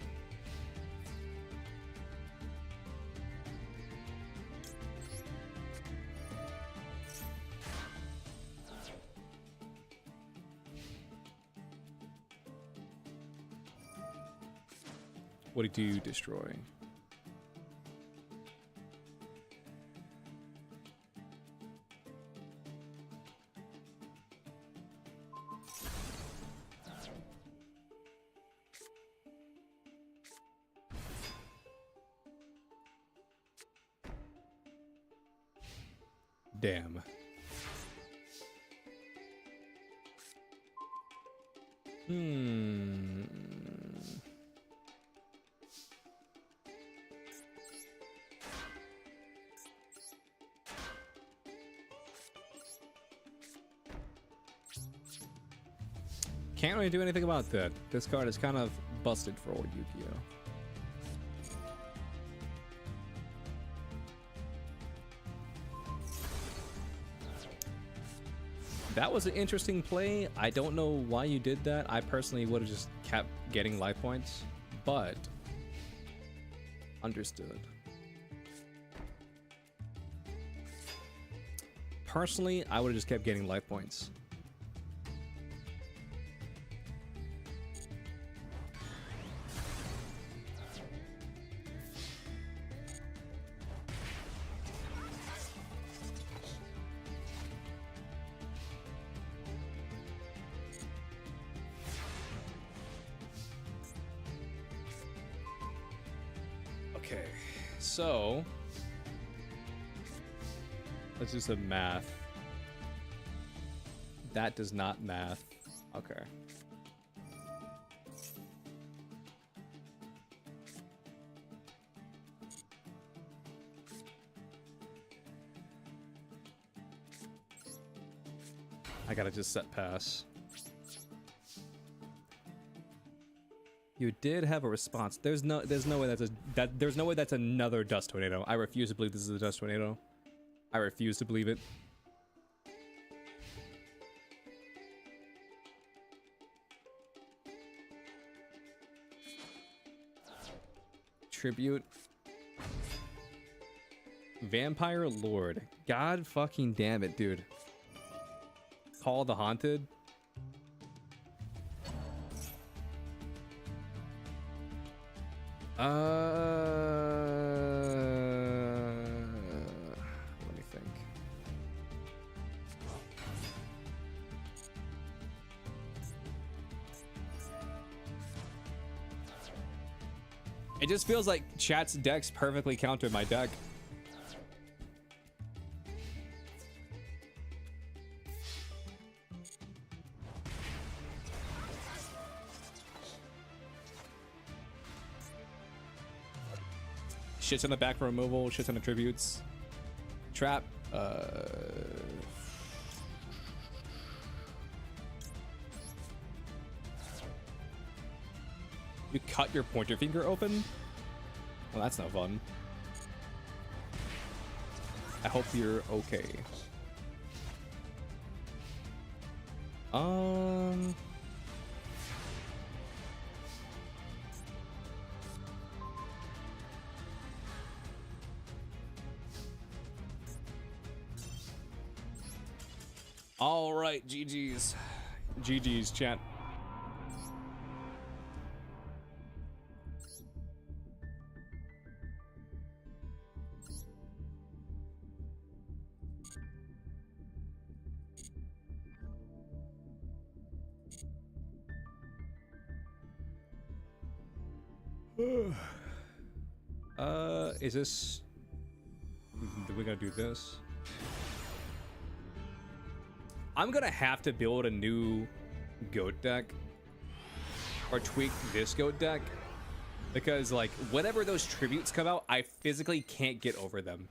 What do you destroy? Damn. Can't really do anything about that. This card is kind of busted for old Yu-Gi-Oh. That was an interesting play. I don't know why you did that. I personally would have just kept getting life points, but understood. Personally, I would have just kept getting life points. Okay, so let's do some math. That does not math. Okay. I gotta just set pass. You did have a response. There's no way there's no way that's another dust tornado. I refuse to believe this is a dust tornado. I refuse to believe it. Tribute. Vampire Lord. God fucking damn it, dude. Call the Haunted. Let me think. It just feels like chat's decks perfectly countered my deck. Shits on the back for removal, shits on the tributes. Trap. You cut your pointer finger open? Well, that's no fun. I hope you're okay. All right, GG's. GG's, chat. Is this... We're gonna do this? I'm gonna have to build a new goat deck or tweak this goat deck because like whenever those tributes come out, I physically can't get over them.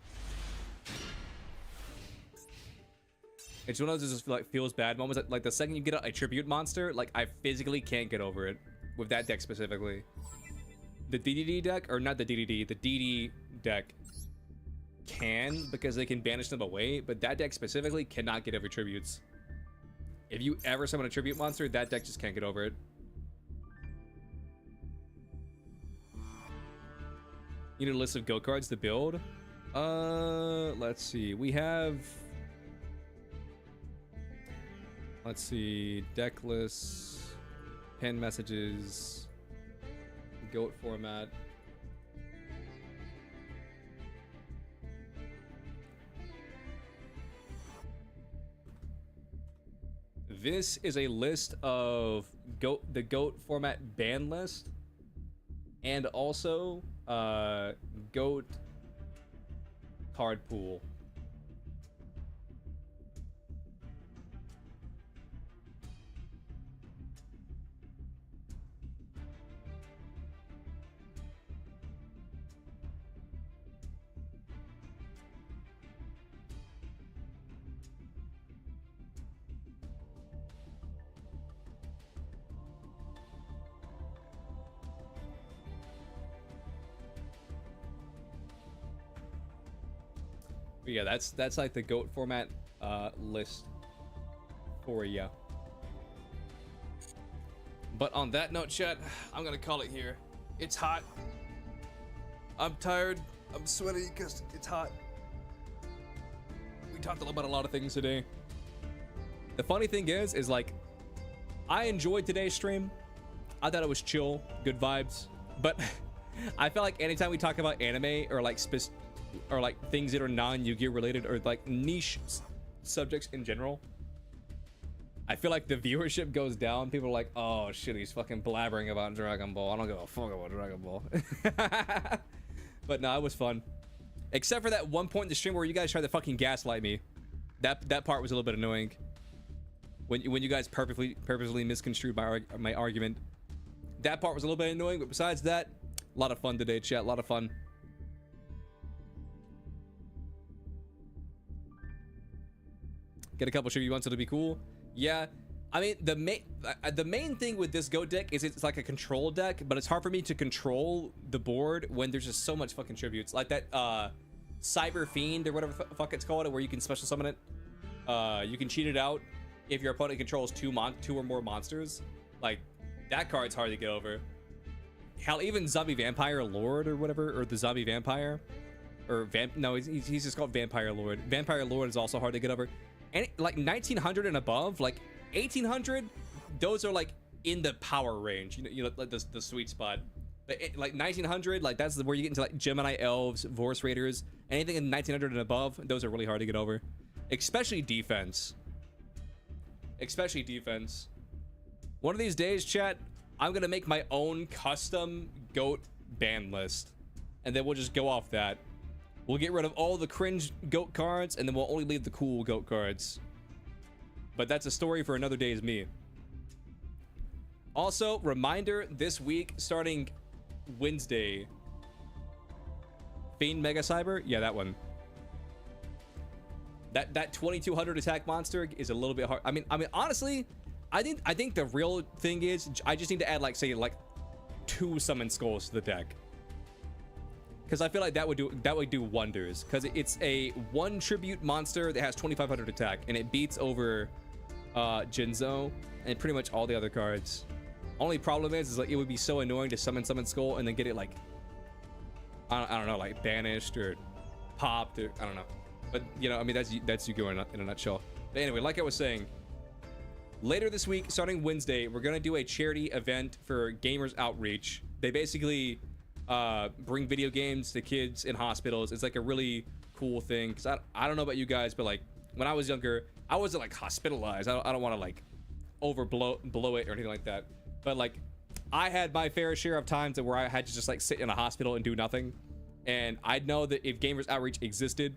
It's one of those just like feels bad moments that, like the second you get a tribute monster, like I physically can't get over it with that deck specifically. The DDD deck, or not the DDD, the DD deck can because they can banish them away, but that deck specifically cannot get over tributes. If you ever summon a tribute monster, that deck just can't get over it. You need a list of go cards to build. Let's see. We have. Let's see. Deck lists, pen messages, goat format. This is a list of the goat format ban list, and also goat card pool. But yeah, that's like the GOAT format list for ya. But on that note, chat, I'm gonna call it here. It's hot. I'm tired. I'm sweaty because it's hot. We talked about a lot of things today. The funny thing is like, I enjoyed today's stream. I thought it was chill, good vibes. But I feel like anytime we talk about anime or like things that are non-Yu-Gi-Oh related or like niche subjects in general, I feel like the viewership goes down. People are like, oh shit, he's fucking blabbering about Dragon Ball. I don't give a fuck about Dragon Ball. But no, it was fun. Except for that one point in the stream where you guys tried to fucking gaslight me. That part was a little bit annoying. When you guys purposely misconstrued my argument. That part was a little bit annoying, but besides that, a lot of fun today, chat. A lot of fun. Get a couple shitty ones so to be cool. Yeah, I mean the main thing with this GOAT deck is it's like a control deck, but it's hard for me to control the board when there's just so much fucking tributes. Like that Cyber Fiend or whatever the fuck it's called, where you can special summon it. You can cheat it out if your opponent controls two or more monsters. Like that card's hard to get over. Hell, even Zombie Vampire Lord or whatever, or the Zombie Vampire, or no, he's just called Vampire Lord. Vampire Lord is also hard to get over. And like 1900 and above, like 1800, those are like in the power range, you know, like the sweet spot. But like 1900, like that's where you get into like Gemini Elves, Vorse Raiders. Anything in 1900 and above, those are really hard to get over, especially defense. Especially defense. One of these days, chat, I'm gonna make my own custom GOAT ban list, and then we'll just go off that. We'll get rid of all the cringe GOAT cards, and then we'll only leave the cool GOAT cards. But that's a story for another day's me. Also, reminder, this week, starting Wednesday, Fiend Mega Cyber, yeah, that one. That 2200 attack monster is a little bit hard. I mean, honestly, I think the real thing is I just need to add like, say, like 2 summon skulls to the deck. Because I feel like that would do wonders. Because it's a 1 tribute monster that has 2500 attack, and it beats over Jinzo and pretty much all the other cards. Only problem is like it would be so annoying to summon skull and then get it like I don't know, like banished or popped or I don't know. But you know, I mean that's Yu-Gi-Oh in a nutshell. But anyway, like I was saying, later this week, starting Wednesday, we're gonna do a charity event for Gamers Outreach. They basically bring video games to kids in hospitals. It's like a really cool thing, because I don't know about you guys, but like when I was younger, I wasn't like hospitalized. I don't want to like blow it or anything like that, but like I had my fair share of times where I had to just like sit in a hospital and do nothing. And I know that if Gamers Outreach existed,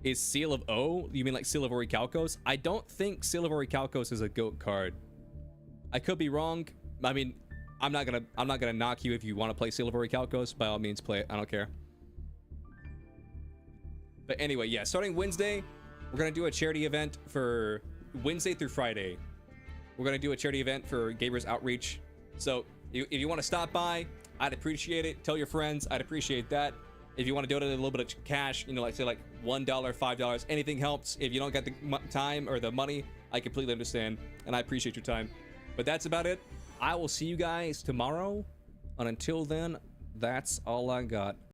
is Seal of O, you mean like Seal of Orichalcos? I don't think Seal of Orichalcos is a GOAT card. I could be wrong. I mean, I'm not gonna knock you if you want to play Seal of Orichalcos. By all means, play it. I don't care. But anyway, yeah, starting Wednesday, we're gonna do a charity event for Wednesday through Friday. We're gonna do a charity event for Gamers Outreach. So if you want to stop by, I'd appreciate it. Tell your friends, I'd appreciate that. If you want to donate a little bit of cash, you know, like say like $1, $5, anything helps. If you don't got the time or the money, I completely understand, and I appreciate your time. But that's about it. I will see you guys tomorrow, and until then, that's all I got.